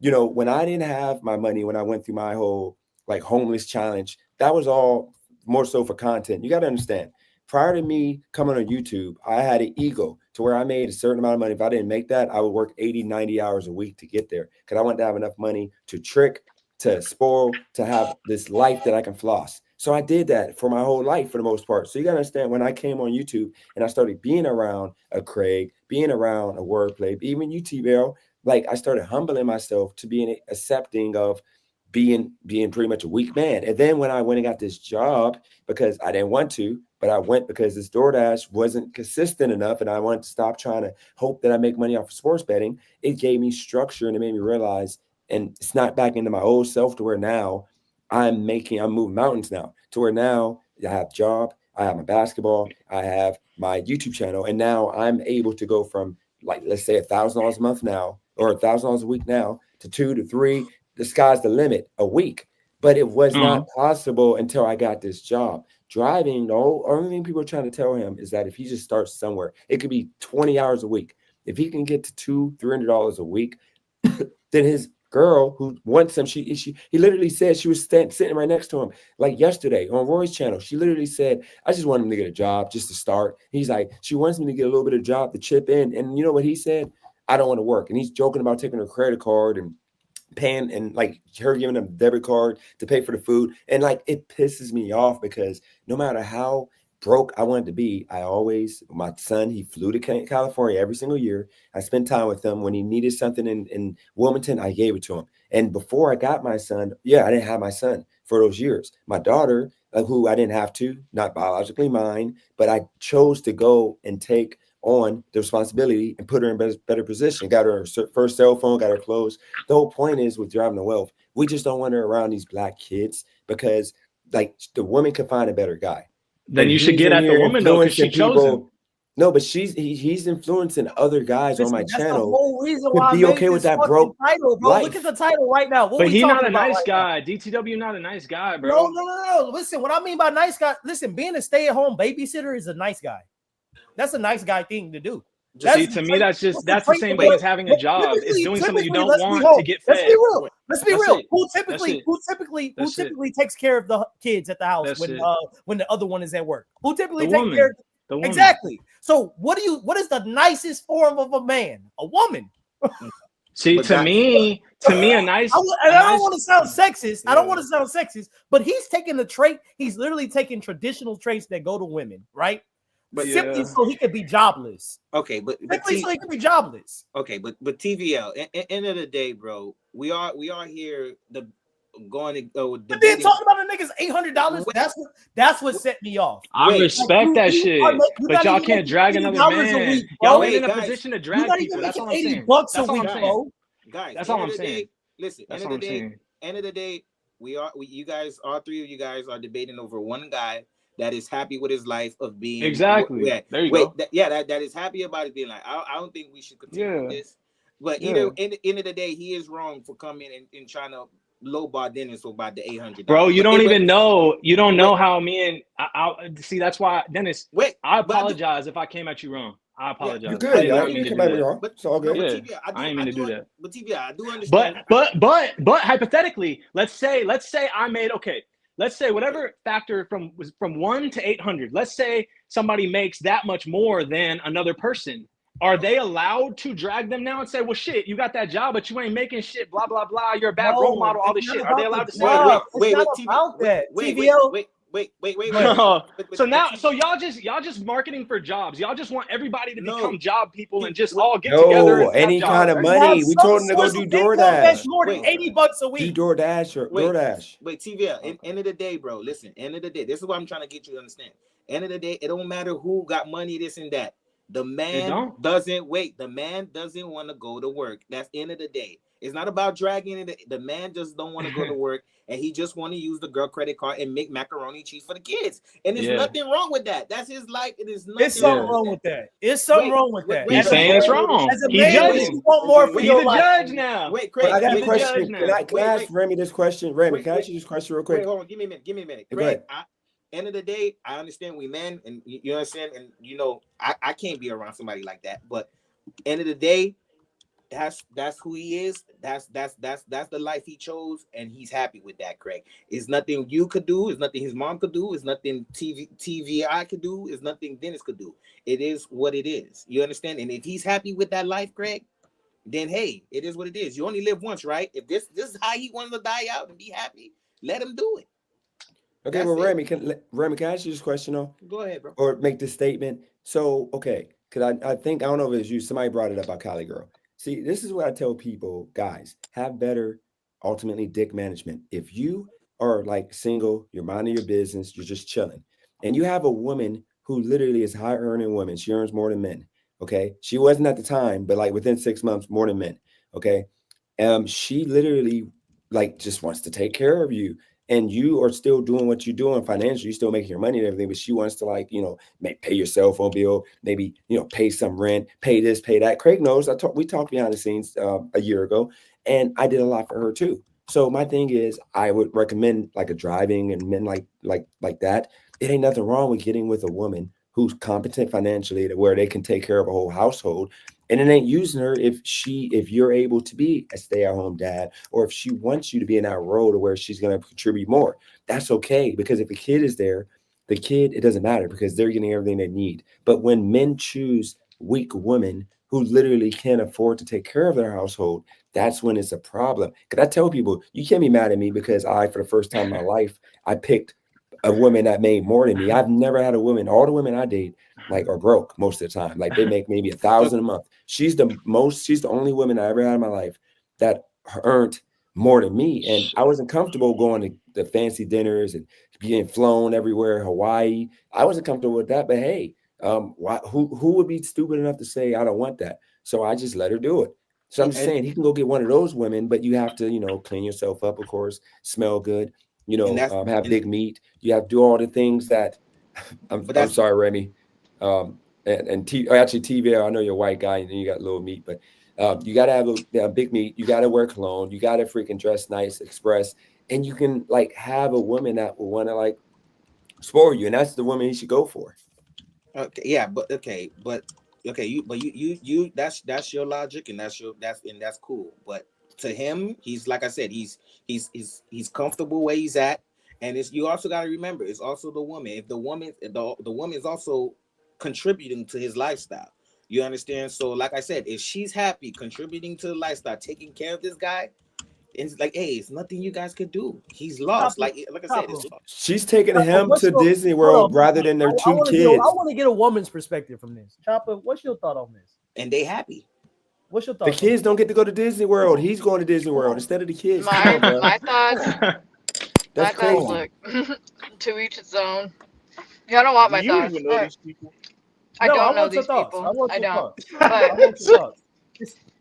when I didn't have my money, when I went through my whole homeless challenge, that was all more so for content. You got to understand, prior to me coming on YouTube, I had an ego to where I made a certain amount of money. If I didn't make that, I would work 80, 90 hours a week to get there, because I wanted to have enough money to trick, to spoil, to have this life that I can floss. So I did that for my whole life for the most part. So you got to understand, when I came on YouTube and I started being around a Craig, being around a Wordplay, even you, TVL, I started humbling myself to being accepting of being pretty much a weak man. And then when I went and got this job, because I didn't want to, but I went because this DoorDash wasn't consistent enough and I wanted to stop trying to hope that I make money off of sports betting, it gave me structure and it made me realize, and it's not back into my old self to where now I'm moving mountains now, to where now I have a job, I have my basketball, I have my YouTube channel, and now I'm able to go from let's say $1,000 a month now, or $1,000 a week now, to 2 to 3. The sky's the limit a week. But it was not possible until I got this job. Driving, the only thing people are trying to tell him is that if he just starts somewhere, it could be 20 hours a week. If he can get to $200-$300 a week, then his girl who wants him, he literally said, she was sitting right next to him yesterday on Roy's channel. She literally said, I just want him to get a job just to start. He's like, she wants me to get a little bit of job to chip in. And you know what he said? I don't want to work. And he's joking about taking her credit card and paying, and her giving him a debit card to pay for the food. And it pisses me off, because no matter how broke I wanted to be, my son, he flew to California every single year. I spent time with him. When he needed something in Wilmington, I gave it to him. And before I got my son, I didn't have my son for those years. My daughter, who I didn't have to, not biologically mine, but I chose to go and take on the responsibility and put her in better position. Got her first cell phone, got her clothes. The whole point is, with driving the wealth, we just don't want her around these black kids, because the woman could find a better guy. Then you should get at the woman though, because she chose him. No, but he's influencing other guys on my channel. The whole reason why to be okay with that broke title, bro. life. Look at the title right now. But he's not a nice guy. DTW not a nice guy, bro. No. Listen, what I mean by nice guy, being a stay-at-home babysitter is a nice guy. That's a nice guy thing to do. See, to me, that's the same thing as having a job. It's doing something you don't want to get fed. Let's be real. Let's be real. Who That's typically takes care of the kids at the house when the other one is at work? Who typically takes care of the woman? Exactly. So what is the nicest form of a man? A woman. See, to me, a nice. I don't want to sound sexist. I don't want to sound sexist, but he's taking the trait. He's literally taking traditional traits that go to women, right? But simply so he could be jobless. Okay, but simply so he could be jobless. Okay, but TVL. End of the day, bro, we are here going to but then talking about a nigga's $800. That's what set me off. I respect that shit, but y'all can't drag another man. Y'all ain't in a position to drag people. That's all I'm saying. $80 a week, bro. Guys, that's all I'm saying. Listen, end of the day, you guys, all three of you guys are debating over one guy that is happy with his life of being exactly. There you go. That is happy about it being like. I don't think we should continue with this. But either end of the day, he is wrong for coming and trying to lowball Dennis about the $800. Bro, you don't even know. You don't know how me and I see. That's why, Dennis. I apologize if I came at you wrong. I apologize. You're good. You came at me wrong. It's all good. Yeah, I didn't mean to do that. But TV, I do understand. But hypothetically, let's say I made Let's say whatever factor from 1 to 800. Let's say somebody makes that much more than another person. Are they allowed to drag them now and say, well, shit, you got that job, but you ain't making shit, blah, blah, blah. You're a bad role model, all this shit. Are they allowed to say that? Wait. So y'all just marketing for jobs. Y'all just want everybody to become job people and just all get together. And any kind of money. We told them to go do DoorDash. More than $80 a week. Do DoorDash or DoorDash. Wait, TVL. End of the day, bro. Listen. End of the day. This is what I'm trying to get you to understand. End of the day, it don't matter who got money, this and that. The man doesn't wait. The man doesn't want to go to work. That's end of the day. It's not about dragging it. The man just don't want to go to work, and he just want to use the girl credit card and make macaroni and cheese for the kids. And there's nothing wrong with that. That's his life. It is nothing. It's something wrong with that. It's something wrong with that. He's saying it's wrong. He's judging. You want more for your life. Judge now. Wait, Craig. I got a question. Can I ask Remy this question? Remy, can I ask you this question real quick? Wait, hold on. Give me a minute. Craig, end of the day, I understand we men, and you understand, and I can't be around somebody like that. But end of the day, that's who he is. That's the life he chose, and he's happy with that. Craig, it's nothing you could do. It's nothing his mom could do. It's nothing TVI could do. It's nothing Dennis could do. It is what it is. You understand? And if he's happy with that life, Craig, then hey, it is what it is. You only live once, right? If this is how he wants to die out and be happy, let him do it. Okay, that's well, Remy, can I ask you this question though? Go ahead, bro. Or make this statement. So, okay, because I think, I don't know if it's you, somebody brought it up about Cali Girl. See, this is what I tell people, guys, have better, ultimately, dick management. If you are like single, you're minding your business, you're just chilling, and you have a woman who literally is high earning woman, she earns more than men, okay? She wasn't at the time, but like within 6 months, more than men, okay? She literally like just wants to take care of you. And you are still doing what you're doing financially, you're still making your money and everything, but she wants to like, pay your cell phone bill, maybe, pay some rent, pay this, pay that. Craig knows, we talked behind the scenes a year ago, and I did a lot for her too. So my thing is, I would recommend like a driving and men like that. It ain't nothing wrong with getting with a woman who's competent financially to where they can take care of a whole household. And it ain't using her if you're able to be a stay-at-home dad, or if she wants you to be in that role to where she's going to contribute more. That's okay, because if the kid is there, it doesn't matter because they're getting everything they need. But when men choose weak women who literally can't afford to take care of their household, that's when it's a problem. Because I tell people, you can't be mad at me because for the first time in my life, I picked a woman that made more than me. I've never had a woman. All the women I date are broke most of the time. Like they make maybe $1,000 a month. She's the only woman I ever had in my life that earned more than me. And I wasn't comfortable going to the fancy dinners and being flown everywhere, Hawaii. I wasn't comfortable with that. But hey, who would be stupid enough to say I don't want that? So I just let her do it. So I'm just saying he can go get one of those women, but you have to, clean yourself up, of course, smell good, have big meat. You have to do all the things that I'm sorry, Remy. Actually, TV, I know you're a white guy and you got little meat, but you got to have a big meat. You got to wear cologne. You got to freaking dress nice, express, and you can have a woman that will want to spoil you, and that's the woman you should go for. Okay, yeah, but okay, you that's your logic, and that's cool. But to him, he's like I said, he's comfortable where he's at, and it's you also got to remember it's also the woman. If the woman is also contributing to his lifestyle, you understand? So like I said, if she's happy contributing to the lifestyle, taking care of this guy, it's like, hey, it's nothing you guys could do. He's lost. Like I said, it's lost. She's taking him to Disney World rather than their two kids. I want to get a woman's perspective from this. Chopper, what's your thought on this? And they happy. What's your thought? The kids don't get to go to Disney World. He's going to Disney World instead of the kids. My thoughts. That's crazy. Look, to each its own. Yeah, I don't want my thoughts. Even know these people? I don't know these people. I don't. But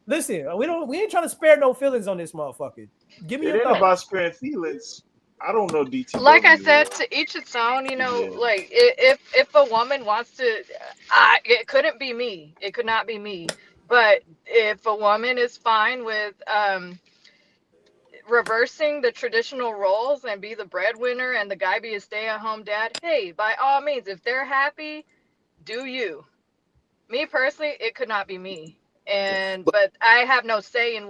listen, we ain't trying to spare no feelings on this motherfucker. Give me your ain't thoughts. about sparing feelings. I don't know DT. Like I said, to each its own. You know, like if a woman wants to, it couldn't be me. It could not be me. But if a woman is fine with reversing the traditional roles and be the breadwinner and the guy be a stay-at-home dad, hey, by all means, if they're happy, do you. Me personally, it could not be me. But I have no say in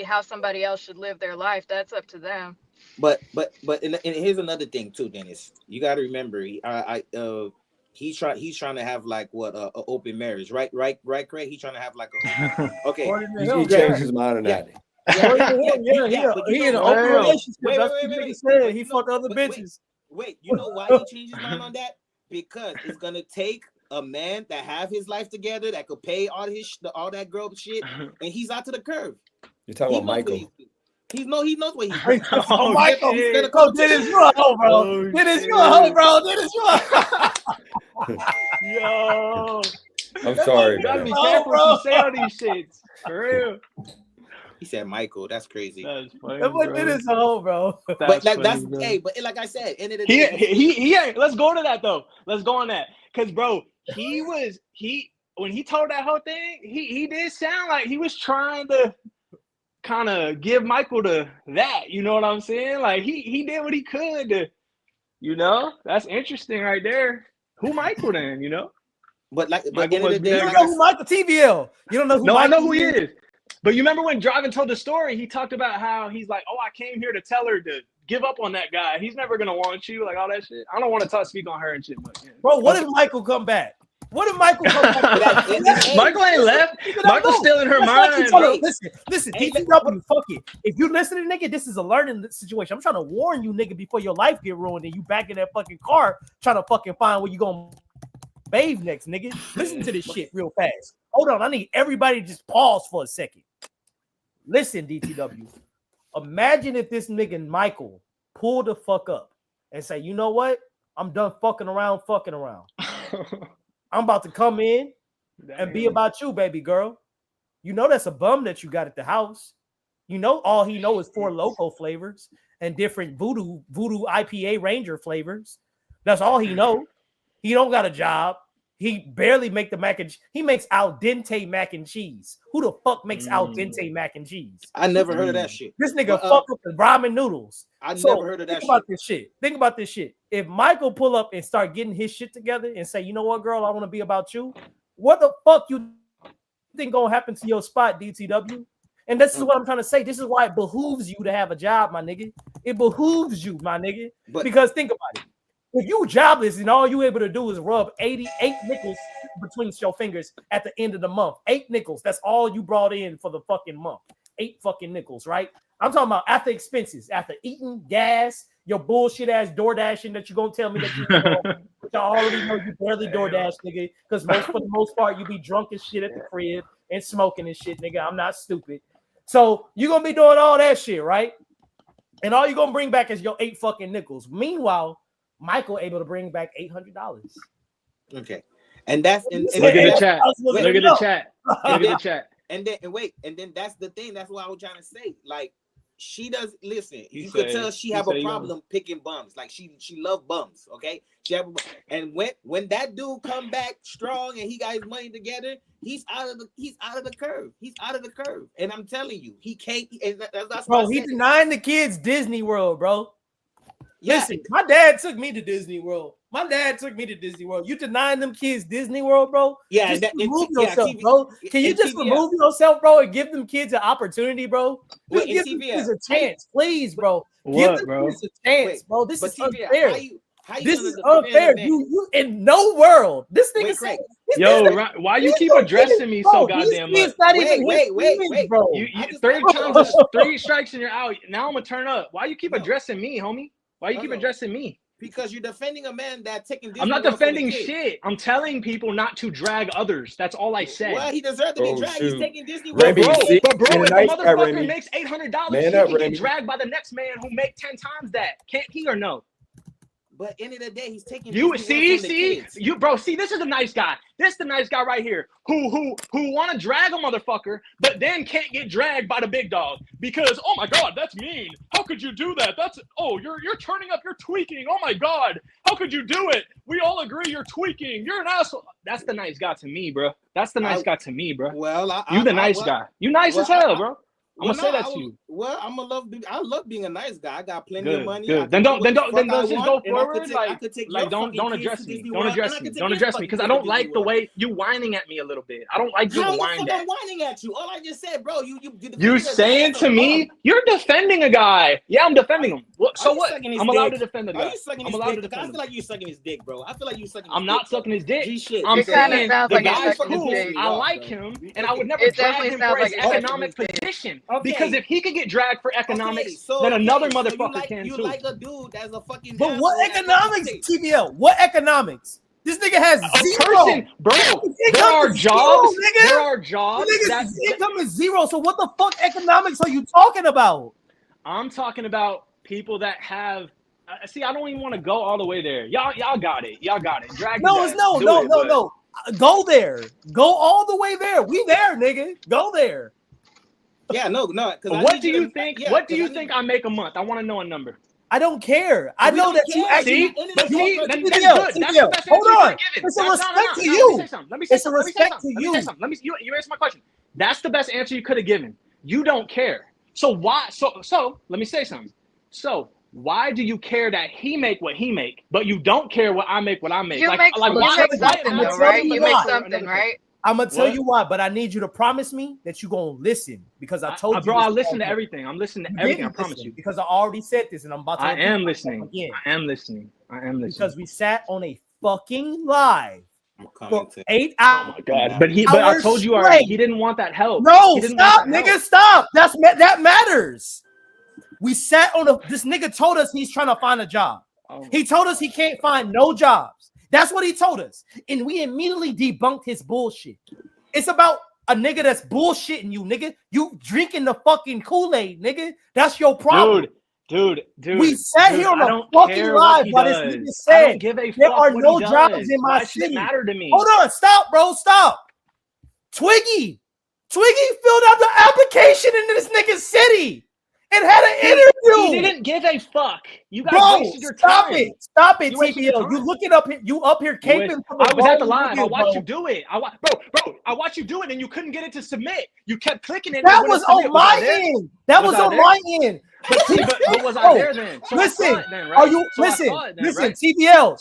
how somebody else should live their life. That's up to them. But and here's another thing too, Dennis. You got to remember, he's trying to have like what an open marriage, right, Craig? He's trying to have like a okay. He changed his mind on that. He in an open relationship. That's what he said. He fucked other bitches. Wait, you know why he changed his mind on that? Because it's gonna take a man that have his life together that could pay all that girl shit, and he's out to the curb. You're talking about Michael. He knows what he's doing. Oh, Michael, Dennis, you a hoe, bro. Dennis, you a hoe, bro. Dennis, you a hoe. Yo, I'm sorry, you gotta man. be careful what you say on these shits. For real. He said Michael. That's crazy. That's funny, That boy Dennis a hoe, bro. But like that's hey, but like I said, end of the He day, ain't. Let's go to that though. Let's go on that. Cause bro, when he told that whole thing, he did sound like he was trying to kind of give Michael that. You know what I'm saying? Like he did what he could to, you know, that's interesting right there. Who Michael then, you know? But end of the day, you don't know who Michael TVL. You don't know who. No, Michael I know who he is. But you remember when Driving told the story, he talked about how he's like, oh, I came here to tell her to give up on that guy. He's never gonna want you, like all that shit. I don't want to speak on her and shit, but yeah. Bro, what if Michael come back? What if Michael come back? Michael ain't left. Michael's still in her mind. Bro. Listen, DTW, fuck it. If you listening, nigga, this is a learning situation. I'm trying to warn you, nigga, before your life get ruined and you back in that fucking car trying to fucking find where you gonna bathe next, nigga. Listen to this shit real fast. Hold on, I need everybody to just pause for a second. Listen, DTW. Imagine if this nigga Michael pulled the fuck up and say, you know what? I'm done fucking around. I'm about to come in and be about you, baby girl. You know that's a bum that you got at the house. You know all he know is 4 loco flavors and different voodoo IPA Ranger flavors. That's all he know. He don't got a job. He barely make the mac and cheese. He makes al dente mac and cheese. Who the fuck makes al dente mac and cheese? I never heard of that shit. This nigga fuck up the ramen noodles. I never heard of that shit. Think about this shit. If Michael pull up and start getting his shit together and say, you know what, girl, I want to be about you. What the fuck you think gonna happen to your spot, DTW? And this is what I'm trying to say. This is why it behooves you to have a job, my nigga. It behooves you, my nigga. Because think about it. If you jobless and all you able to do is rub 88 nickels between your fingers at the end of the month, 8 nickels, that's all you brought in for the fucking month. 8 fucking nickels, right? I'm talking about after expenses, after eating gas, your bullshit ass door dashing that you're gonna tell me that you which I already know you barely door dash, nigga, because for the most part you be drunk as shit at the crib and smoking and shit, nigga. I'm not stupid. So you're gonna be doing all that shit, right? And all you're gonna bring back is your 8 fucking nickels. Meanwhile, Michael able to bring back $800. Okay, and that's look at the chat. Look at the chat. Look at the chat. And then that's the thing. That's what I was trying to say. Like she does listen. You could tell she have a problem picking bums. Like she love bums. Okay, and when that dude come back strong and he got his money together, he's out of the curve. He's out of the curve. And I'm telling you, he can't. And that's bro. He's denying the kids Disney World, bro. Listen, my dad took me to Disney World. You denying them kids Disney World, bro? Yeah, just remove yourself, bro. Can you just remove yourself, bro, and give them kids an opportunity, bro? Just give them kids a chance, please, bro. Give them kids a chance, bro. This is unfair. This is unfair. You in no world. This nigga said, yo, why you keep addressing me so goddamn much? Wait, bro. You 3 times, 3 strikes and you're out. Now I'm gonna turn up. Why you keep addressing me, homie? Why you keep addressing me? Because you're defending a man that taking. I'm not defending shit. I'm telling people not to drag others. That's all I said. Well, he deserves to be dragged. He's taking Disney World. Bro, if the nice motherfucker makes $800, he can get dragged by the next man who make 10 times that. Can't he or no? But end of the day, he's taking. You see, you bro. See, this is the nice guy. This is the nice guy right here, who want to drag a motherfucker, but then can't get dragged by the big dog because oh my god, that's mean. How could you do that? That's you're turning up. You're tweaking. Oh my god, how could you do it? We all agree you're tweaking. You're an asshole. That's the nice guy to me, bro. That's the nice guy to me, bro. Well, you the nice guy. You nice as hell, bro. I'm gonna say that to you. Well, I love being a nice guy. I got plenty of money. Good. Then let's just go forward. Don't address me. Don't address me because I don't like the way you whining at me a little bit. I don't like you whining. I'm whining at you. All I just said, bro. You saying to me, you're defending a guy. Yeah, I'm defending him. So what? I'm allowed to defend the guy. Are you sucking his dick? I feel like you're sucking his dick, bro. I feel like you're sucking. I'm not sucking his dick. I'm saying the guy's cool. I like him, and I would never drag him for his economic position. Because if he could get dragged for economics, then another motherfucker can too. You like a dude that's a fucking. But what economics, TBL? What economics? This nigga has zero. Bro, there are jobs. There are jobs. His income is zero. So what the fuck economics are you talking about? I'm talking about people that have. See, I don't even want to go all the way there. Y'all got it. Drag. No. Go there. Go all the way there. We there, nigga. Go there. Yeah, no. What do you think? What do you think I make a month? I want to know a number. I don't care. I know that you actually. Hold on. It's a respect to you. It's a respect to you. You answer my question. That's the best answer you could have given. You don't care. So why? So let me say something. So why do you care that he make what he make, but you don't care what I make? What I make? You make something, right? You make something, right? I'm gonna tell you why, but I need you to promise me that you're gonna listen because I told you. Bro, I listen to everything. I'm listening to everything. I promise you. Because I already said this, and I'm about to. I am listening. I am listening. Because we sat on a fucking live for 8 hours. Oh my god! But I told you already. He didn't want that help. No, stop, nigga, stop. That matters. We sat on this nigga told us he's trying to find a job. He told us he can't find no jobs. That's what he told us. And we immediately debunked his bullshit. It's about a nigga that's bullshitting you, nigga. You drinking the fucking Kool-Aid, nigga. That's your problem. Dude. We sat here on a fucking live while this nigga said there are no jobs in my city. Matter to me. Hold on, stop, bro, stop. Twiggy filled out the application in this nigga's city. And had an interview. He didn't give a fuck. You guys wasted your time. Stop it, TBL. You look it up. You up here caping. I was at the live. I watched you do it. I watched you do it, and you couldn't get it to submit. You kept clicking it. That was on my end. That was on my end. But was I there then? Listen, are you listen? TBL.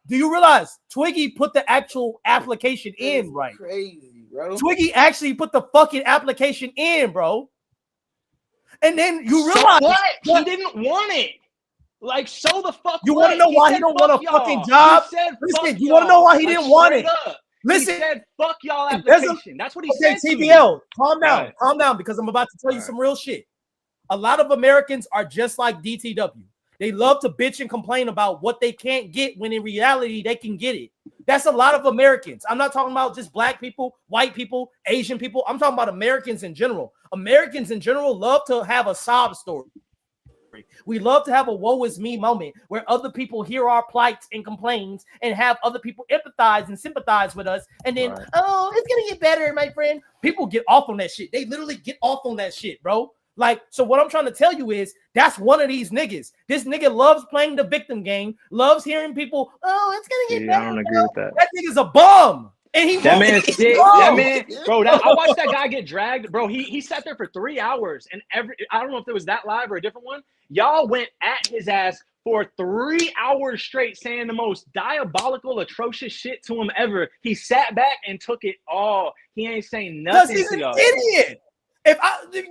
Do you realize Twiggy put the actual application in right? Crazy, bro. Twiggy actually put the fucking application in, bro. And then you realize he didn't want it. Like, so the fuck. You want to know why he don't want a fucking job? Listen, you want to know why he didn't want it? Listen, he said, "Fuck y'all application." That's what he said. TBL, calm down, because I'm about to tell you some real shit. A lot of Americans are just like DTW. They love to bitch and complain about what they can't get when in reality they can get it. That's a lot of Americans. I'm not talking about just black people, white people, Asian people. I'm talking about Americans in general. Americans in general love to have a sob story. We love to have a woe is me moment where other people hear our plights and complaints and have other people empathize and sympathize with us. And then, oh, it's going to get better, my friend. People get off on that shit. They literally get off on that shit, bro. Like, so what I'm trying to tell you is that's one of these niggas. This nigga loves playing the victim game, loves hearing people, oh, it's going to get better. I don't agree with that. That nigga's a bum. And he That man sick. bro. That man, bro. I watched that guy get dragged, bro. He sat there for 3 hours, and I don't know if it was that live or a different one. Y'all went at his ass for 3 hours straight, saying the most diabolical, atrocious shit to him ever. He sat back and took it all. He ain't saying nothing Because he's to an y'all. idiot. You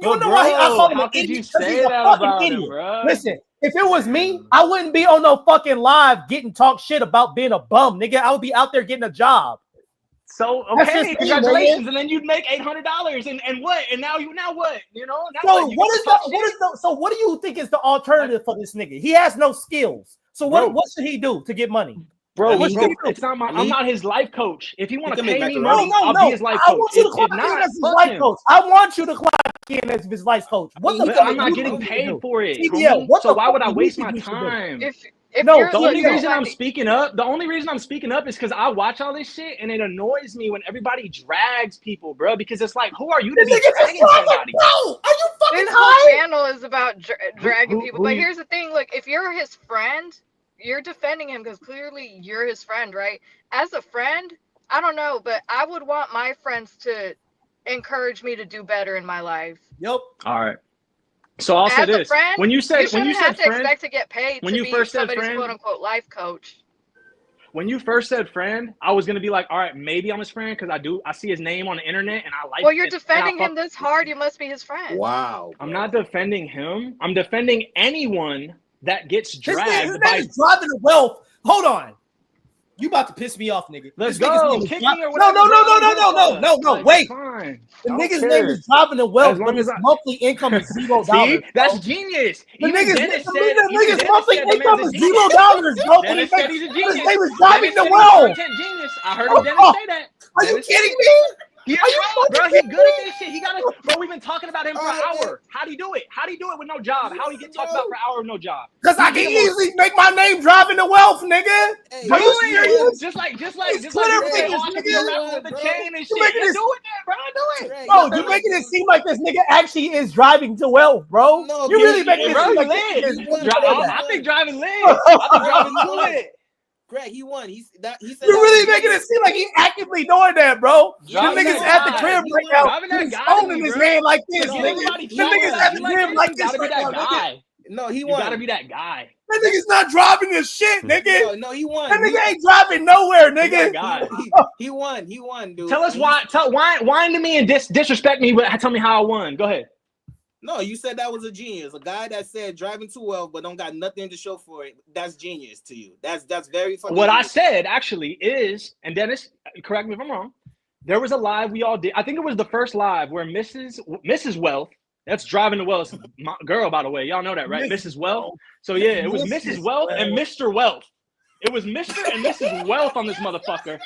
But know why I call him how an could idiot? you Because say he's a that fucking about him, idiot. bro? Listen, if it was me, I wouldn't be on no fucking live getting talk shit about being a bum, nigga. I would be out there getting a job. So That's okay, just congratulations, me, and then you'd make $800, and what? And now what? You know? Now so what? what do you think is the alternative for this nigga? He has no skills. So Bro. what should he do to get money? Bro, What should he do? it's not my. I'm not his life coach. If you want to can pay make me macaroni. money, I'll be his life coach. I want you to clock If in not, as his fuck life him. coach. I want you to clock in as his life coach. What the But fuck I'm not you getting want me to paid do? for it. CDL, homie. what So the why fuck would I do you waste think my we should do? time? If No, you're The look, only here's reason my I'm thing. speaking up, is because I watch all this shit and it annoys me when everybody drags people, bro. Because it's like, who are you to This be nigga just dragging somebody? bro, are you fucking This whole high? channel is about dragging people. Who But you? here's the thing: look, if you're his friend, you're defending him because clearly you're his friend, right? As a friend, I don't know, but I would want my friends to encourage me to do better in my life. Yep. All right. So I'll say As a this: friend, when you you said shouldn't have to friend, expect to get paid when to you be first said somebody's friend, quote unquote life coach. when you first said friend, I was gonna be like, all right, maybe I'm his friend because I see his name on the internet and I like. Well, you're it, defending him this hard. You must be his friend. Wow. I'm not defending him. I'm defending anyone that gets dragged His by. name is driving the wealth. Hold on. You about to piss me off, nigga. Let's This nigga's go. name is Kick Dri- me or No, whatever. no, bro. no, no, I no, don't no, give a no, fuck. no, no. Like, Wait. it's fine. The I don't nigga's care. name is driving the wealth, As long but his as I- monthly income is $0. See, that's bro. genius. The Even nigga's Dennis said. the Even nigga's Dennis monthly said the income man's is a genius. $0, bro. But Dennis said he's a his genius. name is driving Dennis the said he's a wealth. content genius. I heard him. Dennis say that. Are you Dennis said kidding it. me? Yeah, Are you bro, fucking he kidding good at me? this shit. He got it, bro. We've been talking about him for an hour. How'd he do it? How'd he do it with no job? How he get talked about for an hour with no job? Because I can easily make my name driving the wealth, nigga. Are you serious? Just like Twitter you were saying, fingers, oh, I could be a nigga. rapper with the chain and You're shit. making Yeah, this- do it then, bro. Do it. Bro, you're making it seem like this nigga actually is driving to wealth, bro. No, You're really making it Bro, seem you like this lit. nigga is I think driving lit. I think driving lit. Greg, he won. He said You're really making it seem like he's actively doing that, bro. The Driving nigga's that at the guy. crib He right won. now Driving that with his guy phone to in me, his bro. hand like this, To get nigga. everybody The following nigga's like at you the like crib this, like you this gotta be right that now, nigga. guy. No, he You won. gotta be that guy. That nigga's not driving this shit, nigga. No, he won. That nigga ain't driving nowhere, Be that nigga. guy. He won. He won, dude. Tell us why. Whine to me and disrespect me, but tell me how I won. Go ahead. No, you said that was a genius. A guy that said driving too well but don't got nothing to show for it. That's genius to you. That's very fucking What genius. I said actually is, and Dennis, correct me if I'm wrong. There was a live we all did. I think it was the first live where Mrs. Wealth. That's driving the Wealth, my girl, by the way. Y'all know that, right? Mrs. Wealth. So yeah, it was Mrs. Wealth and Mr. Wealth. It was Mr. and Mrs. Wealth on this motherfucker.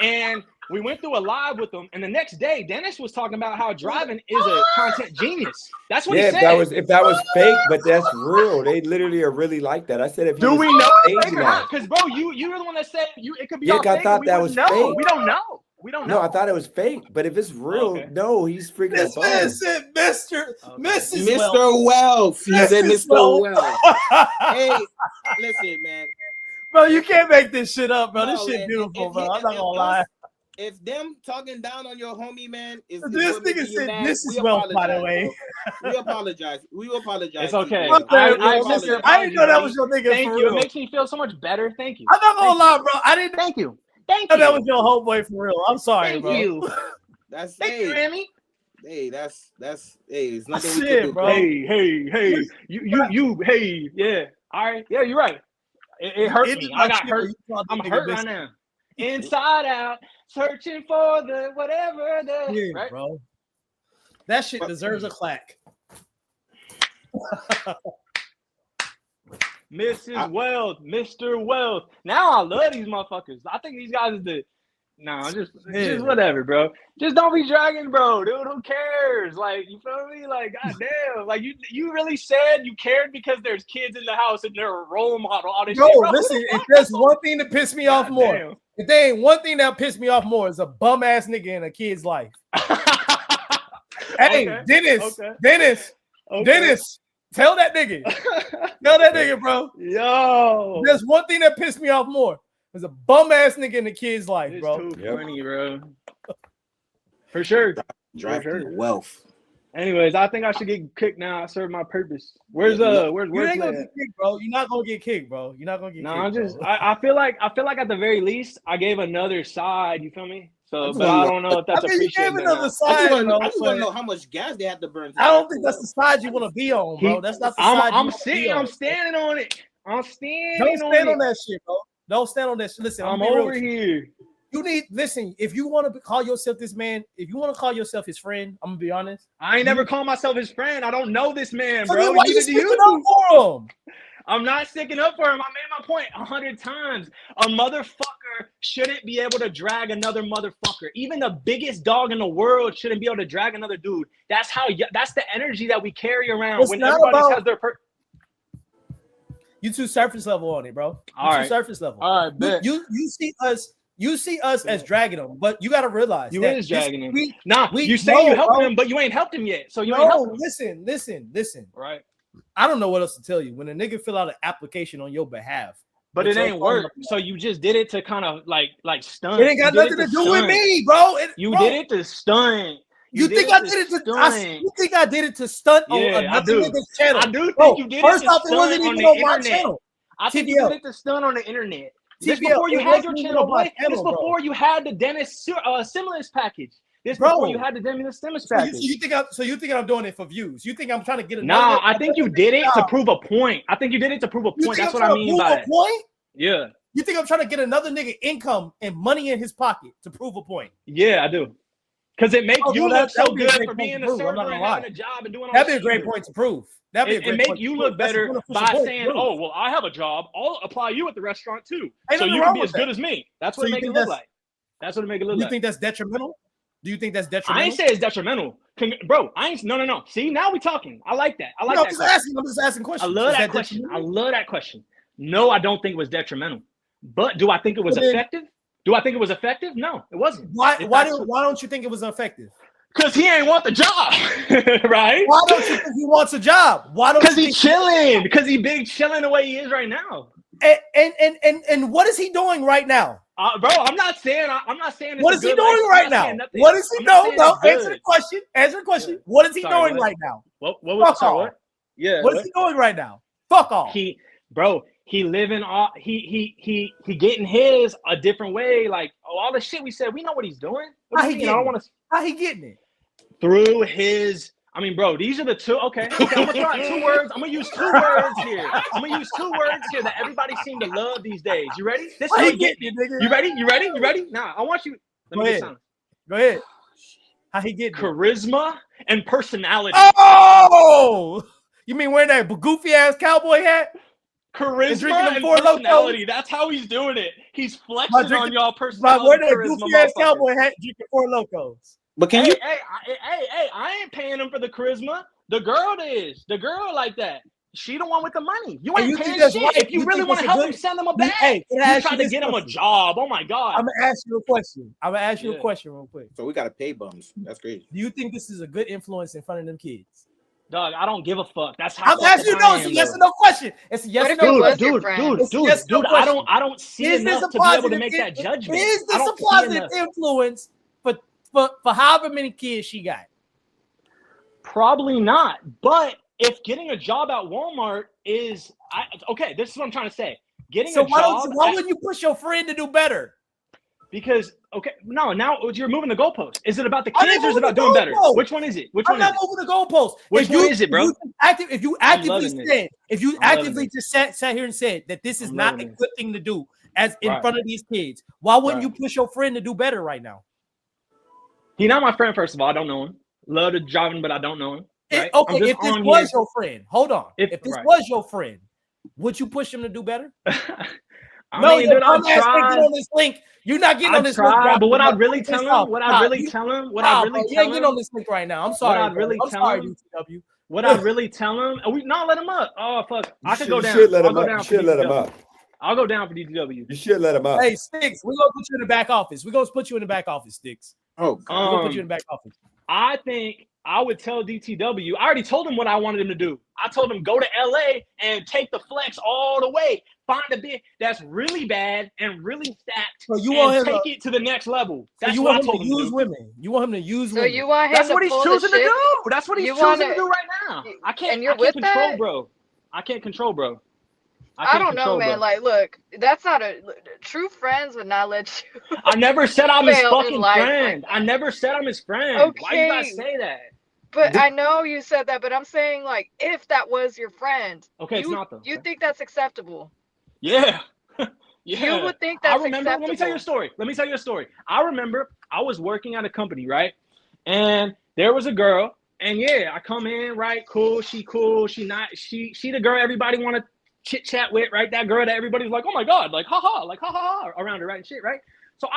And we went through a live with them. And the next day, Dennis was talking about how driving is a content genius. That's what he said. if that was fake, but that's real. They literally are really like that. I said, if Do he we was know it's fake staging or that. not? Because bro, you're the one that said it could be Yeah, all I fake. thought We that wouldn't was know. fake. We don't know. We don't know. No, I thought it was fake. But if it's real, Okay. no, he's freaking This a man bum. said Mrs. Mr. Wealth. He said Mr. Wealth. Hey, listen, man. Bro, you can't make this shit up, bro. This No, shit man. beautiful, bro. I'm not gonna lie. If them talking down on your homie, man, is This what making nigga you said mad, this is we wealth, by the apologize, way. bro. We apologize. We apologize. It's okay. TJ. I didn't know that was your nigga. Thank for you. real. It makes me feel so much better. Thank you. I'm not gonna lie, bro. I didn't Thank you. Thank know you. that was your homeboy for real. I'm sorry, Thank bro. you. That's Thank you, Remy. Hey, that's hey, it's nothing we Shit, can do, bro. Hey. You. Hey, yeah. All right. Yeah, you're right. It hurt me. I got hurt. I'm hurt right now. Inside out, searching for the whatever the Yeah, right, bro. That shit deserves a clack. Mrs. Wealth, Mr. Wealth. Now I love these motherfuckers. I think these guys is the just whatever, bro. Just don't be dragging, bro, dude. Who cares? Like, you feel me? Like, goddamn. Like, you really said you cared because there's kids in the house and they're a role model. All this Yo, shit, bro. listen, if there's one thing that pissed me off more, Damn. if there ain't one thing that pissed me off more, is a bum ass nigga in a kid's life. Hey, Okay. Dennis, Okay. Dennis, Okay. Dennis, tell that nigga. Tell that nigga, bro. Yo. There's one thing that pissed me off more. There's a bum ass nigga in the kid's life, It's bro. too funny, bro. For sure. Drafting wealth. Anyways, I think I should get kicked now. I served my purpose. Where's You ain't wordplay gonna at? get kicked, bro. You're not gonna get kicked, bro. You're not gonna get No, kicked. I'm just bro. I feel like at the very least I gave another side, you feel me? So but I don't know if that's I mean, you gave appreciated or another not. side, I bro, just want to but know how much gas they have to burn. I don't think that's the side you want to be on, bro. That's not the side you I'm want to be sitting, on. I'm standing on it. I'm standing Don't stand on on that shit, bro. Don't stand on that shit. Listen, I'm gonna be real over with you. here. You need listen. If you want to call yourself this man, if you want to call yourself his friend, I'm gonna be honest. I ain't never called myself his friend. I don't know this man, So bro. then why you Neither do sticking up for him? I'm not sticking up for him. I made my point 100 times. A motherfucker shouldn't be able to drag another motherfucker. Even the biggest dog in the world shouldn't be able to drag another dude. That's the energy that we carry around It's when not everybody about- has their You too surface level on it, bro. All right. Too surface level. All right, bet. You see us as dragging him, but you got to realize You that is dragging him. you saying you helping him, but you ain't helped him yet. So you ain't helping him. Listen. Right. I don't know what else to tell you. When a nigga fill out an application on your behalf, But it ain't work. So you just did it to kind of like stunt. It ain't got nothing to do with me, bro. You did it to stunt. You think I did it to stunt? You think I did it to stunt on another nigga's channel? I do Bro, think you did first it to off, it stunt wasn't on even the on my internet. channel. I think you TBL. did it to stunt on the internet. This TBL, before you it had your wasn't even channel, on my boy. channel, This bro. before you had the Dennis stimulus package. This Bro. before you had the Dennis stimulus So package. you think I'm doing it for views? You think I'm trying to get Nah, I think you did it to prove a point. I think you did it to prove a point. That's what I mean by it. Point? Yeah. You think I'm trying to get another nigga income and money in his pocket to prove a point? Yeah, I do. Because it makes you look so good for being a server and lie. having a job and doing all That'd be this a great shit. point to prove. That'd be a It great make point you to look prove. That's a better beneficial by point to saying, prove. "Oh, well, I have a job. I'll apply you at the restaurant too, Ain't so nothing you wrong can be with as good that. as me." That's So what it you make it think look that's- like. That's what it make it look You like. think that's detrimental? Do you think that's detrimental? I ain't say it's detrimental, bro. I ain't. No. See, now we talking. I like that. I like No, that. I'm just asking I questions. love Is that question. I love that question. No, I don't think it was detrimental. But do I think it was Well, then- effective? Do I think it was effective? No, it wasn't. Why don't you think it was effective? Because he ain't want the job, right? Why don't you think he wants a job? Why don't? Because you he's think chilling. Because he big chilling the way he is right now. And what is he doing right now? Bro, I'm not saying. It's What a is he good doing life. right I'm not now? saying nothing. What is he I'm not doing? saying No, it's good. answer the question. Answer the question. What is he Sorry, doing what? right now? What was Fuck sorry, off. what? Yeah. What is he doing right now? Fuck off. He living off. He getting his a different way. Like all the shit we said. We know what he's doing. What How do he you mean? I don't getting want to. How he getting it? Through his. I mean, bro, these are the two. Okay. I'm gonna throw out 2 words. I'm gonna use 2 words here. That everybody seem to love these days. You ready? This is How how he he getting getting it. it, nigga? You ready? Nah, I want you. Let Go me ahead. get silent. Go ahead. How he getting it? Charisma and personality. Oh, you mean wearing that goofy ass cowboy hat? Charisma drinking them and Four Locos? personality. That's how he's doing it. He's flexing on y'all By personality. wearing that Charisma, goofy ass motherfucker. cowboy hat, drinking Four Locos. But can Hey, you? I ain't paying him for the charisma. The girl is. The girl like that. She the one with the money. You And ain't you think paying that's shit. right? If you You really think want to that's a help good- him, send him a You- bag. hey, can I You ask tried you to this get him a question? job. Oh my God. I'm gonna ask you a question. A question real quick. So we gotta pay bums. That's crazy. Do you think this is a good influence in front of them kids? Dog, I don't give a fuck. That's how I'm asking you. No, it's a yes or no question. It's a yes What or if no it question. was your friend? It's a yes or no I question. don't see Is this enough a to be able to positive? make that judgment. Is I this a don't see positive enough. influence for however many kids she got? Probably not. But if getting a job at Walmart is okay, this is what I'm trying to say. Getting So a why job. wouldn't you push your friend to do better? Because now you're moving the goalpost. Is it about the I kids didn't or is it move about the doing better? goalpost. Which one is it? I'm not moving the goalpost. Which one is it, bro? If you actively loving said, if you I'm loving actively this. just sat here and said that this is I'm not a loving this. good thing to do as in Right. front of these kids, why wouldn't Right. you push your friend to do better right now? He's not my friend, first of all. I don't know him. Love to drive him, but I don't know him. Right? Okay, I'm just if this on was here. your friend, hold on. If this right. was your friend, would you push him to do better? I No, mean, your dude, I dumb ass can't get tried. on this link. You're not getting I on this link. tried, bro. but what I'd I'm really pissed tell him, off. what Nah, I'd really you- tell him, what nah, I'd really bro, you tell ain't him, getting on this link right now. I'm sorry. I'd really bro. I'm tell sorry, him- DTW. what I'd really tell him, let him up. Oh fuck, I could go You down. should let I'll him go up. down You for should let him DTW. up. I'll go down for DTW. You should let him up. Hey, Sticks, we're gonna put you in the back office. We're gonna put you in the back office, Sticks. Oh, We're gonna put you in the back office. I think I would tell DTW. I already told him what I wanted him to do. I told him go to LA and take the flex all the way. Find a bit that's really bad and really stacked, So you want and him take to, it to the next level. so That's you what want I him told to him to use do. women. You want him to use So women. you want him That's to what he's pull the choosing to shit? do. That's what he's You want choosing to to, do right now. I and you're can't with control, that? bro. I can't control, bro. I I can't don't know, control, man. bro. Like, look, that's not a true friends would not let you I never said I'm his fail in fucking life like friend. I that. never said I'm his friend. Why you guys Okay, say that? but I know you said that, but I'm saying like if that was your friend, Okay, it's you not though. you Okay. think that's acceptable? Yeah. You Yeah. would think I that's remember. Let me tell you a acceptable. story. Let me tell you a story. I remember I was working at a company, right? And there was a girl, and yeah, I come in, right? Cool. She not she the girl everybody want to chit chat with, right? That girl that everybody's like, oh my God, like ha ha around her, right? And shit, right? So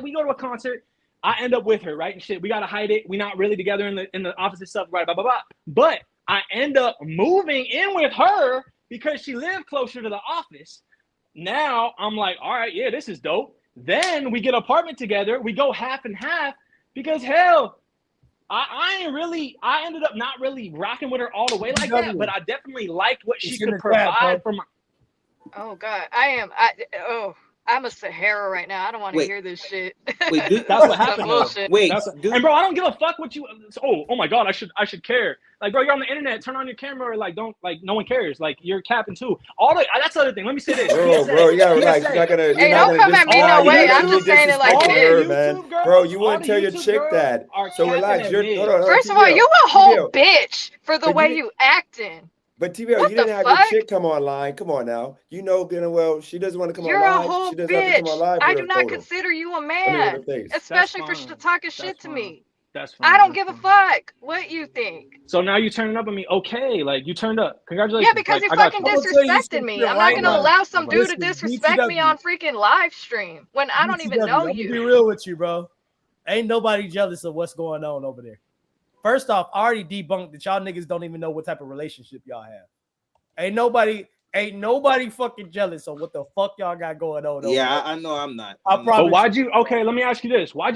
we go to a concert. I end up with her, right? And shit. We gotta hide it. We're not really together in the office and stuff, right? Blah blah blah. But I end up moving in with her because she lived closer to the office. Now I'm like, all right, yeah, this is dope. Then we get an apartment together. We go half and half because hell, I ended up not really rocking with her all the way like that, but I definitely liked what she could provide for my. Oh God, I'm a Sahara right now. I don't want to hear this shit. Wait, That's what happened. Bullshit. And bro, I don't give a fuck what you. Oh my God, I should care. Like, bro, you're on the internet. Turn on your camera. Or like, don't like. No one cares. Like, you're capping too. That's the other thing. Let me say this. Bro, you gotta relax. You're not gonna. Hey, don't come at me no way. I'm just saying it like it is. Man. Bro, you wouldn't tell your chick that. So relax. Hold on. First of all, you a whole bitch for the way you acting. But TVL, you didn't have your chick come online. Come on now. You know good and well she doesn't want to come You're online. a whole She doesn't have to come bitch. online. I do not consider you a man, especially for talking shit to me. That's fine. I don't give a fuck what you think. So now you turning up on me. Okay, like you turned up. Congratulations. Yeah, because like, you fucking disrespected me. I'm not gonna allow some dude to Listen, disrespect me on freaking live stream when I don't even know I'm you. gonna be real with you, bro. Ain't nobody jealous of what's going on over there. First off, I already debunked that y'all niggas don't even know what type of relationship y'all have. Ain't nobody fucking jealous of what the fuck y'all got going on. Yeah, I know I'm not. I promise. But okay, let me ask you this. Why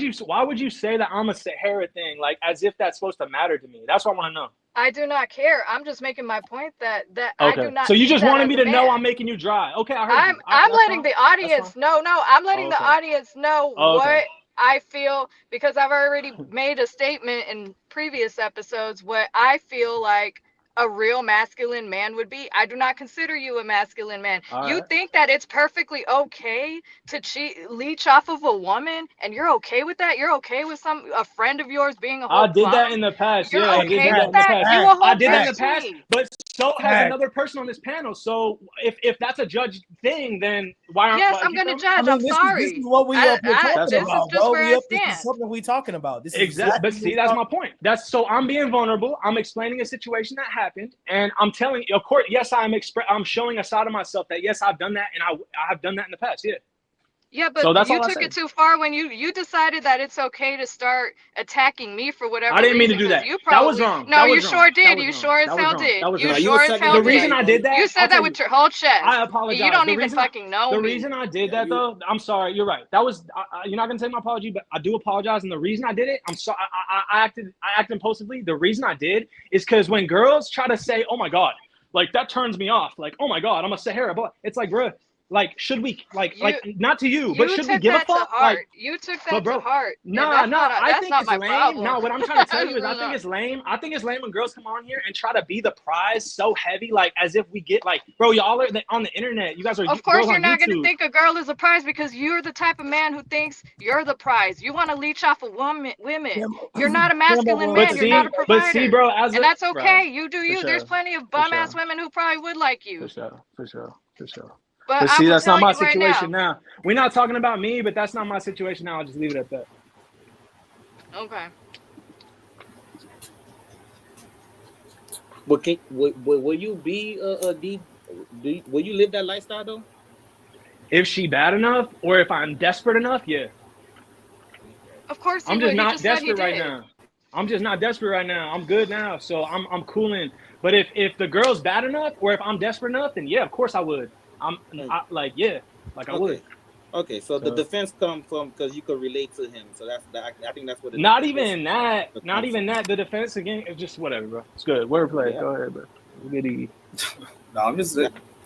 would you say that I'm a Sahara thing? Like as if that's supposed to matter to me. That's what I want to know. I do not care. I'm just making my point that okay. I do not. So you just wanted me to know man. I'm making you dry. Okay, I heard you. I'm letting the audience know. No, I'm letting the audience know what I feel because I've already made a statement in previous episodes what I feel like a real masculine man would be. I do not consider you a masculine man. You think that it's perfectly okay to leech off of a woman and you're okay with that? You're okay with a friend of yours being a whole I did that in the past. You're yeah, okay I did with that? You a whole I did that in the bitch past, to me. but so has another person on this panel. So if that's a judge thing, then why aren't Yes, I'm gonna judge. I'm this sorry. This is what we up here talking this about, is just bro. where I This stand. is something we talking about. This is exactly. But see, that's my point. So I'm being vulnerable. I'm explaining a situation that happened, and I'm telling you, of course, yes, I'm showing a side of myself that yes, I've done that, and I have done that in the past. Yeah. Yeah, but so that's you all took it too far when you decided that it's okay to start attacking me for whatever I didn't mean reason. to do that. You probably, that was wrong. No, that you was sure wrong. did. You sure as hell did. You sure as hell did. The reason I did that, You said that with your whole chest. I apologize. You don't even fucking know me. The reason I did that, though, I'm sorry. You're right. That was you're not gonna take my apology, but I do apologize. And the reason I did it, I'm sorry. I acted impulsively. The reason I did is because when girls try to say, "Oh my God," like that turns me off. Like, "Oh my God, I'm a Sahara," but it's like, bro. Like, should we like not to you, but should we give a fuck? Like, you took that to heart. Nah. I think it's lame. Problem. No, what I'm trying to tell you is I think it's lame. I think it's lame when girls come on here and try to be the prize so heavy, like as if we get like, bro, y'all are on the internet. You guys are. Of course, you're not going to think a girl is a prize because you're the type of man who thinks you're the prize. You want to leech off of women. You're not a masculine man. You're not a provider. But see, bro, and that's okay. You do you. Sure. There's plenty of bum ass women who probably would like you. For sure. But see, that's not my Right situation now. We're not talking about me, but that's not my situation now. I'll just leave it at that. Okay. But will you be will you live that lifestyle though? If she bad enough, or if I'm desperate enough, yeah. Of course, I'm just not desperate right now. I'm just not desperate right now. I'm good now, so I'm cooling. But if the girl's bad enough, or if I'm desperate enough, then yeah, of course I would. I would. Okay, so the defense come from because you could relate to him. So that's that. I think that's what the Not defense even that. comes Not even from. that. The defense again. It's just whatever, bro. It's good. Wordplay. Yeah. Go ahead, bro. Diddy. No, I'm just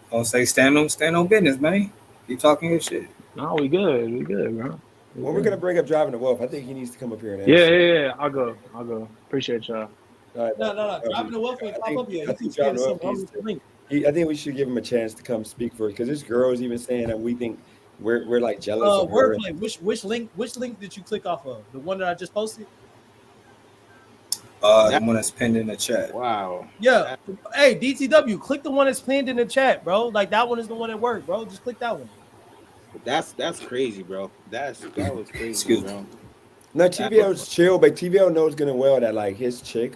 gonna say stand on business, man. Keep talking your shit. No, we good. We good, bro. Well, we're gonna bring up driving the wolf. I think he needs to come up here and Yeah, answer. yeah. I'll go. Appreciate y'all. No. Driving the wolf ain't pop up yet. I think driving the wolf needs to. I think we should give him a chance to come speak for it because this girl is even saying that we think we're like jealous of her. Wordplay. Which link did you click off of? The one that I just posted? The one that's pinned in the chat. Wow. Yeah. Hey, DTW, click the one that's pinned in the chat, bro. Like that one is the one that worked, bro. Just click that one. That's crazy, bro. That was crazy, Excuse bro. No, TVL's chill, but TVL knows good and well that like his chick,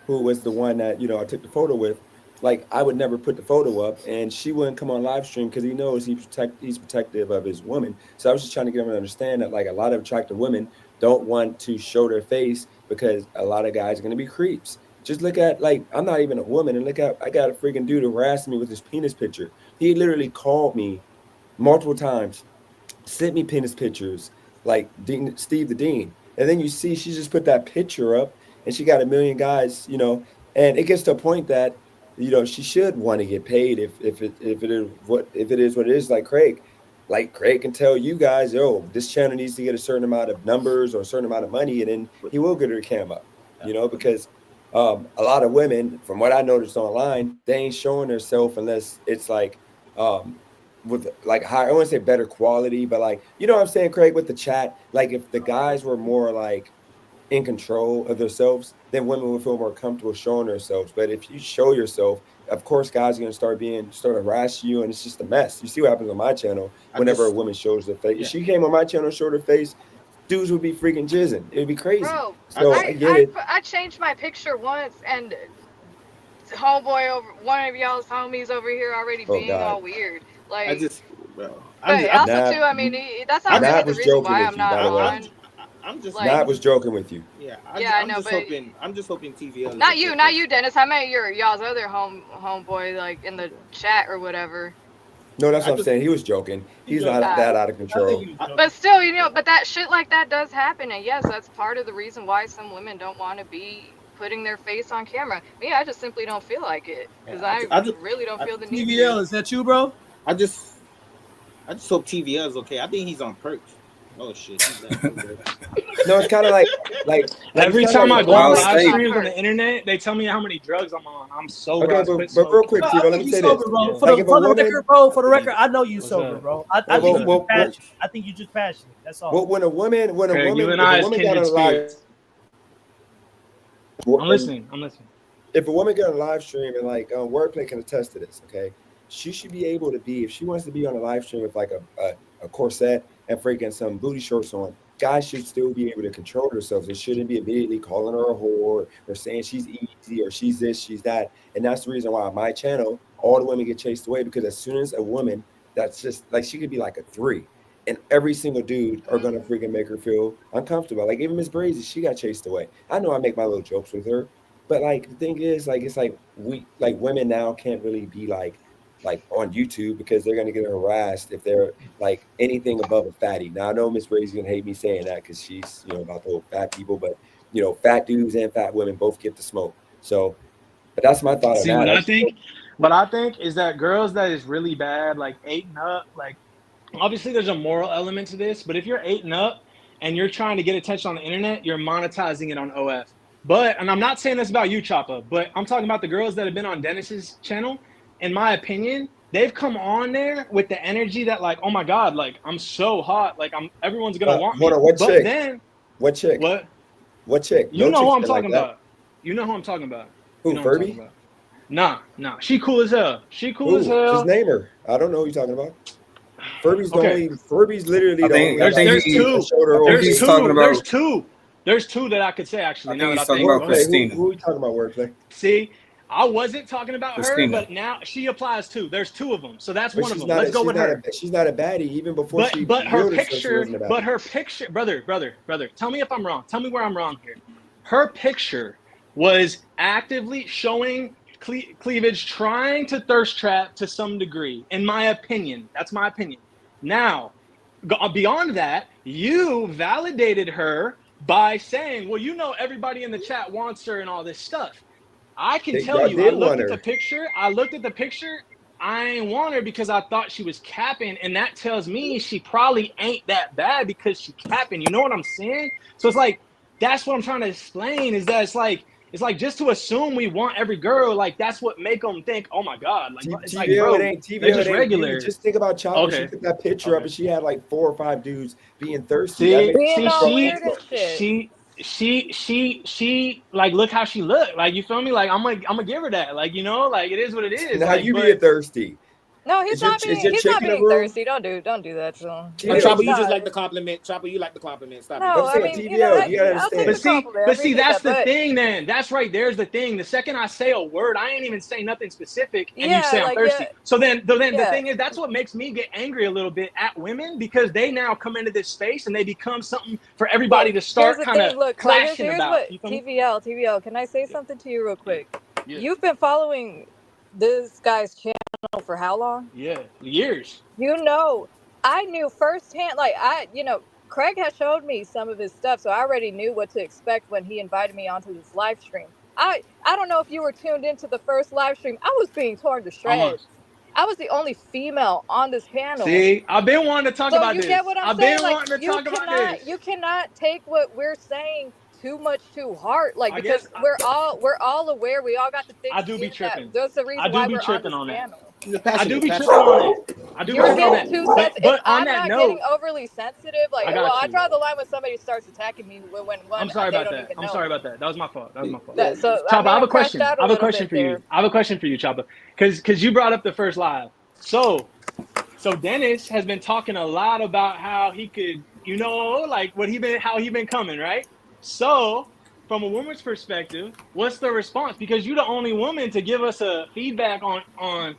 who was the one that I took the photo with, like I would never put the photo up, and she wouldn't come on live stream because he knows he's protective of his woman. So I was just trying to get him to understand that like a lot of attractive women don't want to show their face because a lot of guys are gonna be creeps. Just look at like I'm not even a woman, and look at I got a freaking dude harassing me with his penis picture. He literally called me multiple times, sent me penis pictures, like Steve the Dean. And then you see she just put that picture up and she got a million guys, and it gets to a point that, she should want to get paid if it is what it is, like Craig. Like Craig can tell you guys, this channel needs to get a certain amount of numbers or a certain amount of money, and then he will get her cam up, because a lot of women, from what I noticed online, they ain't showing themselves unless it's like with like higher, I wouldn't say better quality, but like, you know what I'm saying, Craig, with the chat, like if the guys were more like in control of themselves, then women would feel more comfortable showing themselves. But if you show yourself, of course, guys are going to start harassing you, and it's just a mess. You see what happens on my channel whenever a woman shows their face. If she came on my channel and showed her face, dudes would be freaking jizzing. It would be crazy. Bro, So I get it. I changed my picture once, and homeboy over one of y'all's homies over here already being all weird. Like, bro. But also too, I mean, that's not really the reason why I'm not on. I'm just like, Nat was joking with you. Yeah, I know, but I'm just hoping TV. Not you, Dennis. I meant y'all's other homeboy, like in the chat or whatever. No, that's what I'm saying. He was joking. He's not that out of control. But still, but that shit like that does happen, and yes, that's part of the reason why some women don't want to be putting their face on camera. Me, I just simply don't feel like it because I really don't feel the need. TVL, is that you, bro? I just hope TVL is okay. I think he's on perks. Oh shit. No, it's kind of like every time I go on live streams on the internet, they tell me how many drugs I'm on. I'm sober. Okay, but real quick, Tito, let me say this. For the record, I know you sober, bro. I think you're just passionate. That's all. Well, when a woman got on live, I'm listening. If a woman got on a live stream and like Wordplay can attest to this, okay, she should be able to be, if she wants to be on a live stream with like a corset and freaking some booty shorts on, guys should still be able to control themselves. They shouldn't be immediately calling her a whore or saying she's easy or she's this, she's that. And that's the reason why on my channel, all the women get chased away, because as soon as a woman that's just like, she could be like a 3, and every single dude are gonna freaking make her feel uncomfortable. Like even Miss Brazy, she got chased away. I know I make my little jokes with her, but like the thing is, like it's like women now can't really be like on YouTube because they're gonna get harassed if they're like anything above a fatty. Now I know Miss Ray's gonna hate me saying that because she's about the whole fat people, but fat dudes and fat women both get the smoke. So, but that's my thought on that. What I think is that girls that is really bad, like 8 up, like obviously there's a moral element to this, but if you're 8 up and you're trying to get attention on the internet, you're monetizing it on OF. But, and I'm not saying this about you, Choppa, but I'm talking about the girls that have been on Dennis's channel. In my opinion, they've come on there with the energy that like, oh my God, like I'm so hot, like everyone's gonna want me. What but chick? Then what chick? What chick? You know who I'm talking about. You know who I'm talking about. Who, Furby? Nah. She cool as hell. Just name her. I don't know who you're talking about. Furby's the only. Furby's literally the only. There's two that I could say actually. Who are you talking about? Wordplay? See, I wasn't talking about her, but now she applies too. There's 2 of them, so that's one of them. Let's go with her. She's not a baddie even before she. But her picture, brother. Tell me if I'm wrong. Tell me where I'm wrong here. Her picture was actively showing cleavage, trying to thirst trap to some degree, in my opinion. That's my opinion. Now, beyond that, you validated her by saying, well, you know, everybody in the chat wants her and all this stuff. I can tell Y'all you, I did looked want at the her. picture. I ain't want her because I thought she was capping, and that tells me she probably ain't that bad because she capping. You know what I'm saying? So it's like, that's what I'm trying to explain, is that it's like just to assume we want every girl, like that's what make them think, oh my God, like it's like, TVO, bro, it ain't they're TVO, just it ain't you. regular. Just think about Chopper. She Okay. put that picture up and she had like 4 or 5 dudes being thirsty. Being all weird and shit. She like, look how she looked. Like, you feel me? Like, I'm gonna give her that. Like, you know, like it is what it is. Now like, you being thirsty. No, he's not being thirsty. Don't do that to him. Chopper, you just like the compliment. Chopper, you like the compliment. Stop no, it. I mean, you know, I'll take the compliment. But see, that's the thing. Then that's right. There's the thing. The second I say a word, I ain't even say nothing specific, and you say I'm thirsty. So then the thing is, that's what makes me get angry a little bit at women, because they now come into this space and they become something for everybody to start kind of clashing about. Here's what TVL. Can I say something to you real quick? Yeah. You've been following this guy's channel for how long? Yeah, years. You know, I knew firsthand, like Craig has showed me some of his stuff, so I already knew what to expect when he invited me onto this live stream. I don't know if you were tuned into the first live stream. I was being torn to shreds. I was the only female on this panel. See, I've been wanting to talk about this. So you get what I'm I've saying? been Like, wanting to talk about this. you cannot take what we're saying too much to heart, like, I because guess we're all aware. We all got the thing. I do be tripping. That's the reason why we're on this panel. I do be tripping on it. I do be tripping on that. But on that note, getting overly sensitive. Like, I draw the line when somebody starts attacking me when I'm sorry about that. I'm sorry about that. That was my fault. So Chopper, I have a question. I have a question for you. I have a question for you, Chopper, because you brought up the first live. So Dennis has been talking a lot about how he could, you know, like how he been coming, right? So from a woman's perspective, what's the response? Because you're the only woman to give us a feedback on.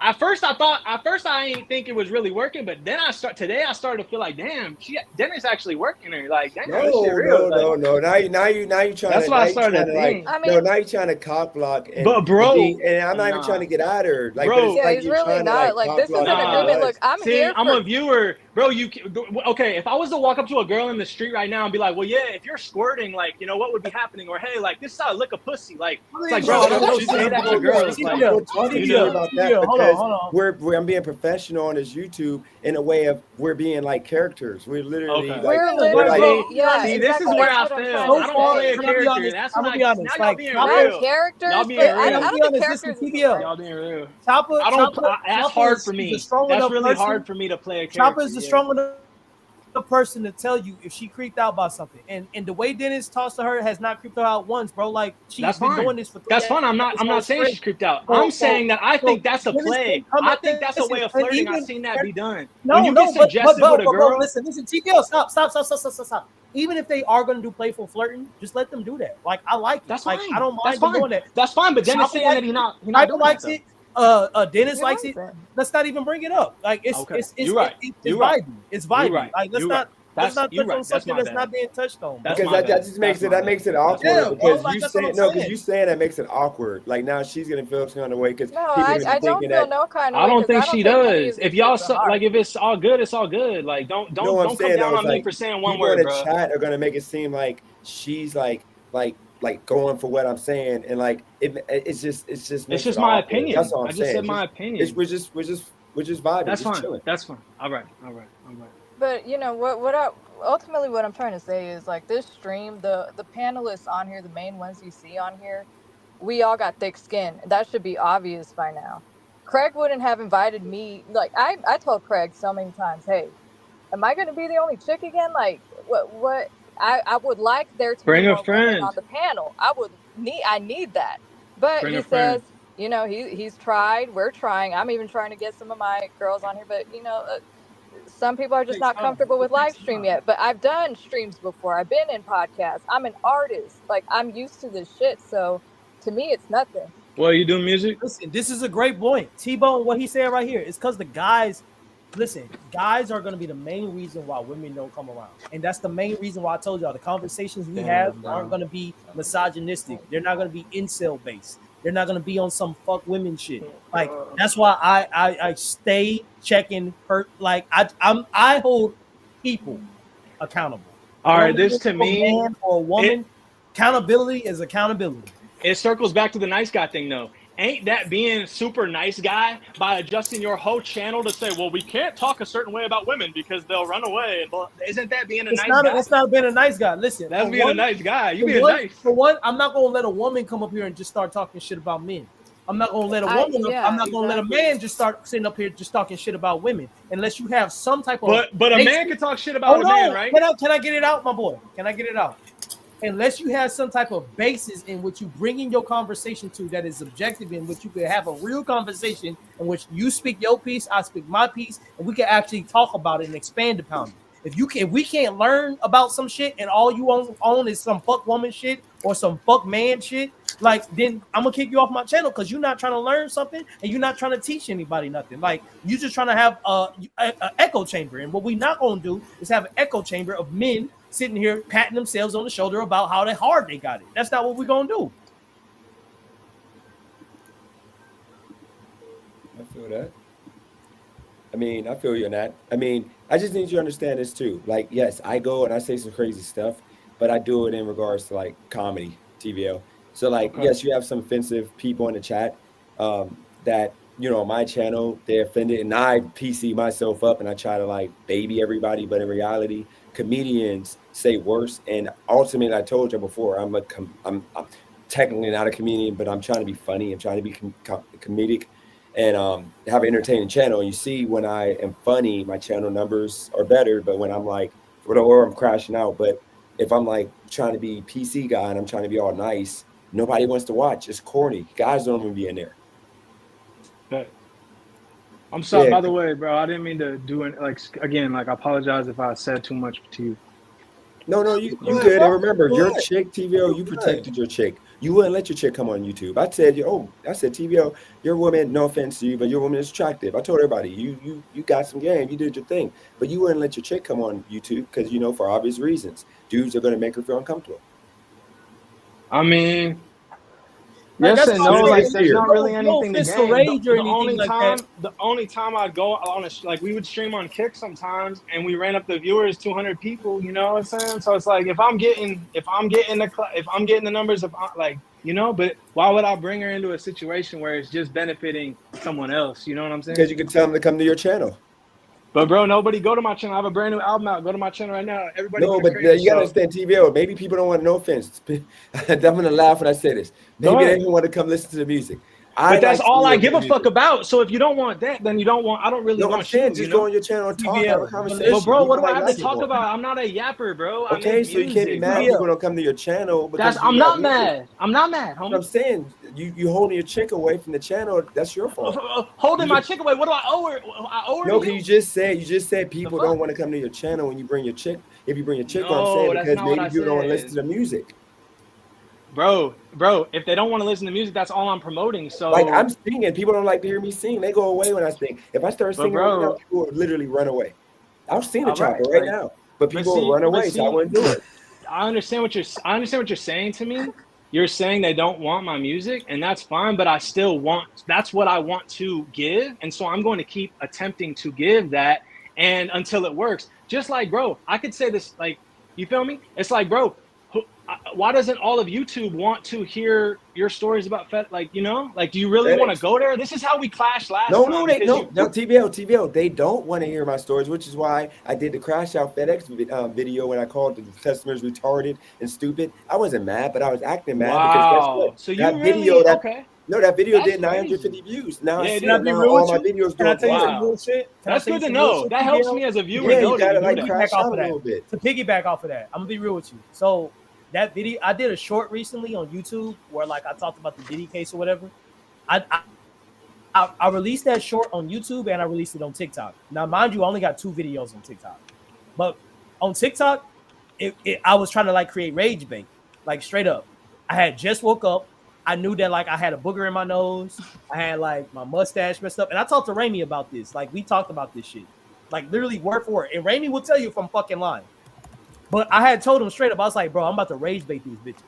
At first I didn't think it was really working, but then today I started to feel like, damn, Dennis actually working her. Like, damn, this shit real. No. Now you trying that's to. What I started to think. Now you trying to cock block. But bro, and I'm not even trying to get at her. Like, bro, it's like he's really not. Like, this is an agreement. Look, I'm a viewer, bro. Okay? If I was to walk up to a girl in the street right now and be like, well, yeah, if you're squirting, like, you know, what would be happening? Or hey, like, this is how I lick a pussy. Like, it's like, bro, don't say that to girls. Like, about that. Because I'm being professional on this YouTube in a way of we're being like characters. We're literally see, this is where I fail. I don't play a character. That's what I be honest. Now y'all being real. Y'all being real. I don't think characters. Y'all being real. Chopper, that's hard for me. That's really hard for me to play a character. Chopper is the strong enough person to tell you if she creeped out by something, and the way Dennis talks to her has not creeped her out once, bro. Like, she's been doing this for 3 years. That's fine. I'm not saying she's creeped out. I'm saying that I think that's a play. I think that's a way of flirting. I've seen that be done. No, when you get suggestive with a girl, listen, TPO, stop. Even if they are going to do playful flirting, just let them do that. Like, I like it. That's like, fine. I don't mind them doing that. That's fine. But Dennis saying that he's not doing it. Dennis likes it. Let's not even bring it up. Like, it's vibing. It's vibing. Right. Like, let's not touch on something that's not being touched on. Because that just makes it awkward. Because you saying that makes it awkward. Like, now she's gonna feel some kind of way because I don't feel no kind of way. I don't think she does. If y'all like, if it's all good, it's all good. Like, don't come down on me for saying one word, bro. People in the chat are gonna make it seem like she's like going for what I'm saying, and like it's just my opinion. That's all I'm saying. I just said my opinion. We're just vibing. That's fine. Chilling. That's fine. All right. But you know what I'm trying to say is, like, this stream, the panelists on here, the main ones you see on here, we all got thick skin. That should be obvious by now. Craig wouldn't have invited me. Like, I told Craig so many times, hey, am I going to be the only chick again? Like, what? I would like there to bring be a friend on the panel. I need that. But he says, you know, he's tried. We're trying. I'm even trying to get some of my girls on here. But, you know, some people are just not comfortable with live stream yet. But I've done streams before. I've been in podcasts. I'm an artist. Like, I'm used to this shit. So to me, it's nothing. Well, you do music? Listen, this is a great point. T-Bone, what he said right here is because the guys, listen, guys are going to be the main reason why women don't come around. And that's the main reason why I told y'all the conversations we have aren't going to be misogynistic. They're not going to be incel based. They're not gonna be on some fuck women shit. Like that's why I stay checking her. Like I hold people accountable. All right, Whether this it's to a me, man or a woman, accountability is accountability. it circles back to the nice guy thing, though. Ain't that being super nice guy by adjusting your whole channel to say, well, we can't talk a certain way about women because they'll run away? Isn't that being a nice guy? It's not being a nice guy. Listen, that's being a nice guy. You being nice. For one, I'm not gonna let a woman come up here and just start talking shit about men. I'm not gonna let a woman. I'm not gonna let a man just start sitting up here just talking shit about women unless you have some type of. But a man can talk shit about a man, right? Can I get it out, my boy? Can I get it out? Unless you have some type of basis in which you bring in your conversation to that is objective, in which you can have a real conversation in which you speak your piece, I speak my piece, and we can actually talk about it and expand upon it. If we can't learn about some shit and all you own is some fuck woman shit or some fuck man shit, like then I'm gonna kick you off my channel because you're not trying to learn something and you're not trying to teach anybody nothing. Like you just trying to have a echo chamber, and what we not gonna do is have an echo chamber of men sitting here patting themselves on the shoulder about how hard they got it. That's not what we're gonna do. I feel that. I mean, I feel you on that. I mean, I just need you to understand this too. Like, yes, I go and I say some crazy stuff, but I do it in regards to like comedy, TVO. So like, yes, you have some offensive people in the chat that, you know, on my channel, they're offended, and I PC myself up and I try to like baby everybody, but in reality, comedians say worse. And ultimately, I told you before, I'm technically not a comedian, but I'm trying to be funny. I'm trying to be comedic and have an entertaining channel. And you see, when I am funny, my channel numbers are better. But when I'm like, or I'm crashing out. But if I'm like trying to be PC guy and I'm trying to be all nice, nobody wants to watch. It's corny. Guys don't even be in there. But I'm sorry, by the way, bro. I didn't mean to do it. Like, again, like, I apologize if I said too much to you. No, you good. And remember, your chick, TVO, you protected your chick. You wouldn't let your chick come on YouTube. I said, TVO, your woman, no offense to you, but your woman is attractive. I told everybody, you got some game. You did your thing. But you wouldn't let your chick come on YouTube because, you know, for obvious reasons. Dudes are going to make her feel uncomfortable. I mean, yes and no. Like, there's not really anything to gain. The only time I'd go on like, we would stream on Kick sometimes, and we ran up the viewers 200 people. You know what I'm saying? So it's like, if I'm getting the numbers of like, you know, but why would I bring her into a situation where it's just benefiting someone else? You know what I'm saying? Because you can tell them to come to your channel. But bro, nobody go to my channel. I have a brand new album out. Go to my channel right now. Everybody. No, but you gotta understand, TVO. Maybe people don't want no offense. I'm gonna laugh when I say this. Maybe they don't want to come listen to the music. But that's all I give a fuck about. So if you don't want that, then you don't want. I don't really want you. Just go on your channel and talk, have a conversation. But bro, what do I have to talk about? I'm not a yapper, bro. Okay, so you can't be mad if people don't come to your channel. I'm not mad. I'm not mad, homie. I'm saying you holding your chick away from the channel. That's your fault. Holding my chick away. What do I owe her? I owe her. No, because you just said people don't want to come to your channel when you bring your chick. If you bring your chick on, because maybe people don't want to listen to the music. Bro, if they don't want to listen to music, that's all I'm promoting. So like, I'm singing, people don't like to hear me sing. They go away when I sing. If I start singing right now, people will literally run away. I'll sing the chopper right now, but people will run away, so I wouldn't do it. I understand what you're saying to me. You're saying they don't want my music, and that's fine, but I still want, that's what I want to give. And so I'm going to keep attempting to give that, and until it works. Just like, bro, I could say this, like, you feel me? It's like, bro, why doesn't all of YouTube want to hear your stories about like, you know, like, do you really want to go there? This is how we clashed last time. No, TVO, they don't want to hear my stories, which is why I did the crash out FedEx video when I called the customers retarded and stupid. I wasn't mad, but I was acting mad because guess what? So that video, that video did 950 views. Now I see all my videos doing. Can I tell you some bullshit? That's good to know. That helps me as a viewer. Yeah, you gotta like crash out a little bit. To piggyback off of that, I'm gonna be real with you. So that video, I did a short recently on YouTube where like I talked about the Diddy case or whatever. I released that short on YouTube and I released it on TikTok. Now, mind you, I only got 2 videos on TikTok, but on TikTok, I was trying to like create rage bait, like straight up. I had just woke up. I knew that like I had a booger in my nose. I had like my mustache messed up, and I talked to Raimi about this. Like we talked about this shit, like literally word for word. And Raimi will tell you if I'm fucking lying. But I had told him straight up, I was like, bro, I'm about to rage bait these bitches.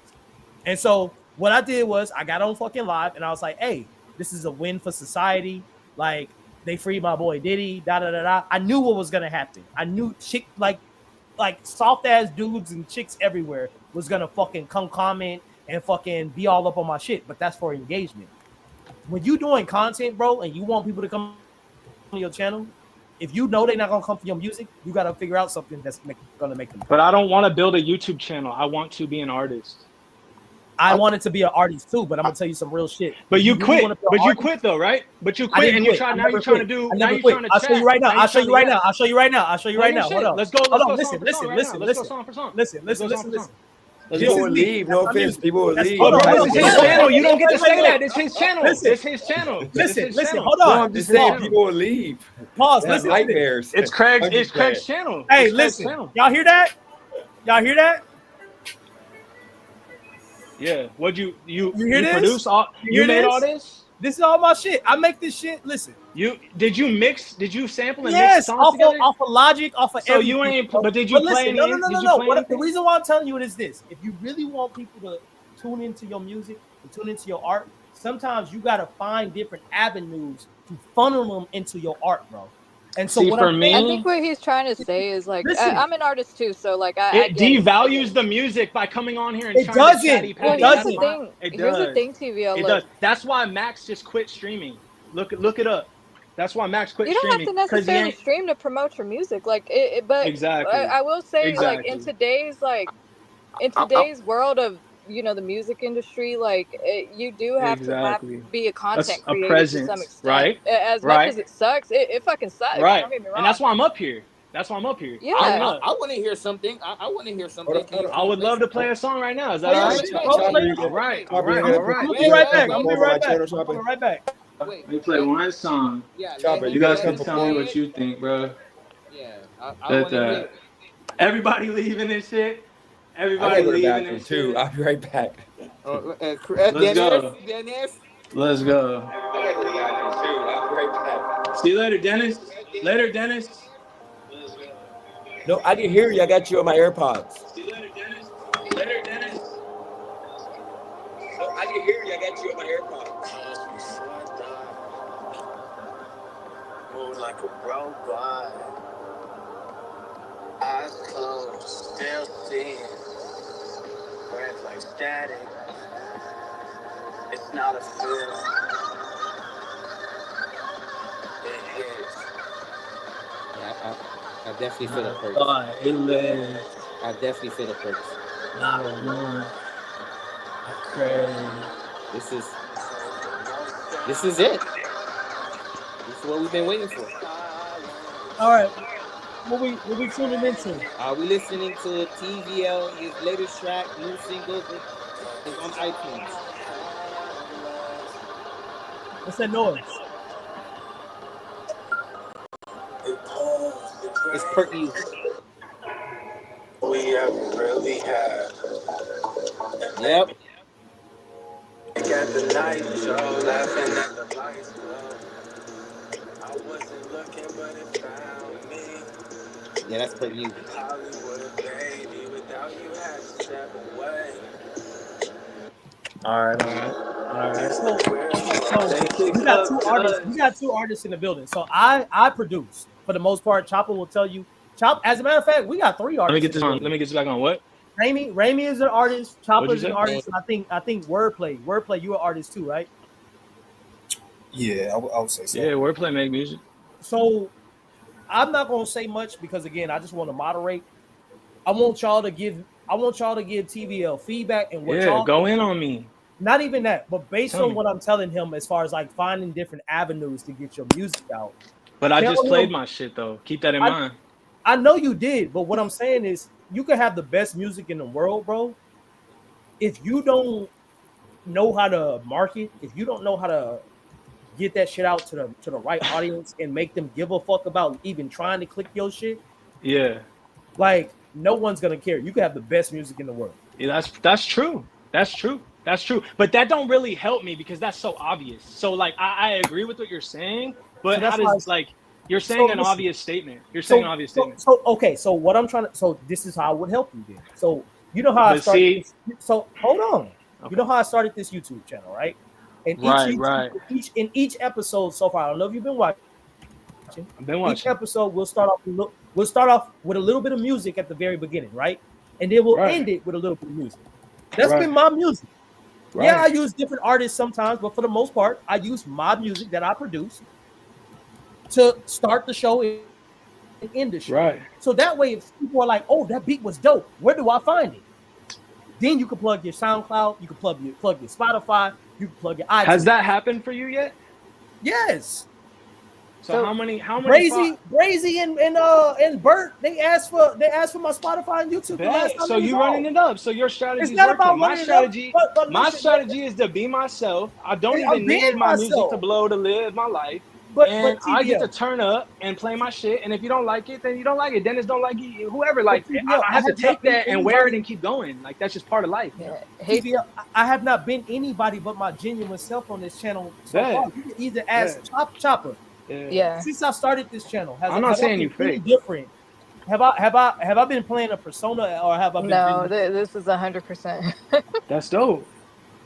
And so what I did was I got on fucking live and I was like, hey, this is a win for society. Like, they freed my boy Diddy, da da da da. I knew what was gonna happen. I knew like soft ass dudes and chicks everywhere was gonna fucking come comment and fucking be all up on my shit. But that's for engagement. When you doing content, bro, and you want people to come on your channel, if you know they're not gonna come for your music, you gotta figure out something that's gonna make them. But I don't want to build a YouTube channel. I want to be an artist. I wanted to be an artist too, but I'm gonna tell you some real shit. But you quit. But you quit though, right? But you quit and you try. Now you're trying to do. Now you're trying to. I'll show you right now. I'll show you right now. I'll show you right now. I'll show you right now. Hold on. Let's go. Hold on. Listen. People will leave. No offense. People will leave. Oh, bro, this is his channel. You don't get to say that. It's his channel. It's his channel. Listen. Hold on. No, I'm just saying people will leave. Pause. Listen. Nightmares. It's Craig's. It's Craig's channel. Hey, listen. Y'all hear that? Y'all hear that? Yeah. What you hear this? produce all? You made all this? This is all my shit. I make this shit. Listen. Did you mix? Did you sample and mix yes, songs together? off of Logic, off of so everything. You ain't. But did you play? No. The reason why I'm telling you it is this: if you really want people to tune into your music, to tune into your art, sometimes you gotta find different avenues to funnel them into your art, bro. And so See, for me, I think what he's trying to say is like, I'm an artist too, so like it devalues the music by coming on here and it trying doesn't. to chatty patty. Well, here's the thing, TVL. It does. That's why Max just quit streaming. Look it up. That's why Max quit streaming. You don't have to necessarily stream to promote your music, like but exactly. I will say, like in today's world of the music industry, like you do have to be a content creator to some extent, right? As much as it sucks, it fucking sucks. Right, don't get me wrong. And that's why I'm up here. Yeah, I want to hear something. I want to hear something. I would love to play a song right now. Is that all right? All right. We'll be right back. I'll be right back. Let me play one song. Yeah, you guys can tell me what you think, bro. Yeah, I want to hear. Everybody leaving this shit. Everybody leaving this too. I'll be right back. Let's go. Let's go. I'll be right back. See you later, Dennis. Later, Dennis. No, I didn't hear you. I got you on my AirPods. See you later, Dennis. Later, Dennis. No, I didn't hear you. I got you on my AirPods. Move like a robot. Eyes closed, still seeing. Breath like static. It's not a feeling. It hits. Yeah, I definitely feel the perks. I definitely feel the perks. Not a one. Crazy. This is it. This is what we've been waiting for. All right. What we tuning into? We listening to TVL, his latest track, new single, is on iTunes. What's that noise? It's Perk You. We have really had. Yep. Got the night show, laughing at the lights. I wasn't looking, but it found me. Yeah, that's Perk You. Hollywood, baby, without you had to step away. All right. So we got two artists in the building. So I produce for the most part. Chopper will tell you. As a matter of fact, we got three artists. Let me get this on. Let me get this back on. What? Raimi is an artist. Chopper's an artist. And I think Wordplay, you're an artist too, right? Yeah, I would say so. Yeah, Wordplay make music. So I'm not gonna say much because again, I just want to moderate. I want y'all to give TVL feedback and what y'all go in on me. Not even that, but based on what I'm telling him as far as like finding different avenues to get your music out. But I just played my shit though. Keep that in mind. I know you did, but what I'm saying is you can have the best music in the world, bro. If you don't know how to market, if you don't know how to get that shit out to the right audience and make them give a fuck about even trying to click your shit, like no one's gonna care. You can have the best music in the world. Yeah, that's true. That's true. But that don't really help me because that's so obvious. So like I agree with what you're saying, but how does like you're saying an obvious statement. You're saying an obvious statement. So okay, so what I'm trying to this is how I would help you then. So you know how I started. So hold on. You know how I started this YouTube channel, right? And in each episode so far, I don't know if you've been watching. I've been Each watching. episode we'll start off with a little bit of music at the very beginning, right? And then we'll end it with a little bit of music. That's been my music. Right. Yeah, I use different artists sometimes, but for the most part, I use my music that I produce to start the show and end the show. Right. So that way, if people are like, "Oh, that beat was dope," where do I find it? Then you can plug your SoundCloud, you can plug your Spotify, you can plug your iTunes. Has that happened for you yet? Yes. So how many? Brazy and Bert, they asked for my Spotify and YouTube. So you running it up. So your strategy is working. My strategy is to be myself. I don't even need my music to blow to live my life. But I get to turn up and play my shit. And if you don't like it, then you don't like it. Dennis don't like it. Whoever, like, I have to take that and wear it and keep going. Like, that's just part of life. Yeah. TVL, I have not been anybody but my genuine self on this channel so far. You can either ask Chopper. Yeah. Since I started this channel, I'm not saying you fake. Different. Have I been playing a persona or have I been? No, this is 100%. That's dope.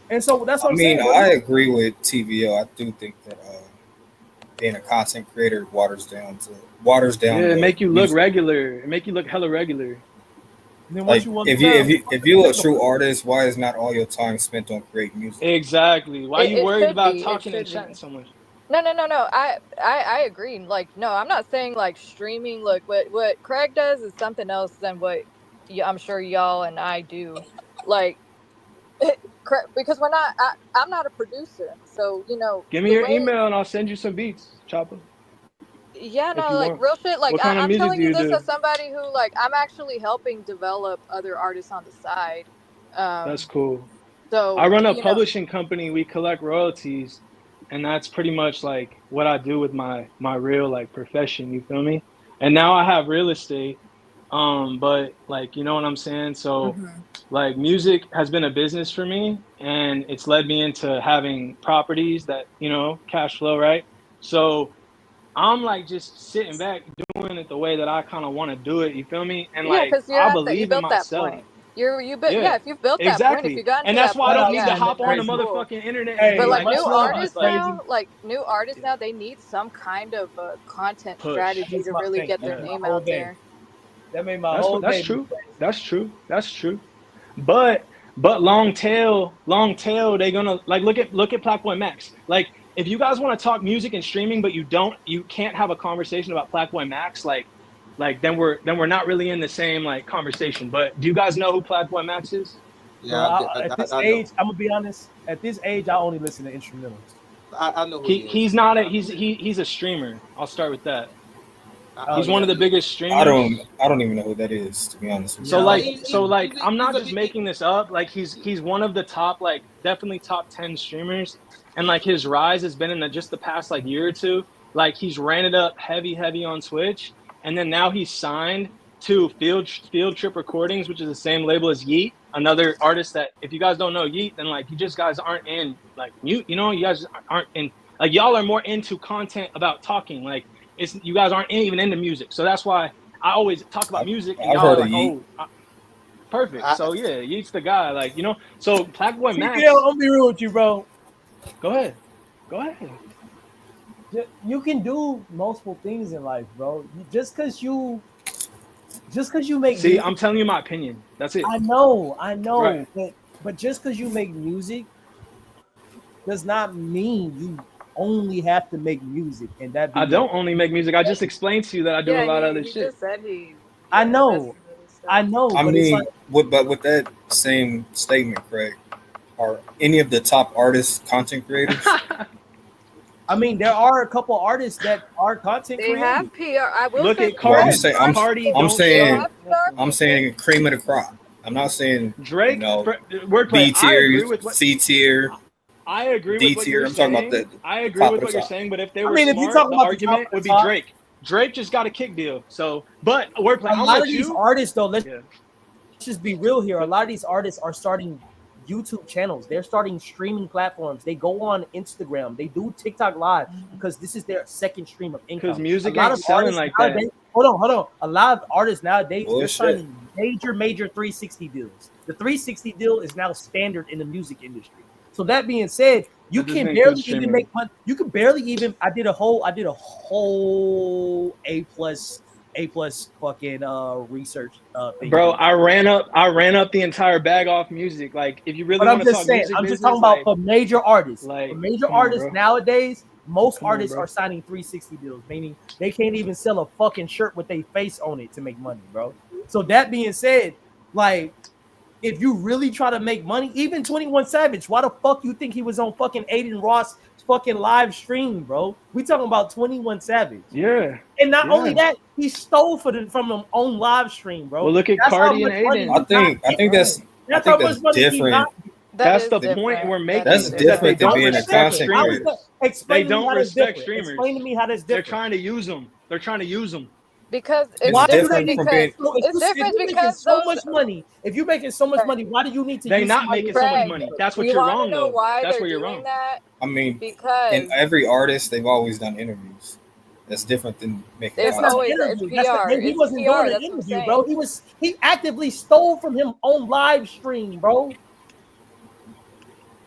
And so that's what I'm saying. I agree with TVO. I do think that being a content creator waters down. Yeah, make you look regular. Make you look hella regular. Then like, if you a true artist, why is not all your time spent on creating music? Exactly. Why are you worried about talking and chatting so much? No. I agree. Like, no, I'm not saying like streaming. Look, what Craig does is something else than what I'm sure y'all and I do. Like, because I'm not a producer, so Give me your email and I'll send you some beats, Chopper. Yeah, no, like real shit. Like I'm telling you this as somebody who, like, I'm actually helping develop other artists on the side. That's cool. So I run a publishing company. We collect royalties, and that's pretty much like what I do with my real like profession. You feel me? And now I have real estate. But like, you know what I'm saying? So like music has been a business for me, and it's led me into having properties that, cash flow, right? So I'm like just sitting back doing it the way that I kind of want to do it. You feel me? And like, I believe in myself. If you've built that point, if you got and that's why I don't need to hop on the motherfucking internet. But like new artists now, they need some kind of content strategy to really get their name out there. That made my whole day. That's true. But long tail, they gonna like look at Black Max. Like, if you guys want to talk music and streaming, but you can't have a conversation about Black Max, like then we're not really in the same like conversation. But do you guys know who Black Max is? Yeah. At this age, I'm gonna be honest. At this age, I only listen to instrumentals. I know who he's not he's a streamer. I'll start with that. He's one of the biggest streamers. I don't even know who that is, to be honest with you. So like I'm not just making this up. Like he's one of the top, like definitely top 10 streamers, and like his rise has been in just the past like year or two. Like he's ran it up heavy on Twitch, and then now he's signed to Field Trip Recordings, which is the same label as Yeet, another artist that, if you guys don't know Yeet, then like you guys aren't in like mute. You guys aren't in, like, y'all are more into content about talking. Like, you guys aren't even into music, so that's why I always talk about music. And y'all are like, perfect. So yeah, Yeet's the guy. Like, so Black Max. I'll be real with you, bro. Go ahead. You can do multiple things in life, bro. Just because you make. See, music, I'm telling you my opinion. That's it. I know. Right. But just because you make music does not mean you only have to make music, and that. I don't only make music. I just explained to you that I do a lot of other shit. Just said I know. I mean, with that same statement, Craig, are any of the top artists content creators? I mean, there are a couple artists that are content creators. They have PR. I will look say at Cardi. I'm saying cream of the crop. I'm not saying Drake. B tier, C tier. I agree with what you're saying. I'm talking about I agree with what you're saying, but if they were smart, if you talk the about argument would be Drake. Drake just got a kick deal. So, but wordplay. A lot of these artists, though, let's just be real here. A lot of these artists are starting YouTube channels. They're starting streaming platforms. They go on Instagram. They do TikTok Live because this is their second stream of income. Because music ain't selling like that. hold on. A lot of artists nowadays they're Bullshit. signing major 360 deals. The 360 deal is now standard in the music industry. So that being said, you That can doesn't barely include even streaming. make money. You can barely even. I did a whole A plus fucking research thing. Bro, I ran up the entire bag off music. Like, if you really But I'm want to just talk saying, music I'm just business, talking about like, for major artists. For like, major come on, artists bro. nowadays, most Come on, artists bro. are signing 360 deals, meaning they can't even sell a fucking shirt with their face on it to make money, bro. So that being said, like, if you really try to make money, even 21 Savage, why the fuck you think he was on fucking Aiden Ross fucking live stream, bro? We talking about 21 Savage. Yeah. And not only Yeah. that, he stole from them on live stream, bro. Well, look at That's how Cardi and much money Aiden. I think that's how much money he different. got. That's is the point different. we're That making. That's is Is that they different than don't being a respect content How is streamers. creator. that? They Explain to me don't how that's respect different. streamers. Explain to me how that's They're different. trying to use them. They're trying to use them. because It's Why do they different need from to? being. So it's if different you're making because so those much money, if you're making so much money, why do you need to They use not somebody making else? so much Craig, money. That's what you you're want to wrong, know though. why That's they're where you're doing wrong. that? I mean, Because in every artist, they've always done interviews. That's different than making it's That's not content. an always it's interview. PR. He It's wasn't PR. doing an That's what I'm interview, saying. bro. He actively stole from him on live stream, bro.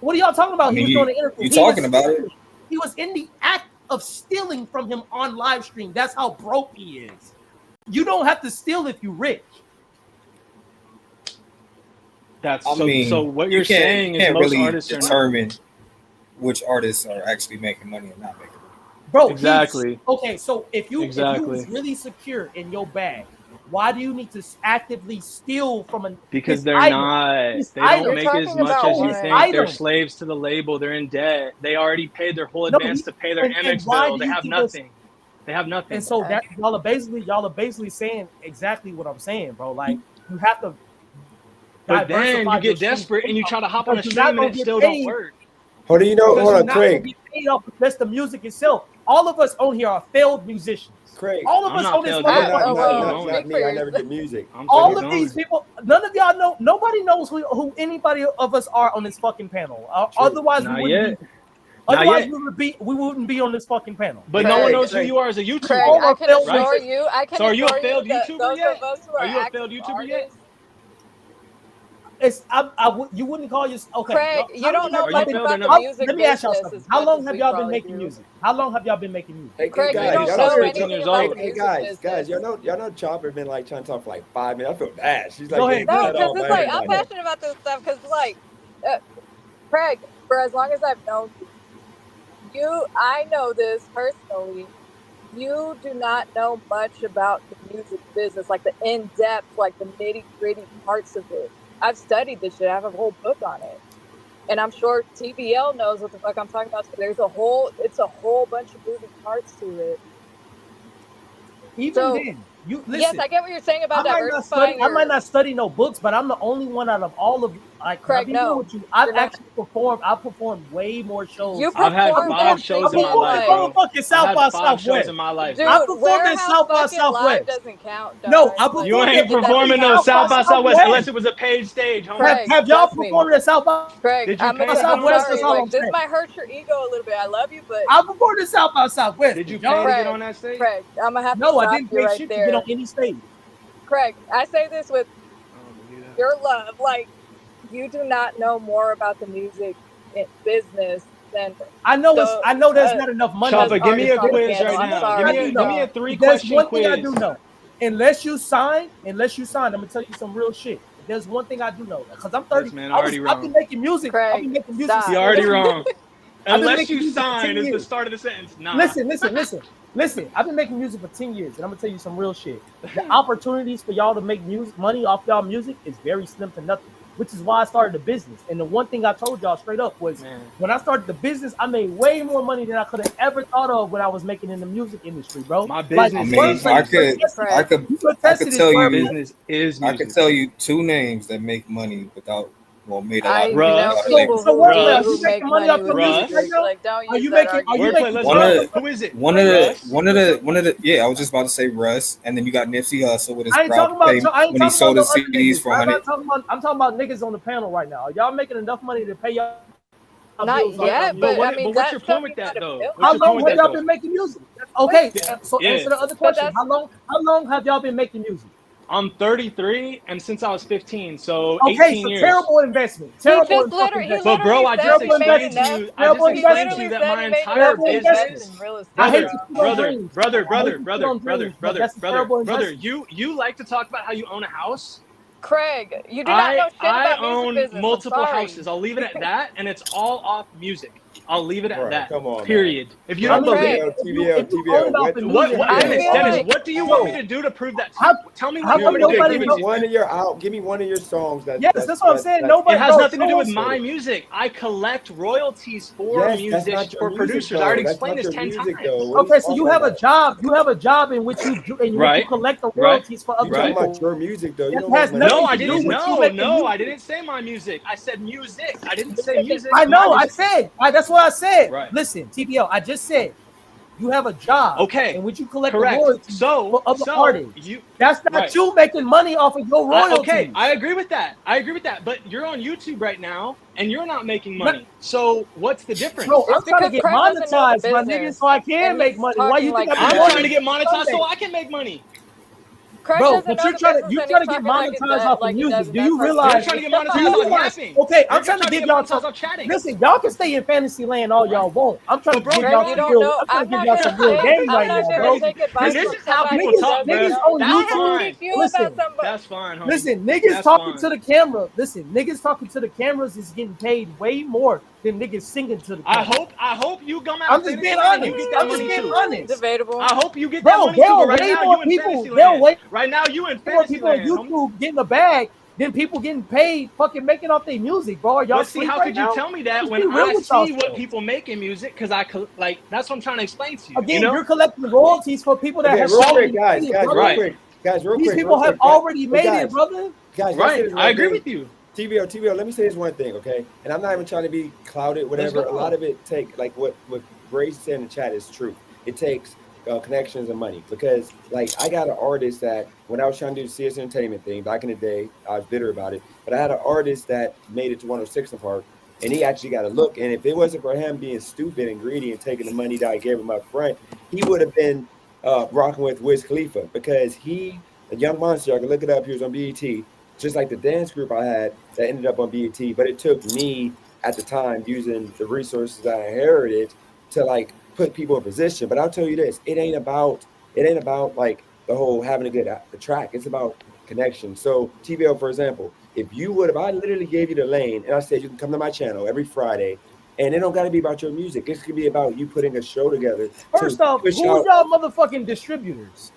What are y'all talking I about? He mean, was doing an interview. you He was talking about it. stealing. He was in the act of stealing from him on live stream. That's how broke he is. You don't have to steal if you're rich. That's I mean, so what you you're saying can't is most really artists are not. determine which artists are actually making money and not making money. Bro, Exactly. Okay, so if you was Exactly. really secure in your bag, why do you need to actively steal from Because his they're item? not. His They don't item. You're make as talking much about as you His when think. They're item. slaves to the label. They're in debt. They already paid their whole No, advance to pay their and MX why bill. do They you have think those? nothing. They have nothing. And so that y'all are basically saying exactly what I'm saying, bro. Like you have to But then diversify you your get stream desperate and you try to hop on a because you're not stream and gonna it get still don't paid. work. Hold on, Because hold you're on, not gonna Craig. get paid off of just the music itself. All of us on here are failed musicians. Craig, All of I'm us not on this failed no, yet. motherfucker. I'm well, still not going. speak for me. I yourself. never get music. I'm All still of going. these people, none of y'all know. Nobody knows who anybody of us are on this fucking panel. Otherwise, Not we wouldn't yet. be. Not Otherwise, yet. we wouldn't be on this fucking panel. But no one Craig, knows who you are as a YouTuber. Craig, All I are can failed Right? assure musicians. you, So are you a failed that YouTuber those yet? of us who Are are you a active failed YouTuber yet? artists, You wouldn't call yourself okay. Craig, you don't know Are you much failed or about the no? music Let me ask y'all business something. as How much long as have we y'all been probably making do. music? How long have y'all been making music? Hey, Craig, you Man, guys, don't since know 15 anything years about old. the hey music guys, business. y'all know Chopper been like trying to talk for like 5 minutes. I feel bad. She's like Go getting ahead. No, cut because off it's by like I'm everybody. passionate about this stuff. Because uh, Craig, for as long as I've known you, I know this personally. You do not know much about the music business, like the in depth, like the nitty gritty parts of it. I've studied this shit. I have a whole book on it. And I'm sure TBL knows what the fuck I'm talking about. It's a whole bunch of moving parts to it. Even So, then, you yes, listen. I get what you're saying I about might not study. diversifying I might your. not study no books, but I'm the only one out of all of like. Can I Craig, be real no, with you? I've you're not. actually performed. I've performed way more shows. You I've had performed 5 at shows I in my freaking performed life, at like. bro. motherfucking I've South had by 5 shows Southwest. in my life, Dude, bro. I performed at Warehouse South by fucking live Southwest. doesn't count, No, dog. I Like, You performed ain't at that doesn't performing no South count. by South by Southwest unless Southwest. it was a paid stage, homie. Craig, Have y'all trust me. performed at South by Craig, Did you pay to get I'm on that Southwest? That's sorry. all stage? I'm Like, this saying. might hurt your ego a little bit. I love you, but I performed at South by Southwest. Did you pay Y'all, to get on Craig, that stage? Craig, I'm gonna have to no, I stop didn't you pay right shit to get on there. any stage. Craig, I say this with I don't believe that. your love. Like, you do not know more about the music business than I know there's uh, not enough money. us Chopper, give me artists a on the quiz panel. right I'm now. I sorry. do Give know. me a No. there's 3-question one thing I do quiz. know. Unless you sign, I'm gonna tell you some real shit. There's one thing I do know because I'm 30. This man already I've been wrong. making music. I've been Craig, making music. He stop. already wrong. I've been Unless making you music for 10 sign is the years. start of the sentence. Nah. Listen. I've been making music for 10 years, and I'm gonna tell you some real shit. The opportunities for y'all to make money off y'all music is very slim to nothing, which is why I started a business. And the one thing I told y'all straight up was when I started the business, I made way more money than I could have ever thought of when I was making in the music industry, bro. My business I could tell you business is music. I could tell you 2 names that make money without made a lot I of know money. people So what? Are who you make making money money off your with music right music. now? Like, don't Are use you that making? Are you argument. making? Who is it? One of the yeah, I was just about to say Russ, and then you got Nipsey Hussle with his I ain't proud talking about. pay I ain't when he talking sold about his no other CDs niggas. for I'm 100. not talking about. I'm talking about niggas on the panel right now. Are y'all making enough money to pay y'all Not yet, But but I mean, what's your that's point stuff with you that gotta though? build. What's How your point long with have that y'all though? been making music? Okay, so Yeah. answer the other But question. that's How long have y'all been making music? I'm 33, and since I was 15, so Okay, 18 so years. terrible investment. he Terrible just fucking literally, he investment. But bro, literally I said just he Terrible made explained to investment. enough. you. I Terrible just He explained to literally you investment. that said my he made entire enough Terrible to invest business, in investment. real estate, I hate brother, to bro. shit on brother, dreams. brother, I hate brother, to shit brother, on brother, dreams, but brother, that's a brother, terrible brother. investment. You like to talk about how you own a house? Craig, you do not know shit I about music own business. I'm multiple sorry. houses. I'll leave it at that, and it's all off music. I'll leave it at Bro, that. come on, man. Period. If you Bro, I don't mean, believe, Craig, if you own it off What, the music, what, I then Dennis, feel Dennis, like what do you want me to do to prove that to how, you? Tell me what how you want come me to do to nobody prove it knows? to you. give me one of your songs Yes, that's what I'm saying. It Nobody, has bro, nothing to do show with us. my music. I collect royalties for Yes, that's musicians, not your for music producers. I already though. That's explained not this your 10 music times. though. What are you Okay, so talking you have a about? job. You have a job in which you do, in which you Right, collect the right. royalties for You other talking people. about your music though. You That don't make has money. No, nothing I to do didn't. with you No, making no, I music. didn't say my music. I said music. I didn't say music. I My know. I music. said. That's what I said. Right. Listen, TBL. I just said you have a job Okay. in which you collect the Correct. royalties for other artists. You That's not right. you making money off of your royalties. Okay, I agree with that. But you're on YouTube right now, and you're not making Not- money. So what's the difference? Bro, I'm it's trying to because get Craig doesn't know the monetized, my nigga, business, so I can and make he's money. Why you talking think like I'm he I'm doing trying to does. this get on monetized so Sunday? I can make money. Craig Bro, doesn't but know you're the trying business, to and he's get talking like he monetized does, off of like he music. does, and Do that's you what's You're realize? trying to crazy. get Do you monetized off realize? yapping. Okay, I'm You're trying to trying to give get y'all monetized some. off chatting. Listen, y'all can stay in fantasy land all y'all want. I'm trying But to bro, give you're y'all Craig, you on. some don't real. know. I'm trying I'm to give not y'all gonna some real take. game I'm right not now, gonna bro. take And advice this from is how somebody people who talk, doesn't bro. Niggas know. on That's How YouTube. do you fine. feel about Listen, somebody? That's fine, homie. listen. Niggas That's talking fine. to the camera. Listen, niggas talking to the cameras is getting paid way more than niggas singing to the camera. I hope you come out I'm of just being Fantasyland and you get honest. that I'm just money being too. honest. Debatable. I hope you get that Bro, money there too. But are right way now more you in people. There are Fantasyland. way Right now you in more people on Fantasyland, homie. YouTube getting a bag than people getting paid fucking making off their music, bro. Are y'all But see, sleep how right could you now? tell me that Let's when be real I with see what yourselves. people make in music? Because like that's what I'm trying to explain to you. Again, You know? you're collecting royalties for people that Okay, have real quick, already guys, made it, guys, brother. real Right. quick, guys, real These quick, people real have quick. already Hey, made guys, it, brother. guys, let's say Right. this I one agree thing. with you. TVO, let me say this one thing, okay? And I'm not even trying to be clouded, Let's whatever. A lot go. of it take, like what Grace said in the chat is true. It takes connections and money, because like I got an artist that when I was trying to do the CS Entertainment thing back in the day, I was bitter about it, but I had an artist that made it to 106 and Park, and he actually got a look. And if it wasn't for him being stupid and greedy and taking the money that I gave him up front, he would have been rocking with Wiz Khalifa, because he, a Young Monster, I can look it up, he was on BET, just like the dance group I had that ended up on BET. But it took me at the time using the resources I inherited to like put people in position. But I'll tell you this, it ain't about like the whole having a good track. It's about connection. So TVL, for example, if I literally gave you the lane and I said you can come to my channel every Friday, and it don't got to be about your music. It could be about you putting a show together. First off, who's y'all motherfucking distributors?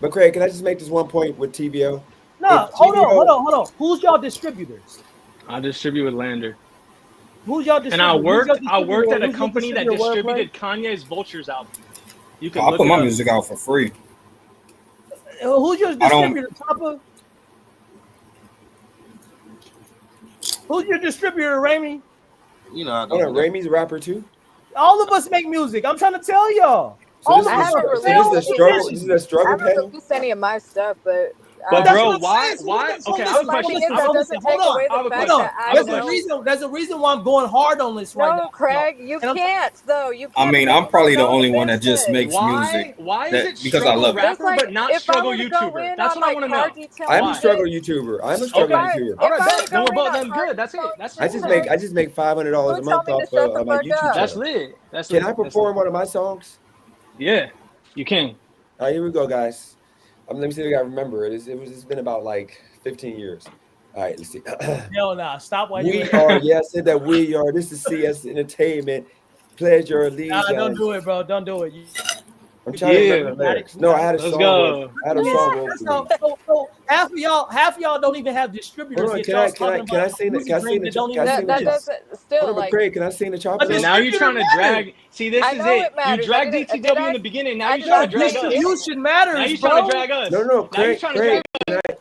But Craig, can I just make this one point with TVO? No, hold on. Who's y'all distributors? I distribute with Lander. Who's y'all distributor? And I worked at a company that distributed Kanye's Vultures album. You can I look put it my up. music out for free. Who's your distributor, Topper? Who's your distributor, Ramey? You know, Ramey's a rapper too. All of us make music. I'm trying to tell y'all. So this is a struggle I haven't panel. released any of my stuff, but bro, why? Okay, I have a question. That take away the fact that I know. There's a reason why I'm going hard on this right now. No, Craig, you can't though. You can't. I mean, I'm probably the only one that just makes music. Why is it because I love it. rapper but not struggle YouTuber? That's what I want to know. I'm a struggle YouTuber. I'm a struggle YouTuber. All right, then we're both good. That's it. I just make $500 a month off my YouTube channel. That's lit. Can I perform one of my songs? Yeah, you can. All right, here we go, guys. Let me see if I remember it. It's been about like 15 years. All right, let's see. Hell nah, stop while we are. Yeah, I said that we are. This is CS Entertainment. Pledge your allegiance. Nah, don't do it, bro. Don't do it. I'm trying to remember the lyrics. No, I had a song. I had a song. So half of y'all don't even have distributors. Hold on, can I sing the still like. Craig, can I sing the chopper? Now you're trying to drag. See, this is it. You dragged DTW in the beginning. Now you're trying to drag us. Distribution matters. Now you're trying to drag us. No, Craig.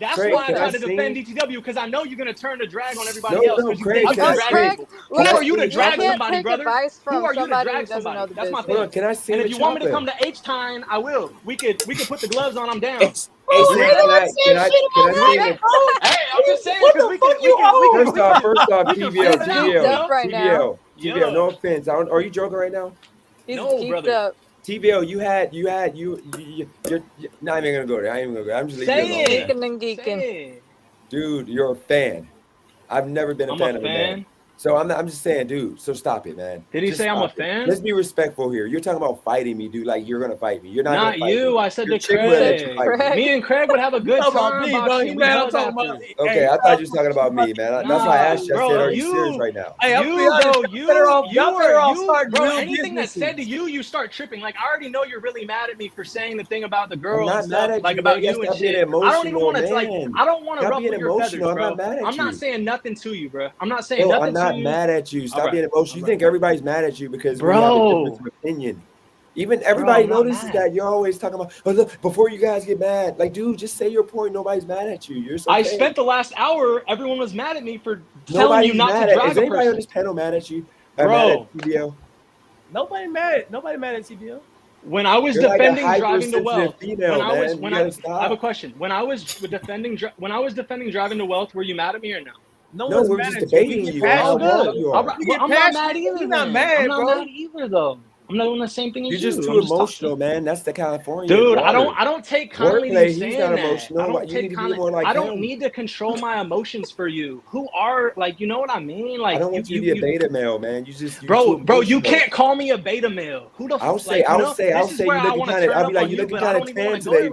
That's why I tried to defend DTW, because I know you're gonna turn the drag on everybody else. Craig, Who are you to drag somebody, brother? Who are you to drag somebody? That's my thing. Can I sing? And if you want me to come to H-Time, I will. We could put the gloves on. I'm down. Can I sing it? Hey, I'm just saying because we can. First off, TVO. TVL, no offense. Are you joking right now? He's No, geeked brother. up. TVL, you're not even gonna go there. I ain't even gonna go there. I'm just leaving it alone. Geeking and geeking. Dude, you're a fan. I've never been a fan of a man. So I'm just saying, dude. So stop it, man. Did he say I'm a fan? Let's be respectful here. You're talking about fighting me, dude. Like you're gonna fight me. You're not gonna fight you. me. I said to Craig. Me and Craig would have a good time boxing. Man, I'm talking about. Okay, I thought you were talking about me, man. That's why I asked you. I said, are you serious right now? Hey, bro, anything that's said to you, you start tripping. Like I already know you're really mad at me for saying the thing about the girl and stuff, like about you and shit. I don't even want to like. I don't want to ruffle your feathers, bro. I'm not saying nothing to you, bro. I'm not saying nothing to you. I'm not mad at you. Stop being emotional. You think everybody's mad at you because we have a difference of opinion. Even everybody notices that you're always talking about, oh, look, before you guys get mad. Like, dude, just say your point. Nobody's mad at you. You're so I spent the last hour, everyone was mad at me for telling you not to drag Is anybody on this panel mad at you? Bro. Nobody mad at TBL. When I was defending driving to wealth, I have a question. When I was defending driving to wealth, were you mad at me or no? No, we're just debating you. Oh, good. I'm not mad either. You're not mad, I'm bro. not mad either, though. I'm not doing the same thing as you. You're just too emotional, man. That's the California. Dude, I don't take kindly to you saying that. Emotional. I don't need to control my emotions for you. Who are like, you know what I mean? Like, I don't want you to be a beta male, man. Bro, you can't call me a beta male. Who the fuck? I'll say you looking kind of. I'll be like, you looking kind of tan today.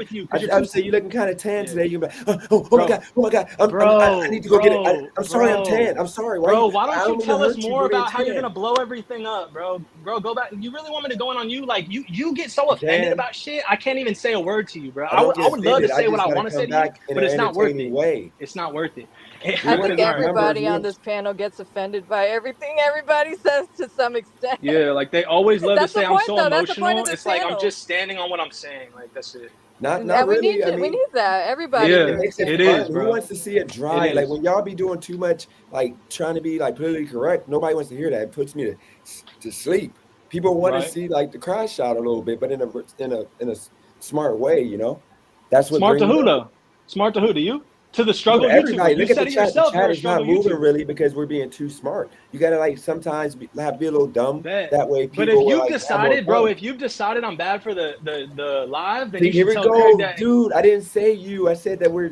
I'll say you looking kind of tan today. You be like, oh my god, I need to go get it. I'm sorry, I'm tan. I'm sorry. Bro, why don't you tell us more about how you're gonna blow everything up, bro? Bro, go back. You really want me to go in on you? Like you get so offended about shit. I can't even say a word to you, bro. I would love to say what I want to say to you, but it's not worth it. It's not worth it. I think everybody on this panel gets offended by everything everybody says to some extent. Yeah, like they always love to say I'm so emotional. It's like panel. I'm just standing on what I'm saying. Like that's it. Not really. We need that. Everybody. Yeah, it makes it fun. Who wants to see it dry? Like when y'all be doing too much, like trying to be like politically correct, nobody wants to hear that. It puts me to sleep. People want to see like the crash out a little bit, but in a smart way, you know. That's what smart to who though? Smart to who? To you? To the struggle. Everybody, look at the chat. The chat is not moving really because we're being too smart. You gotta like sometimes be a little dumb. That way. But if you've decided, bro, if you've decided I'm bad for the live, then you should tell Craig that. Dude, I didn't say you. I said that we're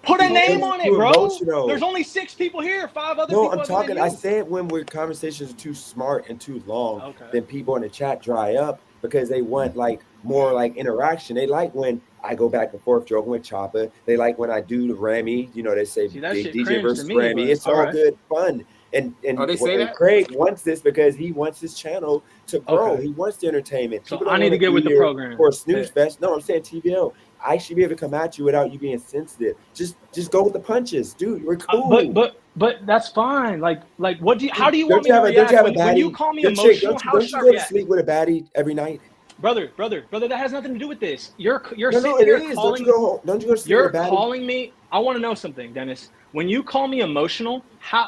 put a name on it, bro. There's only 6 people here. 5 other people. No, I'm talking. I said when conversations are too smart and too long, then people in the chat dry up because they want like more like interaction. They like when I go back and forth joking with Choppa. They like when I do the Remy. You know, they say DJ versus Remy. It's all good fun. And they say that? Craig wants this because he wants his channel to grow. He wants the entertainment. So I need to get with the program. For a snooze fest. No, I'm saying TVL. I should be able to come at you without you being sensitive. Just go with the punches, dude. We're cool. But that's fine. Like what do you? How do you want me to react when you call me emotional? How should I react? Don't you go to sleep with a baddie every night? Brother, that has nothing to do with this. You're sitting here calling. Don't you go to sleep you're with a baddie? Calling me. I want to know something, Dennis. When you call me emotional,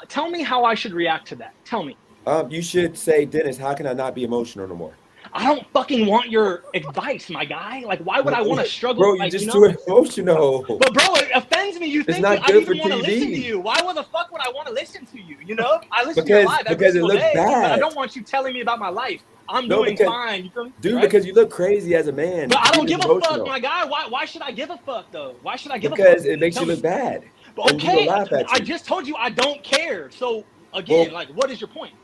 tell me how I should react to that. Tell me. You should say, Dennis, how can I not be emotional no more? I don't fucking want your advice, my guy. Like, why would I want to struggle? Bro, you're just too emotional. But bro, it offends me. You think I even want to listen to you? Why the fuck would I want to listen to you? You know, I listen to your live every single day, but I don't want you telling me about my life. I'm doing fine. You feel me? Dude, because you look crazy as a man. But I don't give a fuck, my guy. Why should I give a fuck though? Why should I give a fuck? Because it makes you look bad. Okay, I just told you I don't care. So again, like, what is your point?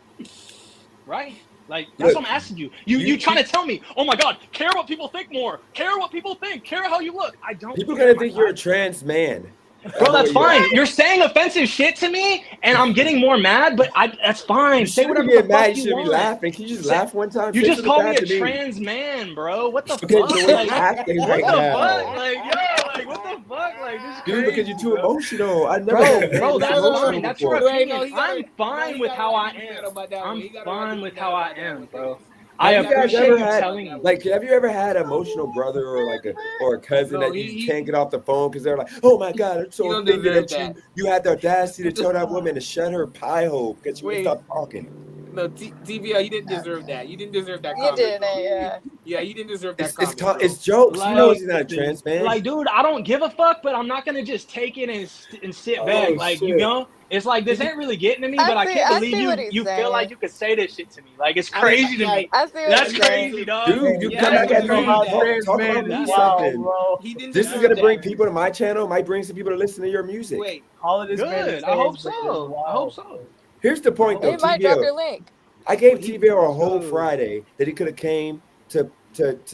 Right? Like, that's what I'm asking you. You trying to tell me, oh my God, care what people think more. Care what people think. Care how you look. I don't. People gonna think you're a trans man. Bro, that's fine. You're saying offensive shit to me, and I'm getting more mad. But that's fine. Say whatever the fuck you want. Be laughing. Can you just laugh one time? You just called me a trans man, bro. What the fuck? What the fuck? Like, yo, like, what the fuck? Like, this is dude, because you're too emotional. I never. Bro, that's fine. That's your opinion. I'm fine with how I am. I'm fine with how I am, bro. I appreciate you telling me. Like, have you ever had an emotional brother or a cousin that you can't get off the phone because they're like, oh my God, it's so offended that you had the audacity to tell that woman to shut her pie hole because she wouldn't stop talking. No, TVL, you didn't deserve that. You didn't deserve that You comment. didn't, yeah. Yeah, you didn't deserve that It's comment. Bro. it's jokes. He knows he's not a Listen, trans man. like, dude, I don't give a fuck, but I'm not gonna just take it and sit back. Like, you know, it's like this ain't really getting to me, but I can't believe you feel like you could say this shit to me. Like, it's crazy to me. I see what That's you're saying. crazy, dog. Dude, you come back after talk about me something. This is gonna bring people to my channel. Might bring some people to listen to your music. Wait, all of this. Good. I hope so. I hope so. Here's the point, though. They might drop TVL. your link. I gave TVL a whole Friday that he could have came to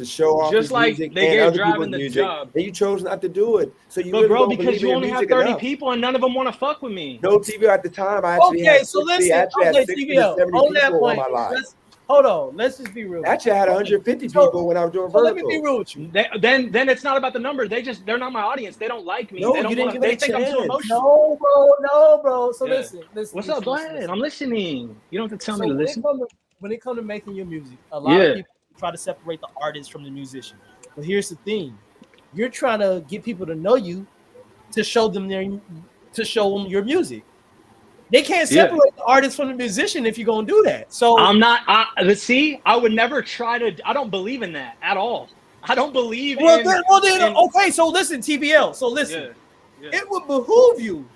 show off Just his like music they and gave other Driving people's the music, Job. and you chose not to do it. So you But really bro, don't because believe in you your only have music 30 enough. people and none of them want to fuck with me. No, TVL at the time, I actually Okay, had so 60, listen. I actually had Okay, 60 to TVL. 70 On that people point, on my live. hold on. Let's just be real. Actually, I had 150 people when I was doing So vertical. let me be real with you. Then it's not about the number. They're not my audience. They don't like me. No, they don't you didn't want. give it They a think I'm too chance. emotional. No, bro. So Yeah. listen. What's up? Go ahead. I'm listening. You don't have to tell me to listen. When it comes to making your music, a lot of people try to separate the artist from the musician. But here's the thing: you're trying to get people to know you, to show them your music. They can't separate the artist from the musician if you're gonna do that. So I'm not. I would never try to. I don't believe in that at all. I don't believe in. Okay. So listen, TVL. So listen, it would behoove you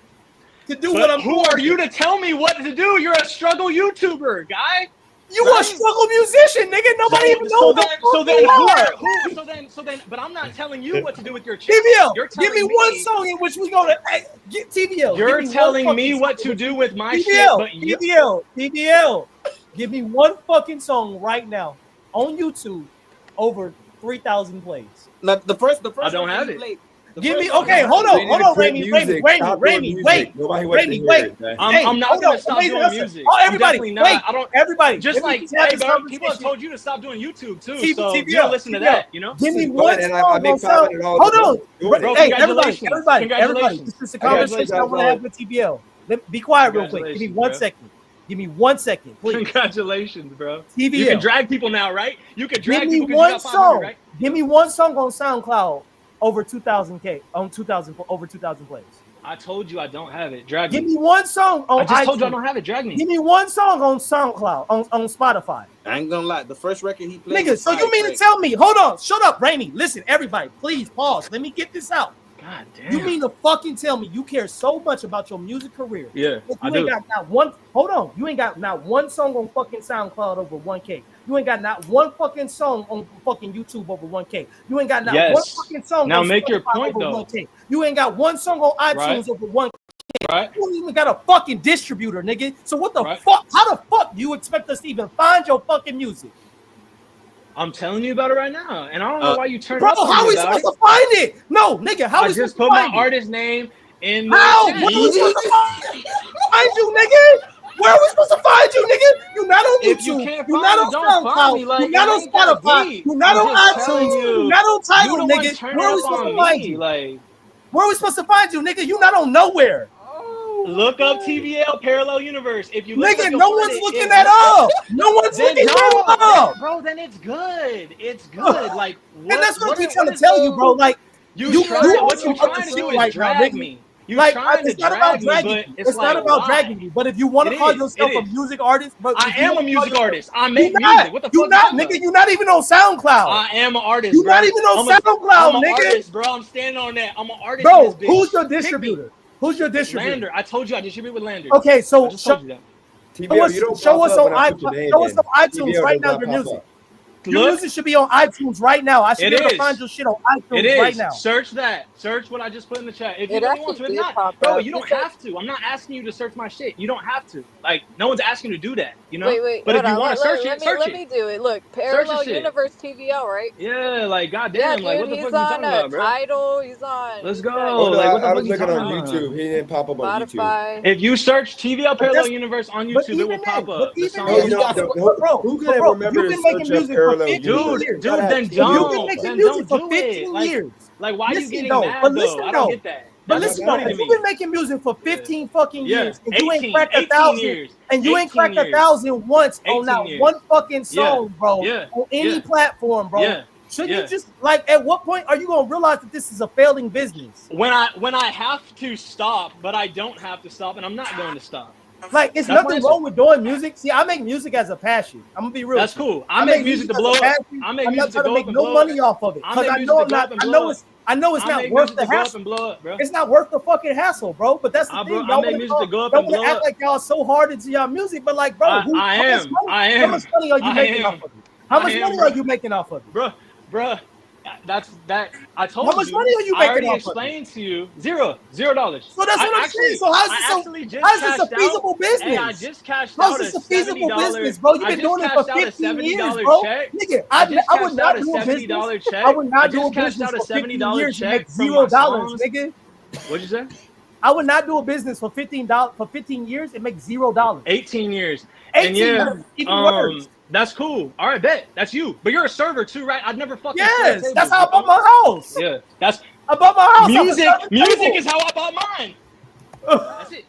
to do what I'm doing. Who are you to tell me what to do? You're a struggle YouTuber, guy. You a struggle musician, nigga. Nobody even knows So then, but I'm not telling you what to do with your channel. TVL, give me one song in which we gonna get TVL. You're telling me what to do with my shit, but TVL, give me one fucking song right now on YouTube over 3,000 plays. Now, the first. I don't have it. Give me hold on, Rainy, wait. I'm not gonna stop doing music. Oh, everybody, I don't. Everybody, just like people have told you to stop doing YouTube too. So you don't listen to that, you know. Give me one song. Hold on, bro. Hey, everybody. This is a conversation I want to have with TVL. Be quiet real quick. Give me 1 second. Give me 1 second, please. Congratulations, bro. TVL. You can drag people now, right? You can drag people. Give me one song. Right? Give me one song on SoundCloud over 2,000K on 2,000 over 2,000 plays. I told you I don't have it. Drag Give me. me one song on I just iTunes. told you I don't have it. Drag me. Give me one song on SoundCloud on Spotify. I ain't gonna lie. The first record he played. Nigga, so you mean to tell me? Hold on, shut up, Rainy. Listen, everybody, please pause. Let me get this out. God damn. You mean to fucking tell me you care so much about your music career? Yeah, I do. Got not one. Hold on, you ain't got not one song on fucking SoundCloud over 1K. You ain't got not one fucking song on fucking YouTube over 1K. You ain't got not one fucking song. Now on make Spotify your point over though. 1K. You ain't got one song on iTunes over 1K. Right. You don't even got a fucking distributor, nigga. So what the fuck? How the fuck do you expect us to even find your fucking music? I'm telling you about it right now, and I don't know why you turned bro, up on how me we about supposed to find it? No, nigga, how I we just supposed to put my find artist name in the How? chat. Where we supposed to find you, nigga? Where are we supposed to find you, nigga? You're not on YouTube. If you can't You're find not me, don't on find SoundCloud. me. Like, You're not it on ain't that Spotify. deep. You're not I'm on just telling iTunes. you, You're not on Tidal, you the one nigga. turning Where are we up supposed to on find me, you? like, where are we supposed to find you, nigga? You're not on nowhere. look up TVL Parallel Universe. If you look Nigga, up, no one's looking that up. No one's looking that up. Bro, then it's good. It's good. Like, what? And that's what I'm what trying to tell you, bro. Like, what you're trying to do is drag me. You're like, trying to it's not about drag me, dragging but you. it's It's like, not about why? dragging you. But if you want to It call is. yourself It a is. music artist, but I if you am a wanna call music yourself- artist. I You're make not. music. What the You're fuck? not, you talking nigga. You're not even on SoundCloud. I am an artist. You're bro. not even on I'm SoundCloud, an nigga. artist, bro. I'm standing on that. I'm an artist. Bro, in this bitch. who's your Pick me. distributor? Who's your distributor? Lander. I told you I distribute with Lander. Okay, I so just told you that. TVL, you don't show pop us up on when I put your name show us in. on iTunes TVL right does now. not Your pop music. up. Your music should be on iTunes right now. I should be able to find your shit on It iTunes is. right now. Search that. Search what I just put in the chat. If you It really actually want to. If did not, pop bro, up. you You don't said- have to. I'm not asking you to search my shit. You don't have to. Like, no one's asking you to do that, you know? Wait, But if hold you on. want to search it, search Let it. me do it. Look, Search Parallel the shit. Universe TVL, right? Yeah, like, goddamn, Yeah, like, dude, what the he's fuck are you on talking about, bro? Tidal. He's on. Let's go. Oh, no, Like, what the I fuck was are you looking talking on about? YouTube. He didn't pop up on YouTube. Spotify. If you search TVL Parallel that's- Universe on but YouTube, it will even pop then- up. but The even song No, then, is you don't. popping. Who can bro, remember you've to been making search up music for Parallel 15 Universe? years. Dude, then You've been don't. making Then music don't for do 15 it. years. Like, why are you Listen getting though, mad, but though? listen I though. don't get that. But That's listen though, funny to if you've me. been making music for 15 fucking Yeah. years and you ain't 18 cracked 18 years. and you ain't 18 cracked years. 1,000 once on 18 not years. one fucking Yeah. song, bro, Yeah. on any Yeah. platform, bro. Yeah. Shouldn't Yeah. you just like at what point are you gonna realize that this is a failing business? When I have to stop, but I don't have to stop, and I'm not going to stop. Like, it's That's my nothing answer. wrong with doing music. See, I make music as a passion. I'm gonna be real. That's cool. I make music to blow up. I make I'm not music to trying to go make up and no blow money up. off of it I because make I music know to I'm go not. up and I blow know up. it's. I know it's I not make worth music the to go up hassle. and blow up, bro. It's not worth the fucking hassle, bro. But that's the thing. Bro, I Y'all make want music to go up to and blow act up. like y'all so hard into y'all music, but like, bro, I how am. much money are you making off of it? How much money bro. are you making off of it? Bro, that's that. I How told much you. money are you I making already off of it? explained to you. $0. $0. So that's what I'm saying. So I actually just how is this a cashed out. feasible business? Hey, I just cashed How's out a this a feasible $70. business, bro? You've I been just doing it for cashed out a 15 years, $70 bro. check. Nigga, I just I would cashed not out a do a business. $70 check. I would I not do a just cashed business out a for 15 $70 years and make check from my $0, songs. nigga. What'd you say? I would not do a business for $15 years and make $0. 18 years. 18 And yeah, years, even worse. that's cool. All right, bet. That's you. But you're a server too, right? I'd never fucking Yes, serve that's tables, how I bought my house. Yeah, that's I bought my house. Music is how I bought mine. That's it.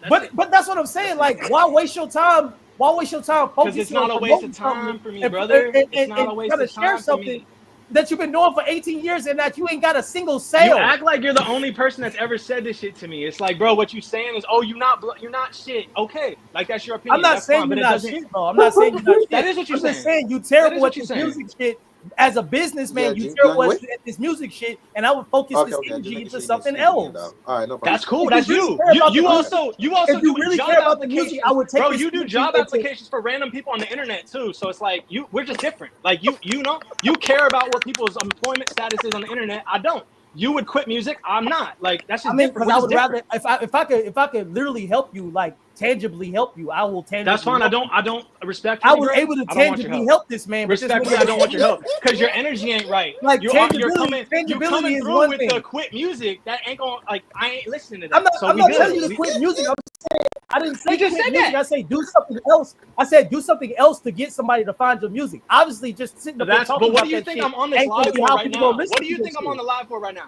But that's what I'm saying. Like, why waste your time? Why waste your time focusing? Because it's not on a waste of promoting time something for me, and- brother. and It's not a waste trying to of share time for something me. that you've been doing for 18 years and that you ain't got a single sale. You act like you're the only person that's ever said this shit to me. It's like, bro, what you saying is, oh, you're not shit. Okay, like that's your opinion. I'm not that's saying fine, you're but not shit, bro. I'm not saying you're not shit. That is what you're I'm saying. just saying you terrible what at you're this saying. music shit. As a businessman, you terrible at this music shit, and I would focus this energy into something else. All right, no problem. That's cool. If That's really you. care about You the also music- do if you really job care about the music, applications. I would take Bro, this you do energy job into- applications for random people on the internet too. So it's like we're just different. Like you know, you care about what people's employment status is on the internet. I don't. You would quit music. I'm not. Like that's just different. because I would rather if I could literally help you, like tangibly help you, I will tangibly. That's fine. help I don't respect. I was able to tangibly help this man. Respectfully, I don't want your help because your energy ain't right. Like you're coming is through one with thing. the quit music. That ain't gonna like. I ain't listening to that. I'm not telling you to quit music. I'm saying I didn't say You just quit said music. that. I say do something else. I said do something else to get somebody to find your music. Obviously, just sitting up there talking But what about do you that think shit I'm on this ain't gonna live be for how right people now? gonna listen What do you to think this I'm on shit. the live for right now?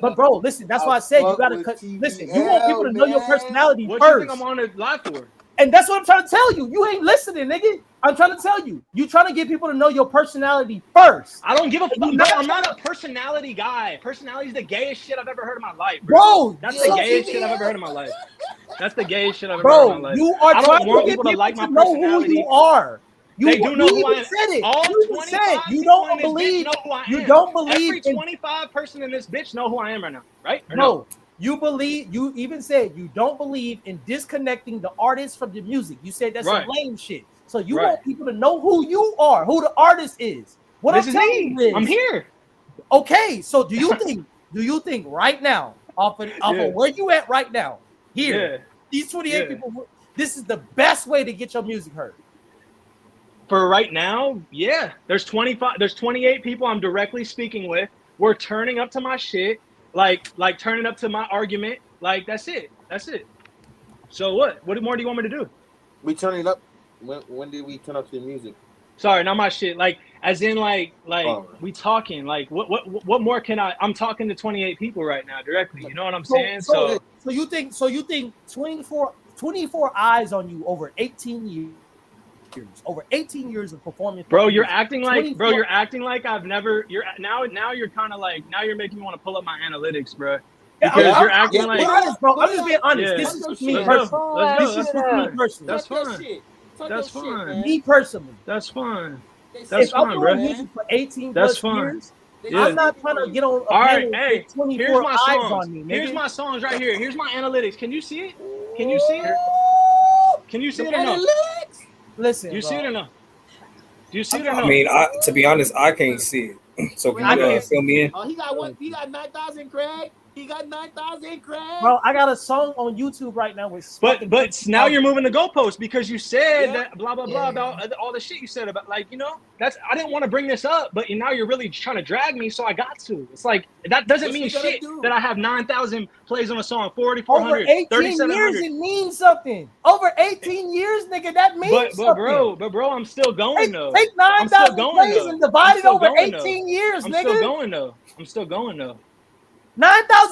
But bro, listen, that's why I said you gotta listen. You want people to know your personality What do you first, think I'm on the live for? and that's what I'm trying to tell you. You ain't listening, nigga. I'm trying to tell you. You trying to get people to know your personality first. I don't give a fuck. You're Bro, not I'm not a personality guy. Personality is the gayest shit I've ever heard in my life, Bro, That's the gayest shit I've ever heard in my life. That's the gayest shit I've ever heard in my Bro, life. you are I trying don't want to get people to like my know who personality. you are. They do know you who I even am. said it. All You even said 25 you people don't in this believe. bitch know who I am. You don't believe Every in 25 person in this bitch know who I am right now, right? Or no. no? You believe. You even said you don't believe in disconnecting the artist from the music. You said that's Right. some lame shit. So you Right. want people to know who you are, who the artist is. What This I'm is telling me. you is, I'm here. Okay, so do you think right now, off of where you at right now, here, these 28 people, this is the best way to get your music heard? For right now, yeah. There's 28 people I'm directly speaking with. We're turning up to my shit, like turning up to my argument. Like that's it. So what? What more do you want me to do? We turning up. When did we turn up to the music? Sorry, not my shit. Like, as in, we talking. Like, what more can I? I'm talking to 28 people right now directly. You know what I'm saying? So you think 24 eyes on you over 18 years. Over 18 years of performing. Bro, you're acting like I've never. Now you're kind of like you're making me want to pull up my analytics, bro. Because you're acting like. Honest, bro. I'm just being honest. Yeah. This is just me Let's personally. go. This is just me personally. That's fine. That's fine. Me personally. That's fine. If I'm doing music for 18 plus years, I'm not trying to get on a panel with 24 eyes on me. Here's my songs right here. Here's my analytics. Can you see it? Can you see it? Can you see it or no? Listen, you see it or no? Do you see it or no? I mean, to be honest, I can't see it. So can you fill me in? Oh, he got what? He got 9,000, Craig. He got 9,000, Craig. Bro, I got a song on YouTube right now with. But now you're moving the goalpost because you said that blah blah blah about all the shit you said about I didn't want to bring this up, but now you're really trying to drag me, so I got to. It's like that doesn't mean shit that I have 9,000 plays on a song, 4,400, over 18 years. It means something. Over 18 years, nigga, that means something. But bro, I'm still going though. Take 9,000 plays and divide it over 18 years, nigga. I'm still going though. 9,000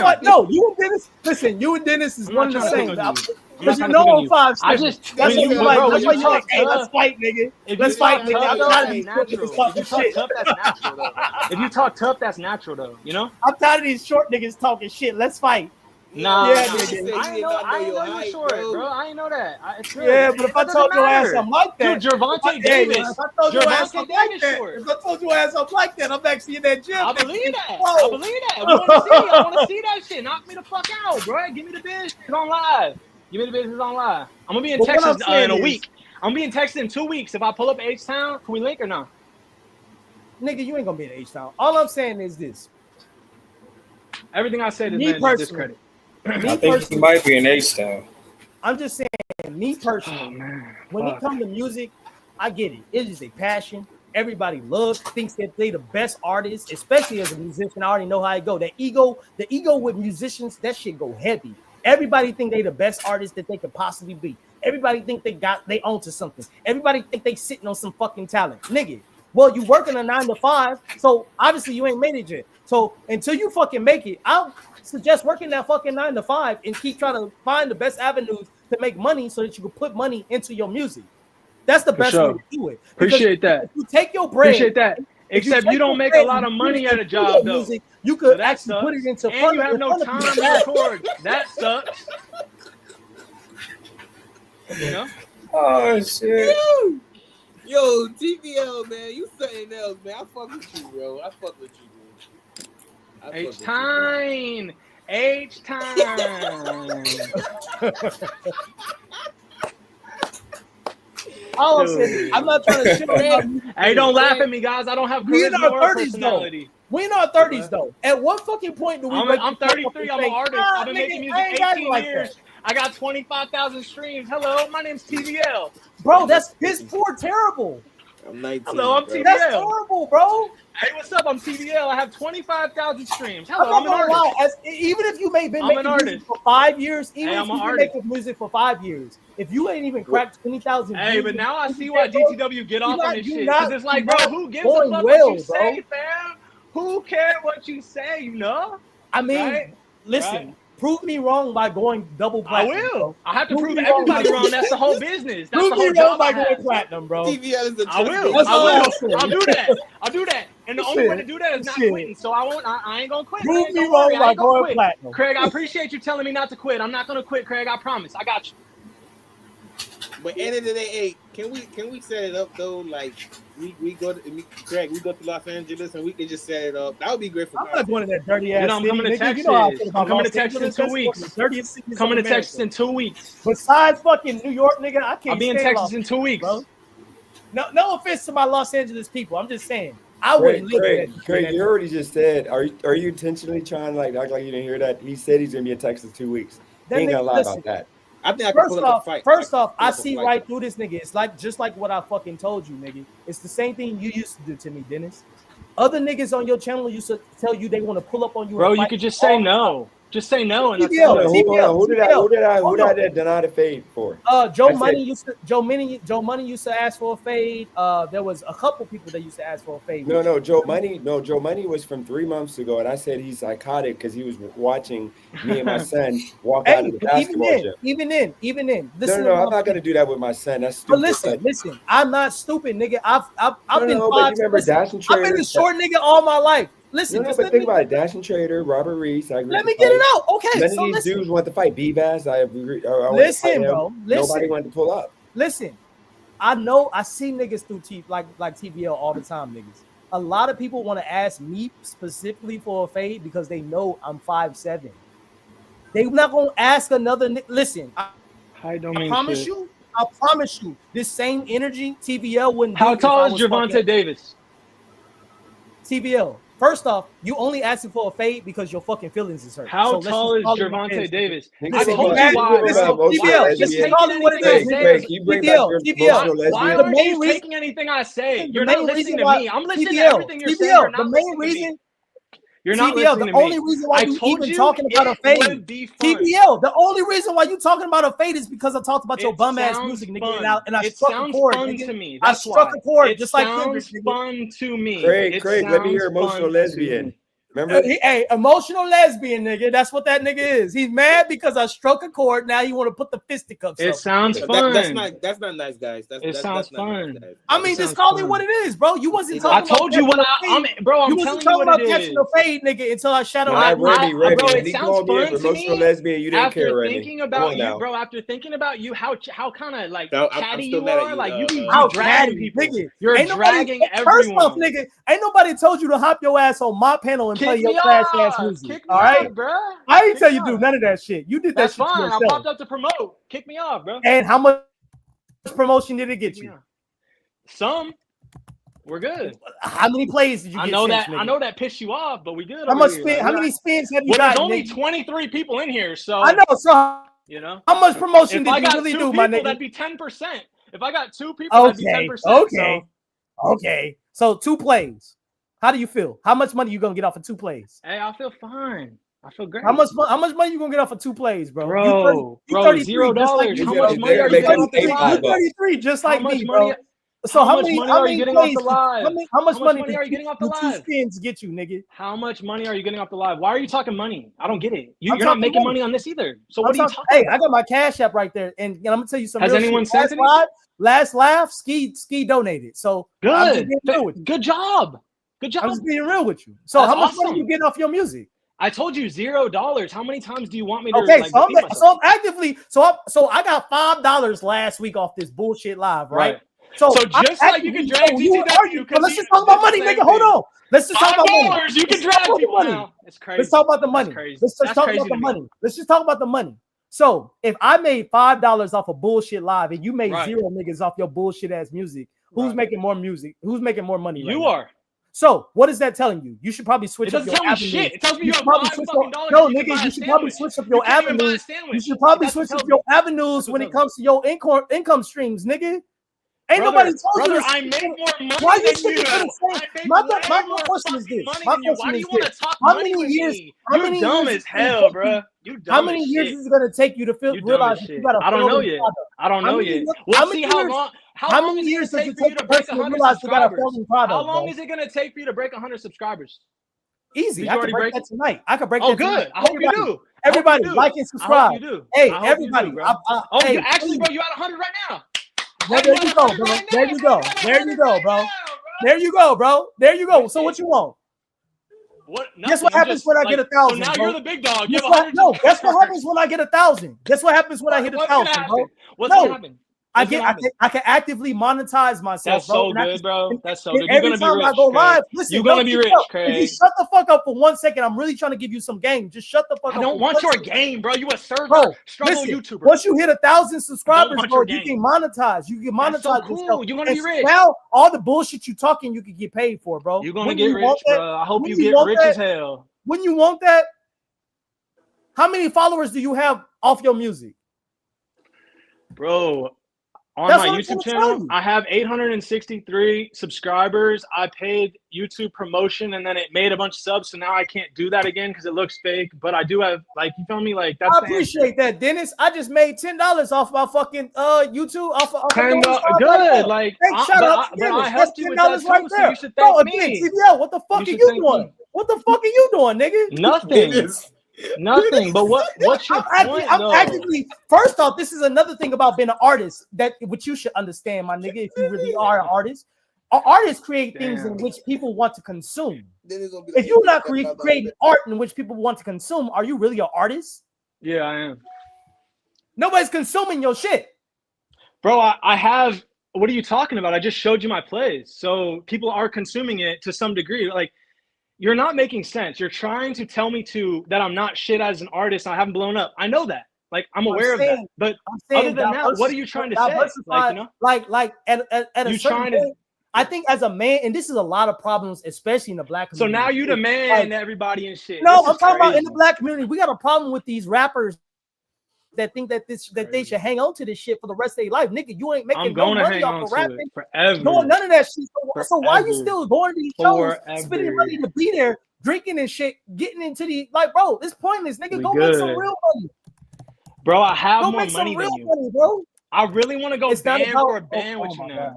That's why. No, you and Dennis. Listen, you and Dennis is I'm one not of the trying to pick same. on you. I'm Because not you trying to pick know on I'm you. 5'6". I just That's when why you you like. bro, That's when why you you like. talk Hey, let's tough, fight, nigga. if you Let's fight, talk nigga. tough I'm though, tired of that's these short niggas natural. If talking you talk shit. tough, that's natural though. If you talk tough, that's natural though. You know. I'm tired of these short niggas talking shit. Let's fight. Nah, Yeah, nah. nigga. He said he I did ain't know. not know I ain't your know you were height, short, bro. bro. I ain't know that. It's good. Yeah, but if I That told doesn't your ass matter. something like that, Dude, Gervonta if Davis. I told your ass Gervonta something like Davis that, short. if I told your ass something like that, I'm actually in that gym. I That believe shit that. slow. I believe that. We want to see. I want to see that shit. Knock me the fuck out, bro. Give me the business on live. Give me the business on live. I'm gonna be in But what Texas I'm saying in a is, week. I'm gonna be in Texas in 2 weeks. If I pull up H-Town, can we link or not? nigga, you ain't gonna be in H-Town. All I'm saying is this. Everything I said is Me meant as personally, discredit. I think he might be an H-Town. I'm just saying, me personally, Oh man, when it fuck. comes to music, I get it. It is a passion. Everybody thinks that they the best artist, especially as a musician. I already know how it go. The ego with musicians, that shit go heavy. Everybody think they the best artist that they could possibly be. Everybody think they own to something. Everybody think they sitting on some fucking talent. Nigga, well, you working a 9 to 5, so obviously you ain't made it yet. So until you fucking make it, I'll suggest working that fucking 9 to 5 and keep trying to find the best avenues to make money so that you can put money into your music. That's the For best way sure. to do it. Because Appreciate that. if you take your bread, Appreciate that. Except you don't make a lot of money at a job though. music, you So could that actually put it sucks. into And you have in no front of time you. to record. That sucks. You know? Oh shit. Yo, TVL, man, you something else, man. I fuck with you, bro. I fuck with you, dude. I fuck with you, bro. H-Time. H-Time. All I'm saying is, I'm not trying to shit on our music. Hey, don't laugh at me, guys. I don't have We in charisma our or 30s though. personality. We in our 30s though. At what fucking point do we? I'm 33. I'm an artist. I've been making music 18 like years. that. I got 25,000 streams. Hello, my name's TVL. Bro, that's piss poor terrible. I'm 19. Hello, I'm bro. TVL. That's terrible, bro. Hey, what's up? I'm TVL. I have 25,000 streams. I'm Hello, not I'm an gonna artist. lie. Even if you been I'm making an music artist. for 5 years, even Hey, if I'm an you've been artist. making music for 5 years, if you ain't even cracked 20,000 Hey, views, but now I see why bro, DTW get off on this you shit. not- Because it's you like, bro, not who gives a going fuck well, what you bro. say, fam? Who cares what you say, you know? I mean, Right? listen, Right? prove me wrong by going double I platinum. will. Bro. I have to prove me wrong everybody by- wrong. That's the whole business. That's the Prove me whole wrong job by I going have. platinum, bro. TVL is the I will. That's I all will. I'll say. I'll do that. I'll do that. And the only way to Shit. do that is not Shit. quitting. So I won't. I ain't gonna quit. Prove Man. me Don't wrong worry. I by ain't gonna going quit. platinum. Craig, I appreciate you telling me not to quit. I'm not gonna quit, Craig. I promise. I got you. But end of the day, hey, can we set it up though? Like we go to Craig, we go to Los Angeles and we can just set it up. That would be great for I'm content. not going to that dirty ass Dude, I'm city, coming to nigga. Texas. You know how I feel I'm about coming Los to Texas in Angeles. 2 That's one of weeks. the dirtiest cities Coming of to Texas America. in 2 weeks. Besides fucking New York, nigga, I can't I'll be in stand Texas Los in 2 weeks. Bro. No offense to my Los Angeles people. I'm just saying I wouldn't live in that. Craig, you already just said, are you intentionally trying to like act like you didn't hear that? He said he's gonna be in Texas 2 weeks. He ain't gonna lie about that. I think I can pull up a fight. First off, I see right through this nigga. It's like just like what I fucking told you, nigga. It's the same thing you used to do to me, Dennis. Other niggas on your channel used to tell you they want to pull up on you. Bro, you could just say no. Just say no, and that's Hold on. Who did I deny the fade for? Joe Money used to ask for a fade. There was a couple people that used to ask for a fade. No, Joe Money was from 3 months ago, and I said he's psychotic because he was watching me and my son walk out of the basketball gym. Even then. No, I'm not gonna do that with my son. That's stupid. But listen, I'm not stupid, nigga. I've been but you remember Dash and Trader? I've been a short nigga all my life. Listen, but think about it. Dash and Trader, Robert Reese. Let me get it out. Okay, none of these dudes want to fight. B-Bass. Listen, bro. Listen. Nobody wanted to pull up. Listen, I see niggas through like TVL all the time, niggas. A lot of people want to ask me specifically for a fade because they know I'm 5'7". They're not gonna ask another. Listen, I promise you, this same energy TVL wouldn't. How tall is Gervonta Davis? TVL. First off, you only asking for a fade because your fucking feelings is hurt. How tall is Gervonta Davis? I told you why. Listen, call it what it is. Craig, you bring back your emotional lesbian. Why aren't you taking anything I say? You're not listening to me. I'm listening to everything you're saying. You're not listening to me. You're not listening to me. The only reason why you even talking about a fade, TVL. The only reason why you talking about a fade is because I talked about your bum ass music, nigga, and I struck a chord. To me. I struck a chord it just like sounds Kendrick. fun to me. Craig, let me hear emotional lesbian. Remember? Hey, emotional lesbian nigga. That's what that nigga is. He's mad because I struck a chord. Now you want to put the fisticuffs It up. sounds fun. That's not nice, guys. It sounds fun. Nice, I mean, just call it what it is, bro. You wasn't talking I told you what I'm bro. I'm you telling wasn't you talking what about it catching is. the fade, nigga, until I shadowed Nah, that. Remy, Bro, when it he sounds called me a fun to promotional me. lesbian, you didn't care, Remy. Thinking Come about on you, now. bro. After thinking about you, how kind of like I'm catty still you mad at are. you, Like you be How dragging catty, people. nigga. You're Ain't nobody, dragging first off, everyone. nigga, ain't nobody told you to hop your ass on my panel and play Kick your me trash ass off. music. Kick me All right? off, bro. I ain't Kick tell me you to do off. none of that shit. You did that That's shit to fine. I yourself. popped up to promote. Kick me off, bro. And how much promotion did it get you? Some. We're good. How many plays did you I get? know since, that. nigga? I know that pissed you off, but we good. How over much here. spin? Like, how many spins have you well, got? there's only nigga? 23 people in here, so I know. So you know, how much promotion if did I you got really two do, people, my nigga? that'd be 10%. If I got two people, that'd be 10%. Okay. So 2 plays. How do you feel? How much money you gonna get off of 2 plays? Hey, I feel fine. I feel great. How much money you gonna get off of 2 plays, bro? Bro, you 33, $0. just like How me, much bro. money are you getting off the You live? 33, just like me, money? bro. So how much money are you getting off the plays? live? How much money are you getting off the did 2 live? spins get you, nigga? How much money are you getting off the live? Why are you talking money? I don't get it. You're not talking making money. money on this either. So what are you talking Hey, about? I got my Cash App right there, and I'm gonna tell you something. Has anyone sent anything? Last laugh, Ski donated. So I'm just being real with you. Good job. Good job. I'm just being real with you. So That's how much awesome. money you getting off your music? I told you $0. How many times do you want me to? Okay, like, so I'm actively. So I got $5 last week off this bullshit live, right? So just like you can drag GTW, but let's just talk about money, nigga. Hold on. Let's just talk about money. You can drag people now. It's crazy. Let's talk about the money. Let's just talk about the money. Let's just talk about the money. So if I made $5 off a bullshit live and you made 0 niggas off your bullshit ass music, who's making more music? Who's making more money? You are. So what is that telling you? You should probably switch up your avenues. Shit. It tells me you have $5 $5 no, nigga, you should probably switch up your avenues. You should probably switch up your avenues when it comes to your income streams, nigga. Ain't nobody told you to. I make more money Why you than you. My question is this. My question is this. How many years? You're dumb as hell, bro. How many years is it gonna take you to realize that you got a I don't know yet. I don't know yet. We'll see how long. How many years does it take for you to break 100 subscribers? How long is it gonna take for you to break 100 subscribers? Easy. I can break that tonight. I can break that. Oh, good. I hope you do. Everybody, like and subscribe. I hope you do. Hey, everybody. Hey, actually, bro, you at 100 right now. There you go, bro. There you go. There you go, bro. There you go, bro. There you go. So what you want? What? Guess what happens when I get 1,000? So now bro? you're the big dog. Guess what happens when I get 1,000? Guess what happens when I hit 1,000, bro? What's gonna happen? I can actively monetize myself. That's so good, bro. That's so good. You're Every gonna be time rich, I go Craig. live, listen, you're gonna be rich, Craig. If you shut the fuck up for 1 second, I'm really trying to give you some game. Just shut the fuck up. I don't want your game, bro. You a server struggle YouTuber. Once you hit 1,000 subscribers, bro, you can monetize. You can monetize so cool. yourself. You're gonna be rich. Now all the bullshit you talking, you can get paid for, bro. You're gonna get rich, bro. I hope you get rich as hell. When you want that, how many followers do you have off your music, bro? On my YouTube channel, I have 863 subscribers. I paid YouTube promotion and then it made a bunch of subs. So now I can't do that again because it looks fake. But I do have, like, you feel me? Like, that's I appreciate that, Dennis. I just made $10 off my fucking YouTube. Off $10. Good. Like, shout out to Dennis. I helped you with that too, right there. So you should thank me. Again, TVL, what the fuck are you doing? What the fuck are you doing, nigga? Nothing. Nothing. But what's your point, though? Actively, first off, this is another thing about being an artist which you should understand, my nigga. If you really are an artist, artists create things in which people want to consume. If you're not creating art in which people want to consume, are you really an artist? Yeah, I am. Nobody's consuming your shit, bro. I have. What are you talking about? I just showed you my plays, so people are consuming it to some degree. Like, you're not making sense. You're trying to tell me that I'm not shit as an artist. I haven't blown up. I know that. Like, I'm aware of that. But other than that, what are you trying to say? Like, you know, like at a certain point, I think as a man, and this is a lot of problems, especially in the black community. So now you demand everybody and shit. No, I'm talking about in the black community. We got a problem with these rappers that think that they should hang on to this shit for the rest of their life. Nigga, you ain't making no money off of rapping. Forever. Doing none of that shit. So why are you still going to these shows, spending money to be there, drinking and shit, getting into the, like, bro, it's pointless, nigga. Go make some real money. Bro, I have more money than you. Money, bro. I really want to go band for a band with you now.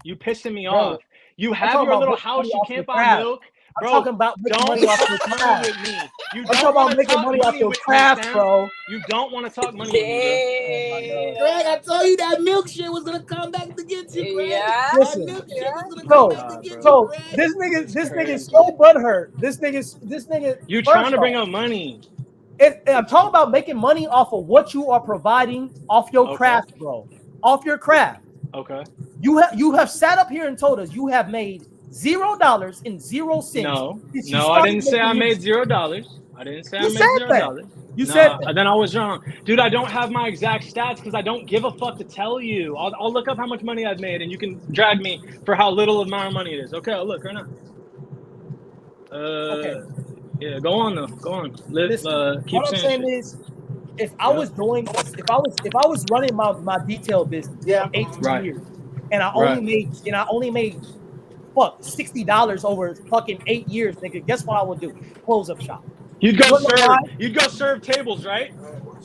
You pissing me off. You have your little house, you can't buy milk. I'm talking about making money off your money craft. with me. You I'm don't talking about want to making talk money off money your with me, craft, fam. bro. You don't want to talk money with me, bro. Greg, I told you that milk shit was gonna come back to get you, Greg. Yeah. That Listen, milk shit was gonna so come back to get you, so Greg. this It's nigga's crazy. so butthurt. This nigga. You trying First to bring off, up money? I'm talking about making money off of what you are providing off your Okay. craft, bro. Off your craft. Okay. You have sat up here and told us you have made $0 and 0 cents. No, I didn't say I made $0. I didn't say I made $0. You said that. Then I was wrong, dude. I don't have my exact stats because I don't give a fuck to tell you. I'll look up how much money I've made, and you can drag me for how little amount of money it is. Okay, I'll look right now. Okay. Yeah, go on though. Go on. Listen, Keep what I'm saying saying shit. is, if I was running my detail business for 18 years, and I only made $60 over fucking 8 years, nigga, guess what I would do? Close up shop. You'd go serve tables, right?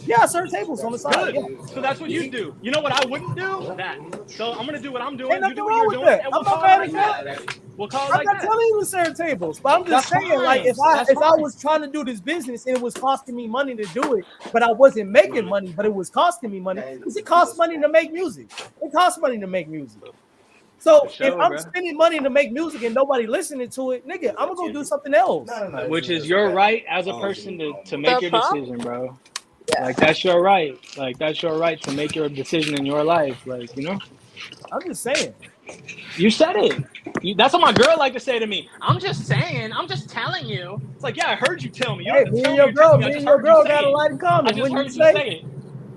Yeah, I serve tables on the side. Good. Yeah. So that's what you do. You know what I wouldn't do? That. So I'm gonna do what I'm doing. Ain't You nothing do what wrong you're with doing, that. and I'm we'll not call it mad like at that. We'll call it I'm like not that. telling you to serve tables, but I'm just That's saying, like, fine. if I That's was trying to do this business and it was costing me money to do it, but I wasn't making money, but it was costing me money, because it costs money to make music. It costs money to make music. So if I'm spending money to make music and nobody listening to it, nigga, I'm gonna go do something else. Which is your right as a person to make your decision, bro. Like that's your right. Like that's your right to make your decision in your life. Like, you know? I'm just saying. You said it. That's what my girl like to say to me. I'm just saying. I'm just telling you. It's like, yeah, I heard you tell me. You don't have to tell me or tell me. I just heard you say got a it. lot in common. I just heard you say it.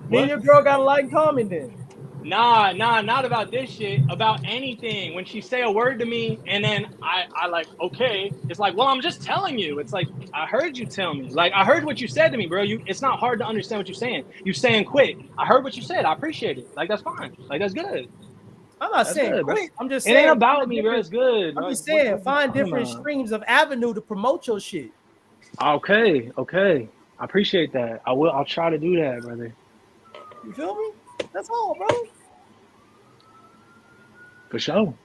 Me and your girl got a lot in common then. Nah, not about this shit. About anything. When she say a word to me and then I like, okay, it's like, well, I'm just telling you. It's like, I heard you tell me. Like, I heard what you said to me, bro. It's not hard to understand what you're saying. You saying quit. I heard what you said. I appreciate it. Like, that's fine. Like, that's good. I'm not saying good, quit. I'm just it saying ain't about me, bro. It's good. I'm just saying find different streams of avenue to promote your shit. Okay. I appreciate that. I'll try to do that, brother. You feel me? That's all, bro. For sure.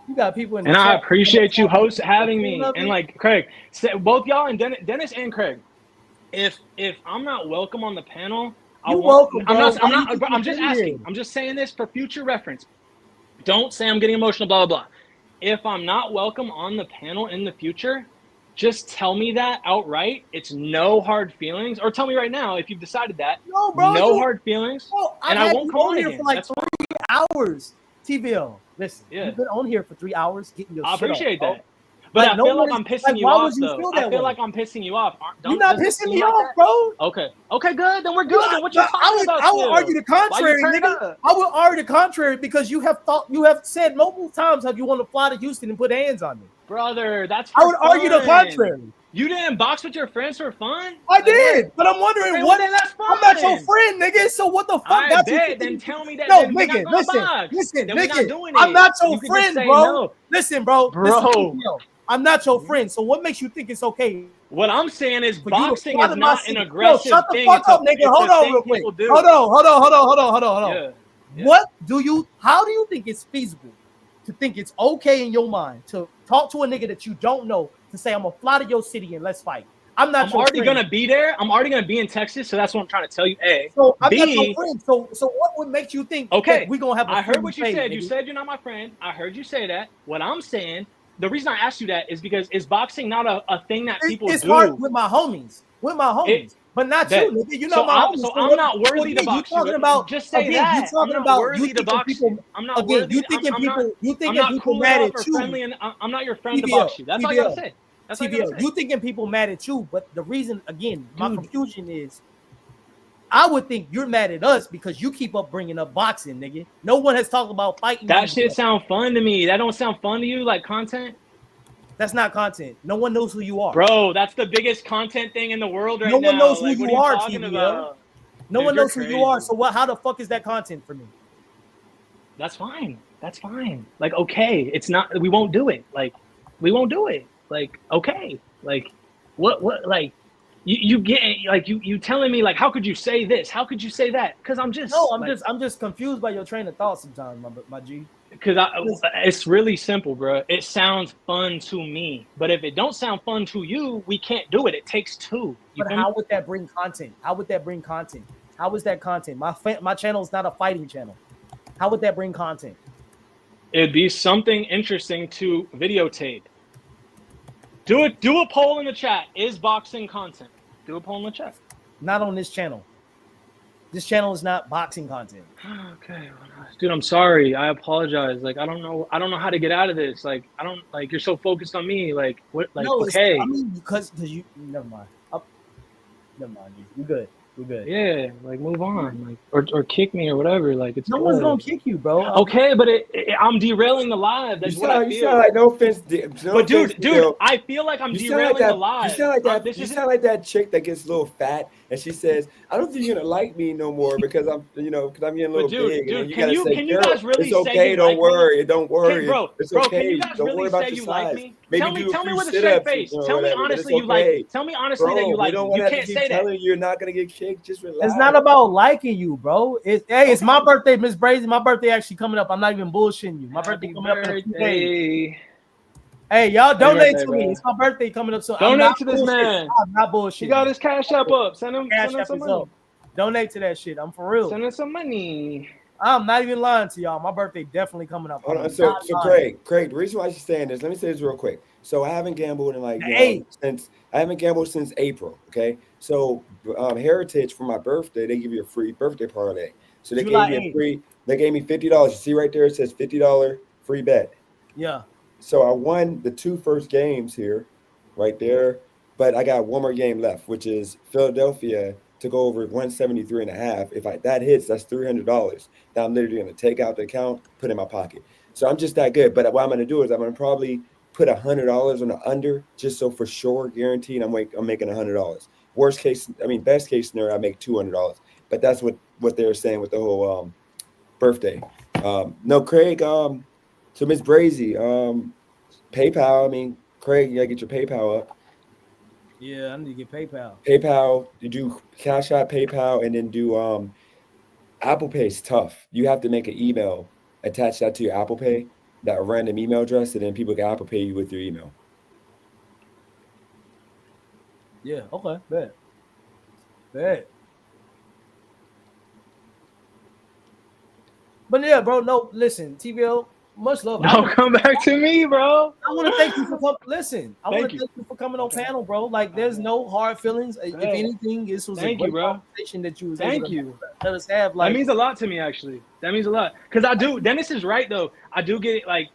You got people in the and chat. I appreciate you having me. And like Craig, both y'all and Dennis and Craig. If I'm not welcome on the panel, I'm just asking. I'm just saying this for future reference. Don't say I'm getting emotional, blah, blah, blah. If I'm not welcome on the panel in the future, just tell me that outright. It's no hard feelings. Or tell me right now if you've decided that. No, bro. No hard feelings. And I won't come on here again. for like 3 hours. TVL, listen. Yeah. You've been on here for 3 hours getting your shit off. I appreciate that. But like, I feel like I'm pissing you off, though. I feel like I'm pissing you off. You're not pissing me off, bro. Okay, good. Then we're good. Then what you talking about? I would argue the contrary, nigga. I would argue the contrary because you have said multiple times how you want to fly to Houston and put hands on me. Brother, that's I would argue the contrary. You didn't box with your friends for fun? I did, but I'm wondering what. That's fine. I'm not your friend, nigga. So what the fuck? I bet. Then tell me that. No, nigga, listen, nigga. I'm not your friend, bro. Listen, bro. I'm not your friend. So what makes you think it's okay? What I'm saying is boxing is not an aggressive shut the thing. Fuck up, nigga. Hold on real quick. Hold on. Yeah. How do you think it's feasible to think it's okay in your mind to talk to a nigga that you don't know to say I'm gonna fly to your city and let's fight? I'm already gonna be there. I'm already gonna be in Texas, so that's what I'm trying to tell you. A. So I'm not your friend. So what would make you think? Okay, we're gonna have. I heard what you said. You said you're not my friend. I heard you say that. What I'm saying, the reason I asked you that is because is boxing not a thing that people do? It's hard with my homies. But not you, nigga. You know my homies. So I'm not worthy to box you. Just say that. You talking about you thinking people. I'm not worthy. You thinking people. You thinking people cool mad at you. Friendly and I'm not your friend to box you. That's all I gotta say. TVL, you thinking people mad at you, but the reason, again, my confusion is, I would think you're mad at us because you keep up bringing up boxing, nigga. No one has talked about fighting. That shit sound fun to me. That don't sound fun to you, like content? That's not content. No one knows who you are. Bro, that's the biggest content thing in the world right now. No one knows who you are, TVL. No one knows who you are, so how the fuck is that content for me? That's fine. Like, okay, it's not, we won't do it. Like, we won't do it. Like, okay, like, what, like, you get like you telling me like, how could you say this? How could you say that? Because I'm just confused by your train of thought sometimes, my G. Because it's really simple, bro. It sounds fun to me, but if it don't sound fun to you, we can't do it. It takes two. But how would that bring content? How would that bring content? How is that content? My channel is not a fighting channel. How would that bring content? It'd be something interesting to videotape. Do a poll in the chat. Is boxing content? Do a poll in the chat. Not on this channel. This channel is not boxing content. Okay, dude, I'm sorry. I apologize. Like, I don't know how to get out of this. Like, I don't like you're so focused on me. Like, what? Like, no, okay. I mean, because you never mind. Never mind. We're good. We're good. Yeah, like move on, like or kick me or whatever. Like it's no one's gonna kick you, bro. Okay, but I'm derailing the live. That's what I feel. You sound like no offense, but dude, I feel like I'm derailing the live. You sound like that. You sound like that chick that gets a little fat and she says, "I don't think you're gonna like me no more because I'm getting a little big." Dude, can you guys really it's okay? Say don't like worry. Me? Don't worry. Bro, it's okay. Can you guys don't really worry about say your you size. like me? Maybe Tell me with a straight face. Tell me honestly you like. Tell me honestly that you like me. You can't say that. You're not gonna get kicked. Just relax. It's not about liking you, bro. It's my birthday, Miss Brazy. My birthday actually coming up. I'm not even bullshitting you. My birthday coming up in a few days. Hey, y'all donate to me. It's my birthday coming up. So donate to this man. I'm not bullshitting. He got his cash app up. Send him some money. Up. Donate to that shit. I'm for real. Send him some money. I'm not even lying to y'all. My birthday definitely coming up. Hold on. So Craig, the reason why she's saying this, let me say this real quick. So I haven't gambled in since April. Okay. So Heritage for my birthday, they give you a free birthday parlay. So they gave me $50. You see right there, it says $50 free bet. Yeah. So I won the 2 first games here, right there. But I got one more game left, which is Philadelphia to go over 173.5. If that hits, that's $300 that I'm literally going to take out the account, put in my pocket. So I'm just that good. But what I'm going to do is I'm going to probably put $100 on the under, just so for sure, guaranteed, I'm making $100. Best case scenario, I make $200. But that's what they were saying with the whole birthday. No, Craig. So Miss Brazy, PayPal. Craig, you gotta get your PayPal up. Yeah, I need to get PayPal. PayPal, you do Cash App, PayPal, and then do Apple Pay is tough. You have to make an email, attach that to your Apple Pay, that random email address, and then people can Apple Pay you with your email. Yeah, okay, bet. But yeah, bro, no, listen, TVL, much love. Don't come back to me, bro. I want to thank you for coming. Listen, I want to thank you for coming on panel, bro. Like, there's no hard feelings. If anything, this was a great conversation that you was able to let us have. Like, that means a lot to me, actually. That means a lot. Because I do, Dennis is right, though. I do get it, like,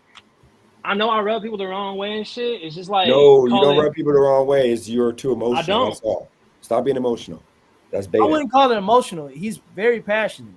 I know I rub people the wrong way and shit. It's just like, no, you don't rub people the wrong way. You're too emotional. I don't. That's all. Stop being emotional. That's beta. I wouldn't call it emotional. He's very passionate.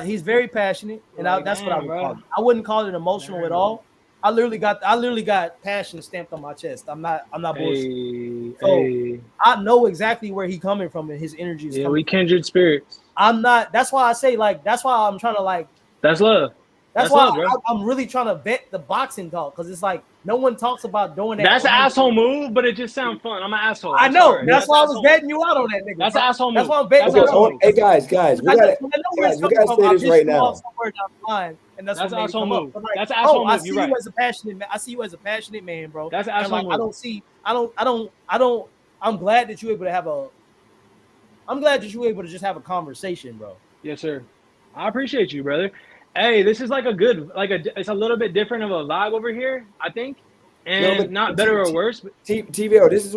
He's very passionate, and that's what I would call it. I wouldn't call it emotional at all. I literally got passion stamped on my chest. I'm not bullshit. So I know exactly where he's coming from, and his energy is coming. We kindred spirits. I'm not. That's why I say that's why I'm trying to That's love. That's why I'm really trying to vet the boxing talk, because it's like no one talks about doing that. That's an asshole move, but it just sounds fun. I'm an asshole. I know. That's why I was betting you out on that nigga. That's an asshole move. That's why I'm betting you out. Hey guys, we gotta say this right now. Somewhere down the line, and that's an asshole move. Like, that's an asshole move. I see you as a passionate man. I see you as a passionate man, bro. That's an asshole move. I'm glad that you're able to have I'm glad that you were able to just have a conversation, bro. Yes, sir. I appreciate you, brother. Hey, this is it's a little bit different of a vibe over here, I think. And not better or worse. But TVO, this is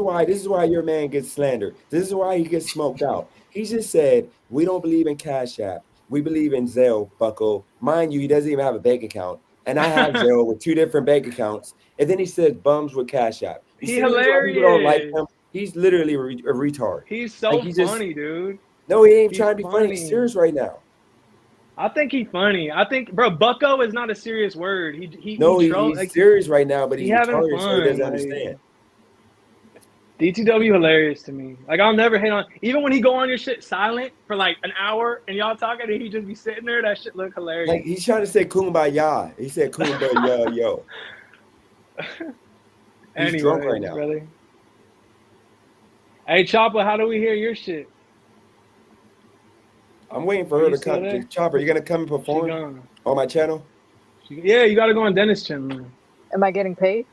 why your man gets slandered. This is why he gets smoked out. He just said, we don't believe in Cash App. We believe in Zelle, bucko. Mind you, he doesn't even have a bank account. And I have Zelle with 2 different bank accounts. And then he said bums with Cash App. He's hilarious. People don't like him. He's literally a retard. He's so funny, dude. No, he ain't trying to be funny. He's serious right now. I think he's funny. I think, bro, bucko is not a serious word. He's serious right now, but he's having retarded, fun. so he doesn't understand. DTW hilarious to me. Like, I'll never hate on, even when he go on your shit silent for like an hour and y'all talking and he just be sitting there, that shit look hilarious. Like, he's trying to say kumbaya. He said kumbaya, yo. He's drunk right now. Brother. Hey, Chopper, how do we hear your shit? I'm waiting for Are her you to still come. there? Chopper, you gonna come and She perform gone. on my channel? Yeah, you got to go on Dennis' channel. Man. Am I getting paid?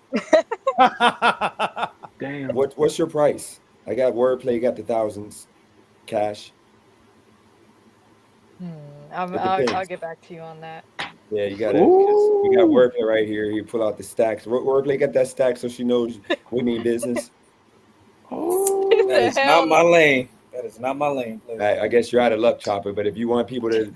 Damn. What's your price? I got wordplay, got the thousands, cash. I'll get back to you on that. Yeah, you gotta, because we got wordplay right here. You pull out the stacks. Wordplay got that stack, so she knows we mean business. That is not my lane. That is not my lane. I guess you're out of luck, Chopper. But if you want people to,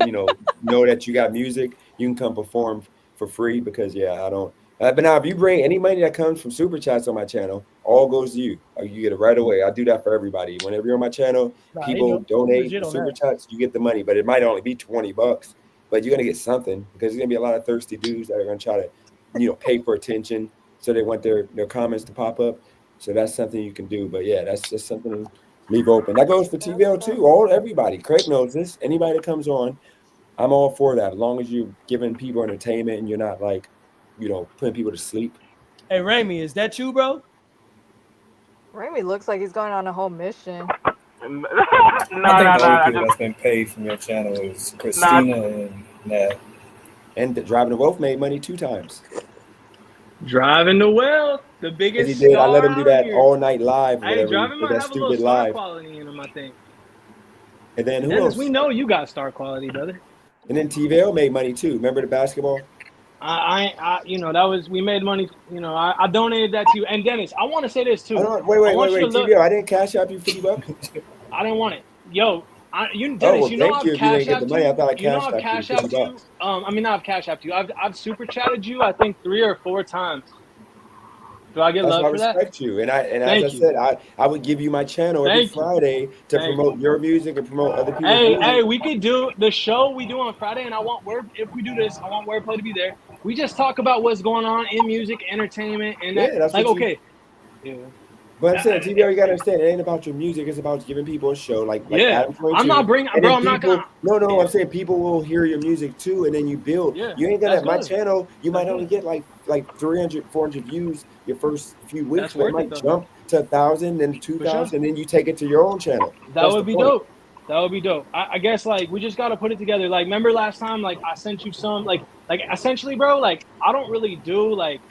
know that you got music, you can come perform for free. Because I don't. But now, if you bring any money that comes from super chats on my channel, all goes to you. You get it right away. I do that for everybody. Whenever you're on my channel, people donate for super chats. You get the money, but it might only be $20. But you're gonna get something because there's gonna be a lot of thirsty dudes that are gonna try to, pay for attention. So they want their comments to pop up. So that's something you can do. But that's just something to leave open. That goes for TVL too. Everybody. Craig knows this. Anybody that comes on, I'm all for that. As long as you're giving people entertainment and you're not like, putting people to sleep. Hey, Ramy, is that you, bro? Ramy looks like he's going on a whole mission. I think the only people that's been paid from your channel is Christina and Nat. And Driving the Wealth made money 2 times. Driving the Wealth, the biggest. He did. I let him do that here. all night live. Hey, Whatever. Driving might that have a little stupid star live. quality in him, I think. And then who Dennis, else? we know you got star quality, brother. And then TVL made money too. Remember the basketball? That was, we made money. I donated that to you. And Dennis, I want to say this too. Wait, TVL, I didn't cash out you $50. I didn't want it. Yo, Dennis, thank you. If you didn't get the money, I thought I cashed out you. I mean, not cash out you. I've super chatted you, I think 3 or 4 times. Do I get love for that? I respect you, and as I said, I would give you my channel every Friday to promote your music and promote other people's music. Hey, we could do the show we do on Friday, and I want if we do this, I want Wordplay to be there. We just talk about what's going on in music, entertainment, and that. That's like okay. Yeah. But I'm saying, TVL, you gotta understand, it ain't about your music. It's about giving people a show. Like Adam I'm not bringing, bro. I'm not gonna. No. I'm saying people will hear your music too, and then you build. Yeah, you ain't gonna. My channel, you might only get like 300, 400 views your first few weeks. But it might jump to 1,000, then 2,000, and then you take it to your own channel. That would be dope. That would be dope. I guess we just gotta put it together. Like, remember last time? Like, I sent you some. Like essentially, bro. Like, I don't really do like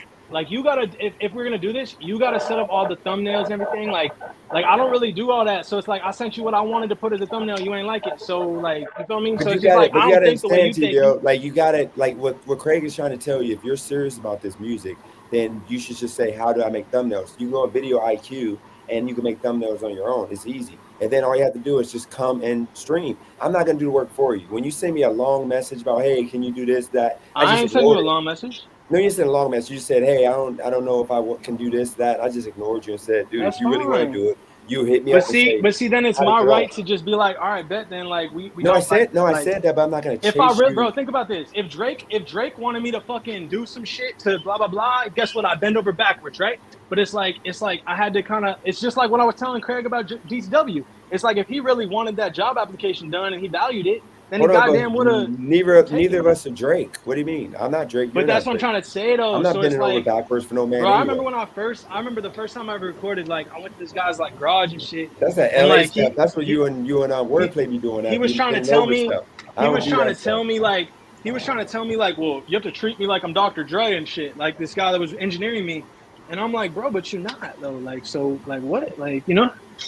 you gotta, if we're gonna do this, you gotta set up all the thumbnails and everything. Like I don't really do all that. So it's like I sent you what I wanted to put as a thumbnail. You ain't like it. So you feel me? So it's just I don't think the way you think. Like you gotta what Craig is trying to tell you. If you're serious about this music, then you should just say, how do I make thumbnails? You go on Video IQ and you can make thumbnails on your own. It's easy. And then all you have to do is just come and stream. I'm not gonna do the work for you. When you send me a long message about, hey, can you do this, that? I ain't send you a long message. No, you sent a long message. You said, "Hey, I don't know if I can do this, that." I just ignored you and said, "Dude, if you really want to do it, you hit me up." But see, then it's my right to just be like, "All right, bet." Then we. I said that, but I'm not gonna. If I really, bro, think about this. If Drake wanted me to fucking do some shit to blah blah blah, guess what? I bend over backwards, right? But it's like I had to kind of. It's just like what I was telling Craig about GCW. It's like if he really wanted that job application done and he valued it. Then he goddamn would have. Neither of us are Drake. What do you mean? I'm not Drake. But that's what I'm trying to say, though. I'm not bending over backwards for no man. Bro, I remember I remember the first time I ever recorded. I went to this guy's garage and shit. That's that LA stuff. That's what you and Wordplay be doing. He was trying to tell me. He was trying to tell me well, you have to treat me like I'm Dr. Dre and shit. Like this guy that was engineering me, and I'm like, bro, but you're not though. What?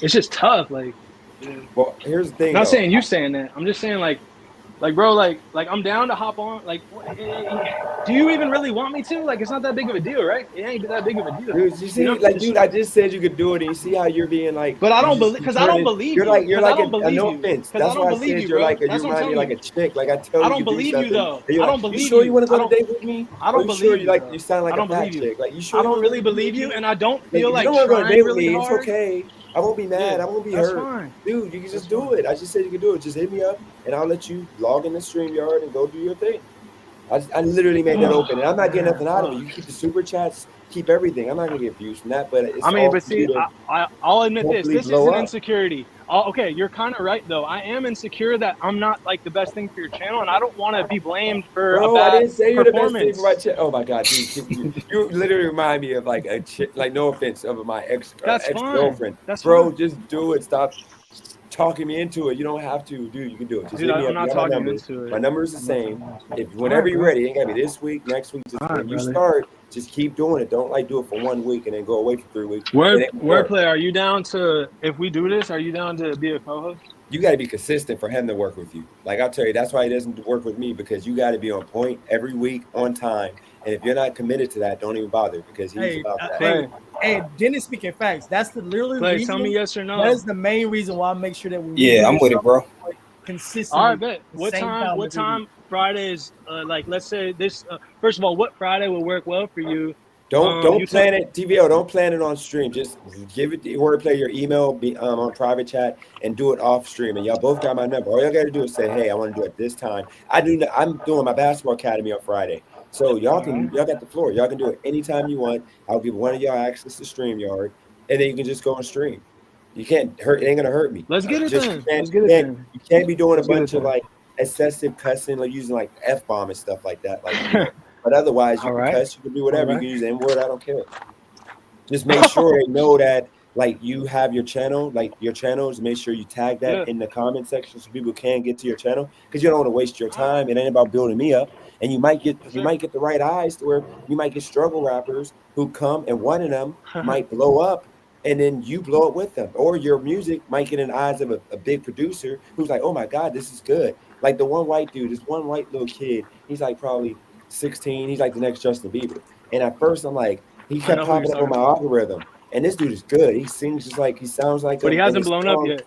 It's just tough. Well, here's the thing. Not saying you saying that. I'm just saying bro, I'm down to hop on. Do you even really want me to? It's not that big of a deal, right? It ain't that big of a deal. Dude, you see, dude, I just said you could do it, and you see how you're being But I don't believe, because I don't believe you. You're like no offense. That's why I said you're you remind me like a chick. I tell you, I don't believe you though. I don't believe you. You sure you want to go on a date with me? I don't believe you. You sound like a fat chick. You sure? I don't really believe you, and I don't feel like you don't want to go on a date with really me. hard. It's okay. I won't be mad. I won't be hurt. Fine. Dude, you can just do it. I just said you can do it. Just hit me up, and I'll let you log in the StreamYard and go do your thing. I literally made that open, and I'm not getting nothing out of it. You keep the super chats, keep everything. I'm not gonna get views from that, but it's I mean, all but for you see, to I'll admit this. hopefully This blow isn't up. insecurity. Okay, you're kind of right though. I am insecure that I'm not like the best thing for your channel, and I don't want to be blamed for a Bro, I bad didn't say you're the best thing for my performance. channel. Oh my god, dude, you literally remind me of like a chick. Like, no offense, of my ex fine. girlfriend. That's Bro, fine. just do it. Stop talking me into it. You don't have to, dude. You can do it. Just Dude, hit me I'm up. You not got my talking numbers. into it. My number is the I'm not same. talking into it. If whenever Alright, you're bro. ready, it ain't gotta be this week, next week. Just Alright, when you brother. start, just keep doing it. Don't like do it for 1 week and then go away for 3 weeks. It ain't gonna work. Wordplay, are you down to, if we do this, are you down to be a co-host? You got to be consistent for him to work with you. Like, I'll tell you, that's why he doesn't work with me, because you got to be on point every week, on time. And if you're not committed to that, don't even bother, because he's about that. Hey, Dennis speaking facts. That's the literally Clay, reason. tell me yes or no. That is the main reason why I make sure that when we Yeah, do I'm this with it, bro. consistently. All right, bet. What time Fridays, like, let's say this, first of all, what Friday will work well for you? Don't plan it, TVO. Don't plan it on stream. Just give it the wordplay, your email, on private chat, and do it off stream. And y'all both got my number. All y'all got to do is say, "Hey, I want to do it this time." I'm doing my basketball academy on Friday, so y'all got the floor. Y'all can do it anytime you want. I'll give one of y'all access to StreamYard, and then you can just go and stream. You can't hurt. It ain't gonna hurt me. Let's get it then. You can't be doing a bunch of like excessive cussing, like using like F-bomb and stuff like that. Like, but otherwise, you can cuss, you can do whatever. You can use the N-word. I don't care. Just make sure they know that, like, you have your channel, like your channels. Make sure you tag that in the comment section so people can get to your channel, because you don't want to waste your time. It ain't about building me up. And you might get the right eyes to where you might get struggle rappers who come, and one of them might blow up, and then you blow up with them. Or your music might get in the eyes of a big producer who's like, oh my God, this is good. Like the one white dude, this one white little kid, he's like probably 16. He's like the next Justin Bieber. And at first I'm like, he kept popping up on my algorithm. And this dude is good. He sings just like, he sounds like him. But he hasn't blown up yet.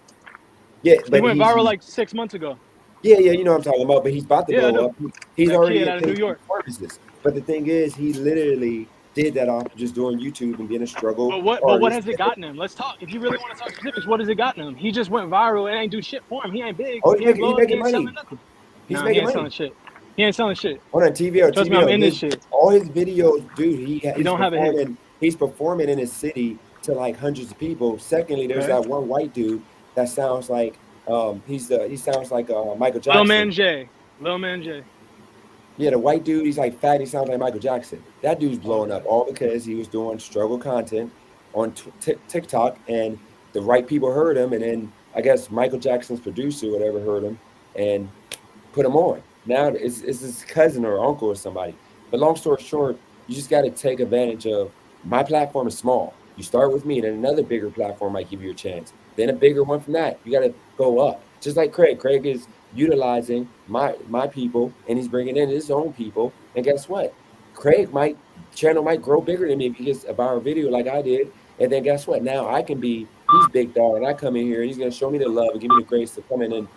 Yeah, but he went viral like 6 months ago. Yeah, you know what I'm talking about. But he's about to blow up. He's already out of New York. Performances. But the thing is, he literally did that off just doing YouTube and being a struggle. But what has it gotten him? Let's talk. If you really want to talk specifics, what has it gotten him? He just went viral. It ain't do shit for him. He ain't big. Oh, he ain't blow up. He ain't money. selling nothing. He's making money. Selling shit. He ain't selling shit. On TV or Trust TV. me, I'm in this shit. All his videos, dude, He don't have a hit. He's performing in his city to like hundreds of people. Secondly, there's that one white dude that sounds like he sounds like Michael Jackson. Lil Man J. Yeah, the white dude, he's like fat. He sounds like Michael Jackson. That dude's blowing up all because he was doing struggle content on TikTok, and the right people heard him. And then I guess Michael Jackson's producer, whatever, heard him and put him on. Now it's his cousin or uncle or somebody. But long story short, you just got to take advantage of, my platform is small. You start with me, then another bigger platform might give you a chance. Then a bigger one from that. You got to go up. Just like Craig. Craig is utilizing my people, and he's bringing in his own people. And guess what? Channel might grow bigger than me if he gets a viral video like I did. And then guess what? Now I can be, he's big dog, and I come in here and he's going to show me the love and give me the grace to come in and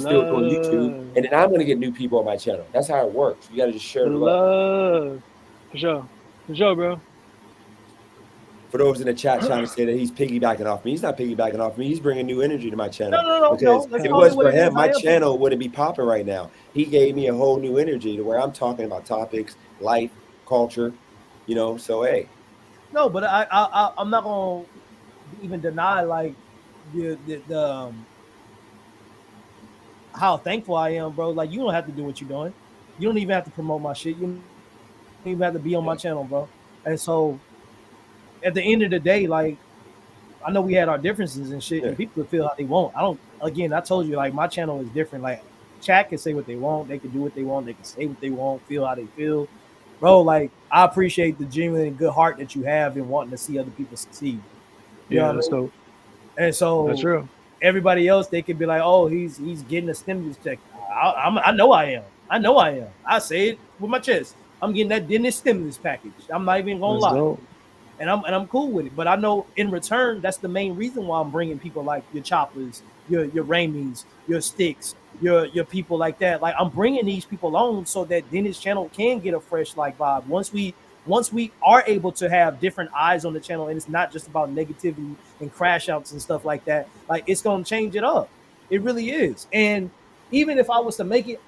still go on YouTube. And then I'm going to get new people on my channel. That's how it works. You got to just share the love. For sure, bro. For those in the chat trying to say that he's piggybacking off me, he's not piggybacking off me. He's bringing new energy to my channel. No. Because if it was for him, my channel wouldn't be popping right now. He gave me a whole new energy to where I'm talking about topics, life, culture, so hey. No, but I'm not gonna even deny like the how thankful I am, bro. Like, you don't have to do what you're doing. You don't even have to promote my shit. You don't even have to be on my channel, bro. And so at the end of the day, like, I know we had our differences and shit, and people feel how they want. I told you, like, my channel is different. Like, chat can say what they want, they can do what they want, they can say what they want, feel how they feel. Bro, like, I appreciate the genuine and good heart that you have in wanting to see other people succeed. You know what I mean? So and so that's true. Everybody else, they could be like, oh, he's getting a stimulus check. I know I am. I say it with my chest. I'm getting that Dennis stimulus package. I'm not even gonna lie. And I'm cool with it. But I know in return, that's the main reason why I'm bringing people like your Choppers, your Raimies, your Sticks, your people like that. Like, I'm bringing these people on so that Dennis channel can get a fresh like vibe. Once we are able to have different eyes on the channel, and it's not just about negativity and crash outs and stuff like that, like, it's gonna change it up. It really is. And even if I was to make it,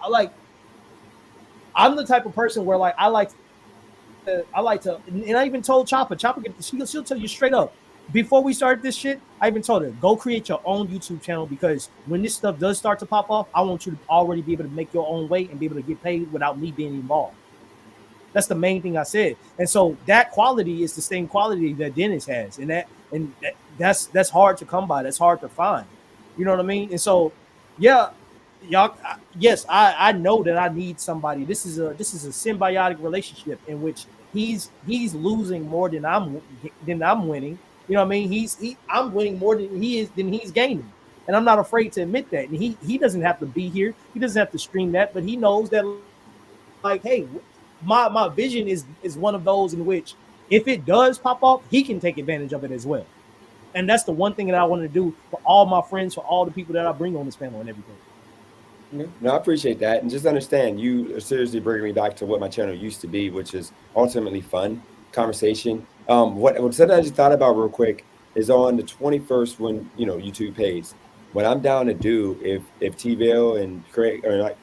I'm the type of person where like I like to, and I even told Chopper, she'll tell you straight up. Before we started this shit, I even told her, go create your own YouTube channel, because when this stuff does start to pop off, I want you to already be able to make your own way and be able to get paid without me being involved. That's the main thing I said. And so that quality is the same quality that Dennis has. That's hard to come by. That's hard to find. You know what I mean? And so, yeah, y'all, yes, I know that I need somebody. This is a symbiotic relationship in which he's losing more than I'm winning. You know what I mean? I'm winning more than he's gaining. And I'm not afraid to admit that. And he doesn't have to be here. He doesn't have to stream that, but he knows that, like, hey, my vision is one of those in which if it does pop off, he can take advantage of it as well. And that's the one thing that I want to do for all my friends, for all the people that I bring on this panel and everything. No, I appreciate that. And just understand, you are seriously bringing me back to what my channel used to be, which is ultimately fun conversation. What something I just thought about real quick is on the 21st, when YouTube pays, what I'm down to do, if TVL and Craig, or like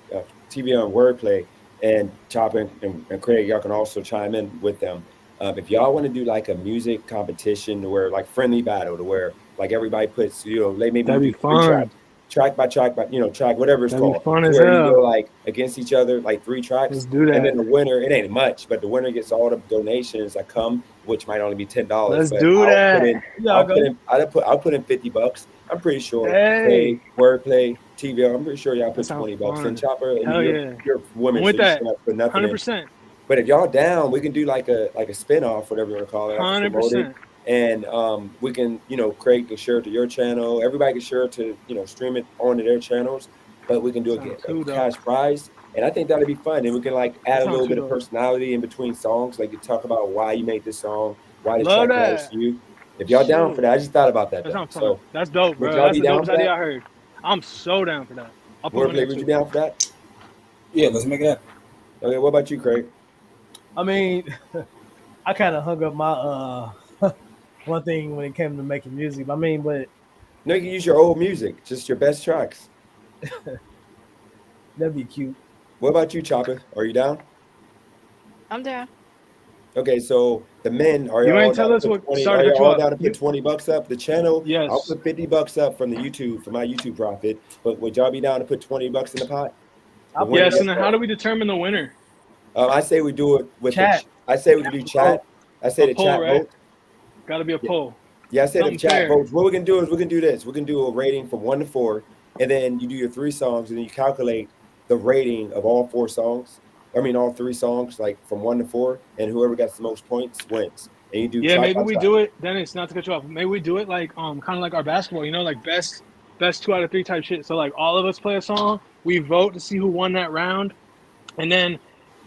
TVL and Wordplay and Chop and Craig, y'all can also chime in with them. If y'all want to do like a music competition to where like friendly battle, to where like everybody puts, maybe That'd we be do three fun. track by track, track, whatever it's That'd be called, fun as where you go hell. like against each other, like 3 tracks. Let's do that. And then the winner, it ain't much, but the winner gets all the donations that come, which might only be $10. Let's but do that. I'll put in $50. I'm pretty sure. Hey. Wordplay, TV, I'm pretty sure y'all put $20. Fun. And Chopper, and Hell you're women, with so that. you put nothing 100%. in. But if y'all down, we can do like a spin-off, whatever you want to call it. 100%. And we can, Craig can share it to your channel. Everybody can share it to, stream it onto their channels. But we can do a cash prize. And I think that'd be fun. And we can like add a little bit of personality in between songs. Like you talk about why you made this song, why the track matters to you. If y'all down for that, I just thought about that. So that's dope, bro. Would y'all That's be the down dopest for idea that? I heard. I'm so down for that. Wordplay, would you down for that? Yeah, let's make it happen. Okay, what about you, Craig? I mean, I kind of hung up my one thing when it came to making music. I mean, but no, you can use your old music, just your best tracks. That'd be cute. What about you, Chopper? Are you down? I'm down. Okay, so the men, are you y'all ain't tell us what are you all down to put $20 up? The channel, yes. I'll put $50 up from the YouTube for my YouTube profit. But would y'all be down to put $20 in the pot? Yes, and then how do we determine the winner? I say we do it with chat. I say we do chat. I say the poll, chat right? vote. Got to be a poll. Yeah, I said the chat fair. votes. What we can do is we can do this. We can do a rating from 1 to 4, and then you do your 3 songs, and then you calculate the rating of all 4 songs. I mean, all 3 songs, like from 1 to 4, and whoever gets the most points wins. And you do maybe we do it. Then it's not to cut you off. Maybe we do it like kind of like our basketball, like best 2 out of 3 type shit. So like all of us play a song, we vote to see who won that round, and then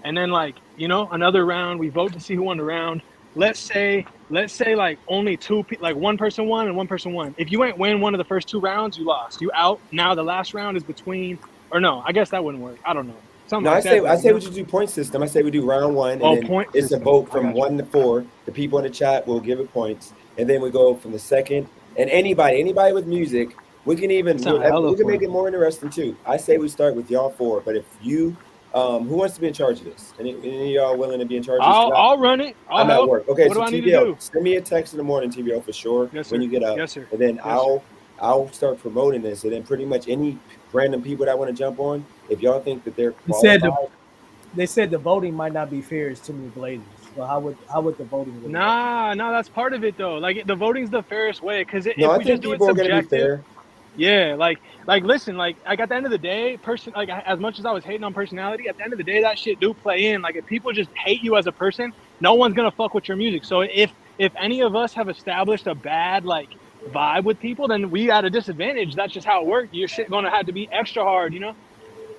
like another round, we vote to see who won the round. Let's say like only 2 like one person won and one person won. If you ain't win one of the first 2 rounds, you lost. You out. Now the last round is between, or no, I guess that wouldn't work. I don't know. I say we just do point system. I say we do round 1, and then it's a vote from 1 to 4. The people in the chat will give it points, and then we go from the second. And anybody with music, we can even we can make it more interesting too. I say we start with y'all 4, but if you who wants to be in charge of this? Any of y'all willing to be in charge of this? I'll run it. I'm at work. Okay, what so do I need to do? send me a text in the morning, TVO, for sure. Yes, sir. When you get up. Yes, sir. And then yes, I'll start promoting this, and then pretty much any random people that want to jump on, if y'all think that they're qualified. They said the voting might not be fair. It's too many blazers. Well, how would the voting work? Nah, that's part of it though. Like the voting's the fairest way, because if I we think just do it people are gonna be subjective, fair. Yeah, like listen, like at the end of the day, like as much as I was hating on personality, at the end of the day, that shit do play in. Like if people just hate you as a person, no one's gonna fuck with your music. So if any of us have established a bad like vibe with people, then we at a disadvantage. That's just how it works. Your shit gonna have to be extra hard,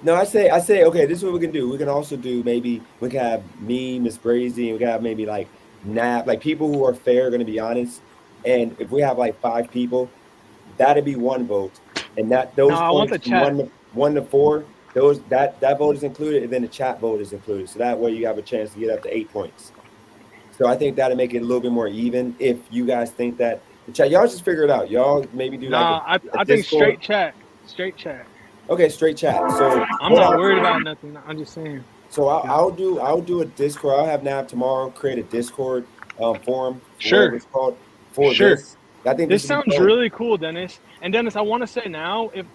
No, I say, okay, this is what we can do. We can also do, maybe we can have me, Miss Brazy, and we can have maybe like Nap, like people who are fair, going to be honest. And if we have like 5 people, that'd be 1 vote. And those points from 1 to 4, that vote is included, and then the chat vote is included. So that way you have a chance to get up to 8 points. So I think that'll make it a little bit more even. If you guys think that the chat, y'all just figure it out. Y'all maybe do I think straight chat. Okay, straight chat. So I'm not worried about nothing. I'm just saying. So I'll do a Discord. I'll have Nav tomorrow create a Discord forum, whatever Sure. it's called, for Sure. this. I think this This would be sounds fun. really cool, Dennis. And Dennis, I want to say now, if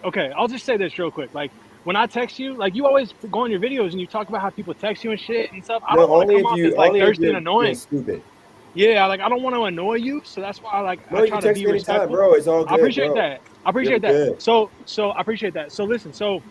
okay, I'll just say this real quick. Like when I text you, like you always go on your videos and you talk about how people text you and shit and stuff. I No, don't want to come off as like only if thirsty and you're being annoying. stupid. Yeah, like I don't want to annoy you, so that's why No, I you try can to text be me anytime, respectful. bro. It's all I good, appreciate bro. that. I appreciate You're that. good. So I appreciate that. So listen, so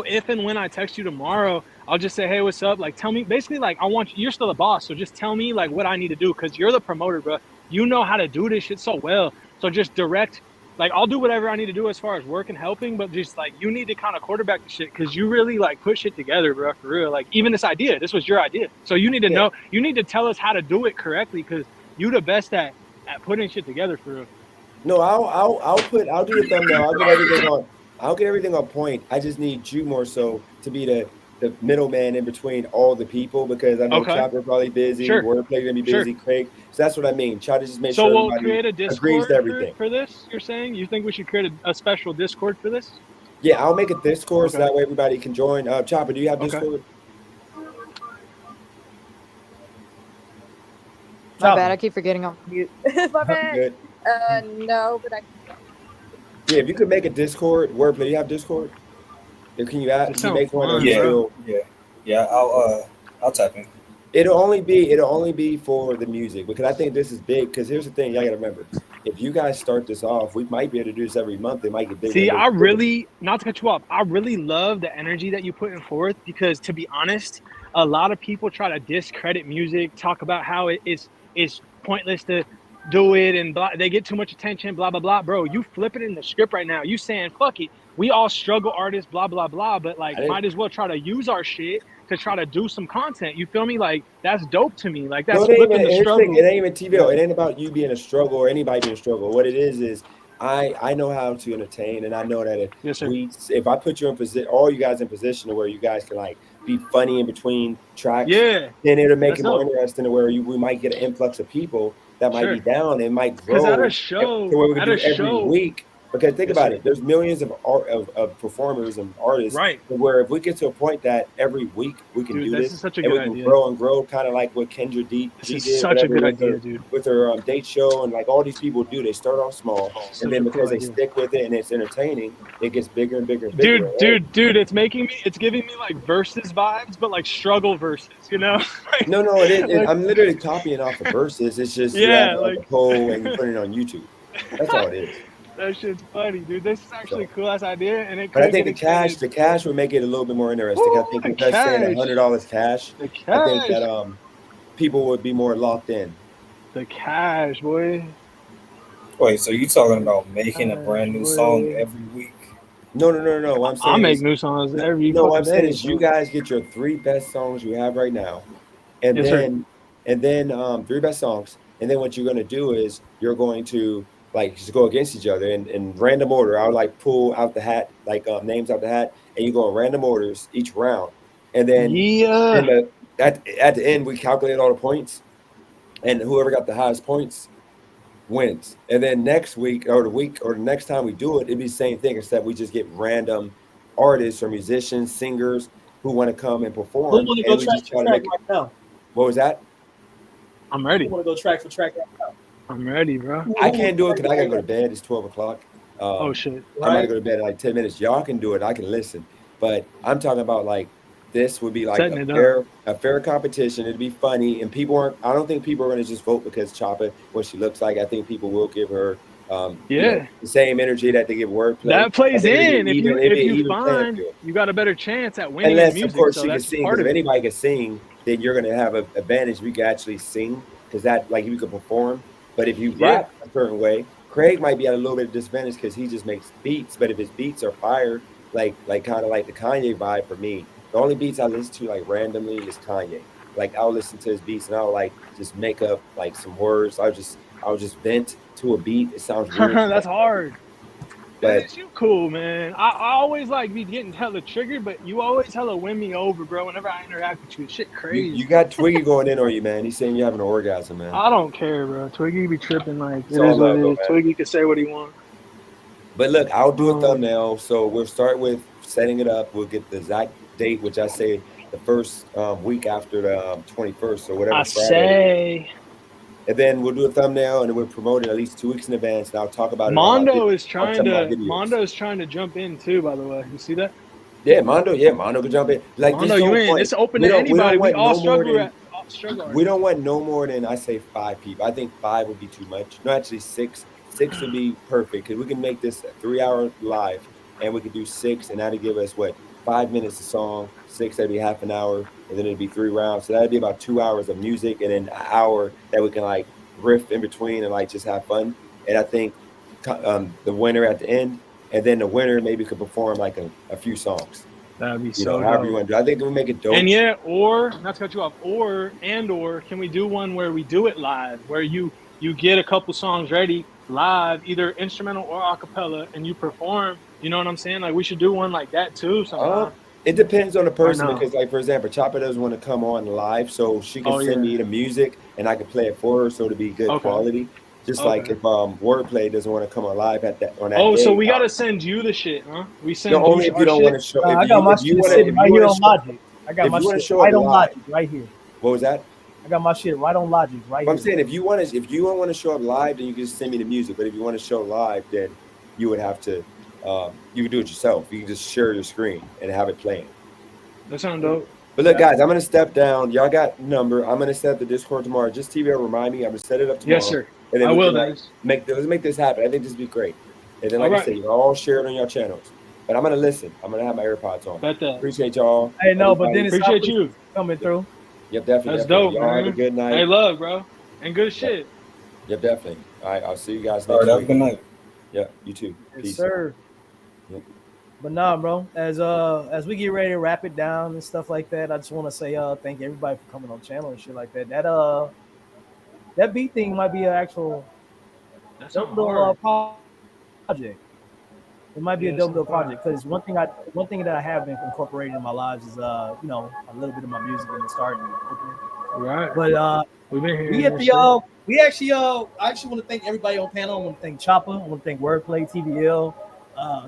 if and when I text you tomorrow, I'll just say, hey, what's up? Like, tell me, basically, like, I want you, you're still the boss. So just tell me, like, what I need to do because you're the promoter, bro. You know how to do this shit so well. So just direct, like, I'll do whatever I need to do as far as work and helping, but just, like, you need to kind of quarterback the shit because you really, like, put shit together, bro, for real. Like, even this idea, this was your idea. So you need to know, you need to tell us how to do it correctly because you the best at putting shit together, for real. No, I'll do the thumbnail. I'll get everything on point. I just need you more so to be the middleman in between all the people because I know Okay. Chopper probably busy, Sure. Wordplay gonna be busy, Craig. So that's what I mean. Try to just make So sure we'll everybody create a agrees Discord to everything. for this, you're saying? You think we should create a special Discord for this? Yeah, I'll make a Discord so Okay. that way everybody can join. Chopper, do you have Discord? My bad, I keep forgetting on mute. My bad. Good. No, but I. Yeah, if you could make a Discord, Wordplay, do you have Discord? Or can you make one or Yeah, I'll type in. It'll only be for the music because I think this is big. Because here's the thing, y'all gotta remember: if you guys start this off, we might be able to do this every month. It might get bigger. See, I really, not to cut you off, I really love the energy that you put in forth because, to be honest, a lot of people try to discredit music, talk about how it's pointless to do it, and blah, they get too much attention, blah blah blah. Bro, you flipping in the script right now. You saying fuck it, we all struggle artists, blah blah blah, but like might as well try to use our shit to try to do some content. You feel me? Like that's dope to me. Like that's flipping the struggle. It ain't even TVO. It ain't about you being a struggle or anybody being a struggle. What it is I know how to entertain, and I know that if I put you in position, all you guys in position to where you guys can like be funny in between tracks, then it'll make it more interesting to where we might get an influx of people that might be down and might grow. Because at a show, to where we can do every week. Because think about it, there's millions of performers and artists, right? Where if we get to a point that every week we can do this, and we can grow and grow, kind of like what Kendra D did, such a good idea, dude. With her date show, and like all these people do, they start off small, and then because they stick with it and it's entertaining, it gets bigger and bigger and bigger. Dude, it's giving me like versus vibes, but like struggle verses, you know? Like, no, it is. I'm literally copying off of verses. It's just you have like a poll and you put it on YouTube. That's all it is. That shit's funny, dude. This is actually a cool ass idea, and it. But I think the cash would make it a little bit more interesting. I think if they're saying $100 cash, I think that people would be more locked in. The cash, boy. Wait, so you talking about making a brand new song every week? No. What I'm saying I make new songs every. No, what I'm saying is you guys get your 3 best songs you have right now, and then 3 best songs, and then what you're going to do is you're going to like just go against each other in random order. I would like pull out the hat, like names out the hat, and you go in random orders each round. And then at the end, we calculate all the points, and whoever got the highest points wins. And then next week or the next time we do it, it'd be the same thing, except we just get random artists or musicians, singers who want to come and perform. And we just try to make right now. What was that? I'm ready. I want to go track for track right now. I'm ready, bro. I can't do it because I gotta go to bed. It's 12 o'clock. Oh shit! I'm gonna go to bed in like 10 minutes. Y'all can do it. I can listen. But I'm talking about like this would be like a fair competition. It'd be funny, and I don't think people are gonna just vote because Chopper what she looks like. I think people will give her the same energy that they give Wordplay. That plays in. If you find you got a better chance at winning. Unless music, of course so she can sing. If anybody can sing, then you're gonna have an advantage. We can actually sing because that like you can perform. But if you rap a certain way, Craig might be at a little bit of disadvantage because he just makes beats. But if his beats are fire, like kind of like the Kanye vibe for me, the only beats I listen to like randomly is Kanye. Like I'll listen to his beats and I'll like just make up like some words. I'll just vent to a beat. It sounds weird. That's hard. But you cool, man. I always like be getting hella triggered, but you always hella win me over, bro. Whenever I interact with you, shit crazy. You got Twiggy going in on you, man. He's saying you're having an orgasm, man. I don't care, bro. Twiggy be tripping like it is what it is. Twiggy can say what he wants. But look, I'll do a thumbnail. So we'll start with setting it up. We'll get the exact date, which I say the first week after the 21st or whatever I Friday. say. And then we'll do a thumbnail, and then we'll promote it at least 2 weeks in advance. And I'll talk about it Mondo is on trying some of my to. videos. Mondo is trying to jump in too. By the way, you see that? Yeah, Mondo can jump in. Like, Mondo, you in? It's open to anybody. We all struggle. We don't want no more than, I say, 5 people. I think 5 would be too much. No, actually 6. 6 would be perfect because we can make this a 3-hour live, and we can do 6, and that'd give us 5 minutes a song. 6, that'd be half an hour, and then it'd be 3 rounds. So that'd be about 2 hours of music, and then an hour that we can like riff in between and like just have fun. And I think the winner at the end, and then the winner maybe could perform like a few songs. That'd be so however dope. you want to do. I think we make it dope. And yeah, or not to cut you off, or can we do one where we do it live, where you get a couple songs ready live, either instrumental or a cappella, and you perform? You know what I'm saying? Like, we should do one like that too sometime. It depends on the person because, like, for example, Chopper doesn't want to come on live, so she can send me the music and I can play it for her, so to be good quality. Just like if Wordplay doesn't want to come on live on that day. So we gotta send you the shit, huh? We send only if you don't want to show. I got my shit sitting right here on Logic. I got my shit right on Logic right here. What was that? I got my shit right on Logic right here. I'm saying if you don't want to show up live, then you can just send me the music. But if you want to show live, then you would have to. You can do it yourself. You can just share your screen and have it playing. That sounds dope. But look, guys, I'm gonna step down. Y'all got number. I'm gonna set up the Discord tomorrow. Just TV remind me. I'm gonna set it up tomorrow. Yes, sir. And then I will. let's make this happen. I think this would be great. And then, like I said, you all share it on your channels. But I'm gonna listen. I'm gonna have my AirPods on. Appreciate y'all. Hey, no, but Dennis, appreciate you coming through. Yep, definitely. That's dope, y'all man. have a good night. Hey, love, bro, and good shit. Yep, definitely. All right, I'll see you guys All next right, have a week. good night. Yeah, you too. Yes, Peace. sir. Yep. But nah, bro. As we get ready to wrap it down and stuff like that, I just want to say thank everybody for coming on the channel and shit like that. That beat thing might be an actual dope little project. It might be a dope little project because one thing that I have been incorporating in my lives is a little bit of my music in the start and opening. Right. But we've been here. I actually want to thank everybody on panel. I want to thank Chopper. I want to thank Wordplay, TVL,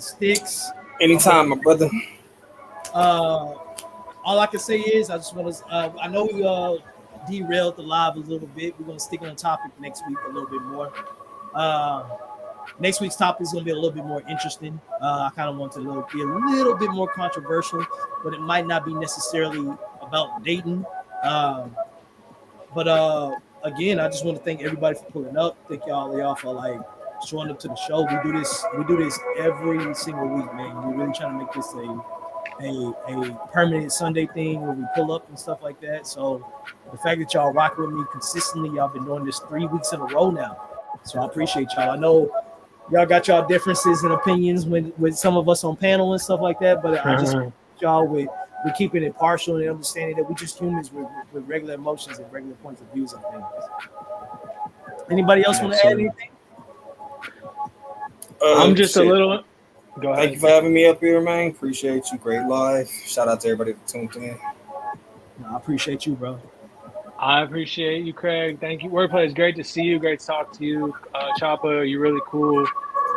Sticks. Anytime, my brother. All I can say is I just want to. I know we derailed the live a little bit. We're gonna stick on the topic next week a little bit more. Next week's topic is gonna be a little bit more interesting. I kind of want to be a little bit more controversial, but it might not be necessarily about dating. But again, I just want to thank everybody for pulling up. Thank y'all for like showing up to the show. We do this every single week, man. We're really trying to make this a permanent Sunday thing where we pull up and stuff like that. So the fact that y'all rock with me consistently, y'all been doing this 3 weeks in a row now. So I appreciate y'all. I know y'all got y'all differences and opinions with some of us on panel and stuff like that, but I just y'all with keeping it partial and understanding that we're just humans with regular emotions and regular points of views on things. Anybody else want to add anything? I'm just a little. Go ahead. Thank you for having me up here, man. Appreciate you. Great live. Shout out to everybody that tuned in. I appreciate you, bro. I appreciate you, Craig. Thank you. Wordplay is great to see you. Great to talk to you. Chopper, you're really cool.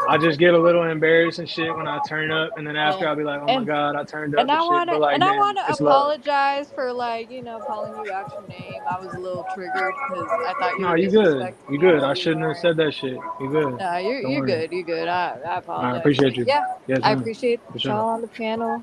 I just get a little embarrassed and shit when I turn up, and then after I'll be like, "Oh my god, I turned up." And I want to, like, I want to apologize for calling you out your name. I was a little triggered because I thought you. No, you good. You good. I shouldn't have said that shit. You good. No, you're good. You're good. I apologize. I appreciate you. Yeah, yes, I appreciate y'all on the panel.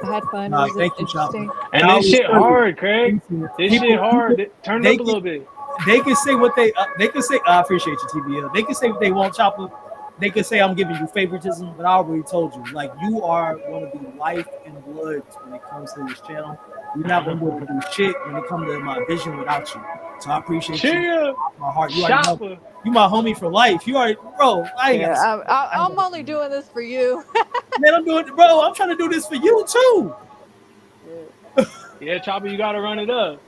I had fun. No, it was thank you, interesting. And this shit hard, Craig. This shit hard. Turn up a little bit. They can say what they can say. I appreciate you, TBL. They can say what they want, Chopper. They can say I'm giving you favoritism, but I already told you, like, you are one of the life and blood when it comes to this channel. You're not gonna be able to do shit when it comes to my vision without you. So I appreciate you. My heart. You my homie for life. You are, bro. I'm only doing this for you. Man, I'm trying to do this for you too. Yeah, Chopper, you gotta run it up.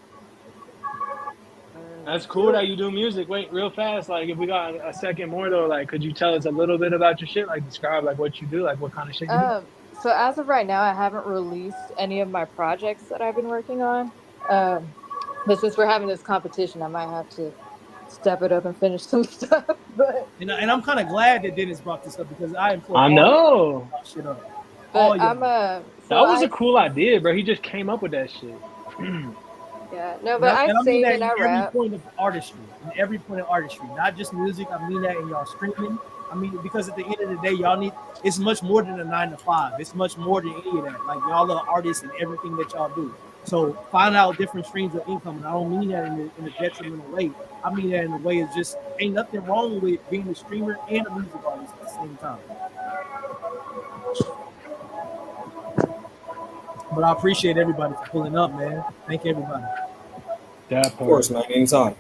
That's cool that you do music. Wait, real fast. Like, if we got a second more though, like, could you tell us a little bit about your shit? Like, describe like what you do, like what kind of shit you do. So as of right now, I haven't released any of my projects that I've been working on. But since we're having this competition, I might have to step it up and finish some stuff. But And I'm kind of glad that Dennis brought this up because I implore I all y'all know. shit up. but All I'm y'all. That so was a I cool idea, bro. He just came up with that shit. yeah, no, And but I I mean sing that and in I every rap. point of artistry, not just music. I mean that in y'all streaming. I mean, because at the end of the day, y'all need, it's much more than a 9 to 5. It's much more than any of that. Like, y'all are artists in everything that y'all do. So find out different streams of income. And I don't mean that in a detrimental way. I mean that in a way it's just ain't nothing wrong with being a streamer and a music artist at the same time. But I appreciate everybody for pulling up, man. Thank everybody. That Of course, part. man. Anytime.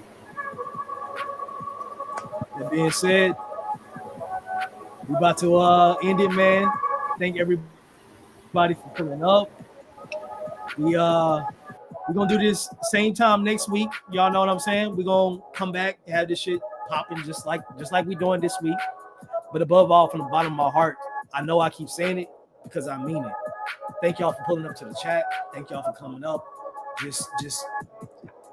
That being said, we about to end it, man. Thank everybody for pulling up. We're gonna do this same time next week. Y'all know what I'm saying? We're gonna come back and have this shit popping just like we doing this week. But above all, from the bottom of my heart, I know I keep saying it because I mean it. Thank y'all for pulling up to the chat. Thank y'all for coming up. Just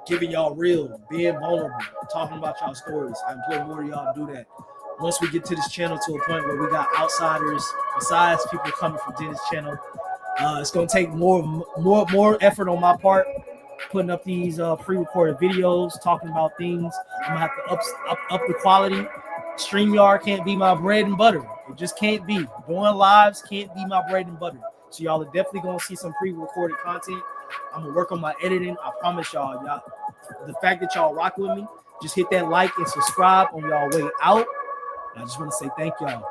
giving y'all real, being vulnerable, talking about y'all stories. I implore more of y'all to do that. Once we get to this channel to a point where we got outsiders besides people coming from Dennis' channel, it's gonna take more effort on my part, putting up these pre-recorded videos, talking about things. I'm gonna have to up the quality. StreamYard can't be my bread and butter. It just can't be. Doing lives can't be my bread and butter. So y'all are definitely gonna see some pre-recorded content. I'm gonna work on my editing. I promise y'all. The fact that y'all rock with me, just hit that like and subscribe on y'all way out. And I just want to say thank y'all.